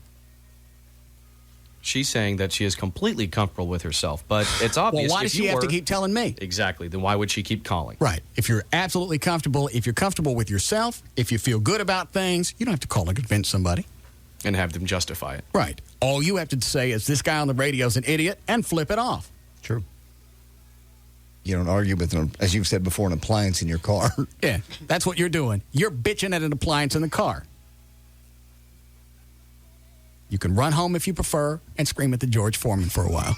She's saying that she is completely comfortable with herself, but it's obvious. Well, why does she have to keep telling me? Exactly. Then why would she keep calling? Right. If you're absolutely comfortable, if you're comfortable with yourself, if you feel good about things, you don't have to call and convince somebody. And have them justify it. Right. All you have to say is this guy on the radio is an idiot and flip it off. True. You don't argue with, as you've said before, an appliance in your car. Yeah, that's what you're doing. You're bitching at an appliance in the car. You can run home if you prefer and scream at the George Foreman for a while.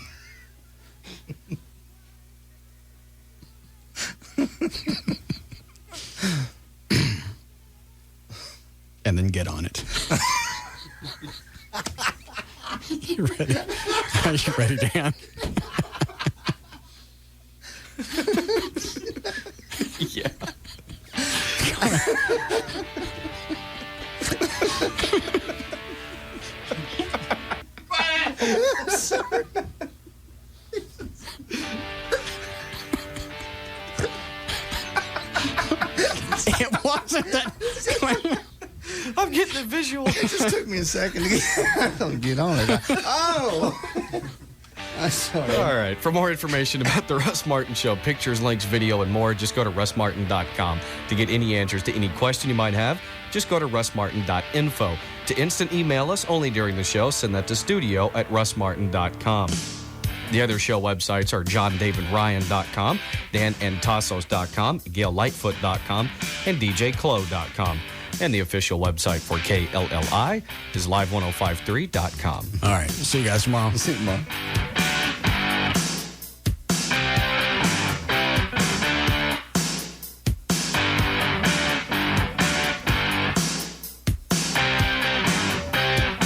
And then get on it. You ready? Are you ready, Dan? Yeah. It wasn't that. I'm getting the visual. It just took me a second to get on it. Oh! I'm sorry. All right. For more information about the Russ Martin Show, pictures, links, video, and more, just go to russmartin.com. To get any answers to any question you might have, just go to russmartin.info. To instant email us only during the show, send that to studio@russmartin.com. The other show websites are johndavidryan.com, danandtassos.com, gaillightfoot.com, and djclo.com. And the official website for KLLI is live1053.com. All right. See you guys tomorrow. See you tomorrow.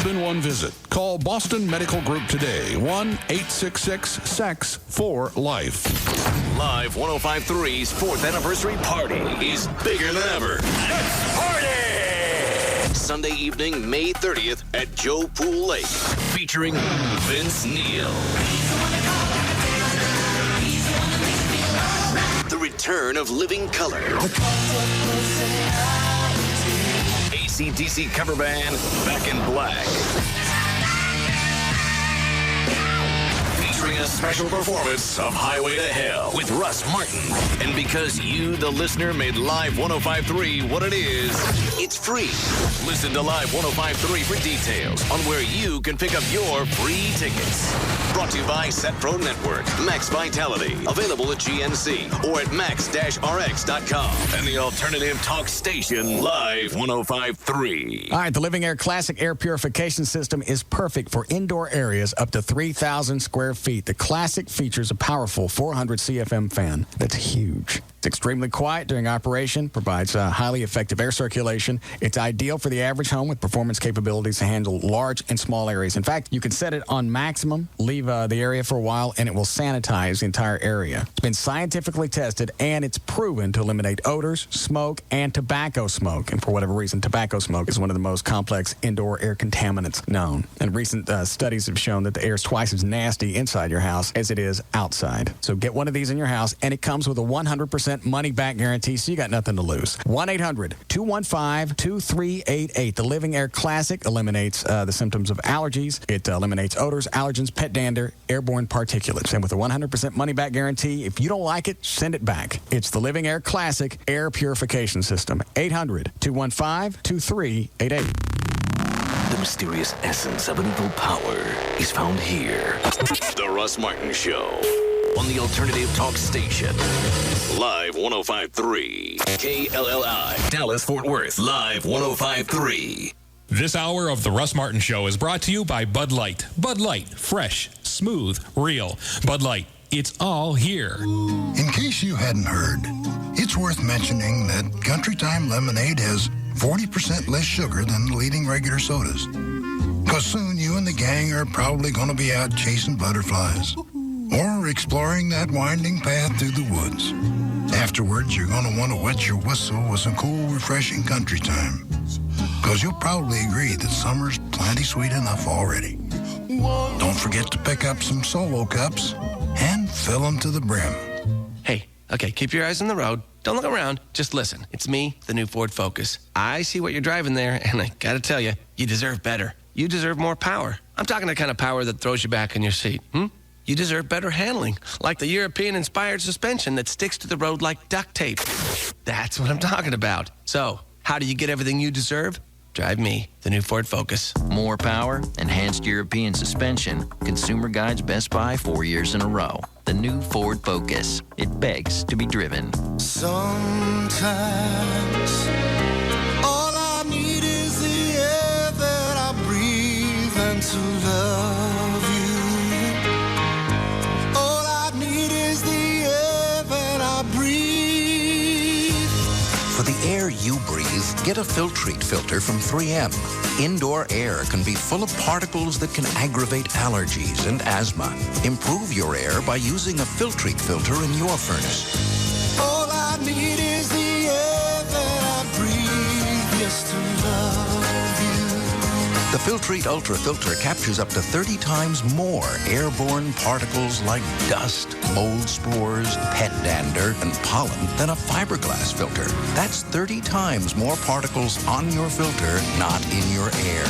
In one visit. Call Boston Medical Group today. 1-866-SEX4-LIFE. Live 105.3's 4th anniversary party is bigger than ever. Let's party! Sunday evening, May 30th at Joe Pool Lake, featuring Vince Neil. The return of Living Color. AC/DC cover band, Back in Black. Featuring a special performance of Highway to Hell with Russ Martin. And because you, the listener, made Live 105.3 what it is, it's free. Listen to Live 105.3 for details on where you can pick up your free tickets. Brought to you by SetPro Network, Max Vitality, available at GNC or at max-rx.com. And the alternative talk station, Live 105.3. All right, the Living Air Classic air purification system is perfect for indoor areas up to 3,000 square feet. The Classic features a powerful 400 CFM fan. That's huge. It's extremely quiet during operation, provides highly effective air circulation. It's ideal for the average home with performance capabilities to handle large and small areas. In fact, you can set it on maximum, leave the area for a while, and it will sanitize the entire area. It's been scientifically tested, and it's proven to eliminate odors, smoke, and tobacco smoke. And for whatever reason, tobacco smoke is one of the most complex indoor air contaminants known. And recent studies have shown that the air is twice as nasty inside your house as it is outside. So get one of these in your house, and it comes with a 100% money-back guarantee, so you got nothing to lose. 1-800-215-2388. The Living Air Classic eliminates the symptoms of allergies. It eliminates odors, allergens, pet dander, airborne particulates. And with a 100% money-back guarantee, if you don't like it, send it back. It's the Living Air Classic air purification system. 800-215-2388. The mysterious essence of an evil power is found here. The Russ Martin Show. On the alternative talk station. Live 105.3. KLLI. Dallas, Fort Worth. Live 105.3. This hour of The Russ Martin Show is brought to you by Bud Light. Bud Light. Fresh, smooth, real. Bud Light. It's all here. In case you hadn't heard, it's worth mentioning that Country Time Lemonade has 40% less sugar than the leading regular sodas. Because soon you and the gang are probably going to be out chasing butterflies or exploring that winding path through the woods. Afterwards, you're going to want to wet your whistle with some cool, refreshing Country Time. Because you'll probably agree that summer's plenty sweet enough already. Don't forget to pick up some Solo cups and fill them to the brim. Hey, okay, keep your eyes on the road. Don't look around. Just listen. It's me, the new Ford Focus. I see what you're driving there, and I gotta tell you, you deserve better. You deserve more power. I'm talking the kind of power that throws you back in your seat. You deserve better handling, like the European-inspired suspension that sticks to the road like duct tape. That's what I'm talking about. So, how do you get everything you deserve? Drive me, the new Ford Focus. More power, enhanced European suspension. Consumer Guide's Best Buy 4 years in a row. The new Ford Focus. It begs to be driven. Sometimes all I need is the air that I breathe, and you breathe, get a Filtrete filter from 3M. Indoor air can be full of particles that can aggravate allergies and asthma. Improve your air by using a Filtrete filter in your furnace. All I need is the air that I breathe, just to love you. The Filtrete Ultra filter captures up to 30 times more airborne particles like dust, mold spores, pet dander, and pollen than a fiberglass filter. That's 30 times more particles on your filter, not in your air.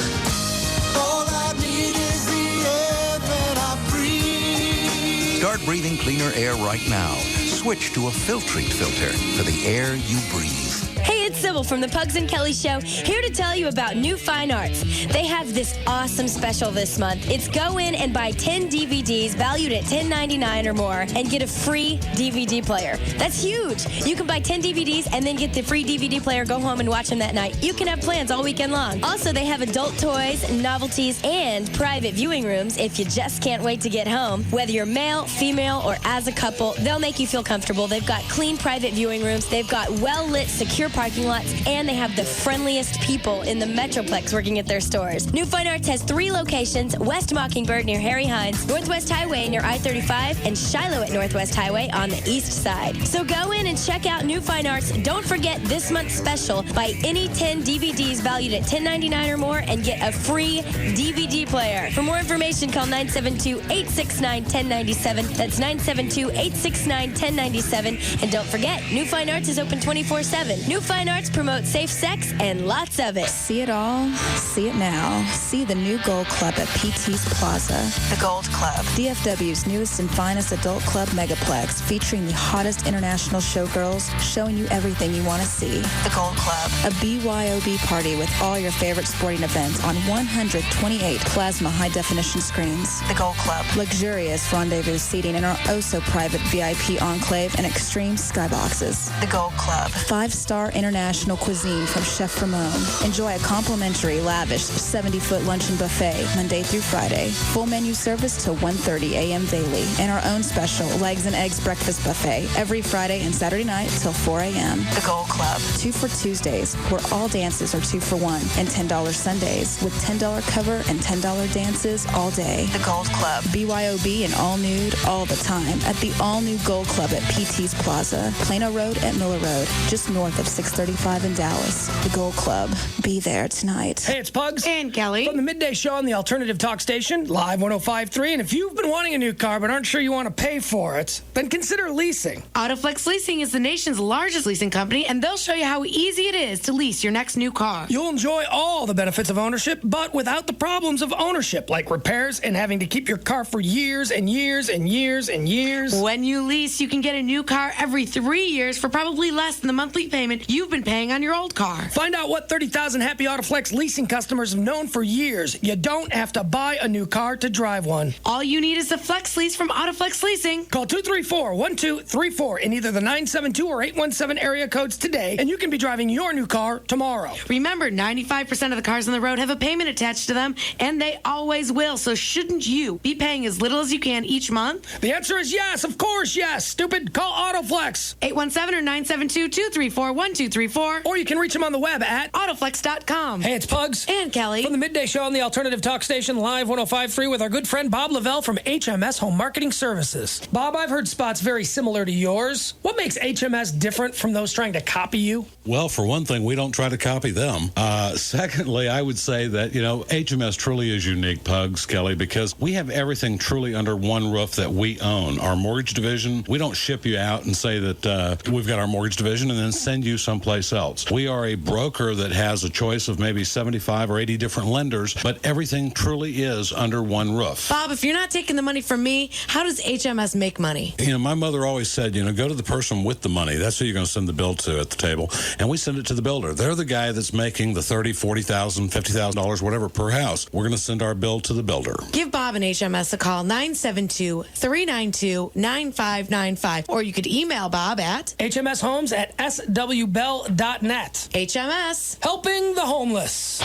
All I need is the air that I breathe. Start breathing cleaner air right now. Switch to a Filtrete filter for the air you breathe. Hey, it's Sybil from the Pugs and Kelly Show, here to tell you about New Fine Arts. They have this awesome special this month. It's go in and buy 10 DVDs valued at $10.99 or more and get a free DVD player. That's huge. You can buy 10 DVDs and then get the free DVD player, go home and watch them that night. You can have plans all weekend long. Also, they have adult toys, novelties, and private viewing rooms if you just can't wait to get home. Whether you're male, female, or as a couple, they'll make you feel comfortable. They've got clean private viewing rooms. They've got well-lit, secure parking lots, and they have the friendliest people in the Metroplex working at their stores. New Fine Arts has 3 locations: West Mockingbird near Harry Hines, Northwest Highway near I-35, and Shiloh at Northwest Highway on the east side. So go in and check out New Fine Arts. Don't forget this month's special. Buy any 10 DVDs valued at $10.99 or more and get a free DVD player. For more information, call 972-869-1097. That's 972-869-1097. And don't forget, New Fine Arts is open 24/7. New Fine Arts promotes safe sex and lots of it. See it all, see it now. See the new Gold Club at PT's Plaza. The Gold Club, DFW's newest and finest adult club megaplex, featuring the hottest international showgirls, showing you everything you want to see. The Gold Club, a BYOB party with all your favorite sporting events on 128 plasma high-definition screens. The Gold Club, luxurious rendezvous seating in our oh-so-private VIP enclave and extreme skyboxes. The Gold Club, 5-star international cuisine from Chef Ramon. Enjoy a complimentary, lavish 70-foot luncheon buffet Monday through Friday. Full menu service till 1:30 a.m. daily. And our own special legs and eggs breakfast buffet every Friday and Saturday night till 4 a.m. The Gold Club, 2 for Tuesdays, where all dances are 2 for 1, and $10 Sundays with $10 cover and $10 dances all day. The Gold Club, BYOB and all nude all the time at the all-new Gold Club at PT's Plaza, Plano Road at Miller Road, just north of 635 in Dallas. The Gold Club. Be there tonight. Hey, it's Pugs. And Kelly. From the Midday Show on the Alternative Talk Station, Live 105.3. And if you've been wanting a new car but aren't sure you want to pay for it, then consider leasing. Autoflex Leasing is the nation's largest leasing company, and they'll show you how easy it is to lease your next new car. You'll enjoy all the benefits of ownership, but without the problems of ownership, like repairs and having to keep your car for years and years and years and years. When you lease, you can get a new car every 3 years for probably less than the monthly payment you've been paying on your old car. Find out what 30,000 happy Autoflex leasing customers have known for years. You don't have to buy a new car to drive one. All you need is a flex lease from Autoflex Leasing. Call 234-1234 in either the 972 or 817 area codes today, and you can be driving your new car tomorrow. Remember, 95% of the cars on the road have a payment attached to them, and they always will. So shouldn't you be paying as little as you can each month? The answer is yes, of course, yes. Stupid, call Autoflex. 817 or 972-234-1234. Or you can reach them on the web at Autoflex.com. Hey, it's Pugs. And Kelly. From the Midday Show on the Alternative Talk Station, Live 105.3 with our good friend Bob Lavelle from HMS Home Marketing Services. Bob, I've heard spots very similar to yours. What makes HMS different from those trying to copy you? Well, for one thing, we don't try to copy them. Secondly, I would say that, HMS truly is unique, Pugs, Kelly, because we have everything truly under one roof that we own. Our mortgage division, we don't ship you out and say that we've got our mortgage division and then send you someplace else. We are a broker that has a choice of maybe 75 or 80 different lenders, but everything truly is under one roof. Bob, if you're not taking the money from me, how does HMS make money? My mother always said, go to the person with the money. That's who you're going to send the bill to at the table. And we send it to the builder. They're the guy that's making the $30,000, $40,000, $50,000, whatever per house. We're going to send our bill to the builder. Give Bob and HMS a call, 972-392-9595. Or you could email Bob at hmshomes@swbell.net. HMS. Helping the homeless.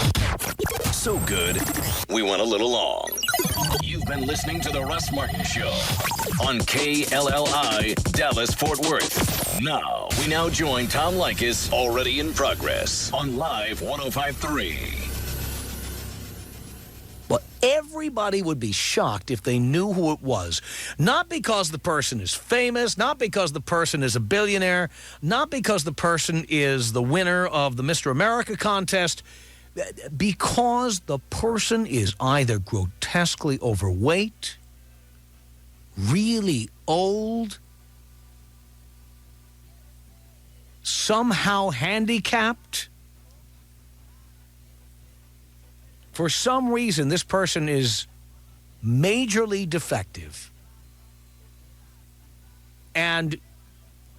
So good, we went a little long. You've been listening to The Russ Martin Show on KLLI, Dallas, Fort Worth. Now, We now join Tom Likas, already in progress, on Live 105.3. Well, everybody would be shocked if they knew who it was. Not because the person is famous, not because the person is a billionaire, not because the person is the winner of the Mr. America contest, because the person is either grotesquely overweight, really old, somehow handicapped. For some reason, this person is majorly defective. And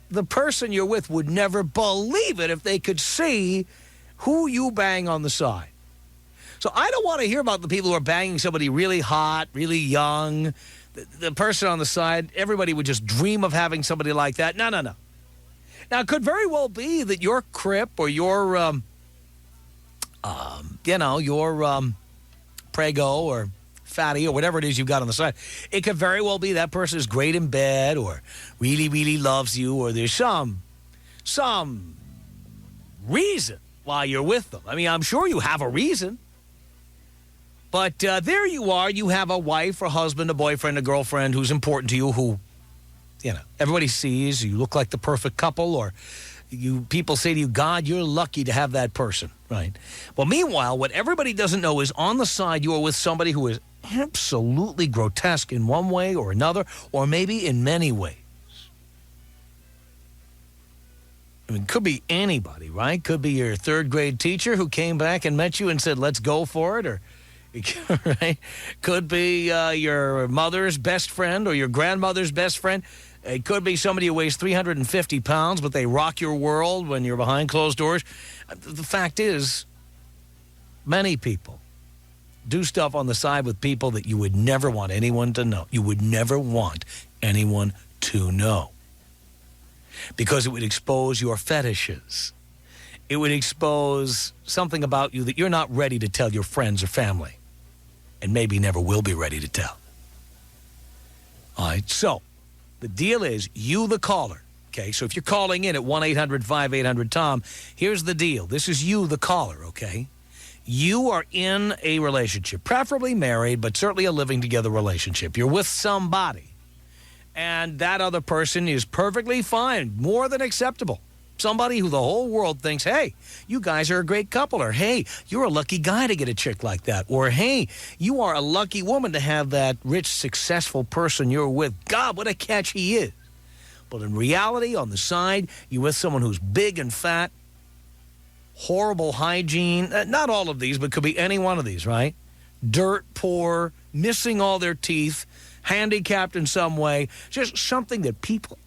the person you're with would never believe it if they could see who you bang on the side. So I don't want to hear about the people who are banging somebody really hot, really young. The person on the side, everybody would just dream of having somebody like that. No. Now, it could very well be that your crip or your, your Prego or fatty or whatever it is you've got on the side, it could very well be that person is great in bed or really, really loves you, or there's some reason why you're with them. I mean, I'm sure you have a reason. But there you are. You have a wife, a husband, a boyfriend, a girlfriend who's important to you, who, everybody sees. You look like the perfect couple, or people say to you, God, you're lucky to have that person, right? Well, meanwhile, what everybody doesn't know is on the side you are with somebody who is absolutely grotesque in one way or another, or maybe in many ways. I mean, could be anybody, right? Could be your third grade teacher who came back and met you and said, let's go for it, or right? Could be your mother's best friend or your grandmother's best friend. It could be somebody who weighs 350 pounds, but they rock your world when you're behind closed doors. The fact is, many people do stuff on the side with people that you would never want anyone to know. You would never want anyone to know. Because it would expose your fetishes. It would expose something about you that you're not ready to tell your friends or family. And maybe never will be ready to tell. All right, so the deal is, you the caller, okay? So if you're calling in at 1-800-5800-TOM, here's the deal. This is you the caller, okay? You are in a relationship, preferably married, but certainly a living together relationship. You're with somebody, and that other person is perfectly fine, more than acceptable. Somebody who the whole world thinks, hey, you guys are a great couple, or hey, you're a lucky guy to get a chick like that, or hey, you are a lucky woman to have that rich, successful person you're with. God, what a catch he is. But in reality, on the side, you're with someone who's big and fat, horrible hygiene, not all of these, but could be any one of these, right? Dirt poor, missing all their teeth, handicapped in some way, just something that people